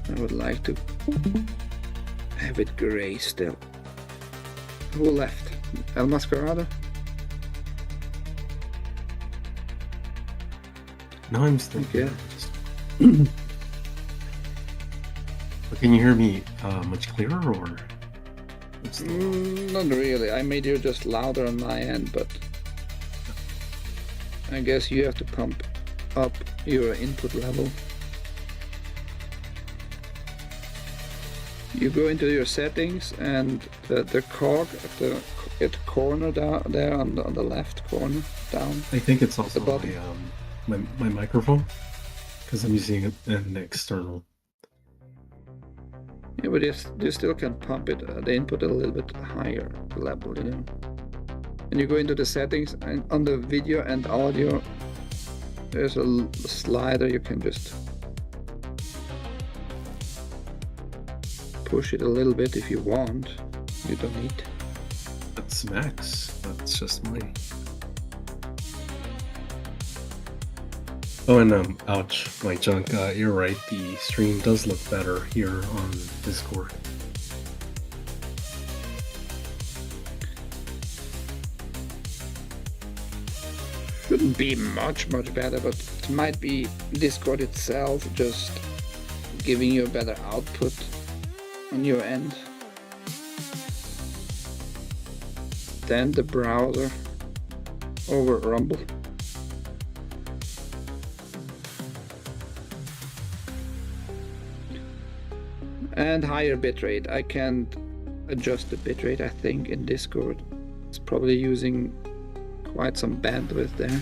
I would like to have it gray still. Who left? El Mascarado? No, I'm still Okay. here. But can you hear me much clearer, or? It's still- Not really. I made you just louder on my end, but I guess you have to pump up your input level. You go into your settings, and the cog at the corner down there on the left corner down. I think it's also The bottom. my microphone, because I'm using an external. Yeah, but you still can pump it the input a little bit higher level, you know. And you go into the settings, and on the video and audio, there's a slider. You can just push it a little bit if you want. You don't need. That's max. That's just mine. Oh, and ouch, my junk. You're right. The stream does look better here on Discord. Shouldn't be much better, but it might be Discord itself just giving you a better output on your end than the browser over Rumble. And higher bitrate. I can't adjust the bitrate, I think, in Discord. It's probably using quite some bandwidth there.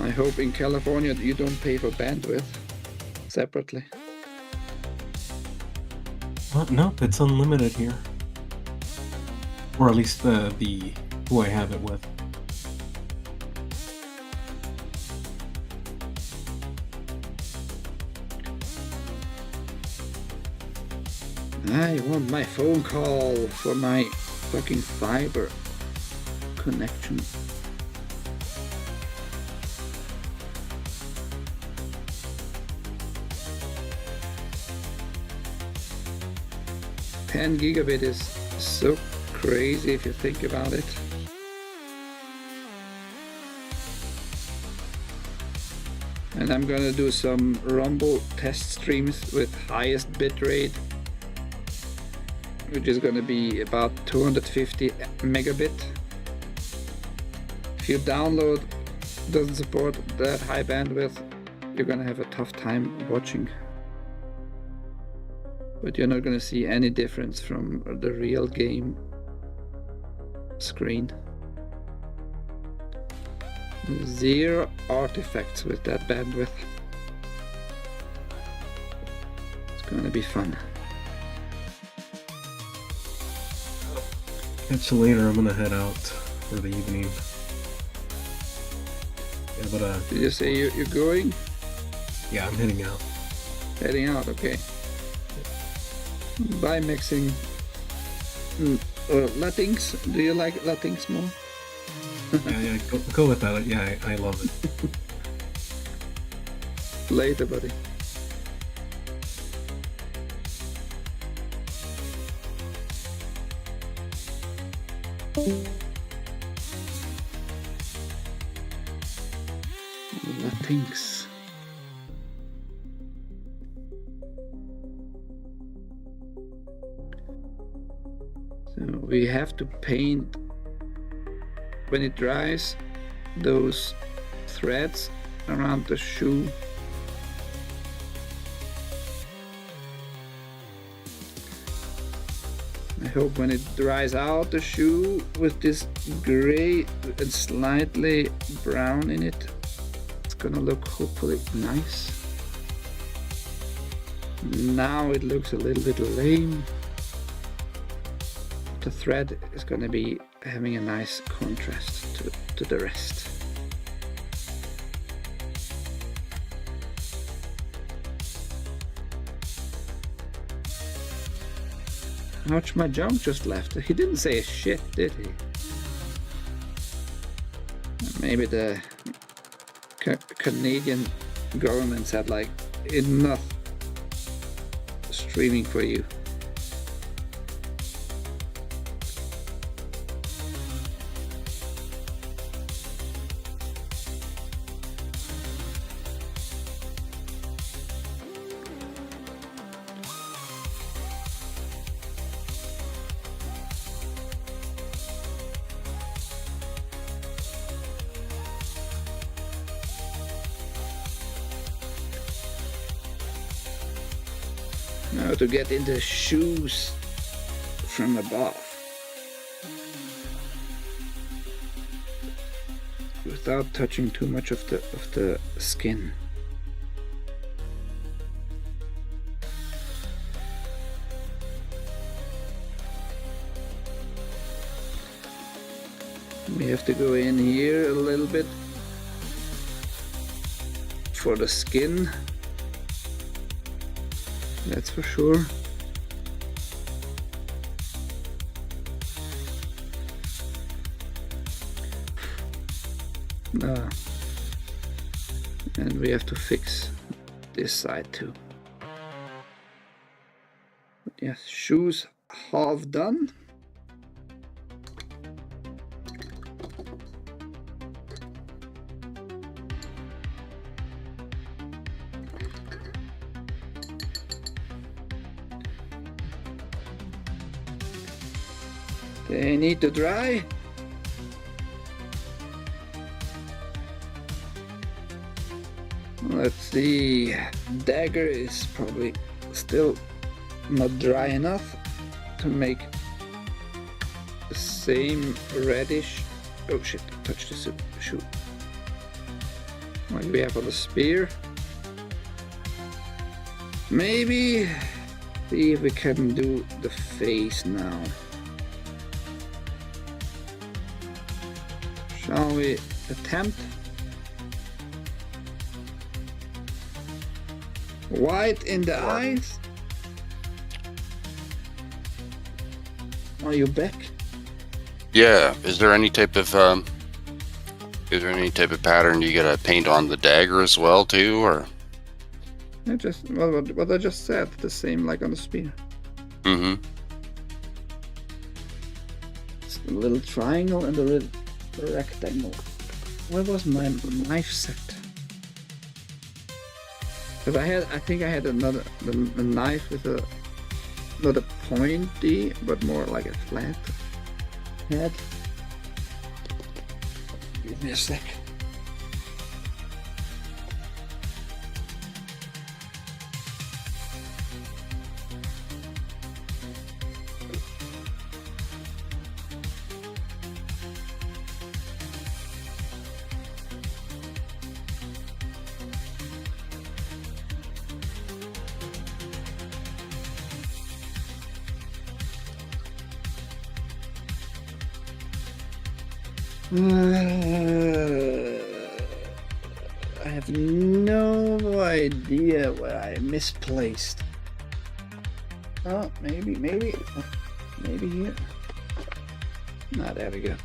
I hope in California you don't pay for bandwidth separately. Nope, it's unlimited here. Or at least the who I have it with. I want my phone call for my fucking fiber connection. $10 gigabit is so crazy if you think about it. And I'm gonna do some Rumble test streams with highest bitrate, which is gonna be about 250 megabit. If your download doesn't support that high bandwidth, you're gonna have a tough time watching. But you're not gonna see any difference from the real game screen. Zero artifacts with that bandwidth. It's gonna be fun. Catch you later. I'm gonna head out for the evening. Yeah, but Did you say you're going? yeah, I'm heading out. Heading out, okay. By mixing Latinx. Do you like Latinx more? Yeah, go with that. Yeah, I love it. Later, buddy. Latinx. So we have to paint when it dries those threads around the shoe. I hope when it dries out the shoe with this gray and slightly brown in it, it's gonna look hopefully nice. Now it looks a little bit lame. The thread is gonna be having a nice contrast to the rest. Ouch, my junk just left. He didn't say a shit, did he? Maybe the Canadian government said like, enough streaming for you. Now to get in the shoes from above without touching too much of the skin. We have to go in here a little bit for the skin, that's for sure. And we have to fix this side too. Yes, shoes half done. They need to dry. Let's see, dagger is probably still not dry enough to make the same reddish. Oh shit, touch the shoe. Like we have on the spear. Maybe see if we can do the face now. Shall we attempt? White in the eyes? Are you back? Yeah. Is there any type of pattern you gotta paint on the dagger as well too, or? I just what I just said, the same like on the spear. Mm-hmm. It's a little triangle and a little rectangle. Where was my knife set? Because I think I had another a knife with a not a pointy, but more like a flat head. Give me a sec. I have no idea where I misplaced. Oh, maybe here. Ah, there we go.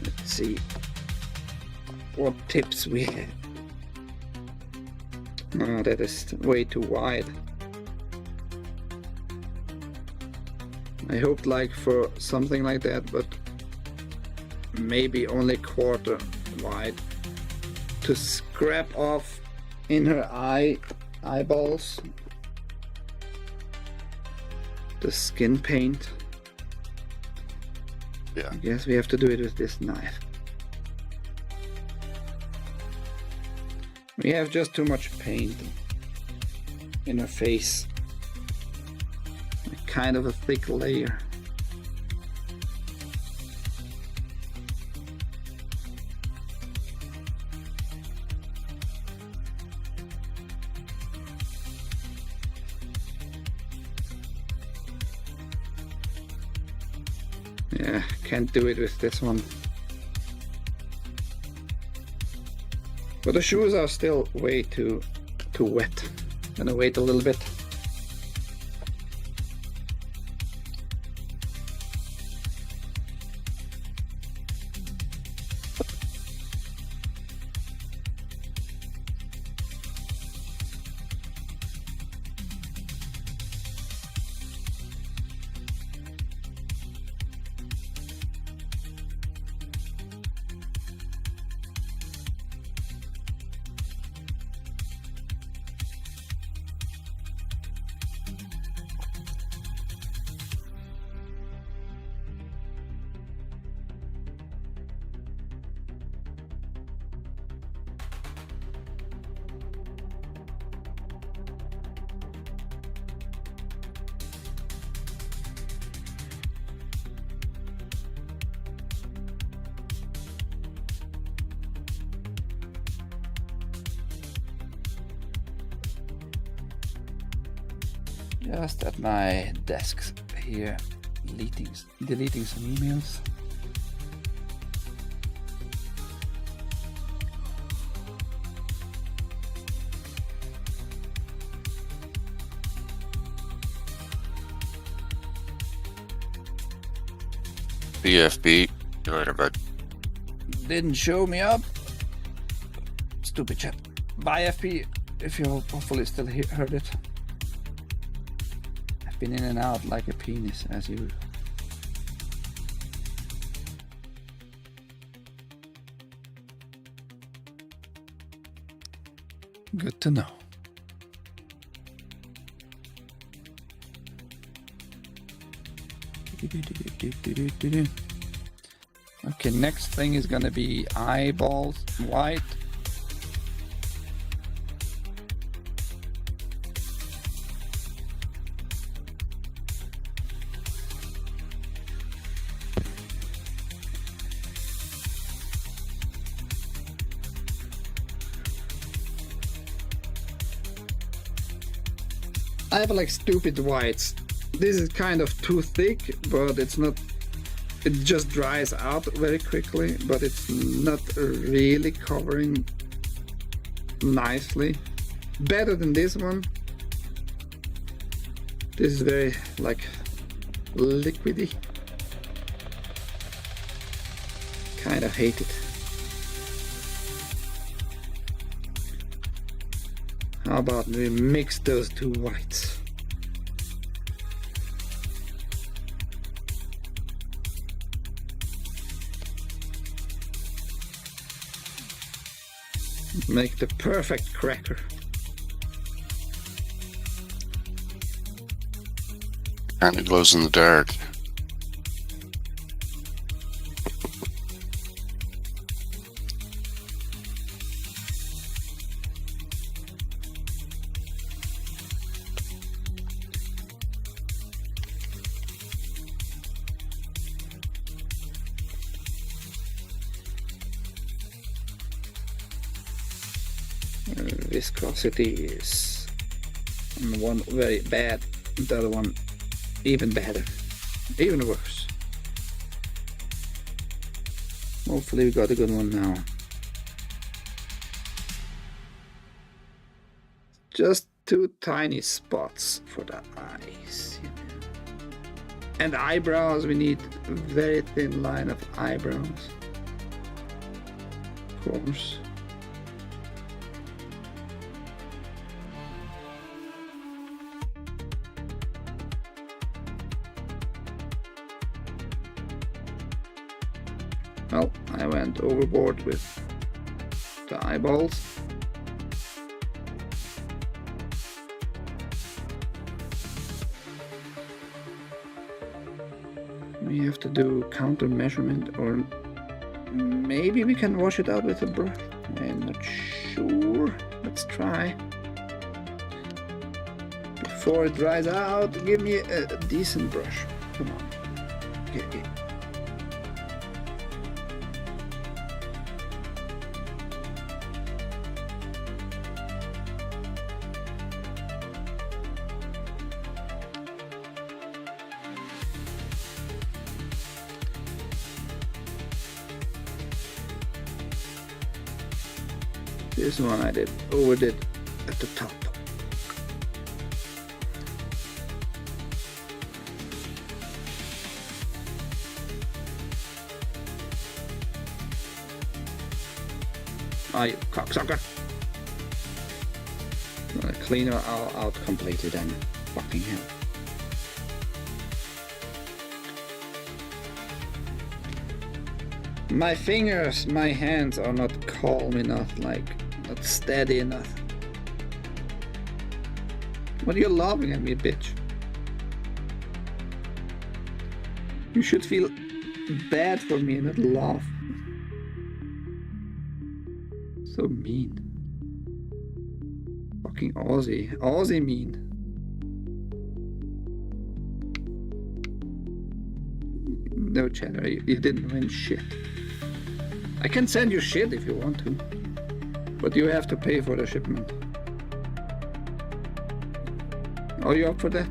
Let's see what tips we have. Oh, that is way too wide. I hoped like for something like that, but maybe only quarter wide to scrap off in her eyeballs the skin paint. Yeah. I guess we have to do it with this knife. We have just too much paint in her face. Kind of a thick layer. Yeah, can't do it with this one. But the shoes are still way too wet. Gonna wait a little bit. Just at my desk here, deleting some emails. BFB. See you later, bud. Didn't show me up. Stupid chat. Bye, FP. If you hopefully still heard it. I've been in and out like a penis as usual. Good to know. Okay, next thing is gonna be eyeballs white. I have like stupid whites. This is kind of too thick, but it's not. It just dries out very quickly, but it's not really covering nicely. Better than this one. This is very like liquidy. Kind of hate it. How about we mix those two whites? Make the perfect cracker. And it glows in the dark. Viscosity is one very bad, the other one even better, even worse. Hopefully we got a good one now. Just two tiny spots for the eyes. And eyebrows, we need a very thin line of eyebrows. Of course. Well, I went overboard with the eyeballs. We have to do counter measurement, or maybe we can wash it out with a brush. I'm not sure. Let's try. Before it dries out, give me a decent brush. Come on. Okay. This one I overdid at the top. Ah, you cocksucker. I'm gonna clean her out completely then. Fucking hell. My fingers, my hands are not calm enough, like not steady enough. What are you laughing at me, bitch? You should feel bad for me and not laugh. So mean. Fucking Aussie. Aussie mean. No, Cheddar, you didn't win shit. I can send you shit if you want to, but you have to pay for the shipment. Are you up for that?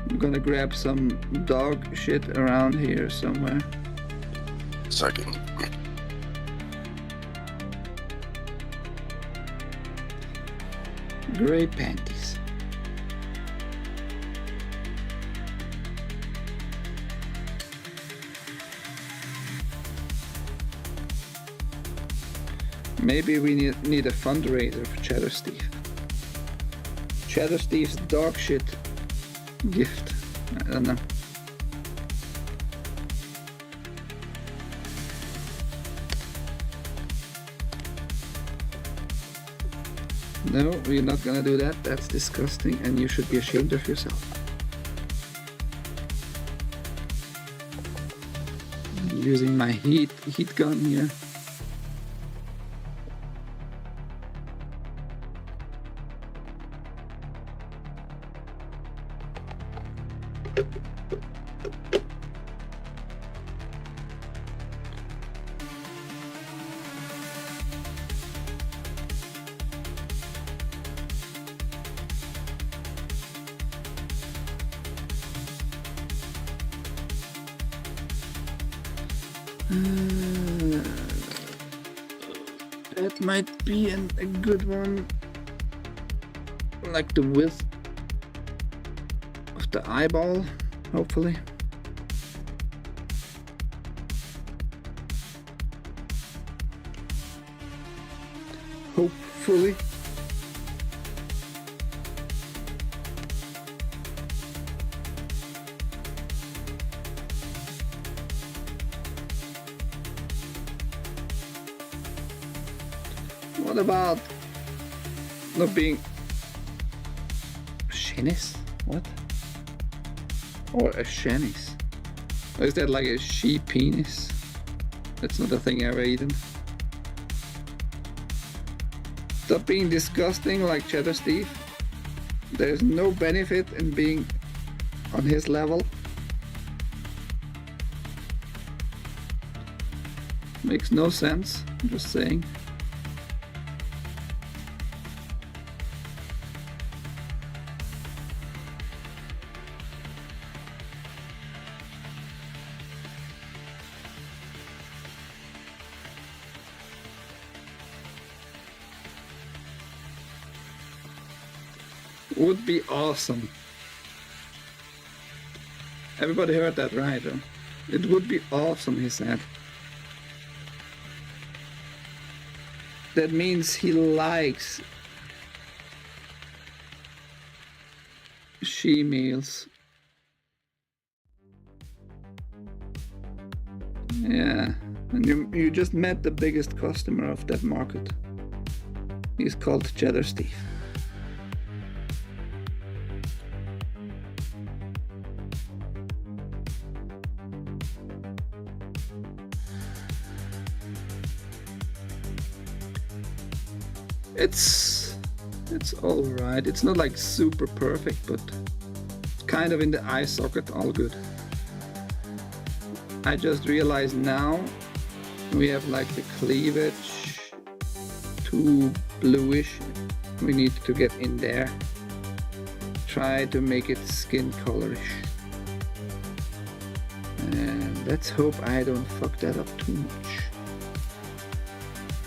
I'm gonna grab some dog shit around here somewhere. Second. Gray panties. Maybe we need a fundraiser for Cheddar Steve. Cheddar Steve's dog shit gift. I don't know. No, we're not gonna do that. That's disgusting and you should be ashamed of yourself. I'm using my heat gun here. That might be a good one. Like the width of the eyeball, hopefully. Hopefully. What about not being snes? What? Or a shenis? Or is that like a she penis? That's not a thing I've eaten. Stop being disgusting like Cheddar Steve. There's no benefit in being on his level. Makes no sense, I'm just saying. Would be awesome. Everybody heard that right, huh? It would be awesome, he said. That means he likes she meals. Yeah, and you just met the biggest customer of that market. He's called Cheddar Steve. It's all right. It's not like super perfect, but it's kind of in the eye socket, all good. I just realized now we have like the cleavage too bluish. We need to get in there. Try to make it skin colorish. And let's hope I don't fuck that up too much.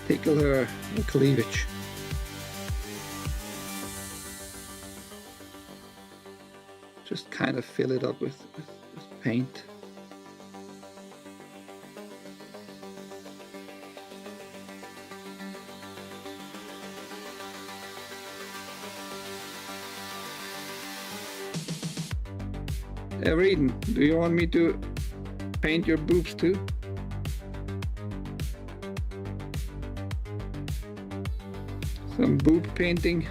Tickle her the cleavage. Just kind of fill it up with paint. Reeden, do you want me to paint your boobs too? Some boob painting.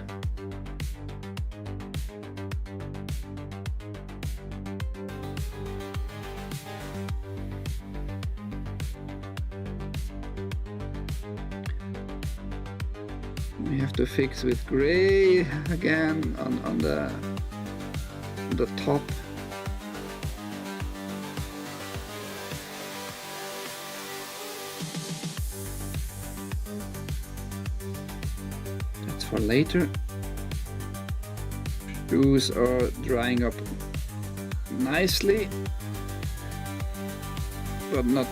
We have to fix with gray again on the top. That's for later. Shoes are drying up nicely, but not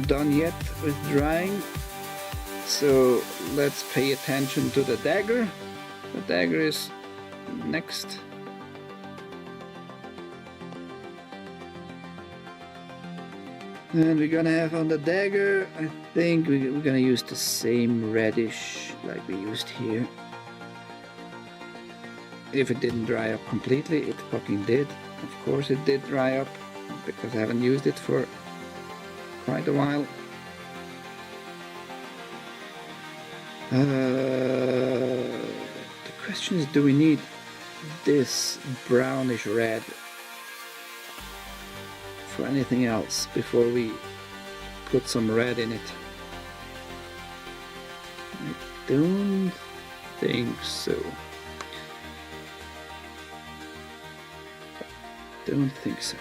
done yet with drying. So let's pay attention to the dagger. The dagger is next. And we're gonna have on the dagger, I think we're gonna use the same reddish like we used here. If it didn't dry up completely, it fucking did. Of course it did dry up, because I haven't used it for quite a while. The question is, do we need this brownish red for anything else before we put some red in it? I don't think so. Don't think so.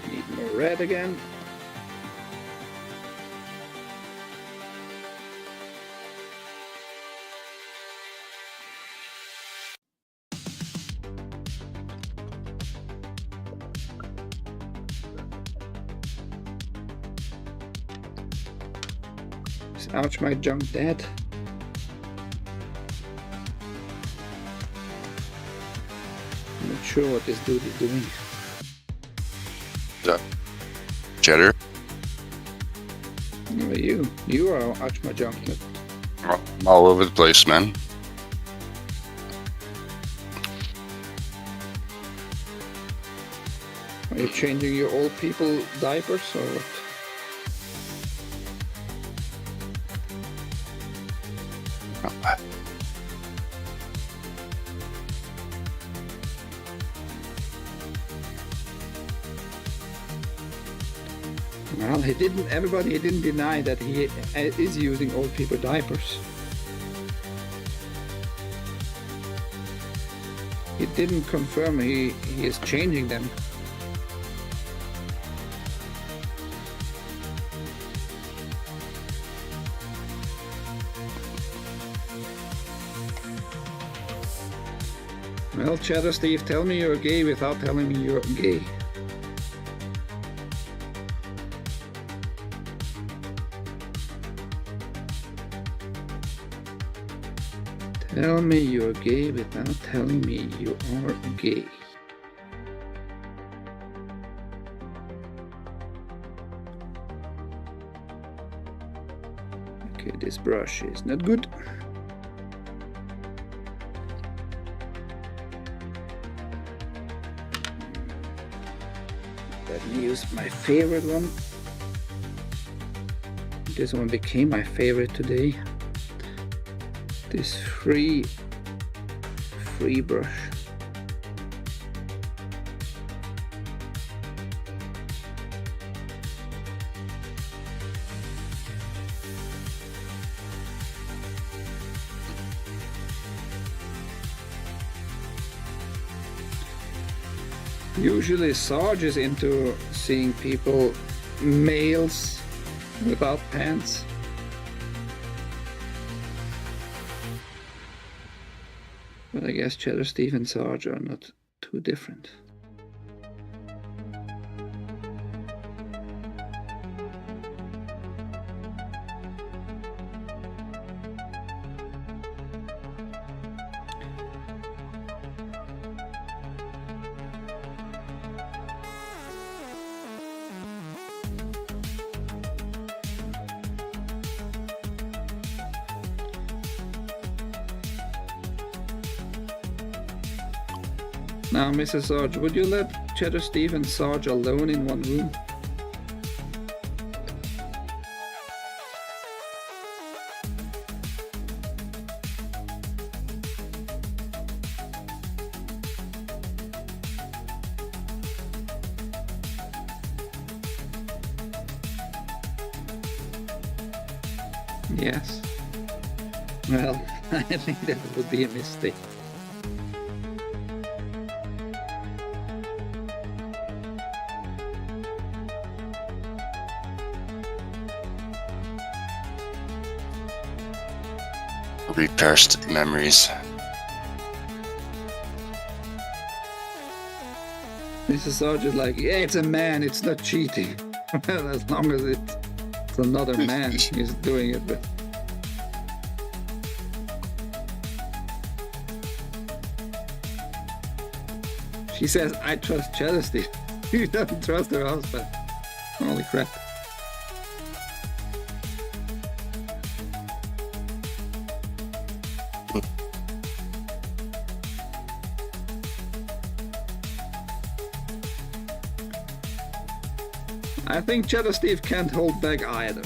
Need more red again. Is Ouch My Junk dead? I'm not sure what this dude is doing. Cheddar. Who are you? You are Ouch My Junk. I'm all over the place, man. Are you changing your old people diapers or what? Well, he didn't deny that he is using old people diapers. He didn't confirm he is changing them. Well, Cheddar Steve, tell me you're gay without telling me you're gay. Tell me you're gay without telling me you are gay. Okay, this brush is not good. Let me use my favorite one. This one became my favorite today. This free brush. Usually Sarge is into seeing people, males, without pants. But I guess Cheddar Steve and Sarge are not too different. Now, Mrs. Sarge, would you let Cheddar Steve and Sarge alone in one room? Yes. Well, I think that would be a mistake. Repressed memories. Mrs. Sarge like, yeah, it's a man, it's not cheating. As long as it's another man he's doing it with. She says, I trust Chelsea. She doesn't trust her husband. Holy crap. I think Chad and Steve can't hold back either.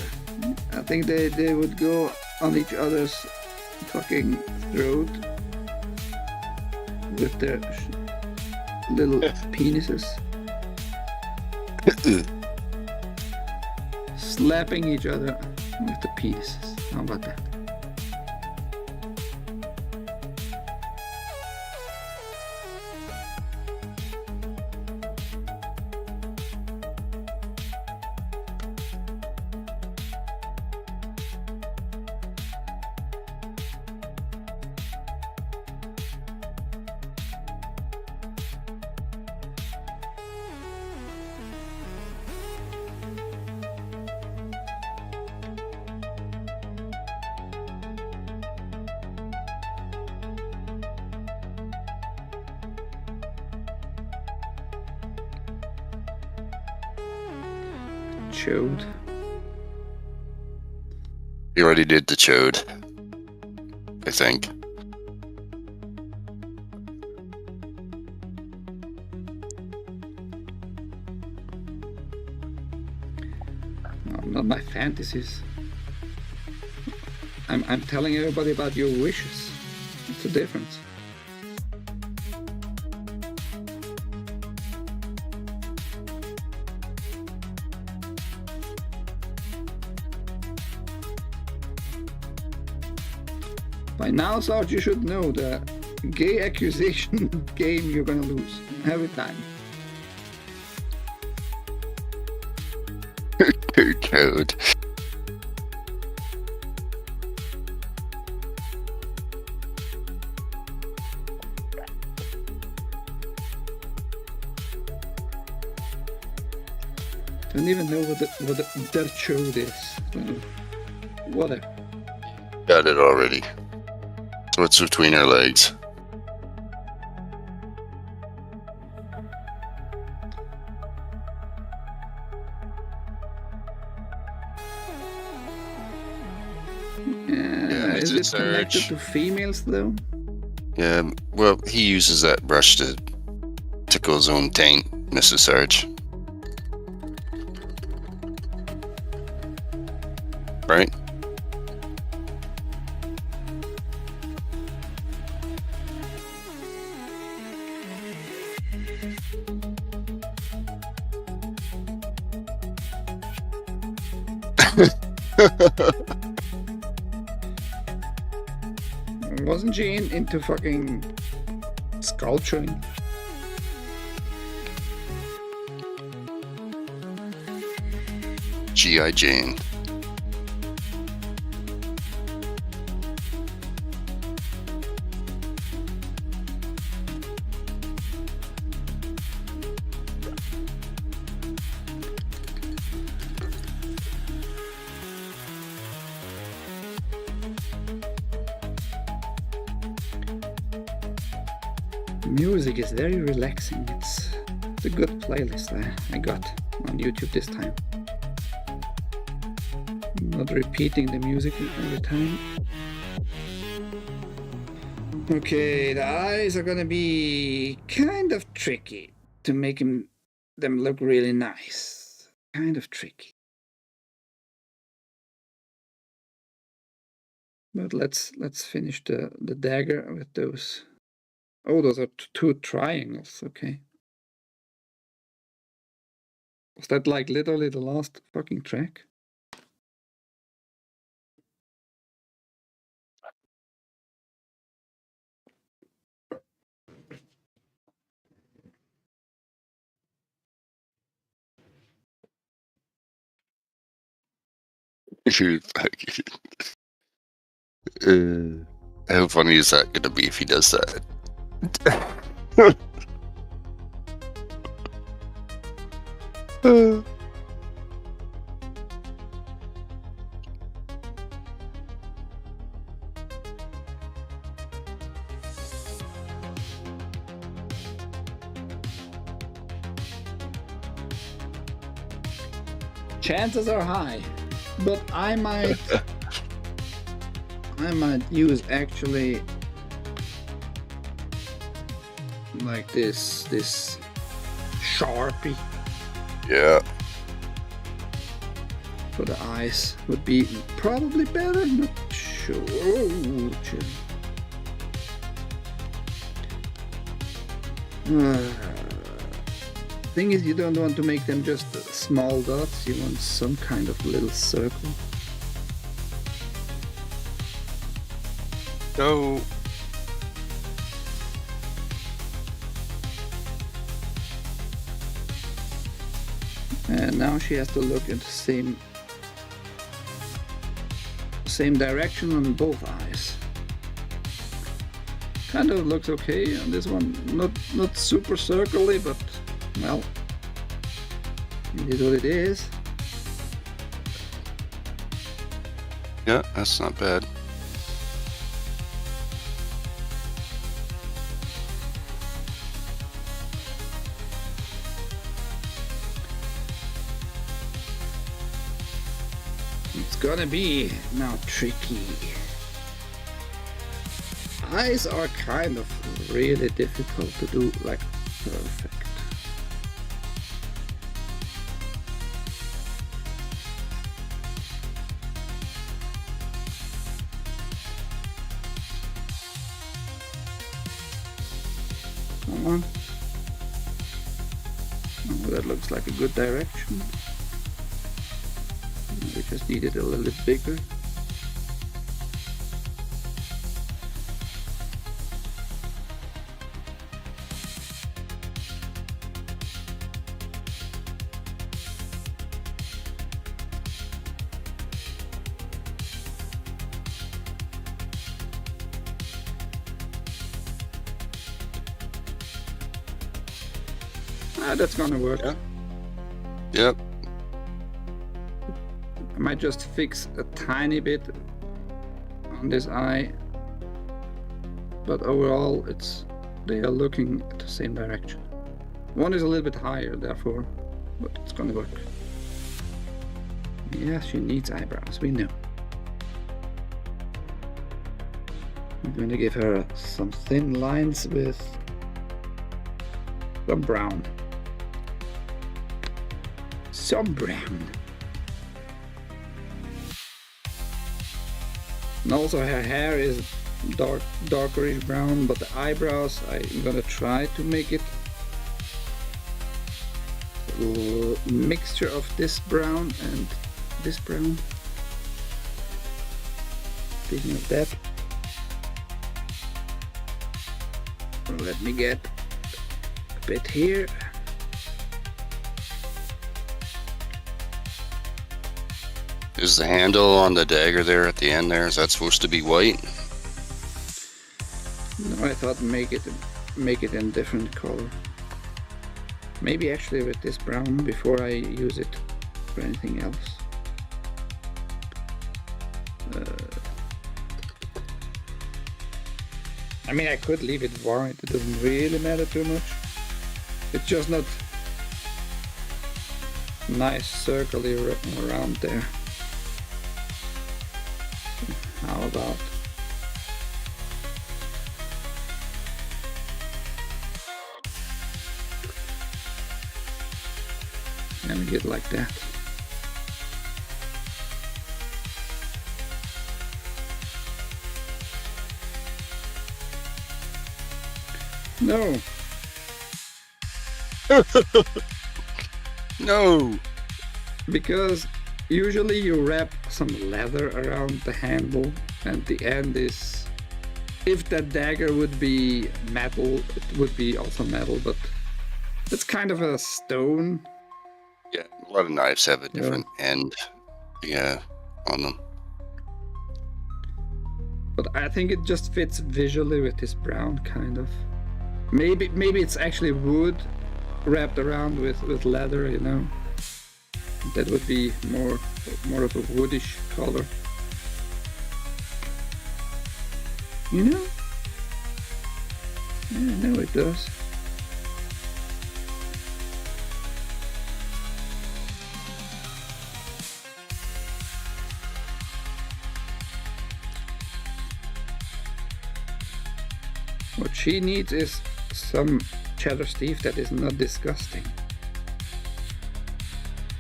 I think they would go on each other's fucking throat with their little penises. Slapping each other with the penises. How about that? Chode. You already did the chode, I think. No, not my fantasies. I'm telling everybody about your wishes. It's a difference. By now, Sarge, you should know the gay accusation game you're gonna lose every time. Chode. Don't even know what their chode is. Whatever. Got it already. So what's between her legs? Is it it connected Sarge? to females though? Yeah, well, he uses that brush to tickle his own taint, Mrs. Sarge. Right? Wasn't she into fucking sculpturing? G.I. Jane. Music is very relaxing. It's a good playlist I got on YouTube this time. Not repeating the music every time. Okay, the eyes are gonna be kind of tricky to make them look really nice. Kind of tricky. But let's finish the dagger with those. Oh, those are two triangles, okay. Was that like literally the last fucking track? You fucking. How funny is that going to be if he does that? Chances are high, but I might use actually like this Sharpie Yeah. for the eyes would be probably better. Not sure. Oh, chill. Thing is, you don't want to make them just small dots. You want some kind of little circle. No. And now she has to look at the same direction on both eyes. Kind of looks okay on this one. Not super circly, but well, it is what it is. Yeah, that's not bad. It's gonna be now tricky. Eyes are kind of really difficult to do like perfect. Come on. Oh, that looks like a good direction. We just need it a little bit bigger. That's gonna work. Yeah. Yep. I might just fix a tiny bit on this eye, but overall they are looking at the same direction. One is a little bit higher, therefore, but it's gonna work. Yeah, she needs eyebrows, we know. I'm gonna give her some thin lines with some brown. Some brown. And also her hair is darkerish brown, but the eyebrows I'm gonna try to make it a mixture of this brown and this brown. Speaking of that, let me get a bit here. Is the handle on the dagger there at the end there, is that supposed to be white? No, I thought make it in different color. Maybe actually with this brown before I use it for anything else. I mean, I could leave it white, it doesn't really matter too much. It's just not nice circly around there. How about let me get like that. No. No. Because usually you wrap some leather around the handle, and the end is, if that dagger would be metal, it would be also metal, but it's kind of a stone. Yeah, a lot of knives have a different end, yeah, on them. But I think it just fits visually with this brown, kind of. Maybe it's actually wood wrapped around with leather, you know. That would be more of a woodish color. You know? Yeah, I know it does. What she needs is some cheddar Steve that is not disgusting.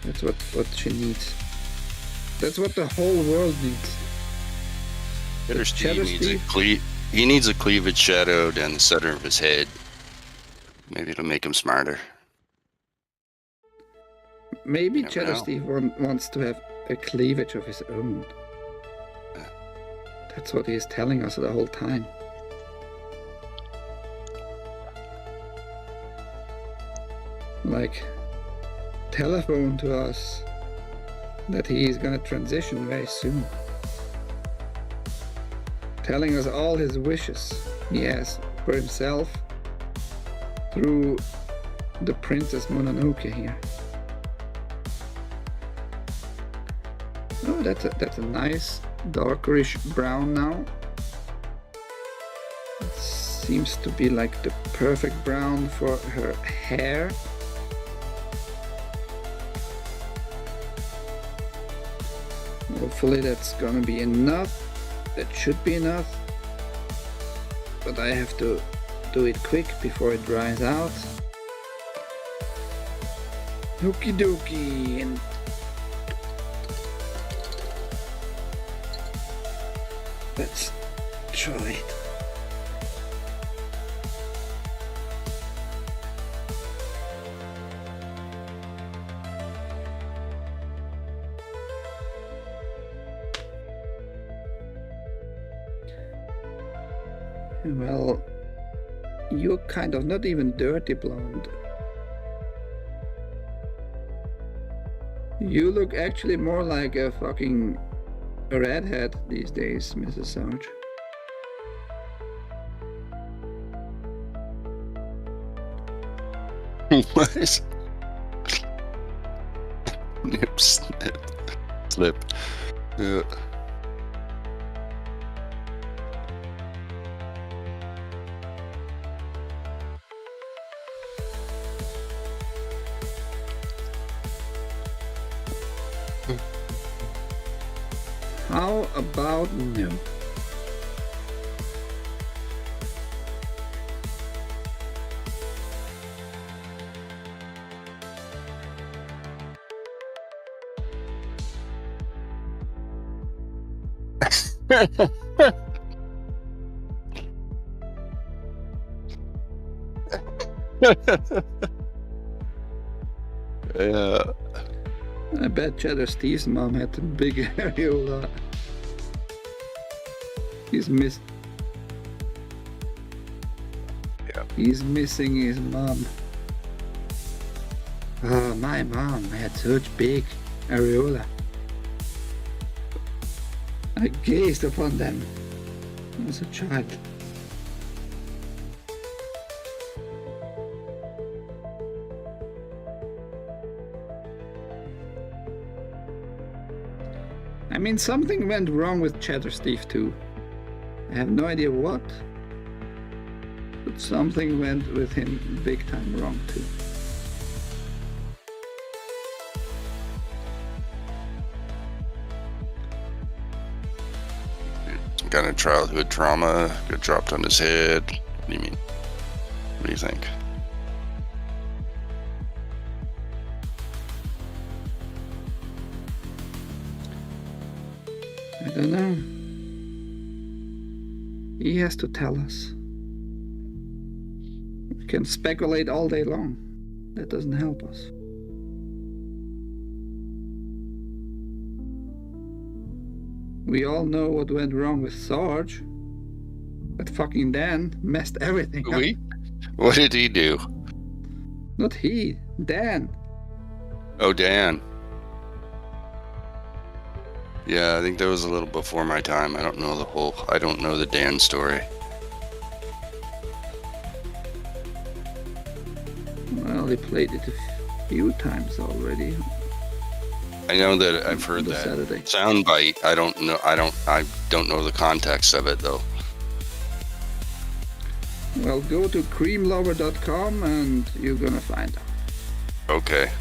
That's what she needs. That's what the whole world needs. Cheddar Steve he needs a cleavage shadow down the center of his head. Maybe it'll make him smarter. Maybe Cheddar Steve wants to have a cleavage of his own. That's what he's telling us the whole time. Like, telephone to us that he is gonna transition very soon. Telling us all his wishes he has for himself through the Princess Mononoke here. Oh, that's a nice darkerish brown now. It seems to be like the perfect brown for her hair. Hopefully that's gonna be enough. That should be enough. But I have to do it quick before it dries out. Okie dokie. And let's try it. Well, you're kind of not even dirty blonde. You look actually more like a fucking redhead these days, Mrs. Sarge. What? Nip, snip, slip. Yeah. How about no? Yeah. I bet Cheddar Steve's mom had a big areola. He's missing his mom. Oh, my mom had such big areola. I gazed upon them as a child. I mean, something went wrong with Cheddar Steve too. I have no idea what, but something went with him big time wrong too. Some kind of childhood trauma got dropped on his head. What do you mean? What do you think? I don't know. He has to tell us. We can speculate all day long. That doesn't help us. We all know what went wrong with Sarge. But fucking Dan messed everything up. What did he do? Not he, Dan. Oh, Dan. Yeah, I think that was a little before my time. I don't know the Dan story. Well, they played it a few times already. I know that I've heard On the that Saturday. soundbite. I don't know the context of it though. Well, go to creamlover.com and you're gonna find out. Okay.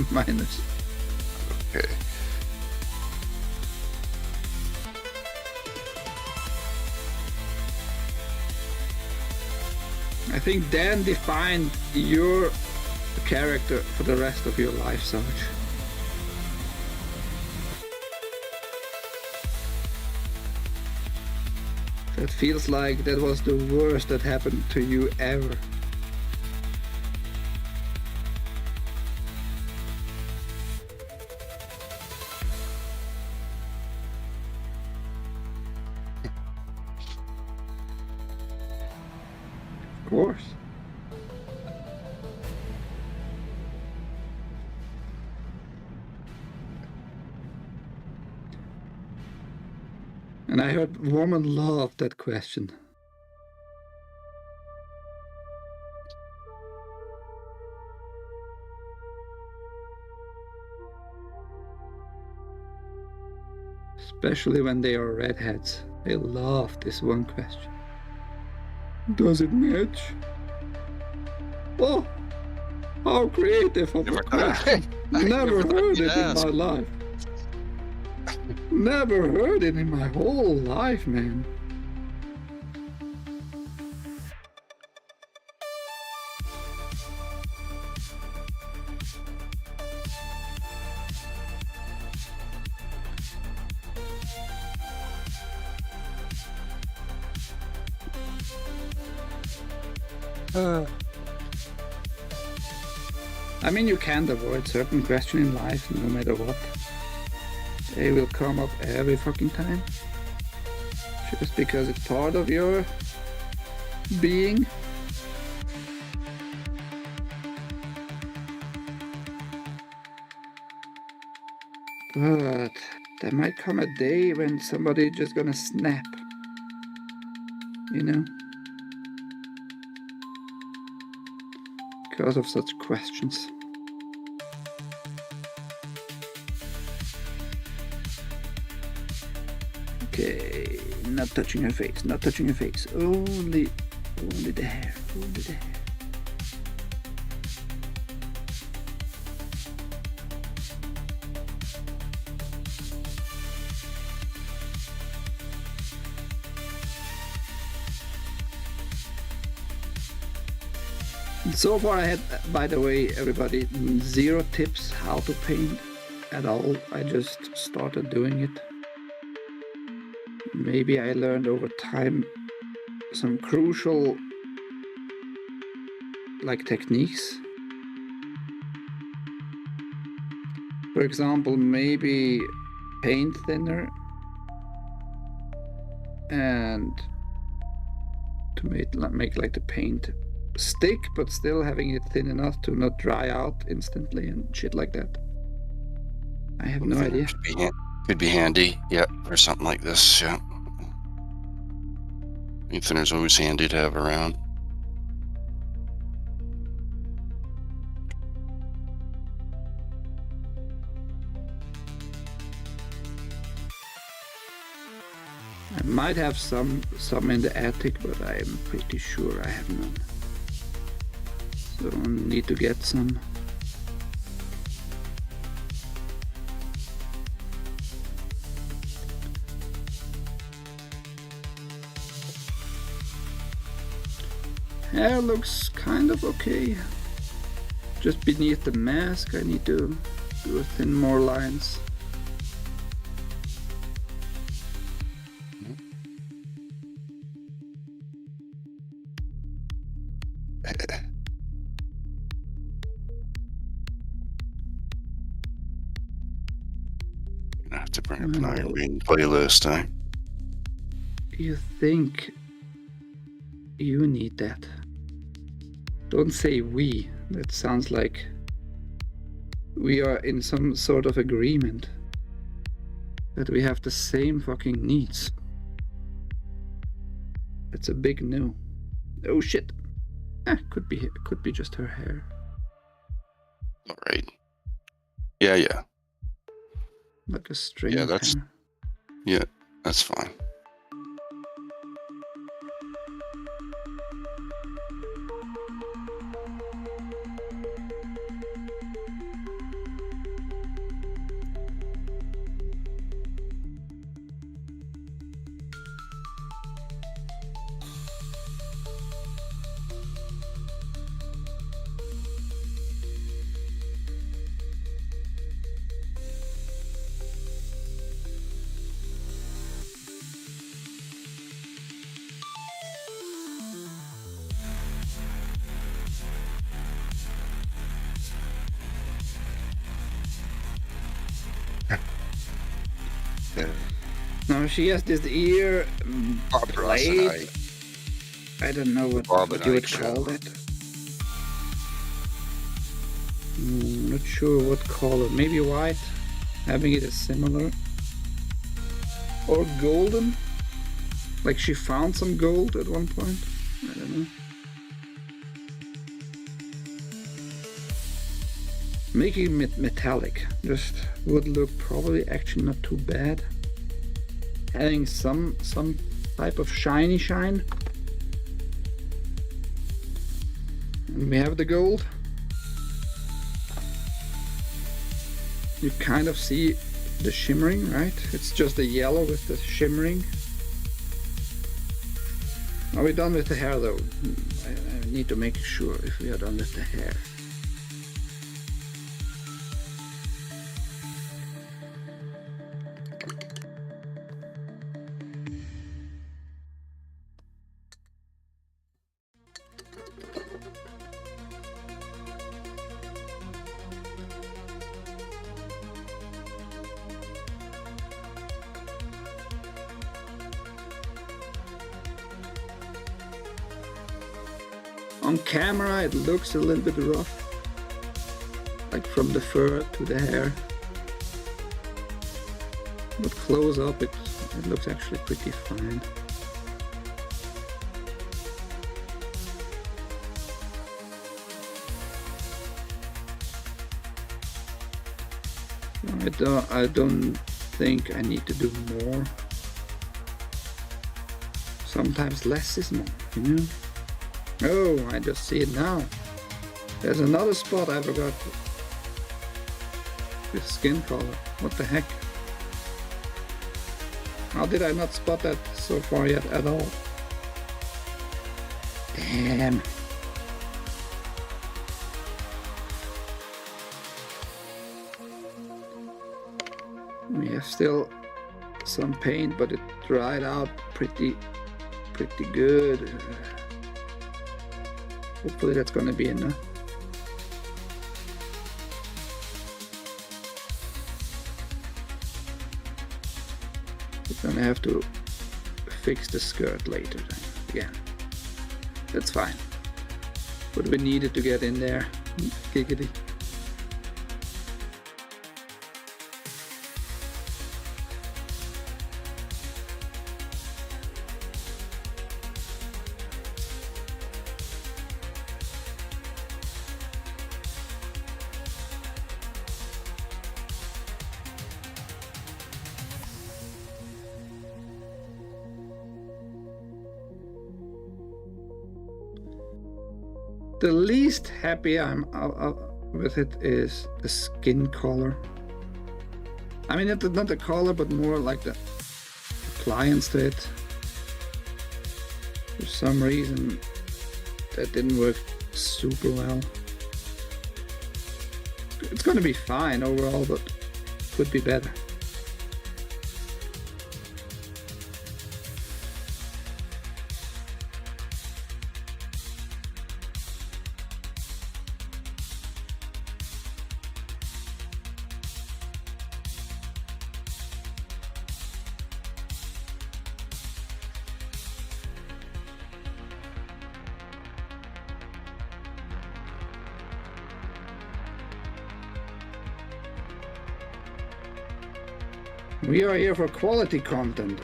Minus. Okay. I think Dan defined your character for the rest of your life, Sarge. That feels like that was the worst that happened to you ever. Of course. And I heard woman love that question. Especially when they are redheads. They love this one question. Does it match? Oh, how creative of a question. Never heard it in my life. Never heard it in my whole life, man. I mean, you can't avoid certain questions in life, no matter what. They will come up every fucking time. Just because it's part of your being. But there might come a day when somebody just gonna snap. You know? Because of such questions. Okay, not touching her face, not touching her face. Only the hair, only the hair. So far I had, by the way, everybody, 0 tips how to paint at all. I just started doing it. Maybe I learned over time some crucial techniques. For example, maybe paint thinner and to make like the paint stick, but still having it thin enough to not dry out instantly and shit like that. I have no idea. Could be handy, yeah, for something like this, yeah. Paint thinner's always handy to have around. I might have some in the attic, but I'm pretty sure I have none. So I need to get some. Hair looks kind of okay. Just beneath the mask I need to do thin more lines. I have to bring up an Iron Maiden playlist, eh? You think you need that? Don't say we. That sounds like we are in some sort of agreement that we have the same fucking needs. It's a big no. Oh shit. Could be just her hair. All right. Yeah. Like a string. Yeah, of that's hair. yeah, that's fine. Yeah. No, she has this ear Bob Ross and blade. I don't know what Bob and you would Ike call show. it. Not sure what color. Maybe white. Having it is similar. Or golden. Like she found some gold at one point. I don't know. Making it metallic just would look probably actually not too bad. Having some type of shiny shine. And we have the gold. You kind of see the shimmering, right? It's just the yellow with the shimmering. Are we done with the hair though? I need to make sure if we are done with the hair. On camera it looks a little bit rough, like from the fur to the hair, but close up it looks actually pretty fine. I don't think I need to do more. Sometimes less is more, you know? Oh, I just see it now. There's another spot I forgot. This skin color. What the heck? How did I not spot that so far yet at all? Damn. We have still some paint, but it dried out pretty good. Hopefully that's gonna be enough. We're gonna have to fix the skirt later then, again. That's fine. But we needed to get in there. Giggity. The least happy I'm with it is the skin color. I mean, not the color, but more like the appliance to it. For some reason, that didn't work super well. It's gonna be fine overall, but could be better. We are here for quality content.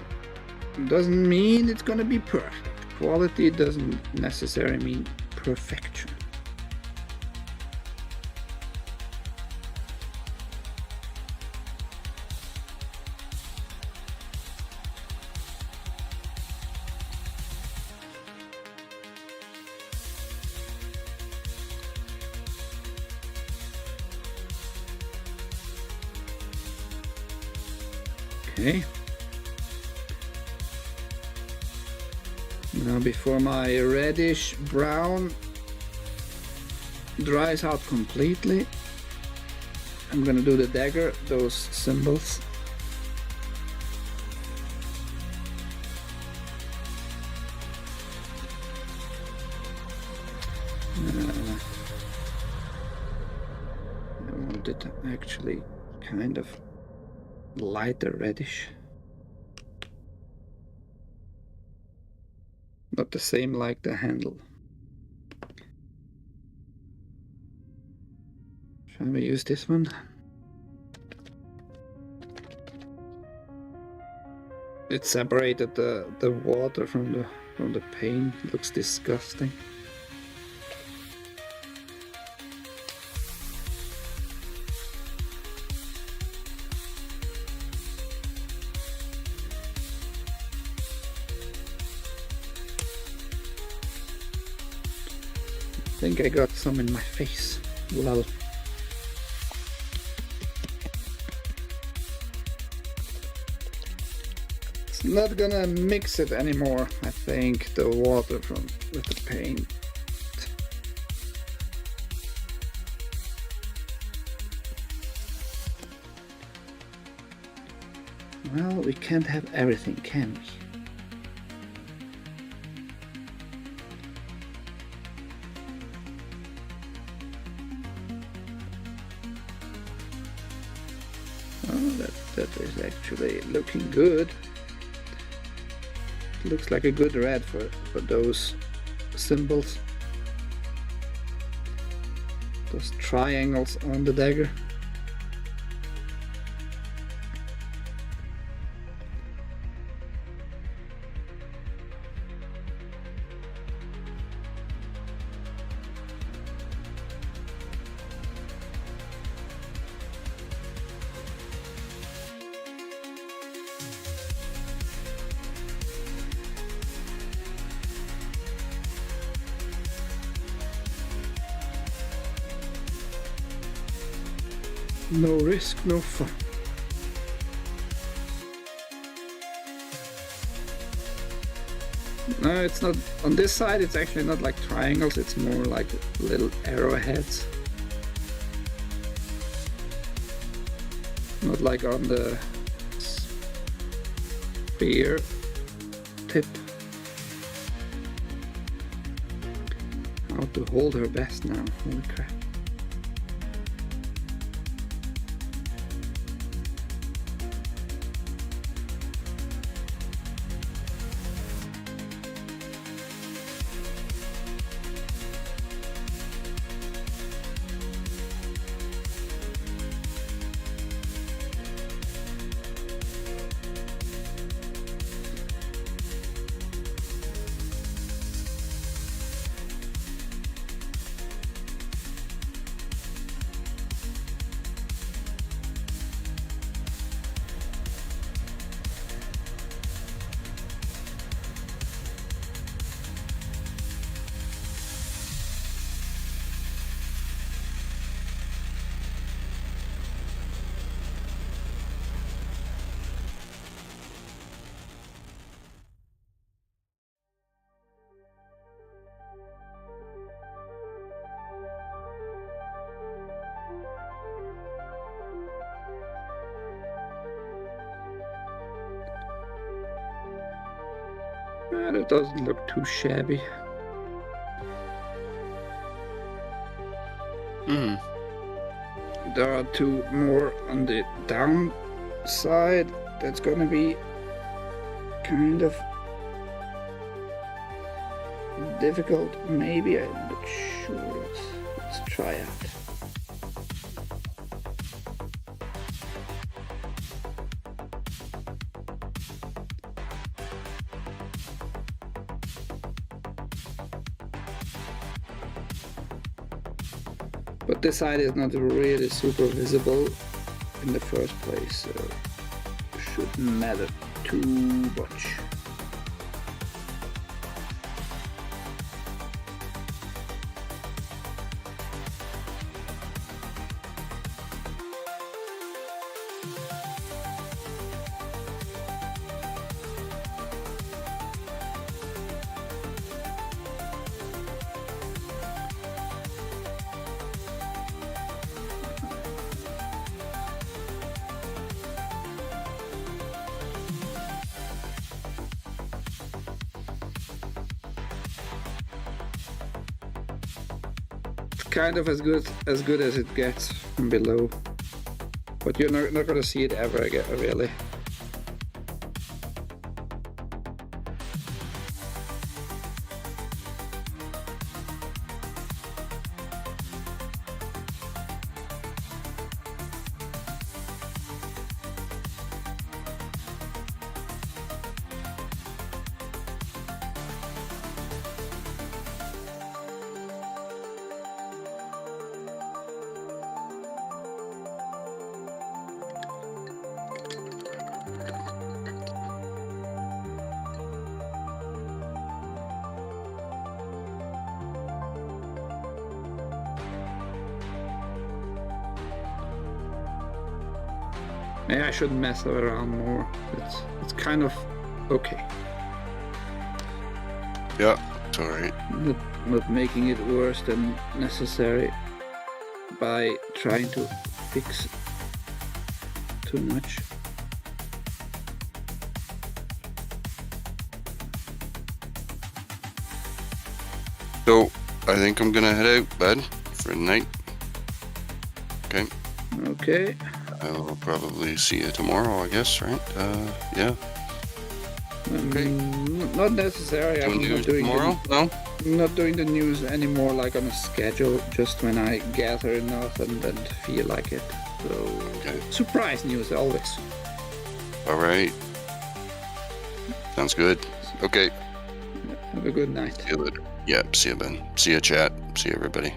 Doesn't mean it's gonna be perfect. Quality doesn't necessarily mean perfection. Okay. Now before my reddish brown dries out completely, I'm gonna do the dagger, those symbols. I want it actually kind of lighter reddish. Not the same like the handle. Shall we use this one? It separated the water from the paint. It looks disgusting. I think I got some in my face. Lol. It's not gonna mix it anymore, I think, the water with the paint. Well, we can't have everything, can we? That is actually looking good. It looks like a good red for those symbols. Those triangles on the dagger. No risk, no fun. No, it's not. On this side, it's actually not like triangles, it's more like little arrowheads. Not like on the spear tip. How to hold her best now, holy crap. It doesn't look too shabby. There are two more on the down side. That's gonna be kind of difficult. Maybe, I'm not sure. Let's try out. But this side is not really super visible in the first place, so it shouldn't matter too much. Kind of as good as it gets from below, but you're not gonna see it ever again, really. Maybe I should mess around more. It's kind of okay. Yeah, it's alright. Not making it worse than necessary by trying to fix too much. So, I think I'm gonna head out, bud, for the night. Okay. Okay. I'll probably see you tomorrow, I guess, right? Yeah. Okay. Not necessary. Doing I'm news not doing tomorrow? No? not doing the news anymore like on a schedule, just when I gather enough and feel like it. So, Okay. surprise news always. Alright. Sounds good. Okay. Have a good night. See you later. Yeah, see you, Ben. See you, chat. See you, everybody.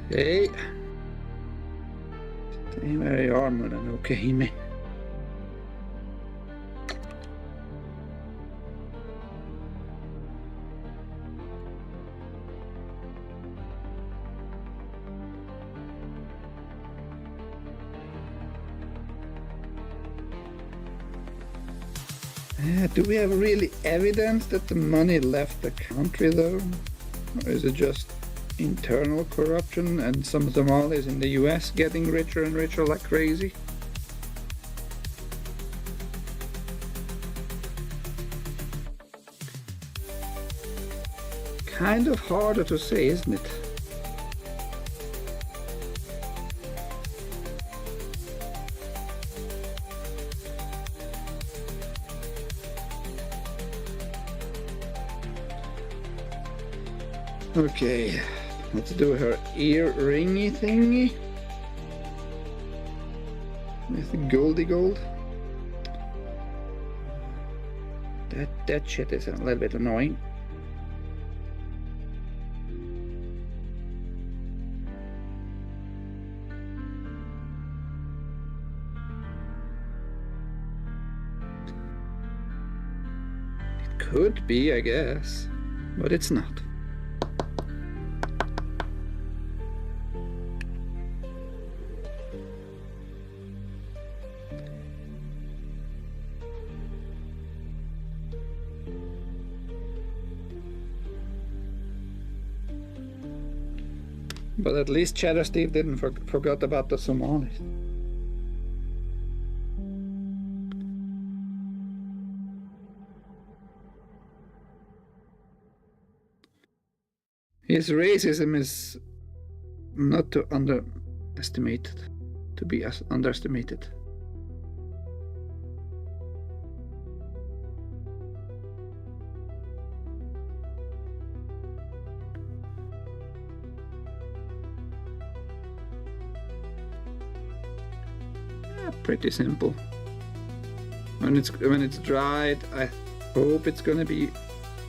Hey. Stay where you are, mononoke me. Do we have really evidence that the money left the country though? Or is it just internal corruption and some Somalis in the US getting richer and richer like crazy? Kind of harder to say, isn't it? Okay, let's do her ear ringy thingy with the goldy gold. That shit is a little bit annoying. It could be, I guess, but it's not. But at least Cheddar Steve didn't forget about the Somalis. His racism is not to underestimate, to be underestimated. pretty simple. When it's dried, I hope it's gonna be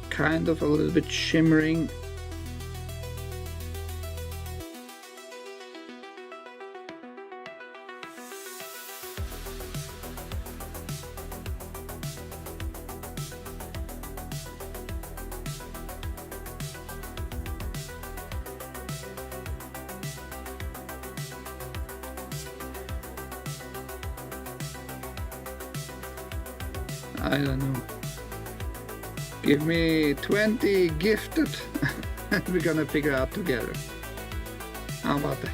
kind of a little bit shimmering. I don't know. Give me 20 gifted and we're gonna figure out together. How about that?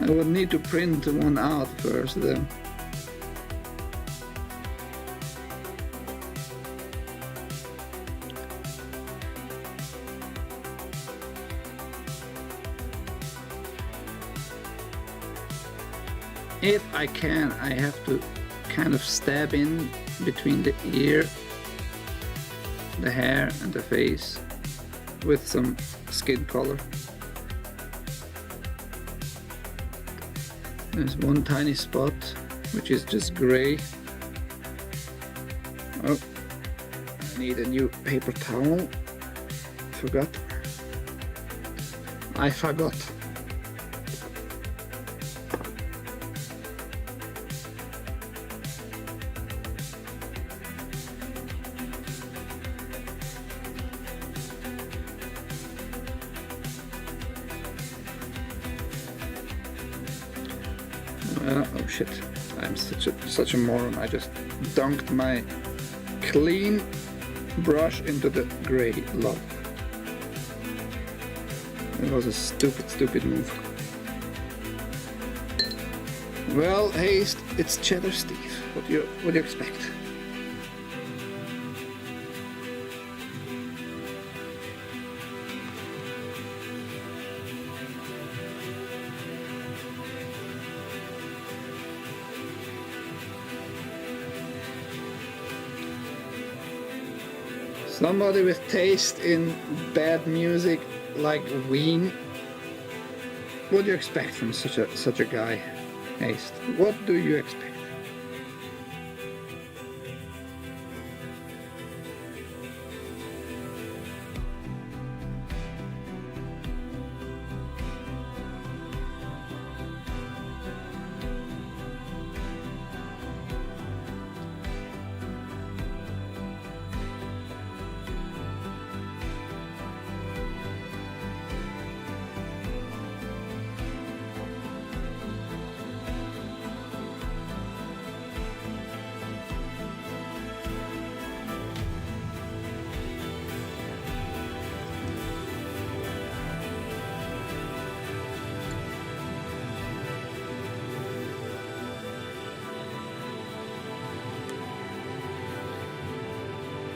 I would need to print one out first though. If I can, I have to kind of stab in between the ear, the hair and the face with some skin color. There's one tiny spot which is just gray. Oh, I need a new paper towel. I forgot. Oh shit, I'm such a moron. I just dunked my clean brush into the gray log. It was a stupid move. Well, Haste, it's Cheddar Steve. What do you expect? Somebody with taste in bad music like Ween. What do you expect from such a guy, Haste? What do you expect?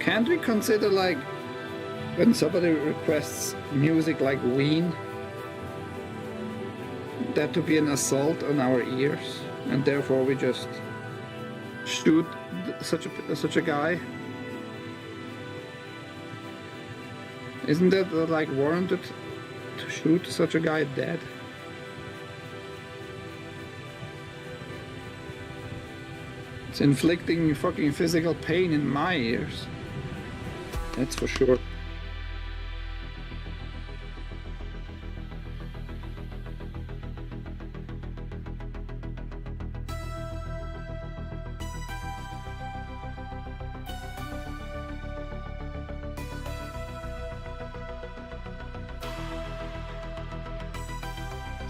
Can't we consider, like, when somebody requests music like Ween, that to be an assault on our ears, and therefore we just shoot such a guy? Isn't that like warranted to shoot such a guy dead? It's inflicting fucking physical pain in my ears. That's for sure.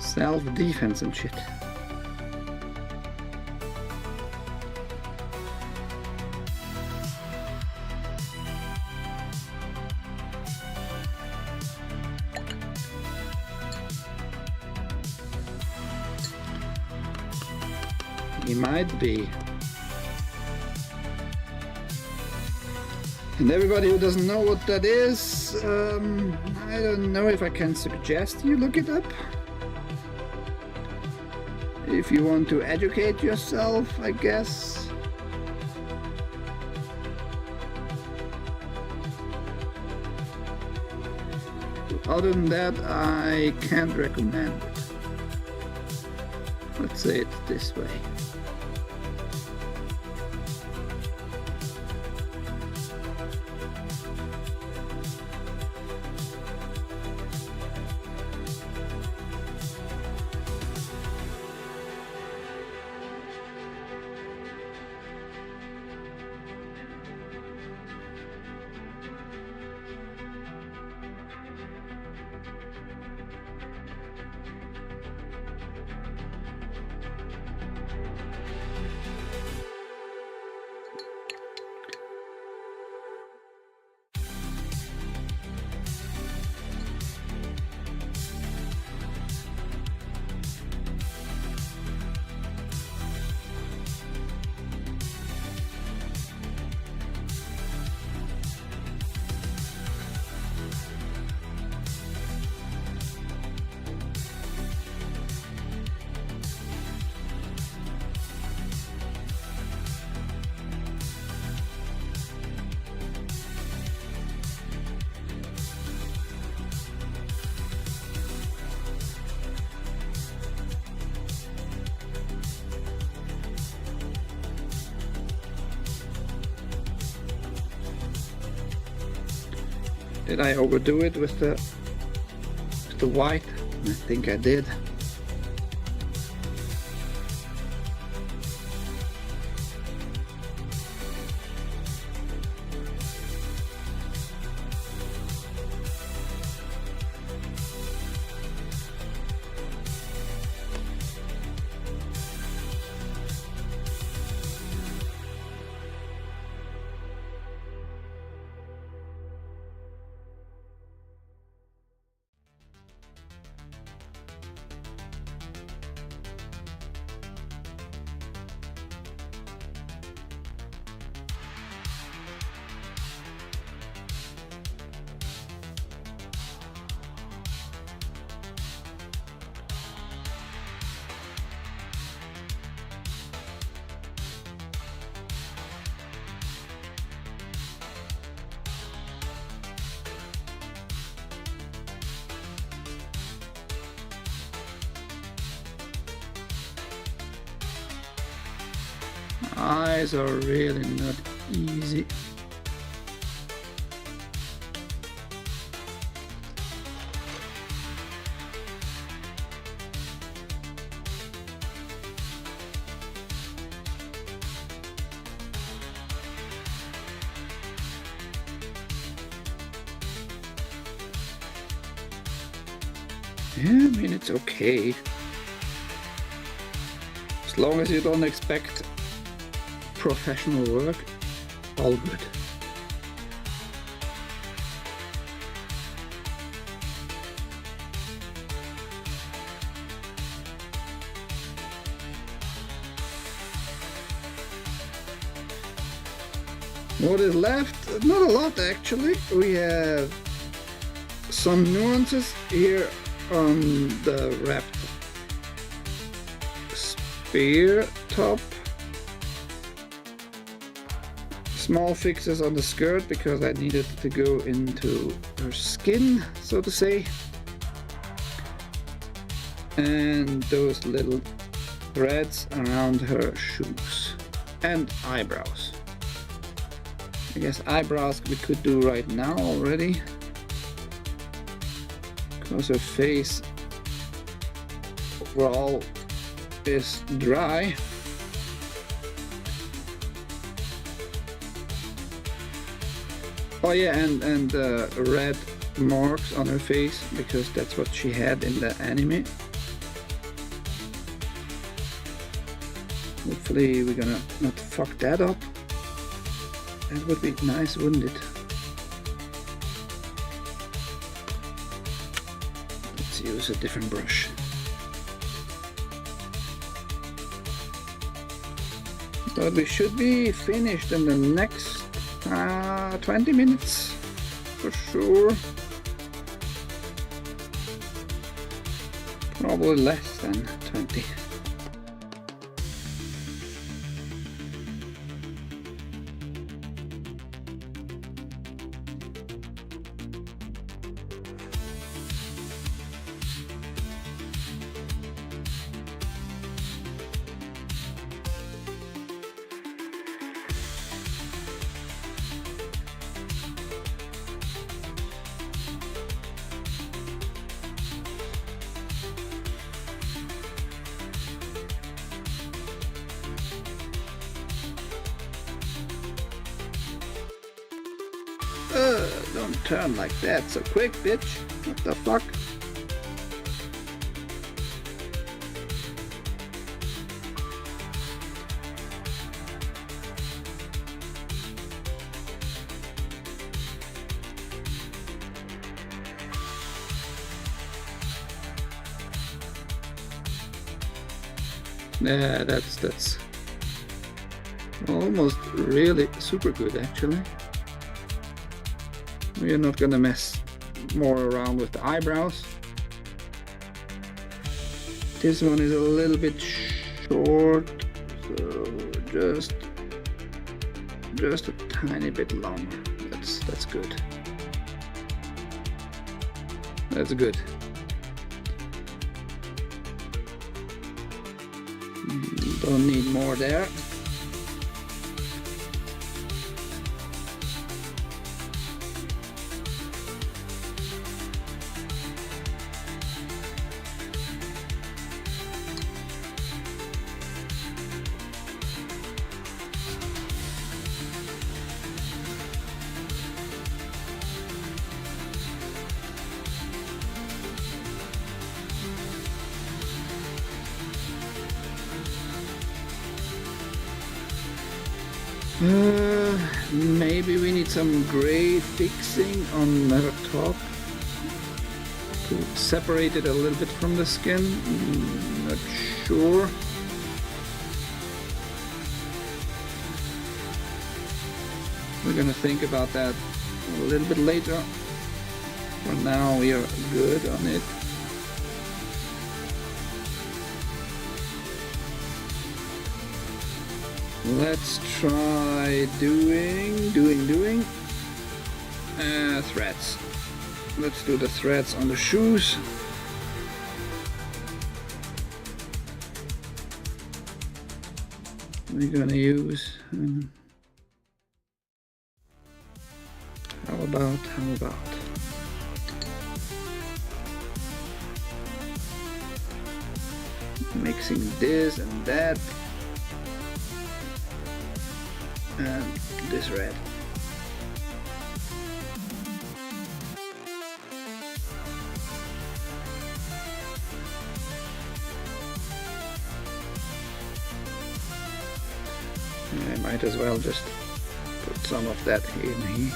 Self-defense and shit. He might be. And everybody who doesn't know what that is, I don't know if I can suggest you look it up. If you want to educate yourself, I guess. Other than that, I can't recommend it. Let's say it this way. Did I overdo it with the white? I think I did. Eyes are really not easy. Yeah, I mean, it's okay. As long as you don't expect professional work, all good. What is left? Not a lot actually. We have some nuances here on the wrapped spear top. Small fixes on the skirt because I needed to go into her skin, so to say. And those little threads around her shoes. And eyebrows. I guess eyebrows we could do right now already. Because her face overall is dry. Oh yeah, and red marks on her face because that's what she had in the anime. Hopefully we're gonna not fuck that up. That would be nice, wouldn't it? Let's use a different brush. But we should be finished in the next 20 minutes for sure. Probably less than 20. Don't turn like that so quick, bitch. What the fuck? Yeah, that's almost really super good actually. We are not gonna mess more around with the eyebrows. This one is a little bit short, so just a tiny bit longer. That's good. That's good. Don't need more there. Maybe we need some gray fixing on the top to separate it a little bit from the skin. Not sure. We're gonna think about that a little bit later. For now we are good on it. Let's try doing threads. Let's do the threads on the shoes. We're gonna use how about mixing this and that. And this red. I might as well just put some of that in here.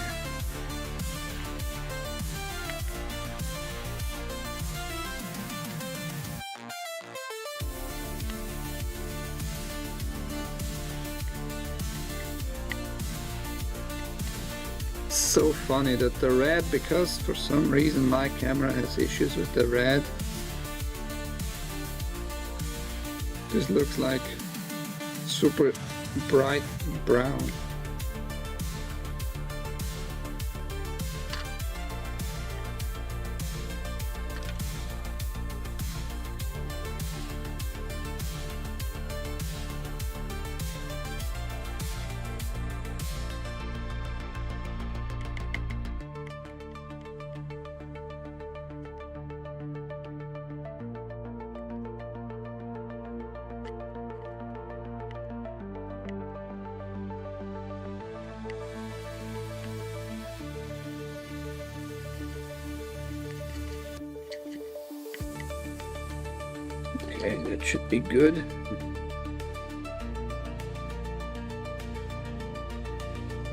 So funny that the red, because for some reason my camera has issues with the red, this looks like super bright brown. Okay, that should be good.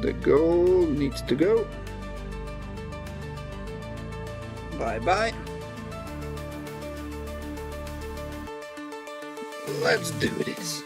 The gold needs to go. Bye-bye. Let's do this.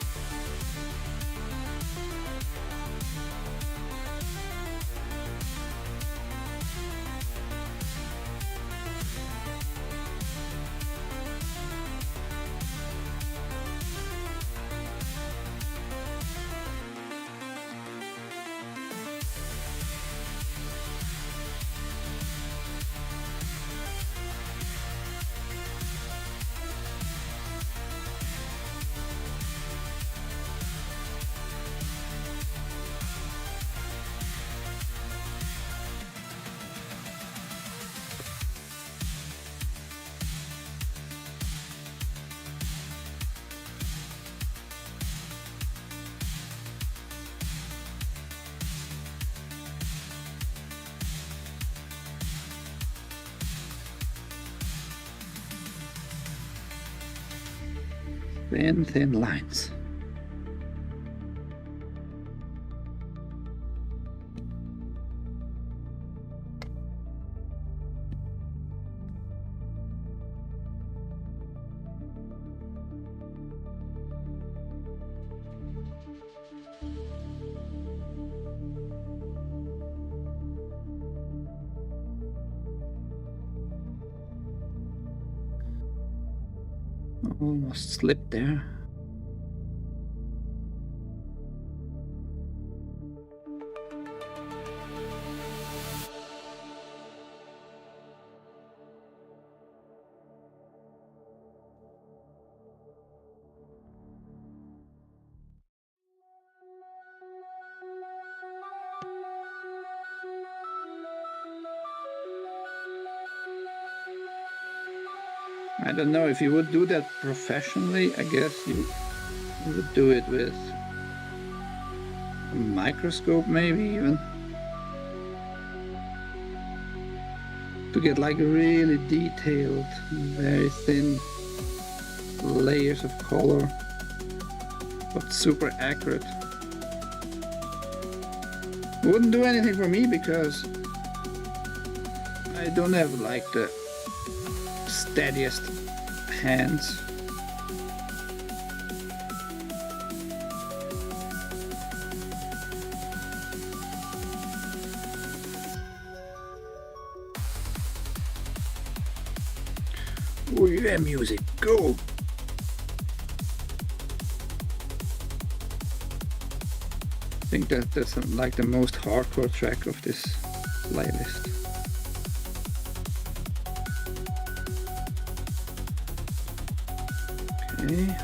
Thin lines. Almost slipped there. I don't know if you would do that professionally. I guess you would do it with a microscope, maybe even, to get like really detailed, very thin layers of color, but super accurate. Wouldn't do anything for me because I don't have like the steadiest hands. Oh yeah, music, go! I think that's like the most hardcore track of this playlist. Okay.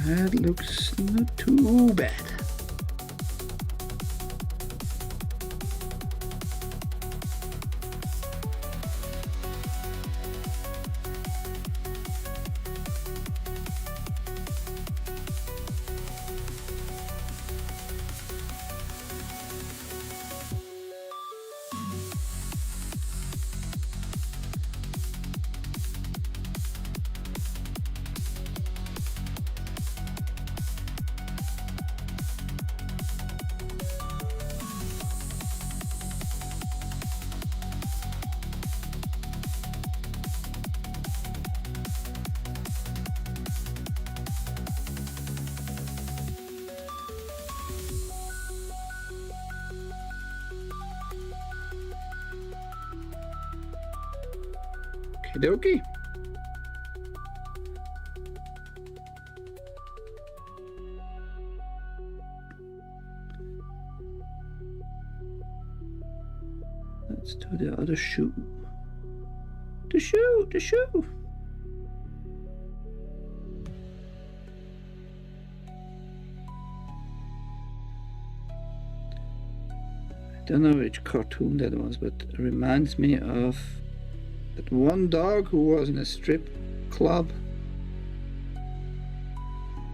That looks not too bad. Okie dokie. Let's do the other shoe. The shoe! I don't know which cartoon that was, but it reminds me of that one dog who was in a strip club,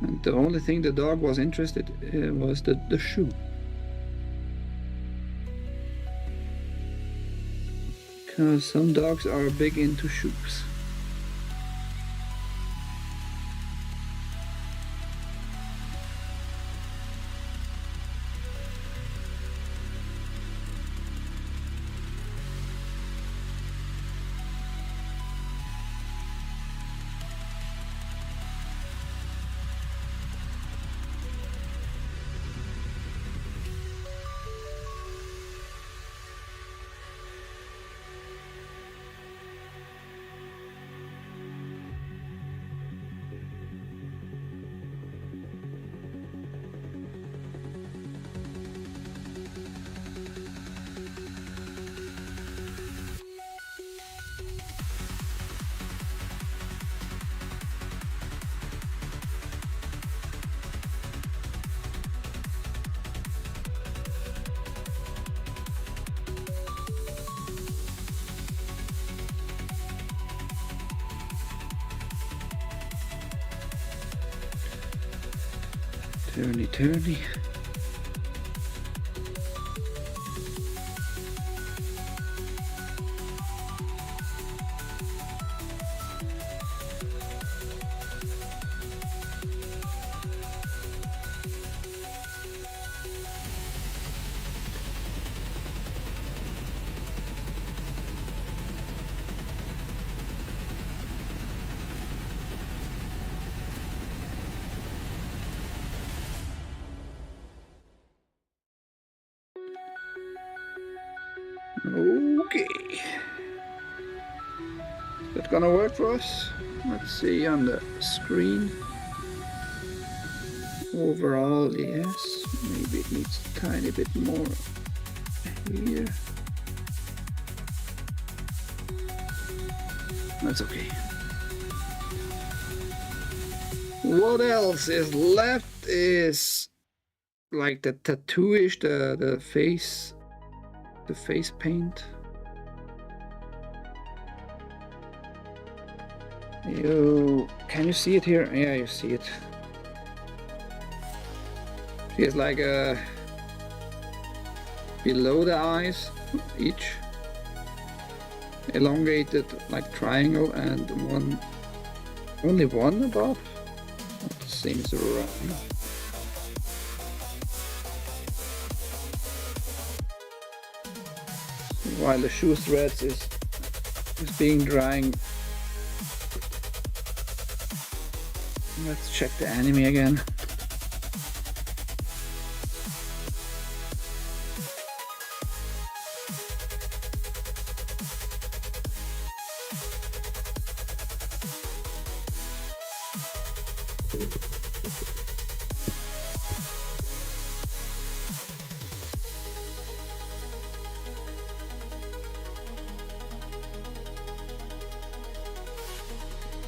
and the only thing the dog was interested in was the shoe. Because some dogs are big into shoes. Turny. Okay. Is that gonna work for us? Let's see on the screen. Overall, yes. Maybe it needs a tiny bit more here. That's okay. What else is left is like the tattooish, the face paint. Can you see it here? Yeah, you see it. She has like a below the eyes, each elongated like triangle, and only one above. That seems wrong. While the shoe threads is being drying. Let's check the anime again.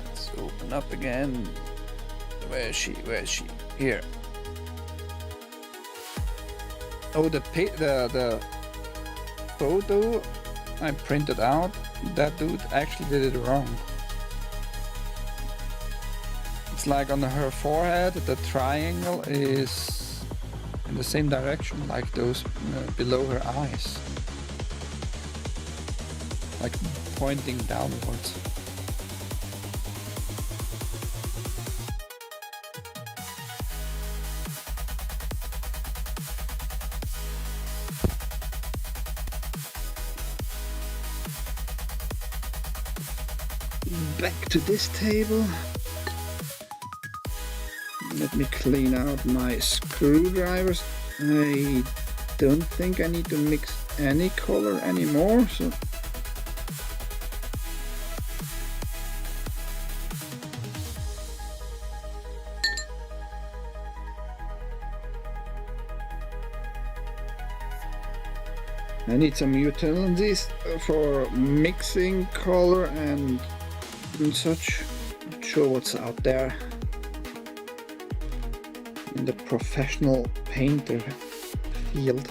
Let's open up again. Where is she? Where is she? Here. Oh, the photo I printed out, that dude actually did it wrong. It's like on her forehead, the triangle is in the same direction like those below her eyes. Like pointing downwards. Back to this table. Let me clean out my screwdrivers. I don't think I need to mix any color anymore, so I need some utilities for mixing color and such. Not sure what's out there in the professional painter field.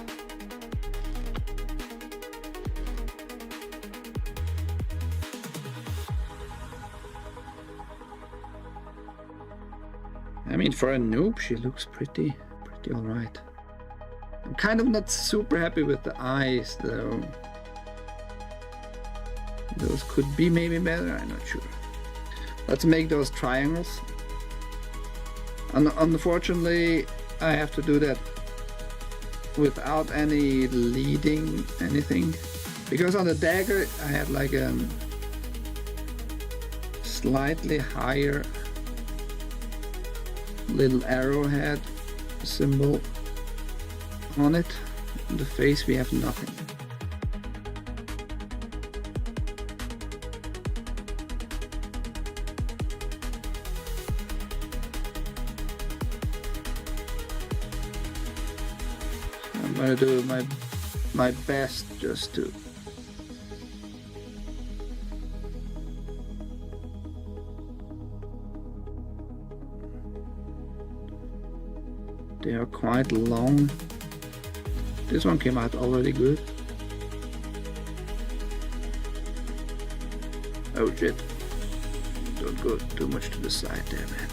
I mean, for a noob, she looks pretty alright. I'm kind of not super happy with the eyes though. Those could be maybe better, I'm not sure. Let's make those triangles. Unfortunately, I have to do that without any leading anything. Because on the dagger, I had like a slightly higher little arrowhead symbol on it. On the face, we have nothing. I'm gonna do my best just to they are quite long. This one came out already good. Oh shit. Don't go too much to the side there, man.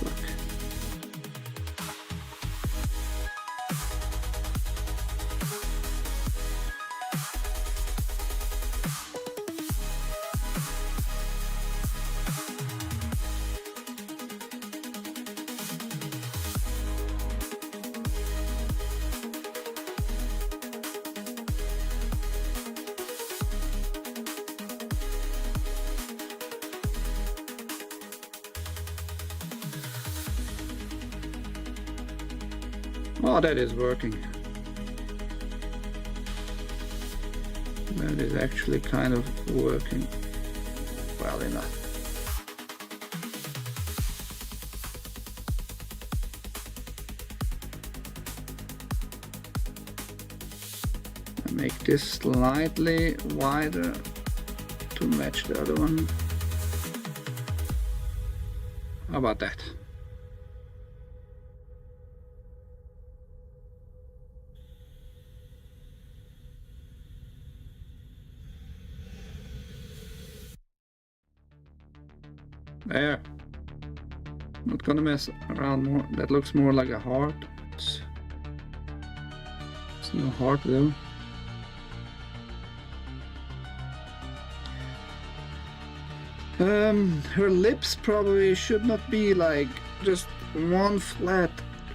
Look. Oh, that is working. That is actually kind of working well enough. I make this slightly wider to match the other one. How about that? There. Not gonna mess around more. That looks more like a heart. It's no heart though. Her lips probably should not be like just one flat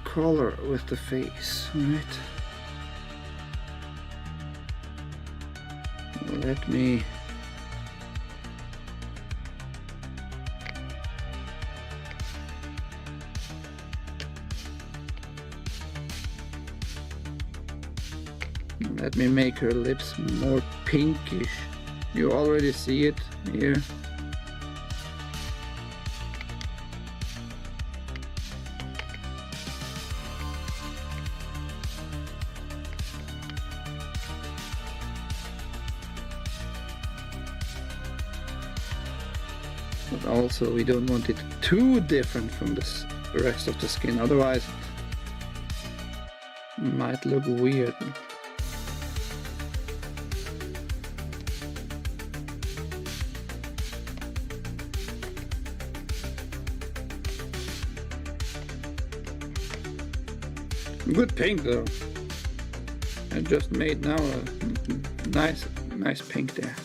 color with the face, right? Let me make her lips more pinkish. You already see it here. But also we don't want it too different from the rest of the skin, otherwise it might look weird. Good pink though. I just made now a nice pink there.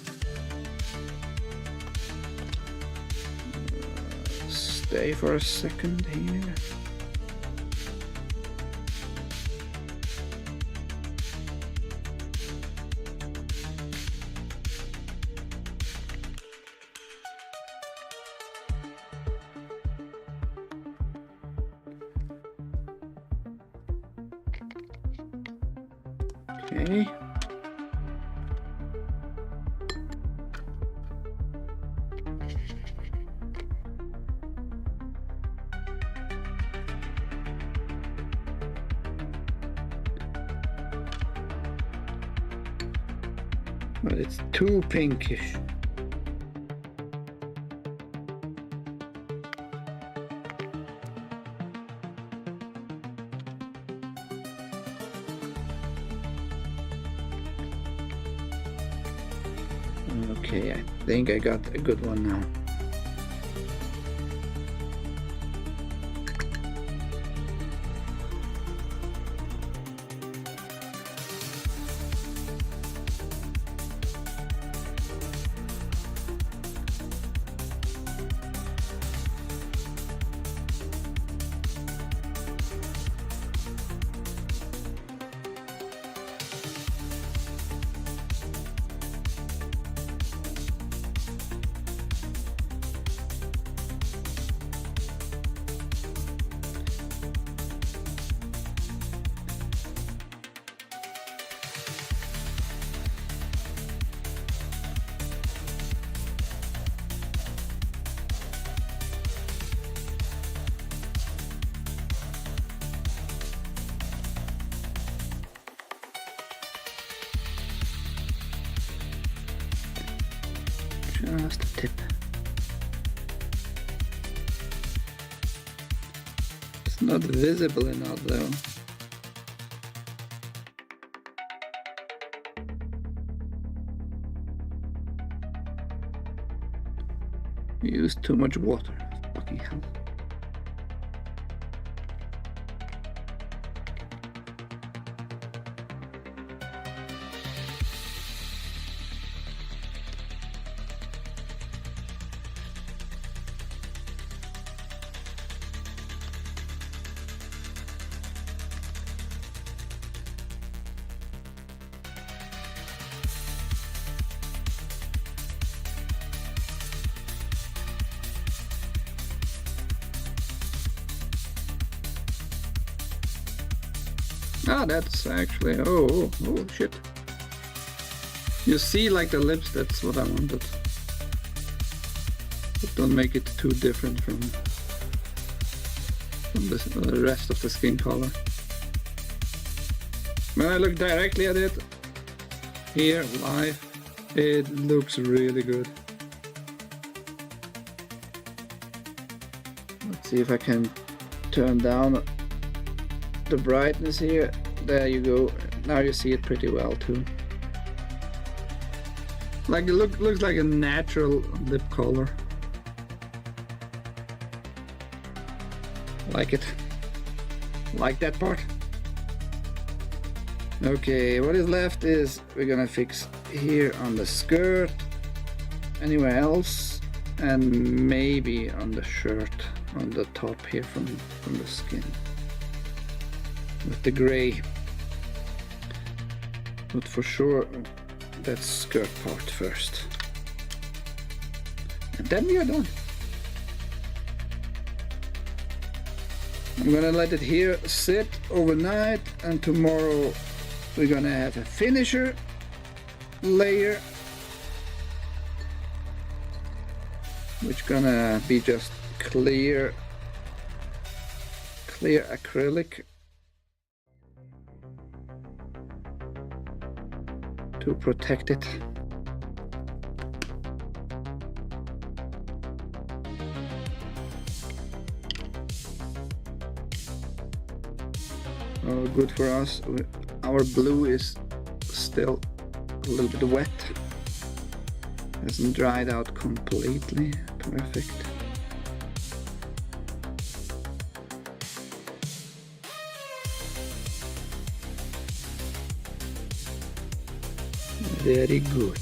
Stay for a second here. Okay. But it's too pinkish. Okay, I think I got a good one now. Just a tip. It's not visible enough though. We used too much water. Fucking hell. Ah, that's actually, oh shit. You see like the lips, that's what I wanted. But don't make it too different from the rest of the skin color. When I look directly at it, here, live, it looks really good. Let's see if I can turn down the brightness here. There you go. Now you see it pretty well too. Like it looks like a natural lip color. Like it. Like that part. Okay, what is left is we're gonna fix here on the skirt, anywhere else, and maybe on the shirt, on the top here from the skin. With the gray. But for sure, that skirt part first. And then we are done. I'm gonna let it here sit overnight, and tomorrow we're gonna have a finisher layer, which gonna be just clear acrylic to protect it. Oh, good for us. Our blue is still a little bit wet. Hasn't dried out completely. Perfect. Very good.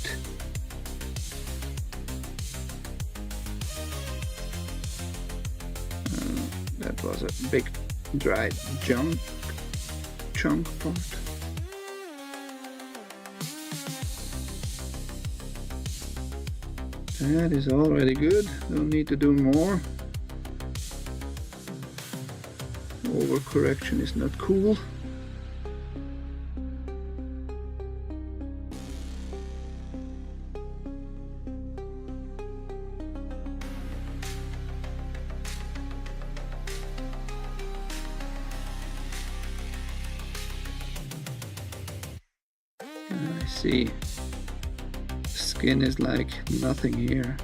That was a big dried chunk part. That is already good. Don't need to do more. Overcorrection is not cool. I see. Skin is like nothing here.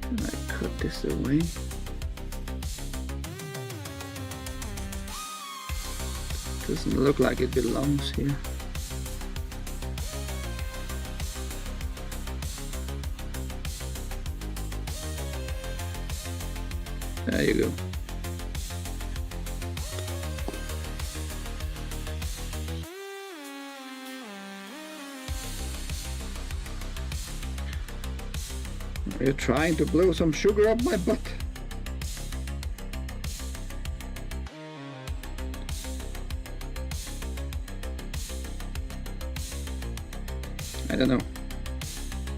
And I cut this away. Doesn't look like it belongs here. There you go. You're trying to blow some sugar up my butt. I don't know.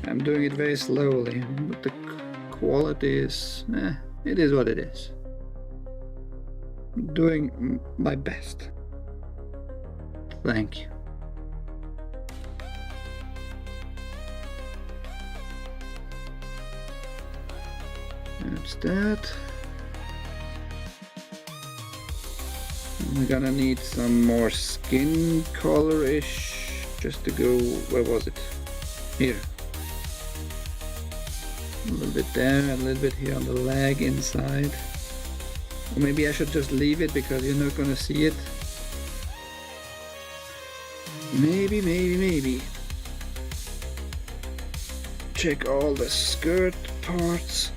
I'm doing it very slowly, but the quality is, it is what it is. I'm doing my best. Thank you. That's that. We're gonna need some more skin color-ish just to go, where was it? Here. A little bit there, a little bit here on the leg inside. Or maybe I should just leave it because you're not gonna see it. Maybe. Check all the skirt parts.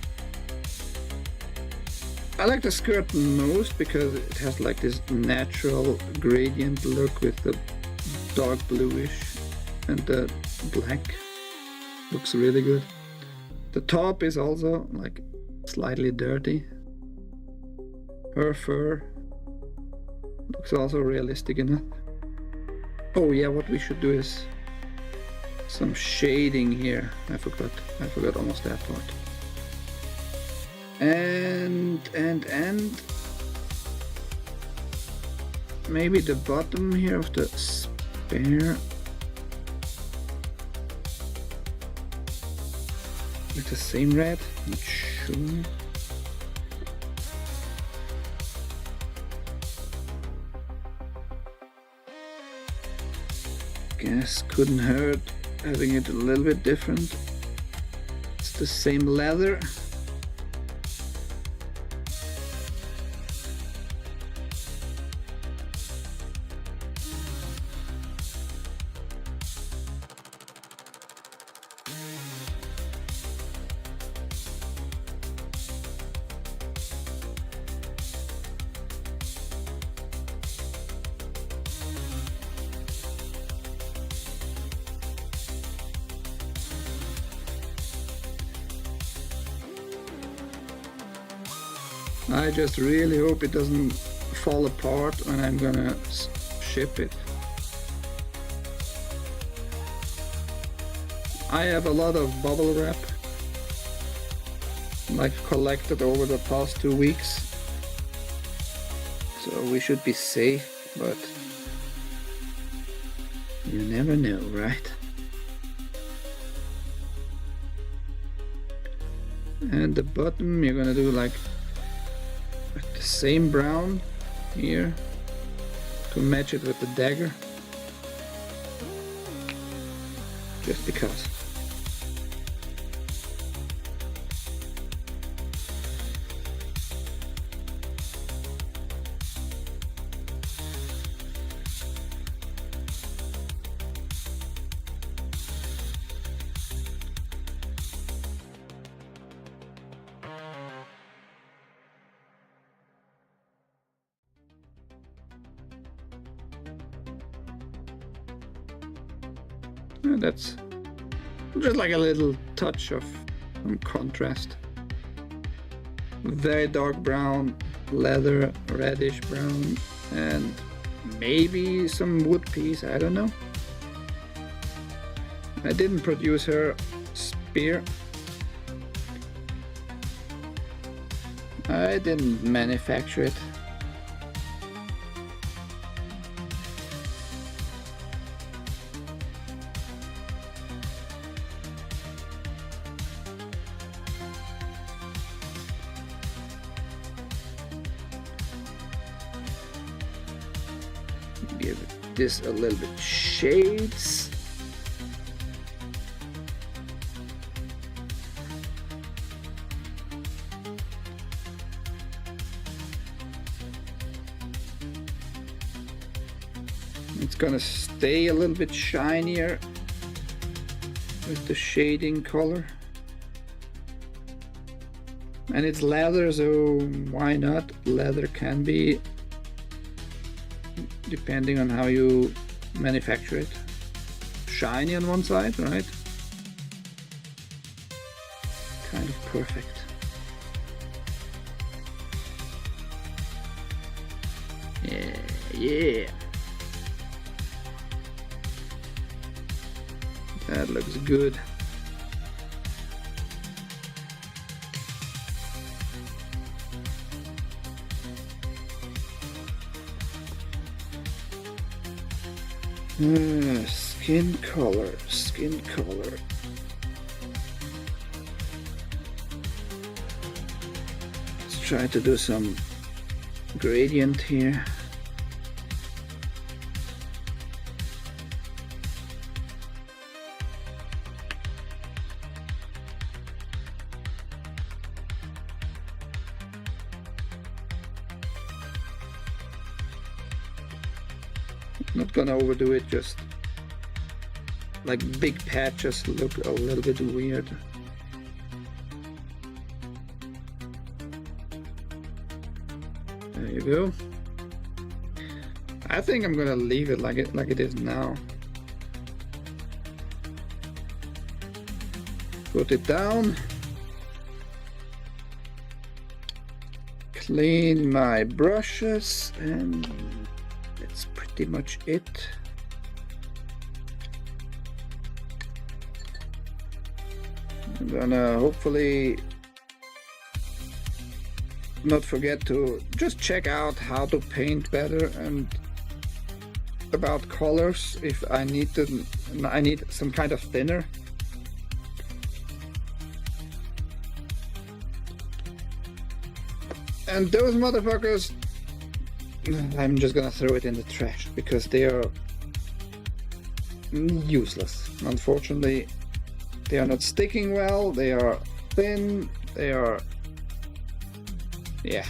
I like the skirt most because it has like this natural gradient look with the dark bluish and the black. Looks really good. The top is also like slightly dirty. Her fur looks also realistic enough. Oh yeah, what we should do is some shading here. I forgot almost that part. And maybe the bottom here of the spare with the same red. Not sure. Guess couldn't hurt having it a little bit different. It's the same leather. I just really hope it doesn't fall apart when I'm gonna ship it. I have a lot of bubble wrap, like collected over the past 2 weeks, so we should be safe, but you never know, right? And the bottom you're gonna do like the same brown here to match it with the dagger, just because. That's just like a little touch of some contrast. Very dark brown, leather, reddish brown, and maybe some wood piece, I don't know. I didn't produce her spear. I didn't manufacture it. Give this a little bit shades. It's gonna stay a little bit shinier with the shading color. And it's leather, so why not? Leather can be, depending on how you manufacture it, shiny on one side, right? Kind of perfect. Yeah. That looks good. Skin color. Let's try to do some gradient here. Not gonna overdo it, just like big patches look a little bit weird. There you go. I think I'm gonna leave it like it is now. Put it down. Clean my brushes, and that's pretty much it. I'm gonna hopefully not forget to just check out how to paint better and about colors if I need some kind of thinner. And those motherfuckers, I'm just gonna throw it in the trash because they are useless. Unfortunately, they are not sticking well, they are thin, they are... yeah.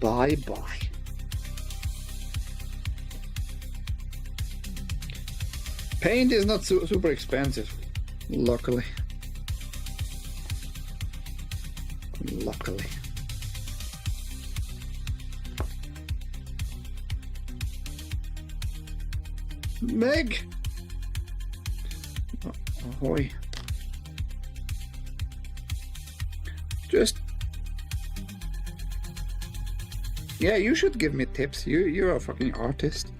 Bye-bye. Paint is not super expensive, luckily. Luckily. Meg! Ahoy. Just... yeah, you should give me tips. You're a fucking artist.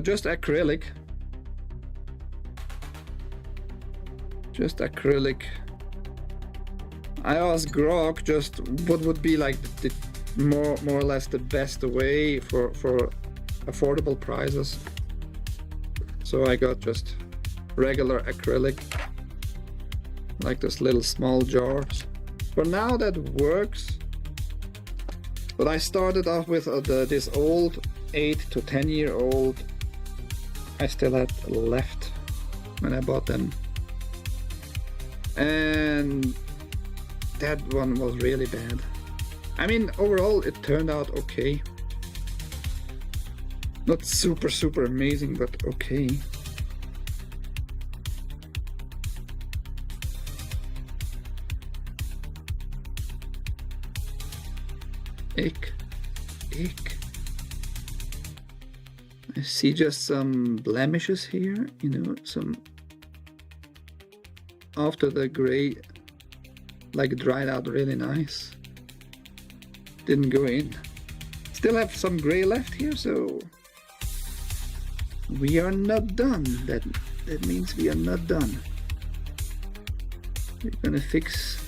Just acrylic. Just acrylic. I asked Grok just what would be like the more or less the best way for affordable prices. So I got just regular acrylic, like this little small jars. For now that works. But I started off with this old 8 to 10 year old. I still had left when I bought them, and that one was really bad. I mean, overall it turned out okay. Not super amazing, but okay. Ick. I see just some blemishes here, you know, some after the gray like dried out really nice. Didn't go in. Still have some gray left here, so we are not done. That means we are not done. We're gonna fix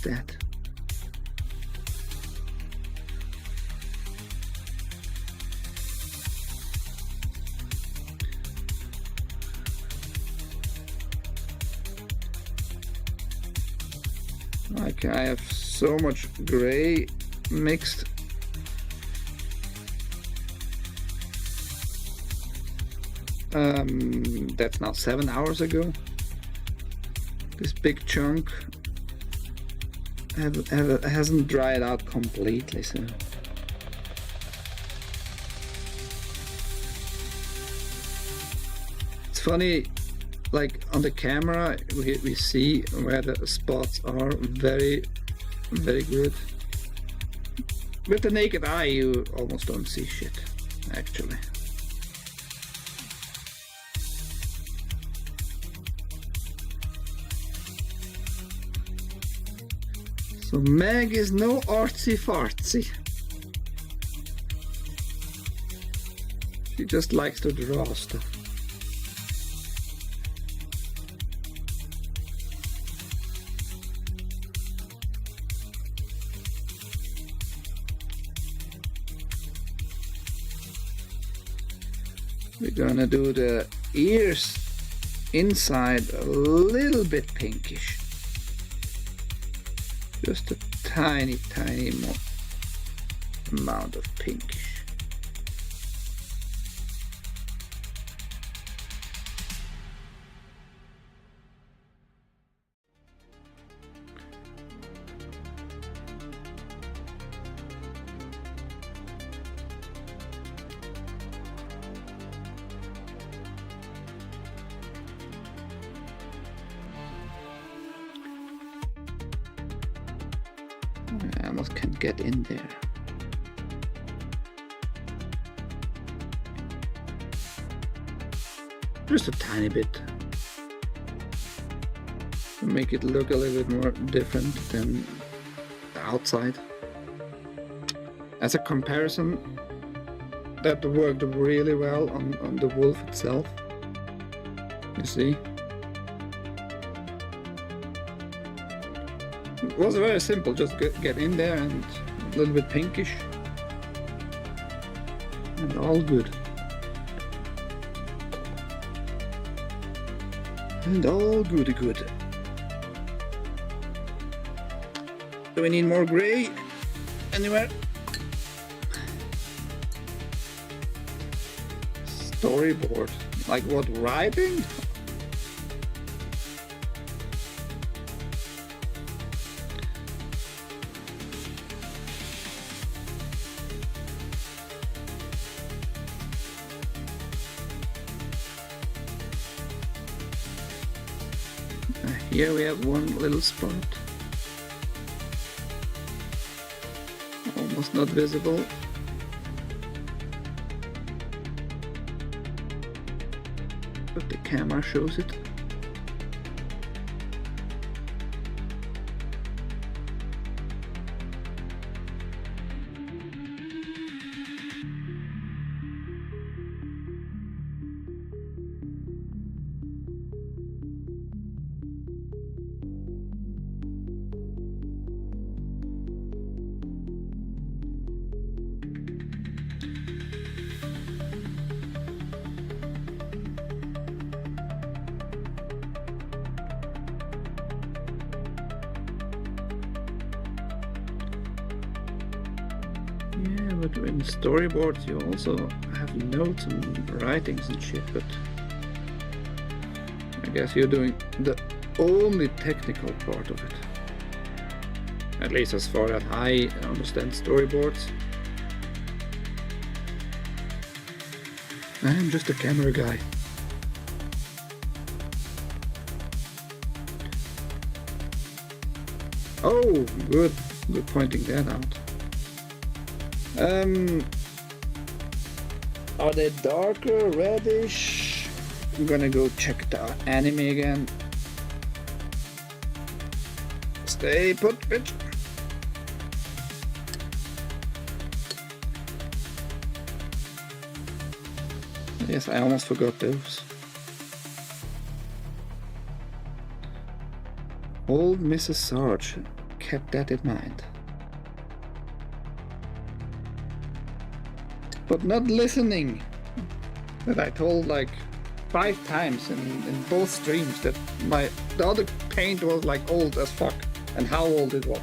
that. Like, I have so much gray mixed. That's now 7 hours ago. This big chunk hasn't dried out completely, so it's funny. Like on the camera, we see where the spots are very good. With the naked eye, you almost don't see shit, actually. So Meg is no artsy fartsy. She just likes to draw stuff. We're gonna do the ears inside a little bit pinkish. Just a tiny more amount of pinkish. I almost can't get in there. Just a tiny bit. To make it look a little bit more different than the outside. As a comparison, that worked really well on the wolf itself. You see? It was very simple, just get in there and a little bit pinkish. And all good. And all goody good. Do we need more gray anywhere? Storyboard. Like what, writing? Here we have one little spot. Almost not visible. But the camera shows it. Yeah, but in storyboards you also have notes and writings and shit, but I guess you're doing the only technical part of it. At least as far as I understand storyboards. I'm just a camera guy. Oh, good pointing that out. Are they darker, reddish? I'm gonna go check the anime again. Stay put, bitch. Yes, I almost forgot those. Old Mrs. Sarge kept that in mind. But not listening. That I told like 5 times in both streams that the other paint was like old as fuck, and how old it was.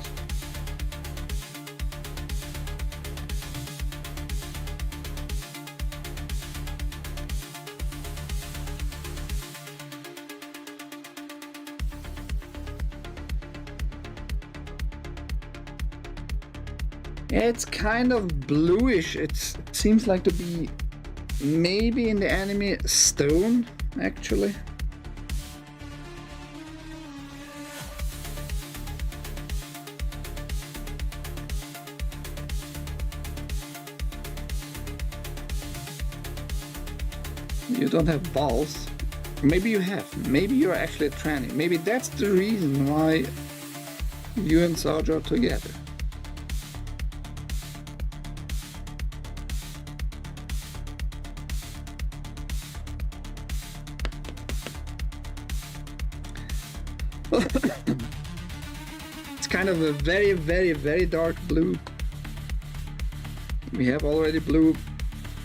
It's kind of bluish. It seems like to be maybe in the anime stone, actually. You don't have balls. Maybe you have. Maybe you're actually a tranny. Maybe that's the reason why you and Sarge are together. It's kind of a very, very, very dark blue. We have already blue,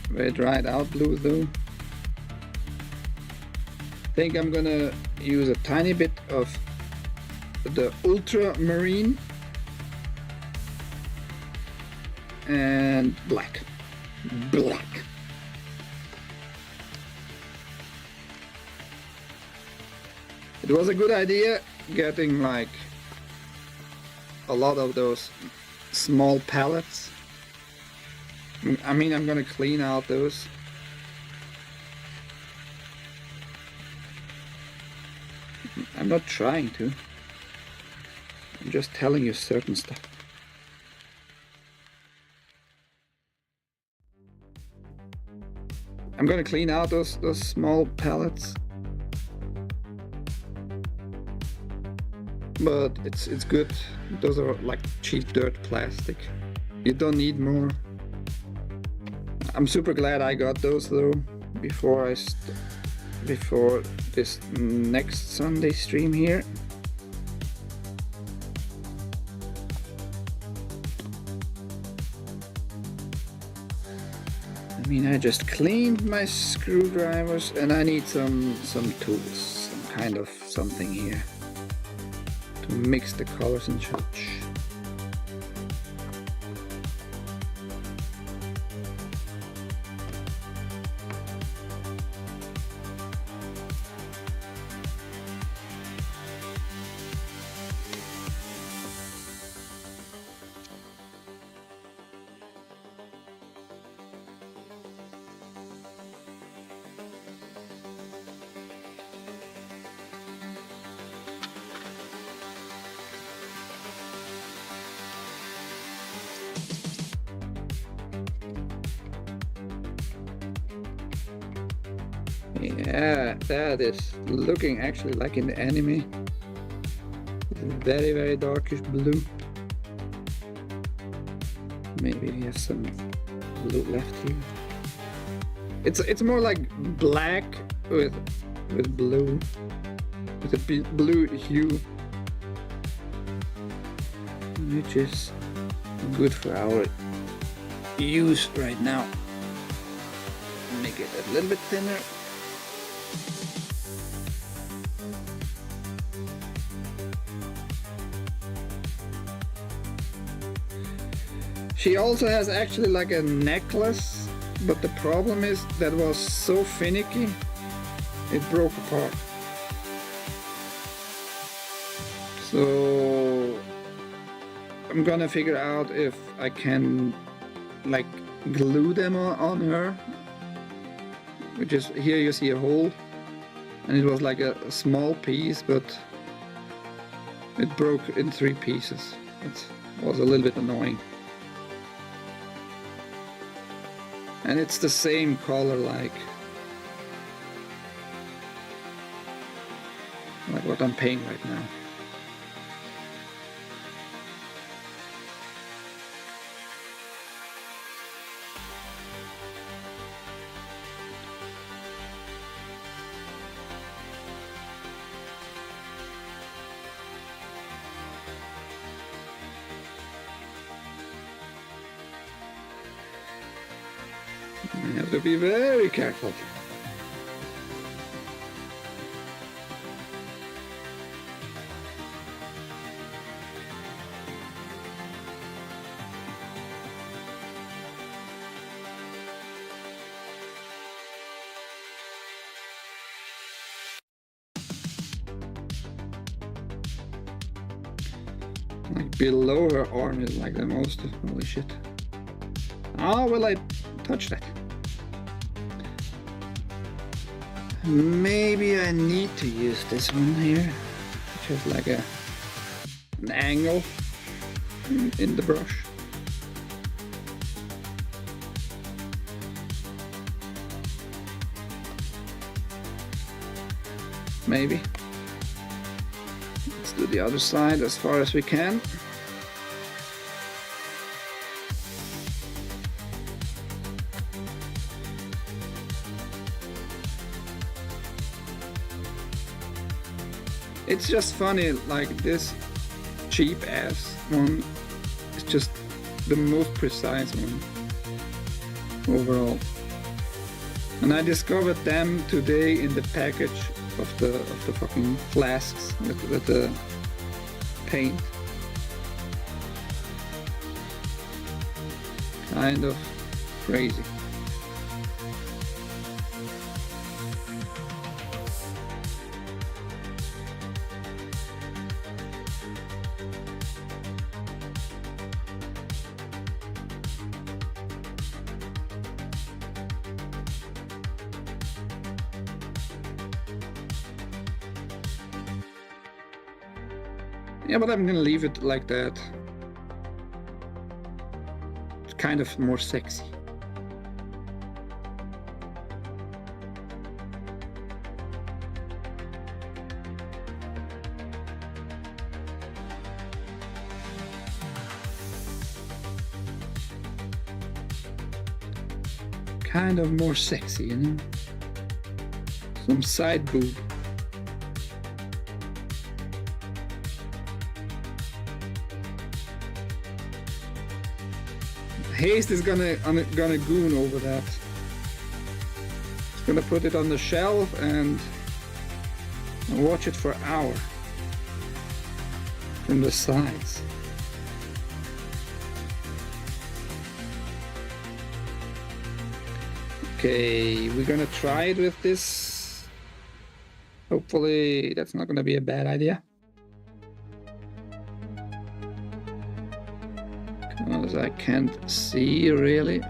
very dried out blue though. I think I'm gonna use a tiny bit of the ultramarine and black. It was a good idea getting like a lot of those small pallets. I mean, I'm gonna clean out those. I'm not trying to. I'm just telling you certain stuff. I'm gonna clean out those small pallets. But it's good. Those are like cheap dirt plastic. You don't need more. I'm super glad I got those though before before this next Sunday stream here. I mean, I just cleaned my screwdrivers and I need some tools, some kind of something here to mix the colors and such. Yeah, that is looking actually like in the anime. Very, very darkish blue. Maybe we have some blue left here. It's more like black with blue, with a blue hue, which is good for our use right now. Make it a little bit thinner. She also has actually like a necklace, but the problem is that was so finicky, it broke apart. So I'm gonna figure out if I can like glue them on her, which is here you see a hole, and it was like a small piece, but it broke in 3 pieces. It was a little bit annoying. And it's the same color like what I'm paying right now. You have to be very careful. Like below her arm is like the most, holy shit. Oh, will I touch that? Maybe I need to use this one here, which is like an angle in the brush. Maybe. Let's do the other side as far as we can. It's just funny, like this cheap ass one is just the most precise one overall. And I discovered them today in the package of the fucking flasks with the paint. Kind of crazy. Yeah, but I'm gonna leave it like that. It's kind of more sexy. kind of more sexy, you know? Some side boob. Haste is gonna goon over that. He's gonna put it on the shelf and watch it for an hour from the sides. Okay, we're gonna try it with this. Hopefully that's not gonna be a bad idea. Because I can't see really.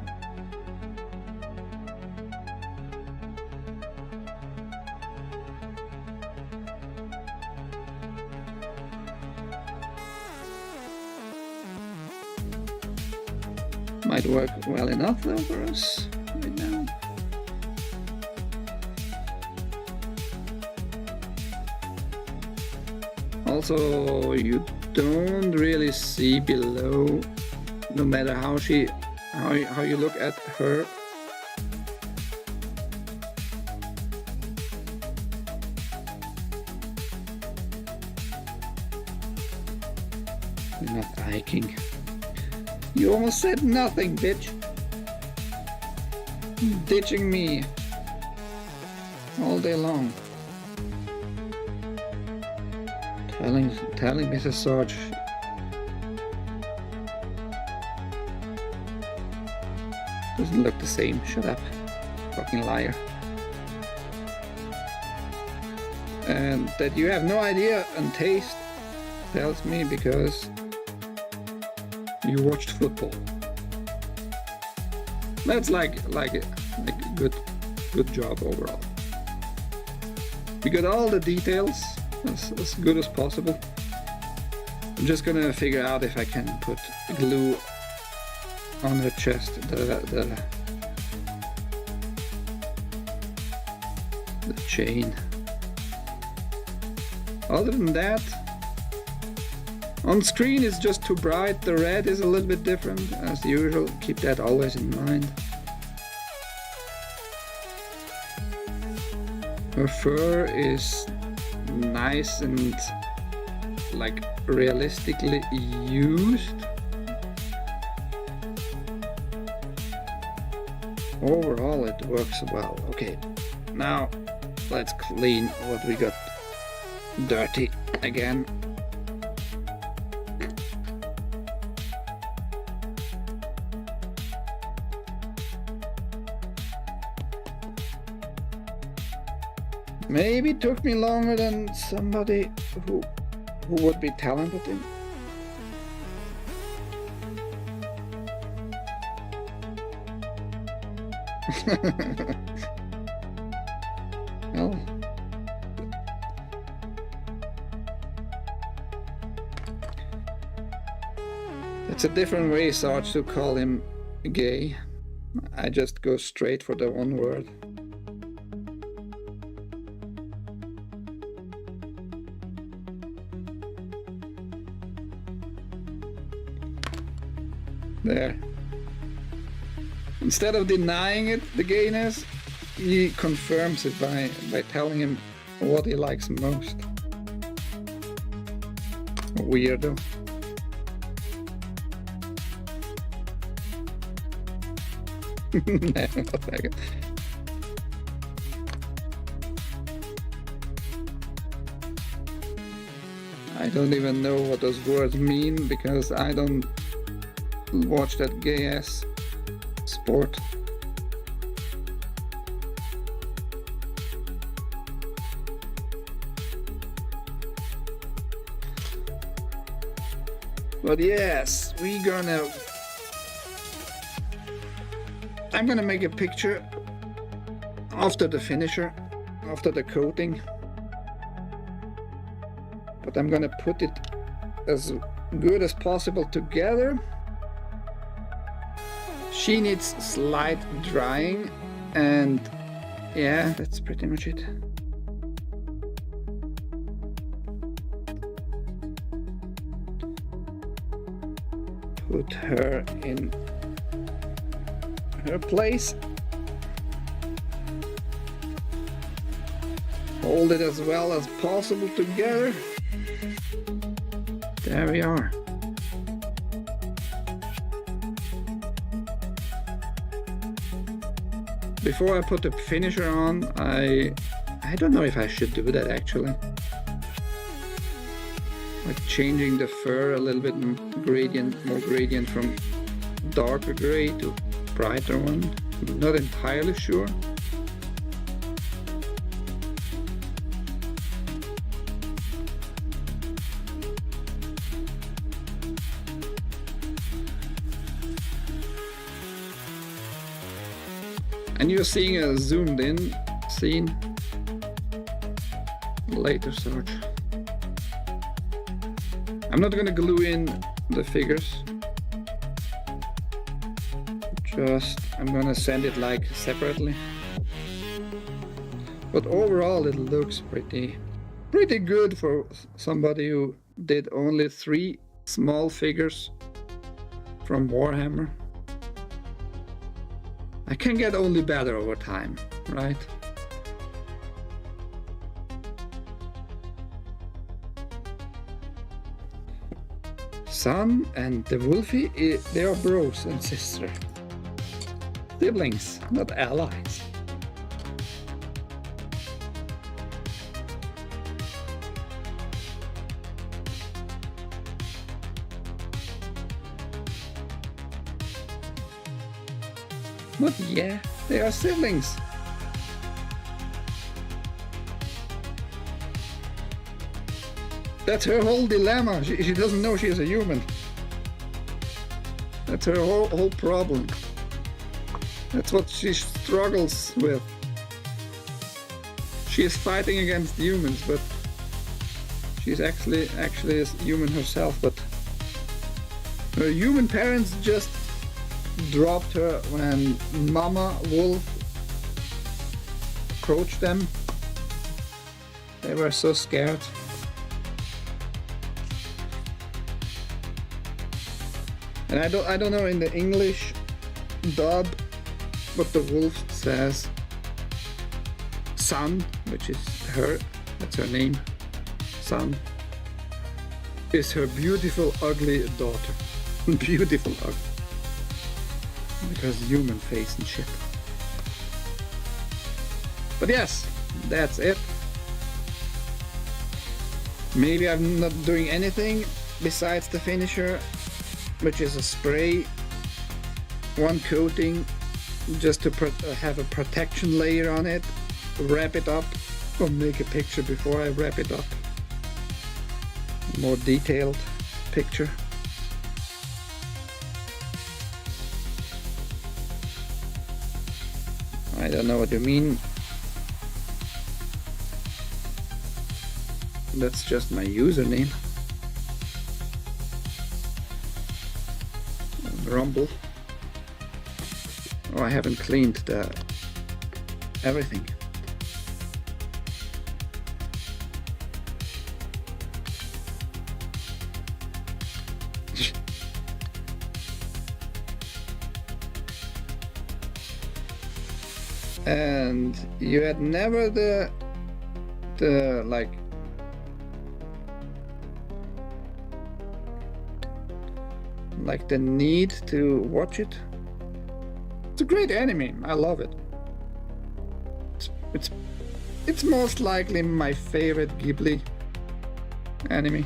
Might work well enough though for us right now. Also, you don't really see below, no matter how you look at her. You're not hiking. You almost said nothing, bitch. Ditching me all day long. Telling Mrs. Sarge. Doesn't look the same. Shut up. Fucking liar. And that you have no idea and taste tells me because you watched football. That's like a good job overall. We got all the details as good as possible. I'm just gonna figure out if I can put glue on her chest, the chain. Other than that, on screen it's just too bright. The red is a little bit different as usual. Keep that always in mind. Her fur is nice and like realistically used. Overall it works well. Okay, now let's clean what we got dirty again. Maybe it took me longer than somebody who would be talented in. Well, it's a different way, Sarge, to call him gay. I just go straight for the one word. There. Instead of denying it, the gayness, he confirms it by telling him what he likes most. Weirdo. I don't even know what those words mean because I don't watch that gay ass sport. But yes, I'm gonna make a picture after the finisher, after the coating. But I'm gonna put it as good as possible together. She needs slight drying, and yeah, that's pretty much it. Put her in her place hold it as well as possible together. There we are. Before I put the finisher on, I don't know if I should do that actually. Like changing the fur a little bit more gradient from darker gray to brighter one. I'm not entirely sure. And you're seeing a zoomed in scene. Later search. I'm not gonna glue in the figures. I'm gonna send it like separately. But overall it looks pretty good for somebody who did only 3 small figures from Warhammer. I can get only better over time, right? Sun and the Wolfie, they are bros and sisters. Siblings, not allies. But yeah, they are siblings. That's her whole dilemma. She doesn't know she's a human. That's her whole problem. That's what she struggles with. She is fighting against humans, but she's actually a human herself. But her human parents just dropped her when Mama Wolf approached them. They were so scared. And I don't know in the English dub what the wolf says. Sun, which is her, that's her name. Sun is her beautiful ugly daughter. Beautiful ugly. Because human face and shit. But yes, that's it. Maybe I'm not doing anything besides the finisher, which is a spray, 1 coating, just to have a protection layer on it, wrap it up, or make a picture before I wrap it up. More detailed picture. I don't know what you mean. That's just my username. Rumble. Oh, I haven't cleaned the everything. And you had never the like the need to watch it. It's a great anime. I love it. It's most likely my favorite Ghibli anime.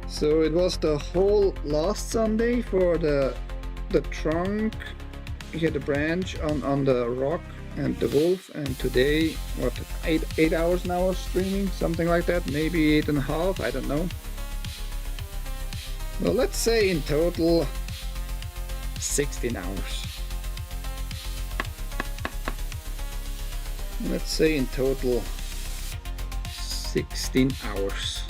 So it was the whole last Sunday for the trunk, here the branch on the rock and the wolf, and today what, 8 hours now of streaming, something like that, maybe 8.5, I don't know. Well, let's say in total 16 hours. Let's say in total 16 hours.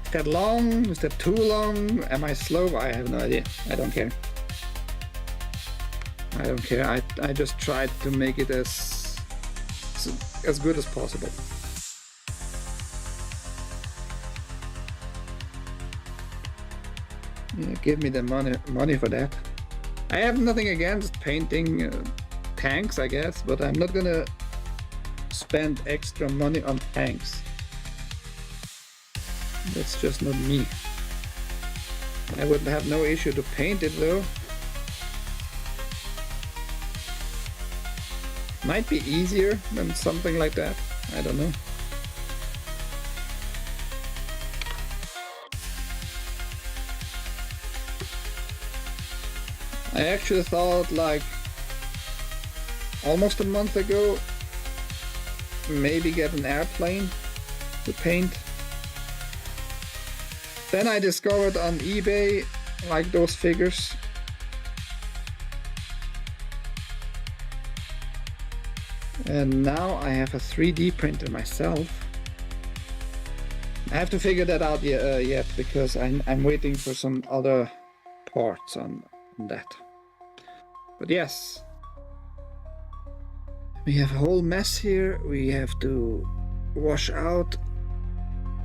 Is that long? Is that too long? Am I slow? I have no idea. I don't care. I don't care. I just tried to make it as good as possible. Yeah, give me the money for that. I have nothing against painting tanks, I guess, but I'm not gonna spend extra money on tanks. That's just not me. I would have no issue to paint it though. Might be easier than something like that. I don't know. I actually thought like almost a month ago, maybe get an airplane to paint. Then I discovered on eBay like those figures. And now I have a 3D printer myself. I have to figure that out yet because I'm waiting for some other parts on that. But yes, we have a whole mess here. We have to wash out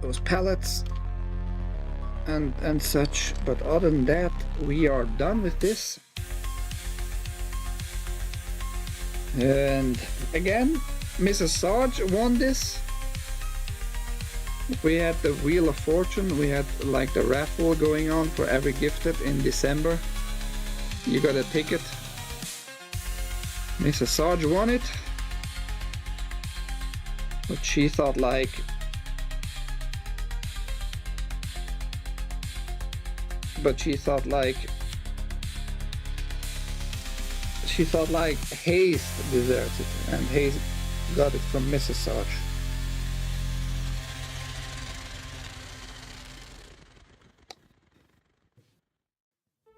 those pallets and such, but other than that we are done with this. And again, Mrs. Sarge won this. We had the Wheel of Fortune, we had like the raffle going on for every gifted in December. You got a ticket. Mrs. Sarge won it, but she thought like Hayes deserves it, and Hayes got it from Mrs. Sarge.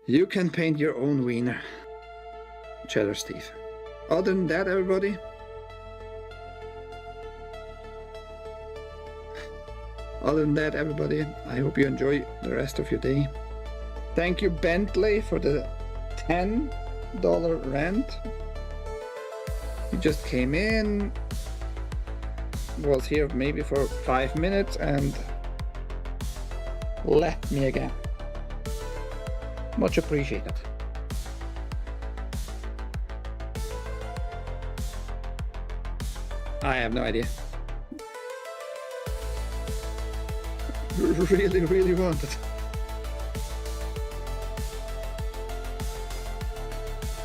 You can paint your own wiener, Cheddar Steve. Other than that, everybody, I hope you enjoy the rest of your day. Thank you, Bentley, for the $10 rent. He just came in, was here maybe for 5 minutes and left me again. Much appreciated. I have no idea. Really want it.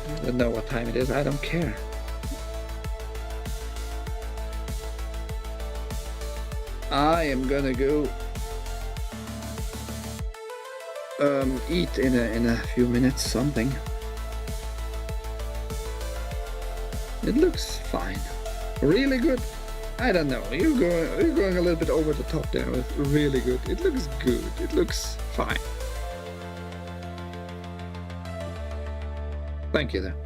I don't know what time it is, I don't care. I am gonna go eat in a few minutes something. It looks fine. Really good. I don't know. You're going a little bit over the top there with really good. It looks good. It looks fine. Thank you there.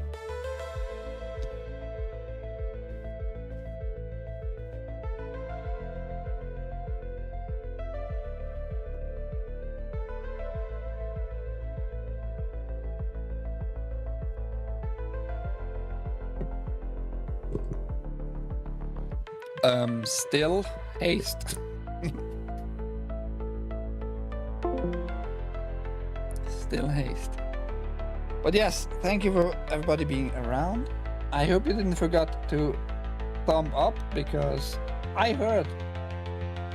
Still haste. Still haste. But yes, thank you for everybody being around. I hope you didn't forget to thumb up, because I heard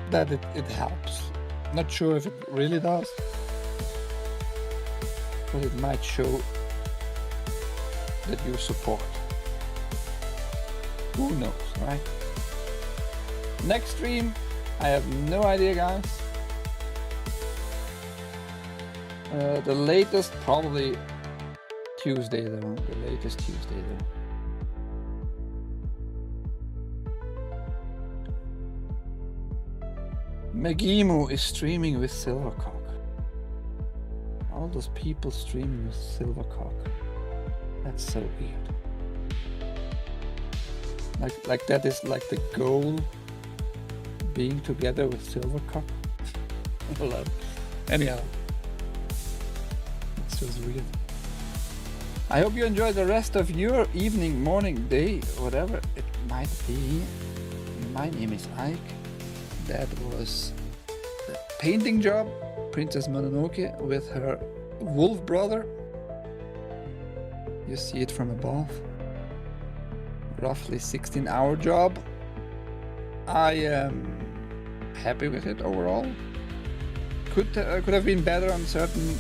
that it helps. Not sure if it really does, but it might show that you support. Who knows, right? Next stream, I have no idea, guys. The latest probably Tuesday though. The latest Tuesday though. Megimu is streaming with Silvercock. All those people streaming with Silvercock. That's so weird. Like that is like the goal. Being together with Silvercock. Anyhow, it's just weird. I hope you enjoy the rest of your evening, morning, day, whatever it might be. My name is Ike. That was the painting job, Princess Mononoke with her wolf brother. You see it from above. Roughly 16-hour job. I am happy with it overall. Could have been better on certain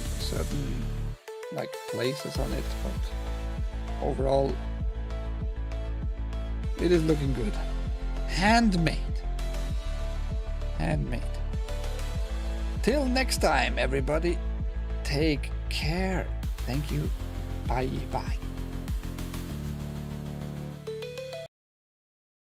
like places on it, but overall it is looking good. Handmade. Till next time, everybody, take care. Thank you. Bye.